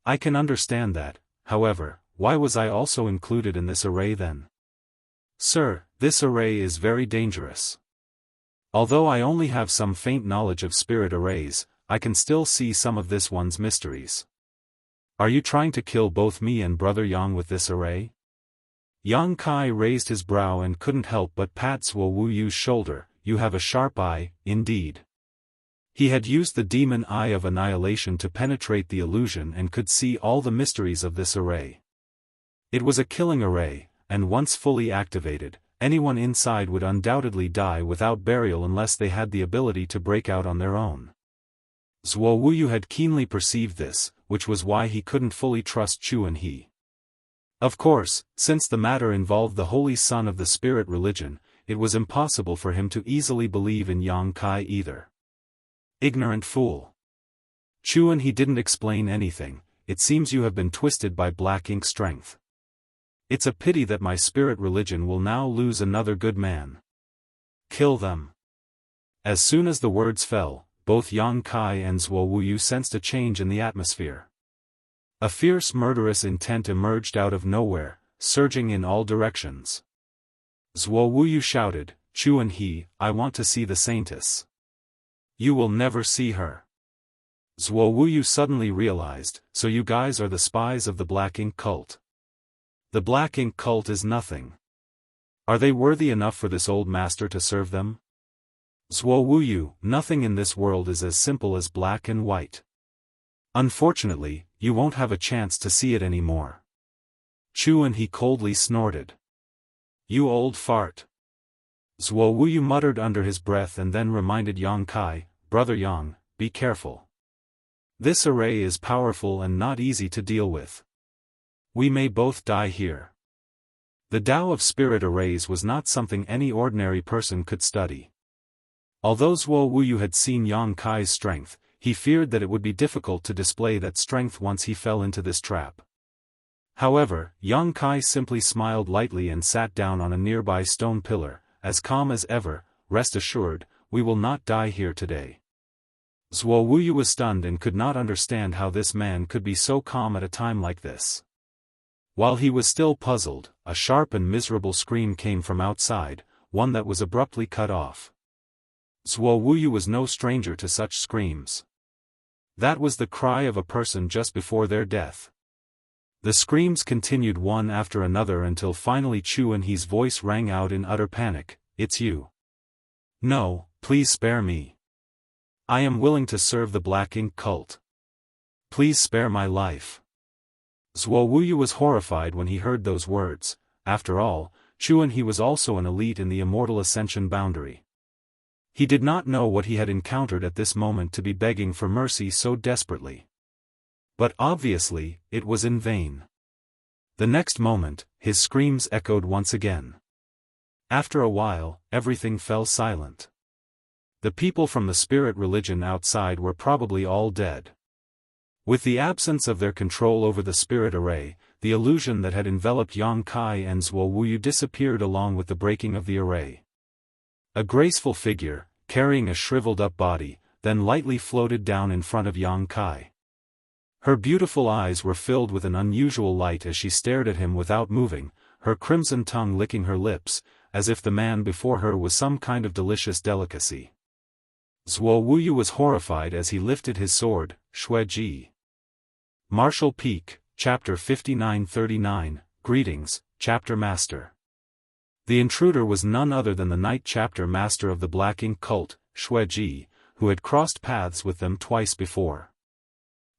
I can understand that, however, why was I also included in this array then? Sir, this array is very dangerous. Although I only have some faint knowledge of spirit arrays, I can still see some of this one's mysteries. Are you trying to kill both me and Brother Yang with this array? Yang Kai raised his brow and couldn't help but pat Zuo Wuyu's shoulder. You have a sharp eye, indeed. He had used the demon eye of annihilation to penetrate the illusion and could see all the mysteries of this array. It was a killing array, and once fully activated, anyone inside would undoubtedly die without burial unless they had the ability to break out on their own. Zuo Wuyu had keenly perceived this, which was why he couldn't fully trust Chuan he. Of course, since the matter involved the Holy Son of the Spirit religion, it was impossible for him to easily believe in Yang Kai either. Ignorant fool. Chuan he didn't explain anything. It seems you have been twisted by black ink strength. It's a pity that my spirit religion will now lose another good man. Kill them. As soon as the words fell, both Yang Kai and Zuo Wuyu sensed a change in the atmosphere. A fierce murderous intent emerged out of nowhere, surging in all directions. Zuo Wuyu shouted, Chuan he, I want to see the Saintess. You will never see her. Zuo Wuyu suddenly realized, so you guys are the spies of the black ink cult. The black ink cult is nothing. Are they worthy enough for this old master to serve them? Zuo Wuyu, nothing in this world is as simple as black and white. Unfortunately, you won't have a chance to see it anymore. Chuan he coldly snorted. You old fart. Zuo Wuyu muttered under his breath and then reminded Yang Kai, Brother Yang, be careful. This array is powerful and not easy to deal with. We may both die here. The Tao of spirit arrays was not something any ordinary person could study. Although Zuo Wuyu had seen Yang Kai's strength, he feared that it would be difficult to display that strength once he fell into this trap. However, Yang Kai simply smiled lightly and sat down on a nearby stone pillar, as calm as ever. Rest assured, we will not die here today. Zuo Wuyu was stunned and could not understand how this man could be so calm at a time like this. While he was still puzzled, a sharp and miserable scream came from outside, one that was abruptly cut off. Zuo Wuyu was no stranger to such screams. That was the cry of a person just before their death. The screams continued one after another until finally Chuan he's voice rang out in utter panic, It's you. No, please spare me. I am willing to serve the black ink cult. Please spare my life. Zuo Wuyu was horrified when he heard those words. After all, Chuan he was also an elite in the Immortal Ascension boundary. He did not know what he had encountered at this moment to be begging for mercy so desperately. But obviously, it was in vain. The next moment, his screams echoed once again. After a while, everything fell silent. The people from the spirit religion outside were probably all dead. With the absence of their control over the spirit array, the illusion that had enveloped Yang Kai and Zuo Wuyu disappeared along with the breaking of the array. A graceful figure, carrying a shriveled-up body, then lightly floated down in front of Yang Kai. Her beautiful eyes were filled with an unusual light as she stared at him without moving, her crimson tongue licking her lips, as if the man before her was some kind of delicious delicacy. Zuo Wuyu was horrified as he lifted his sword, Xueji. Martial Peak, Chapter 5939, Greetings, Chapter Master. The intruder was none other than the Knight Chapter Master of the Black Ink Cult, Xueji, who had crossed paths with them twice before.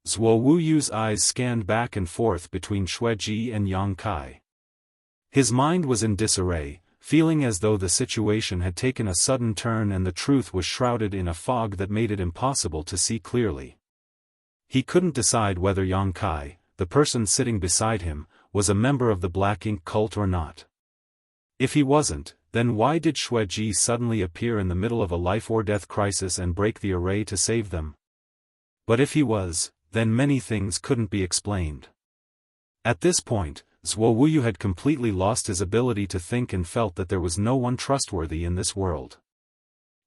Zuo Wuyu's eyes scanned back and forth between Xueji and Yang Kai. His mind was in disarray, feeling as though the situation had taken a sudden turn and the truth was shrouded in a fog that made it impossible to see clearly. He couldn't decide whether Yang Kai, the person sitting beside him, was a member of the Black Ink Cult or not. If he wasn't, then why did Xueji suddenly appear in the middle of a life-or-death crisis and break the array to save them? But if he was, then many things couldn't be explained. At this point, Zuo Wuyu had completely lost his ability to think and felt that there was no one trustworthy in this world.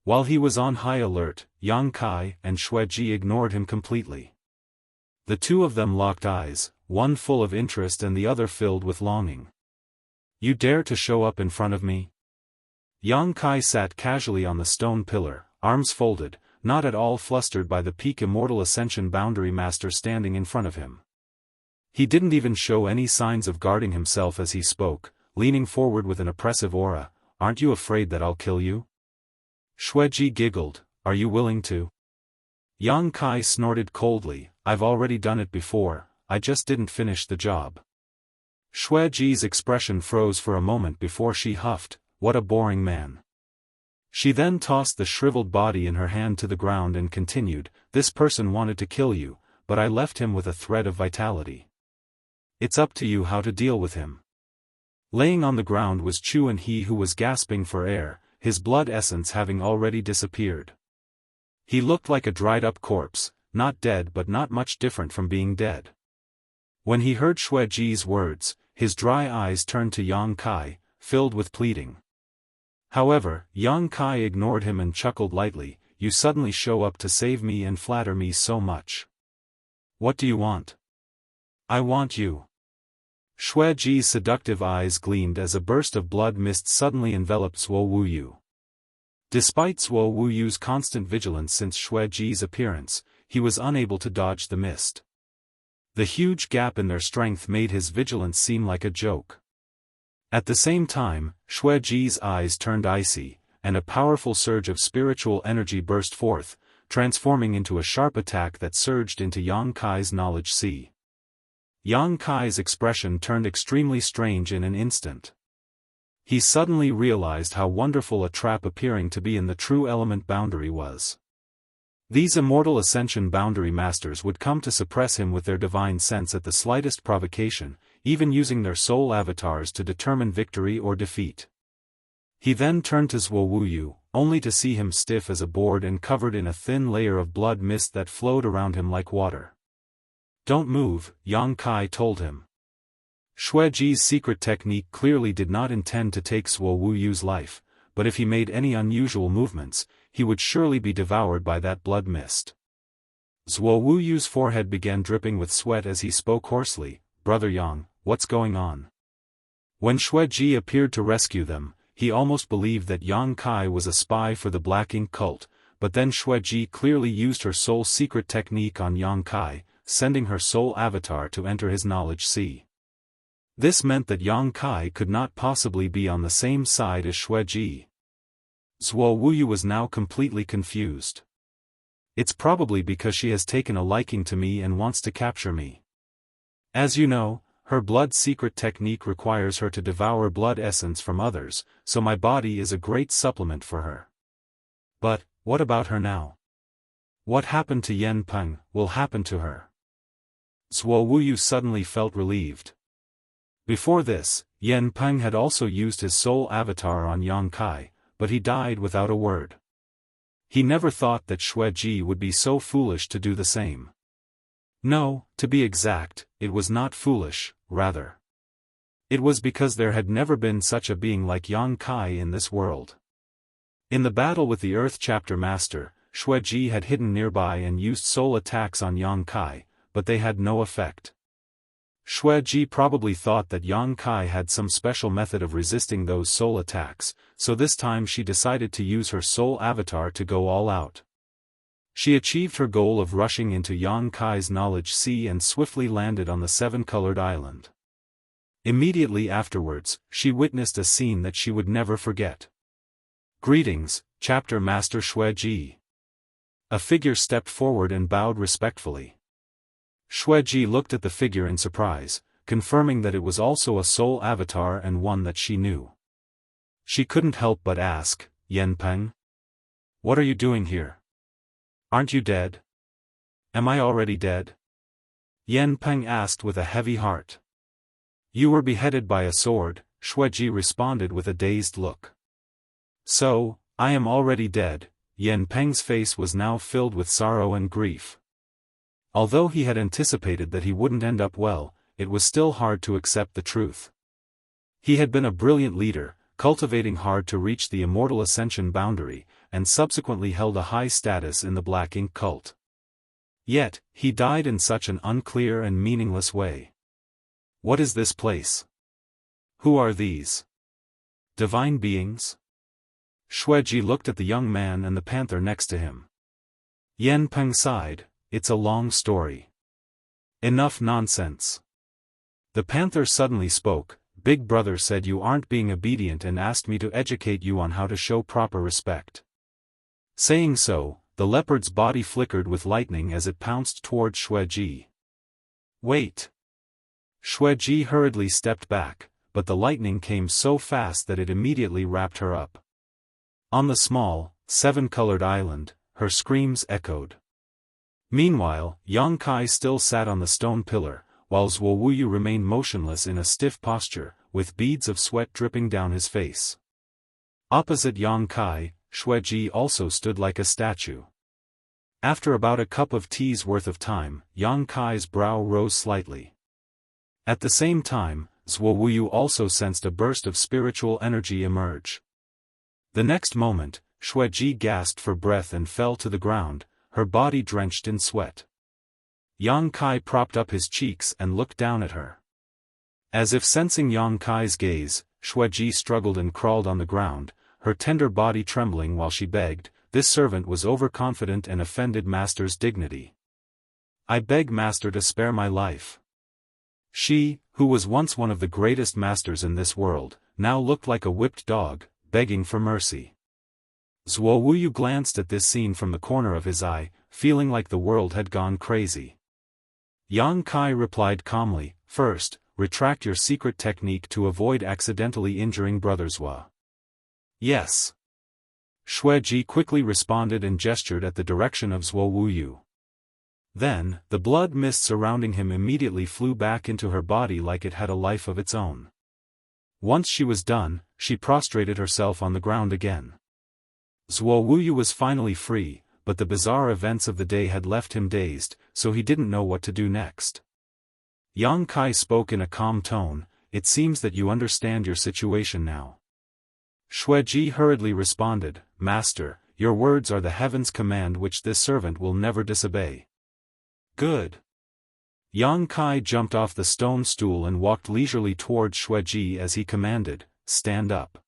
While he was on high alert, Yang Kai and Xueji ignored him completely. The two of them locked eyes, one full of interest and the other filled with longing. "You dare to show up in front of me?" Yang Kai sat casually on the stone pillar, arms folded, not at all flustered by the peak Immortal Ascension Boundary Master standing in front of him. He didn't even show any signs of guarding himself as he spoke, leaning forward with an oppressive aura. "Aren't you afraid that I'll kill you?" Xueji giggled. "Are you willing to?" Yang Kai snorted coldly. "I've already done it before, I just didn't finish the job." Xueji's expression froze for a moment before she huffed, "What a boring man." She then tossed the shriveled body in her hand to the ground and continued, "This person wanted to kill you, but I left him with a thread of vitality. It's up to you how to deal with him." Laying on the ground was Chu and he who was gasping for air, his blood essence having already disappeared. He looked like a dried-up corpse, not dead but not much different from being dead. When he heard Xueji's words, his dry eyes turned to Yang Kai, filled with pleading. However, Yang Kai ignored him and chuckled lightly. "You suddenly show up to save me and flatter me so much. What do you want?" "I want you." Xueji's seductive eyes gleamed as a burst of blood mist suddenly enveloped Zuo Wuyu. Despite Zuo Wuyu's constant vigilance since Xueji's appearance, he was unable to dodge the mist. The huge gap in their strength made his vigilance seem like a joke. At the same time, Xueji's eyes turned icy, and a powerful surge of spiritual energy burst forth, transforming into a sharp attack that surged into Yang Kai's knowledge sea. Yang Kai's expression turned extremely strange in an instant. He suddenly realized how wonderful a trap appearing to be in the true element boundary was. These Immortal Ascension Boundary Masters would come to suppress him with their divine sense at the slightest provocation, even using their soul avatars to determine victory or defeat. He then turned to Zuo Wuyu, only to see him stiff as a board and covered in a thin layer of blood mist that flowed around him like water. "Don't move," Yang Kai told him. Xueji's secret technique clearly did not intend to take Zuo Wuyu's life, but if he made any unusual movements, he would surely be devoured by that blood mist. Zuo Wuyu's forehead began dripping with sweat as he spoke hoarsely, "Brother Yang, what's going on?" When Xueji appeared to rescue them, he almost believed that Yang Kai was a spy for the Black Ink Cult, but then Xueji clearly used her soul secret technique on Yang Kai, sending her soul avatar to enter his knowledge sea. This meant that Yang Kai could not possibly be on the same side as Xueji. Zuo Wuyu was now completely confused. "It's probably because she has taken a liking to me and wants to capture me. As you know, her blood secret technique requires her to devour blood essence from others, so my body is a great supplement for her. But, what about her now? What happened to Yen Peng will happen to her." Zuo Wuyu suddenly felt relieved. Before this, Yen Peng had also used his soul avatar on Yang Kai, but he died without a word. He never thought that Xueji would be so foolish to do the same. No, to be exact, it was not foolish, rather. It was because there had never been such a being like Yang Kai in this world. In the battle with the Earth Chapter Master, Xueji had hidden nearby and used soul attacks on Yang Kai, but they had no effect. Xueji probably thought that Yang Kai had some special method of resisting those soul attacks, so this time she decided to use her soul avatar to go all out. She achieved her goal of rushing into Yang Kai's knowledge sea and swiftly landed on the seven-colored island. Immediately afterwards, she witnessed a scene that she would never forget. "Greetings, Chapter Master Xueji." A figure stepped forward and bowed respectfully. Xueji looked at the figure in surprise, confirming that it was also a soul avatar and one that she knew. She couldn't help but ask, "Yanpeng? What are you doing here? Aren't you dead?" "Am I already dead?" Yanpeng asked with a heavy heart. "You were beheaded by a sword," Xueji responded with a dazed look. "So, I am already dead." Yanpeng's face was now filled with sorrow and grief. Although he had anticipated that he wouldn't end up well, it was still hard to accept the truth. He had been a brilliant leader, cultivating hard to reach the Immortal Ascension boundary, and subsequently held a high status in the Black Ink cult. Yet, he died in such an unclear and meaningless way. What is this place? Who are these divine beings? Xueji looked at the young man and the panther next to him. Yanpeng sighed, "It's a long story." "Enough nonsense." The panther suddenly spoke. "Big Brother said you aren't being obedient and asked me to educate you on how to show proper respect." Saying so, the leopard's body flickered with lightning as it pounced toward Xueji. "Wait." Xueji hurriedly stepped back, but the lightning came so fast that it immediately wrapped her up. On the small, seven-colored island, her screams echoed. Meanwhile, Yang Kai still sat on the stone pillar, while Zuowuyu remained motionless in a stiff posture, with beads of sweat dripping down his face. Opposite Yang Kai, Xueji also stood like a statue. After about a cup of tea's worth of time, Yang Kai's brow rose slightly. At the same time, Zuowuyu also sensed a burst of spiritual energy emerge. The next moment, Xueji gasped for breath and fell to the ground, her body drenched in sweat. Yang Kai propped up his cheeks and looked down at her. As if sensing Yang Kai's gaze, Xueji struggled and crawled on the ground, her tender body trembling while she begged. This servant was overconfident and offended Master's dignity. "I beg Master to spare my life." She, who was once one of the greatest masters in this world, now looked like a whipped dog, begging for mercy. Zuowuyu glanced at this scene from the corner of his eye, feeling like the world had gone crazy. Yang Kai replied calmly, "First, retract your secret technique to avoid accidentally injuring Brother Zua." "Yes." Xueji quickly responded and gestured at the direction of Zuowuyu. Then, the blood mist surrounding him immediately flew back into her body like it had a life of its own. Once she was done, she prostrated herself on the ground again. Zuowuyu was finally free, but the bizarre events of the day had left him dazed, so he didn't know what to do next. Yang Kai spoke in a calm tone, "It seems that you understand your situation now." Xueji hurriedly responded, "Master, your words are the heaven's command which this servant will never disobey." "Good." Yang Kai jumped off the stone stool and walked leisurely towards Xueji as he commanded, "Stand up."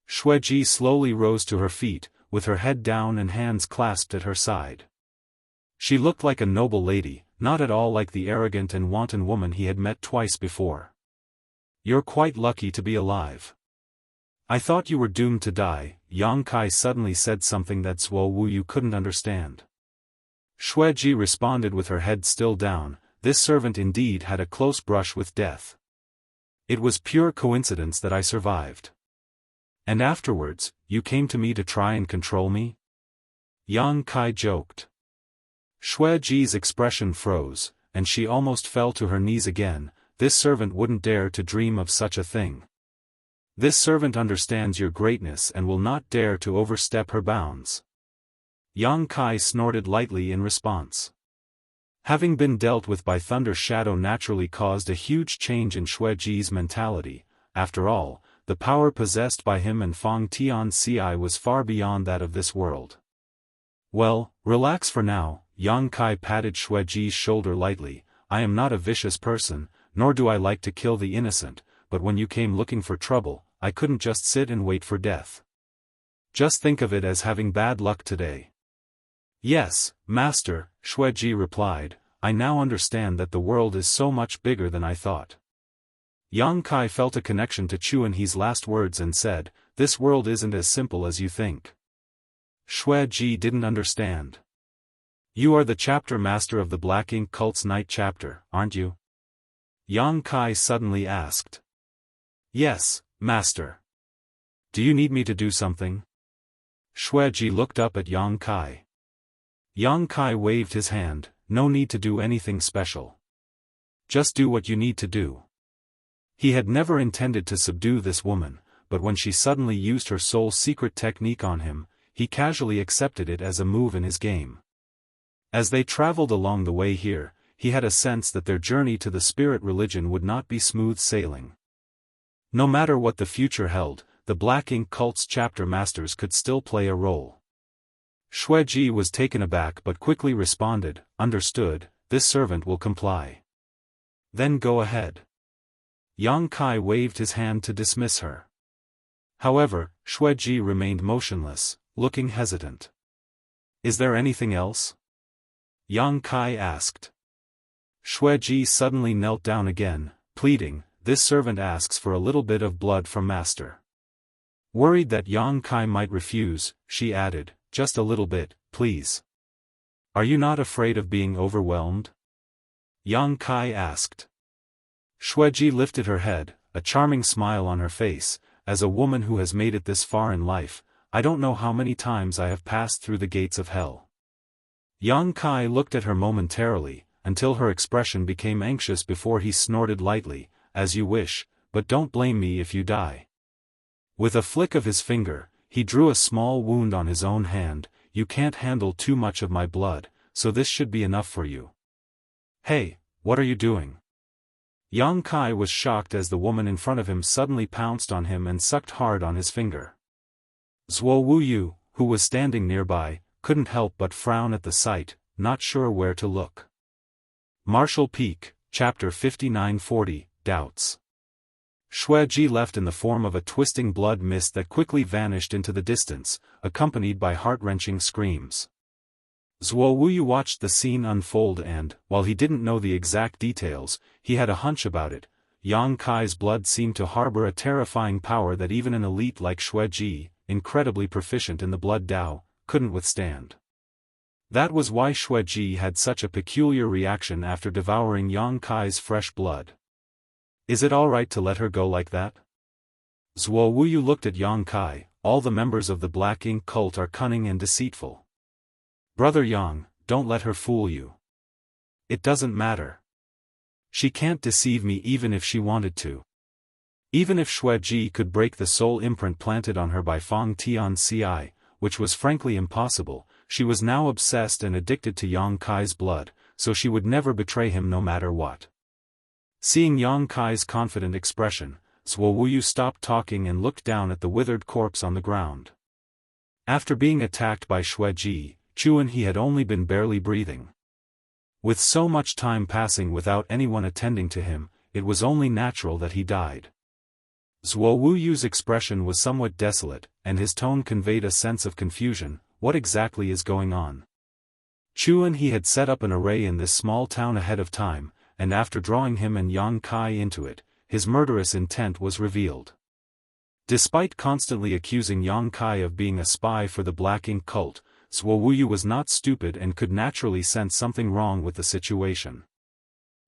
Xueji slowly rose to her feet, with her head down and hands clasped at her side. She looked like a noble lady, not at all like the arrogant and wanton woman he had met twice before. "You're quite lucky to be alive. I thought you were doomed to die." Yang Kai suddenly said something that Zuowuyu couldn't understand. Xueji responded with her head still down, "This servant indeed had a close brush with death. It was pure coincidence that I survived." "And afterwards, you came to me to try and control me?" Yang Kai joked. Xueji's expression froze, and she almost fell to her knees again. This servant wouldn't dare to dream of such a thing. This servant understands your greatness and will not dare to overstep her bounds. Yang Kai snorted lightly in response. Having been dealt with by Thunder Shadow naturally caused a huge change in Xueji's mentality. After all, the power possessed by him and Fang Tianci was far beyond that of this world. Well, relax for now, Yang Kai patted Xueji's shoulder lightly. I am not a vicious person, nor do I like to kill the innocent, but when you came looking for trouble, I couldn't just sit and wait for death. Just think of it as having bad luck today. Yes, Master, Xueji replied, I now understand that the world is so much bigger than I thought. Yang Kai felt a connection to Chuanhe's last words and said, this world isn't as simple as you think. Xueji didn't understand. You are the chapter master of the Black Ink Cult's night chapter, aren't you? Yang Kai suddenly asked. Yes, Master. Do you need me to do something? Xueji looked up at Yang Kai. Yang Kai waved his hand, no need to do anything special. Just do what you need to do. He had never intended to subdue this woman, but when she suddenly used her soul secret technique on him, he casually accepted it as a move in his game. As they traveled along the way here, he had a sense that their journey to the spirit religion would not be smooth sailing. No matter what the future held, the Black Ink Cult's chapter masters could still play a role. Xueji was taken aback but quickly responded, understood, this servant will comply. Then go ahead. Yang Kai waved his hand to dismiss her. However, Xueji remained motionless, looking hesitant. Is there anything else? Yang Kai asked. Xueji suddenly knelt down again, pleading, this servant asks for a little bit of blood from Master. Worried that Yang Kai might refuse, she added, just a little bit, please. Are you not afraid of being overwhelmed? Yang Kai asked. Xueji lifted her head, a charming smile on her face. As a woman who has made it this far in life, I don't know how many times I have passed through the gates of hell. Yang Kai looked at her momentarily, until her expression became anxious before he snorted lightly, as you wish, but don't blame me if you die. With a flick of his finger, he drew a small wound on his own hand. You can't handle too much of my blood, so this should be enough for you. Hey, what are you doing? Yang Kai was shocked as the woman in front of him suddenly pounced on him and sucked hard on his finger. Zuo Wuyu, who was standing nearby, couldn't help but frown at the sight, not sure where to look. Martial Peak, Chapter 5940, Doubts. Xueji left in the form of a twisting blood mist that quickly vanished into the distance, accompanied by heart-wrenching screams. Zuo Wuyu watched the scene unfold and, while he didn't know the exact details, he had a hunch about it. Yang Kai's blood seemed to harbor a terrifying power that even an elite like Xueji, incredibly proficient in the blood Dao, couldn't withstand. That was why Xueji had such a peculiar reaction after devouring Yang Kai's fresh blood. Is it alright to let her go like that? Zuo Wuyu looked at Yang Kai. All the members of the Black Ink Cult are cunning and deceitful. Brother Yang, don't let her fool you. It doesn't matter. She can't deceive me even if she wanted to. Even if Xueji could break the soul imprint planted on her by Fang Tianci, which was frankly impossible, she was now obsessed and addicted to Yang Kai's blood, so she would never betray him no matter what. Seeing Yang Kai's confident expression, Zuo Wuyu stopped talking and looked down at the withered corpse on the ground. After being attacked by Xueji, Chuanhe had only been barely breathing. With so much time passing without anyone attending to him, it was only natural that he died. Zuo Wuyu's expression was somewhat desolate, and his tone conveyed a sense of confusion. What exactly is going on? Chuanhe had set up an array in this small town ahead of time, and after drawing him and Yang Kai into it, his murderous intent was revealed. Despite constantly accusing Yang Kai of being a spy for the Black Ink Cult, Zuo Wuyu was not stupid and could naturally sense something wrong with the situation.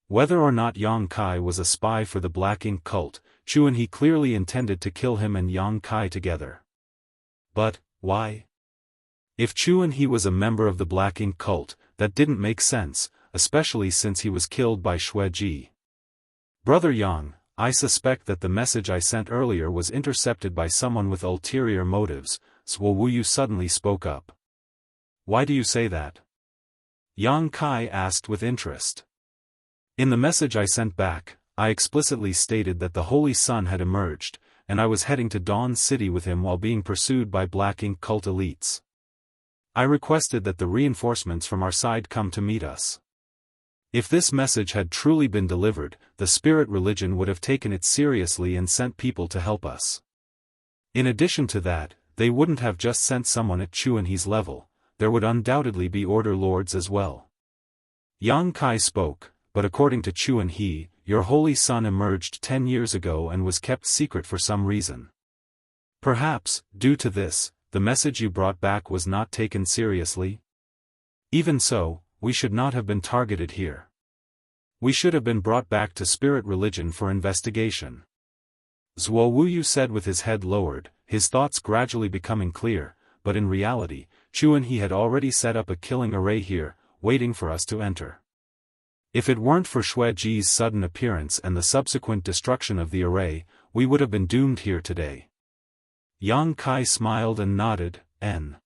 Whether or not Yang Kai was a spy for the Black Ink Cult, Chuanhe clearly intended to kill him and Yang Kai together. But, why? If Chuanhe was a member of the Black Ink Cult, that didn't make sense, especially since he was killed by Xueji. Brother Yang, I suspect that the message I sent earlier was intercepted by someone with ulterior motives, Zuo Wuyu suddenly spoke up. Why do you say that? Yang Kai asked with interest. In the message I sent back, I explicitly stated that the Holy Sun had emerged, and I was heading to Dawn City with him while being pursued by Black Ink cult elites. I requested that the reinforcements from our side come to meet us. If this message had truly been delivered, the spirit religion would have taken it seriously and sent people to help us. In addition to that, they wouldn't have just sent someone at Chuanhe's level, there would undoubtedly be Order Lords as well. Yang Kai spoke, but according to Chuanhe, your holy son emerged 10 years ago and was kept secret for some reason. Perhaps, due to this, the message you brought back was not taken seriously? Even so, we should not have been targeted here. We should have been brought back to spirit religion for investigation. Zuo Wuyu said with his head lowered, his thoughts gradually becoming clear, but in reality, Chuanhe had already set up a killing array here, waiting for us to enter. If it weren't for Xueji's sudden appearance and the subsequent destruction of the array, we would have been doomed here today. Yang Kai smiled and nodded, N.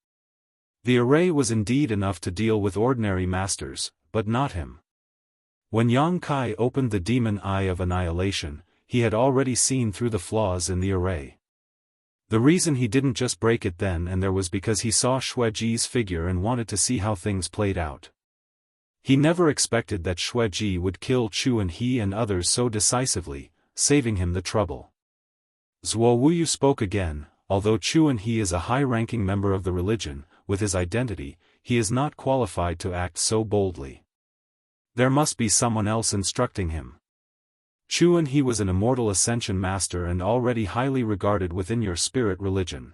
The array was indeed enough to deal with ordinary masters, but not him. When Yang Kai opened the demon eye of annihilation, he had already seen through the flaws in the array. The reason he didn't just break it then and there was because he saw Xueji's figure and wanted to see how things played out. He never expected that Xueji would kill Chuanhe and others so decisively, saving him the trouble. Zuo Wuyu spoke again, although Chuanhe is a high-ranking member of the religion, with his identity, he is not qualified to act so boldly. There must be someone else instructing him. Chuanhe was an immortal Ascension master and already highly regarded within your spirit religion.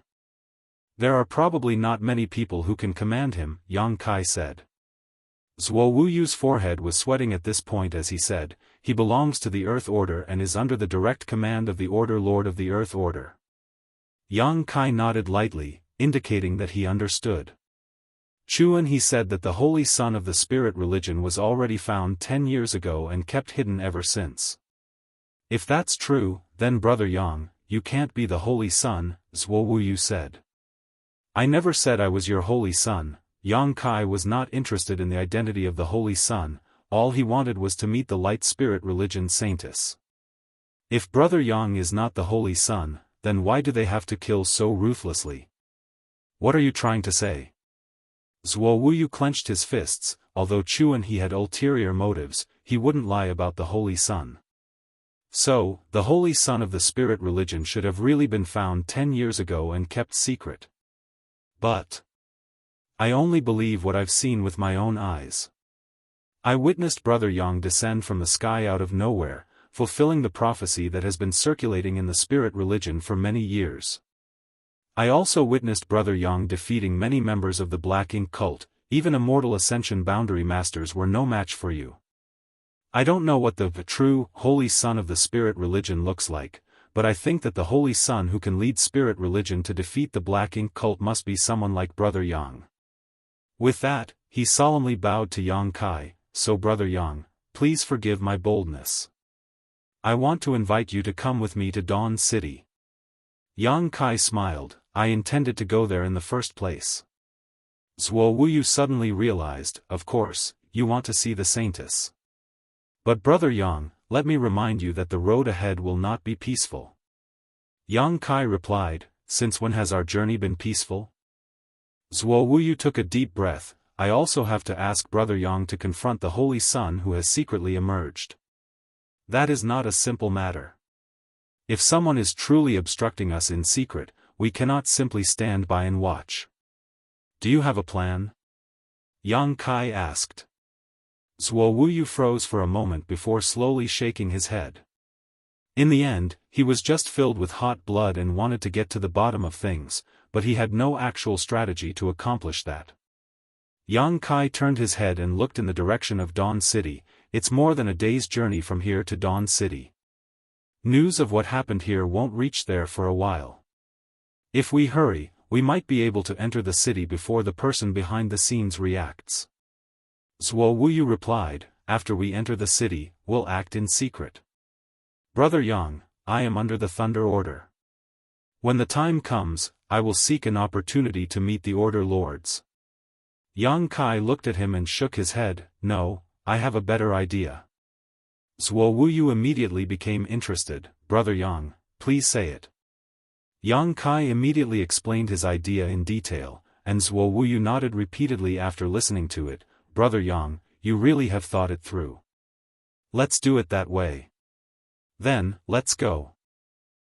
There are probably not many people who can command him, Yang Kai said. Zuo Wuyu's forehead was sweating at this point as he said, he belongs to the Earth Order and is under the direct command of the Order Lord of the Earth Order. Yang Kai nodded lightly, indicating that he understood. Chuanhe said that the Holy Son of the Spirit religion was already found 10 years ago and kept hidden ever since. If that's true, then Brother Yang, you can't be the Holy Son, Zuo Wuyu said. I never said I was your Holy Son. Yang Kai was not interested in the identity of the Holy Son, all he wanted was to meet the Light Spirit religion Saintess. If Brother Yang is not the Holy Son, then why do they have to kill so ruthlessly? What are you trying to say? Zuo Wuyu clenched his fists, although Chuanhe had ulterior motives, he wouldn't lie about the Holy Son. So, the Holy Son of the Spirit religion should have really been found 10 years ago and kept secret. But I only believe what I've seen with my own eyes. I witnessed Brother Yang descend from the sky out of nowhere, fulfilling the prophecy that has been circulating in the spirit religion for many years. I also witnessed Brother Yang defeating many members of the Black Ink cult, even immortal Ascension boundary masters were no match for you. I don't know what the true, Holy Son of the Spirit religion looks like, but I think that the Holy Son who can lead spirit religion to defeat the Black Ink cult must be someone like Brother Yang. With that, he solemnly bowed to Yang Kai, so Brother Yang, please forgive my boldness. I want to invite you to come with me to Dawn City. Yang Kai smiled, I intended to go there in the first place. Zuo Wuyu suddenly realized, of course, you want to see the Saintess. But Brother Yang, let me remind you that the road ahead will not be peaceful. Yang Kai replied, since when has our journey been peaceful? Zuo Wuyu took a deep breath, I also have to ask Brother Yang to confront the Holy Son who has secretly emerged. That is not a simple matter. If someone is truly obstructing us in secret, we cannot simply stand by and watch. Do you have a plan? Yang Kai asked. Zuo Wuyu froze for a moment before slowly shaking his head. In the end, he was just filled with hot blood and wanted to get to the bottom of things, but he had no actual strategy to accomplish that. Yang Kai turned his head and looked in the direction of Dawn City. It's more than a day's journey from here to Dawn City. News of what happened here won't reach there for a while. If we hurry, we might be able to enter the city before the person behind the scenes reacts. Zuo Wuyu replied, after we enter the city, we'll act in secret. Brother Yang, I am under the Thunder Order. When the time comes, I will seek an opportunity to meet the Order Lords. Yang Kai looked at him and shook his head, no, I have a better idea. Zuo Wuyu immediately became interested, Brother Yang, please say it. Yang Kai immediately explained his idea in detail, and Zuo Wuyu nodded repeatedly after listening to it. Brother Yang, you really have thought it through. Let's do it that way. Then, let's go.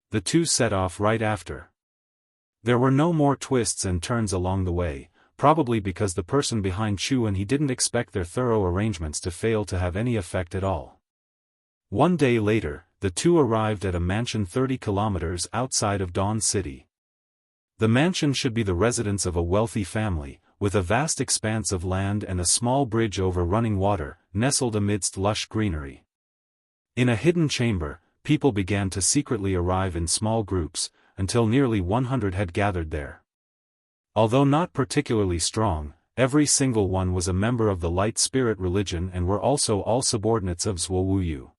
The two set off right after. There were no more twists and turns along the way, probably because the person behind Chu and he didn't expect their thorough arrangements to fail to have any effect at all. One day later, the two arrived at a mansion 30 kilometers outside of Dawn City. The mansion should be the residence of a wealthy family, with a vast expanse of land and a small bridge over running water, nestled amidst lush greenery. In a hidden chamber, people began to secretly arrive in small groups, until nearly 100 had gathered there. Although not particularly strong, every single one was a member of the Light Spirit religion and were also all subordinates of Zuo Wuyu.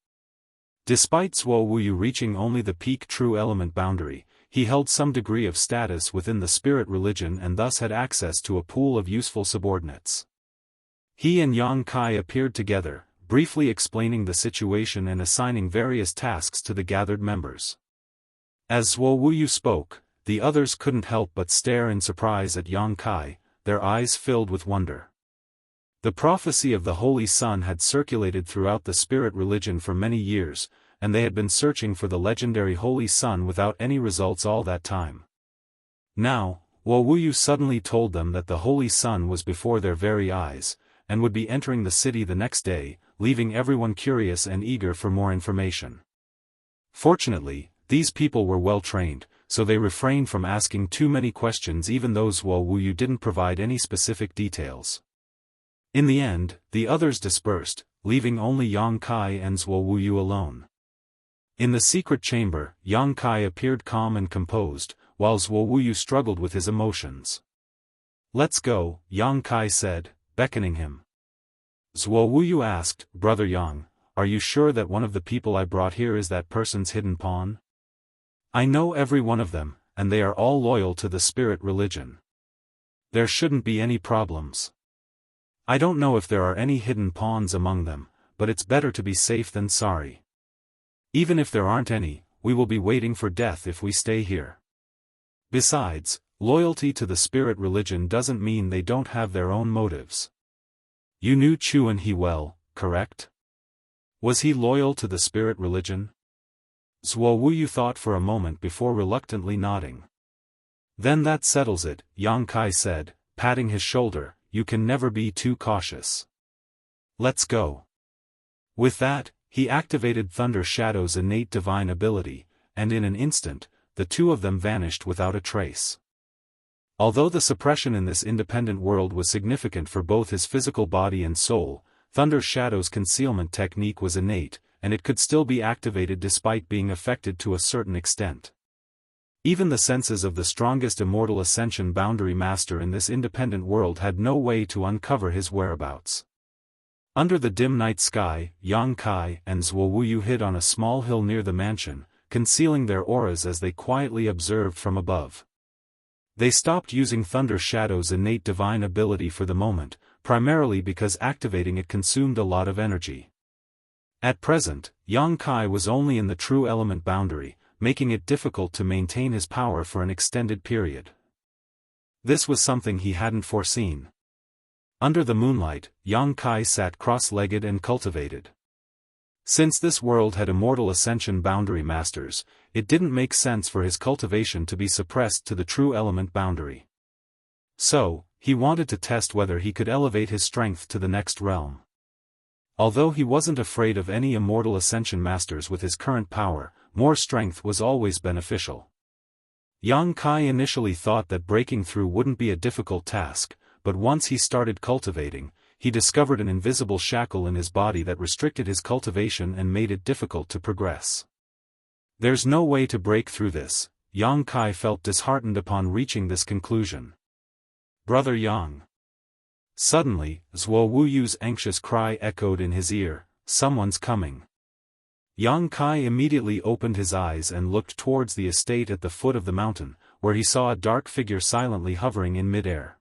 Despite Zuo Wuyu reaching only the peak true element boundary, he held some degree of status within the spirit religion and thus had access to a pool of useful subordinates. He and Yang Kai appeared together, briefly explaining the situation and assigning various tasks to the gathered members. As Zuo Wuyu spoke, the others couldn't help but stare in surprise at Yang Kai, their eyes filled with wonder. The prophecy of the Holy Sun had circulated throughout the spirit religion for many years, and they had been searching for the legendary Holy Sun without any results all that time. Now, Zuo Wuyu suddenly told them that the Holy Sun was before their very eyes, and would be entering the city the next day, leaving everyone curious and eager for more information. Fortunately, these people were well trained, so they refrained from asking too many questions even though Zuo Wuyu didn't provide any specific details. In the end, the others dispersed, leaving only Yang Kai and Zuo Wuyu alone. In the secret chamber, Yang Kai appeared calm and composed, while Zuo Wuyu struggled with his emotions. "Let's go," Yang Kai said, beckoning him. Zuo Wuyu asked, "Brother Yang, are you sure that one of the people I brought here is that person's hidden pawn? I know every one of them, and they are all loyal to the spirit religion. There shouldn't be any problems. I don't know if there are any hidden pawns among them, but it's better to be safe than sorry. Even if there aren't any, we will be waiting for death if we stay here. Besides, loyalty to the spirit religion doesn't mean they don't have their own motives. You knew Chu and he well, correct? Was he loyal to the spirit religion?" Zuo Wuyu thought for a moment before reluctantly nodding. "Then that settles it," Yang Kai said, patting his shoulder. "You can never be too cautious. Let's go." With that, he activated Thunder Shadow's innate divine ability, and in an instant, the two of them vanished without a trace. Although the suppression in this independent world was significant for both his physical body and soul, Thunder Shadow's concealment technique was innate, and it could still be activated despite being affected to a certain extent. Even the senses of the strongest Immortal Ascension boundary master in this independent world had no way to uncover his whereabouts. Under the dim night sky, Yang Kai and Zuo Wuyu hid on a small hill near the mansion, concealing their auras as they quietly observed from above. They stopped using Thunder Shadow's innate divine ability for the moment, primarily because activating it consumed a lot of energy. At present, Yang Kai was only in the true element boundary, making it difficult to maintain his power for an extended period. This was something he hadn't foreseen. Under the moonlight, Yang Kai sat cross-legged and cultivated. Since this world had Immortal Ascension boundary masters, it didn't make sense for his cultivation to be suppressed to the true element boundary. So, he wanted to test whether he could elevate his strength to the next realm. Although he wasn't afraid of any Immortal Ascension masters with his current power, more strength was always beneficial. Yang Kai initially thought that breaking through wouldn't be a difficult task, but once he started cultivating, he discovered an invisible shackle in his body that restricted his cultivation and made it difficult to progress. There's no way to break through this. Yang Kai felt disheartened upon reaching this conclusion. "Brother Yang." Suddenly, Zuo Wuyu's anxious cry echoed in his ear, "Someone's coming." Yang Kai immediately opened his eyes and looked towards the estate at the foot of the mountain, where he saw a dark figure silently hovering in midair.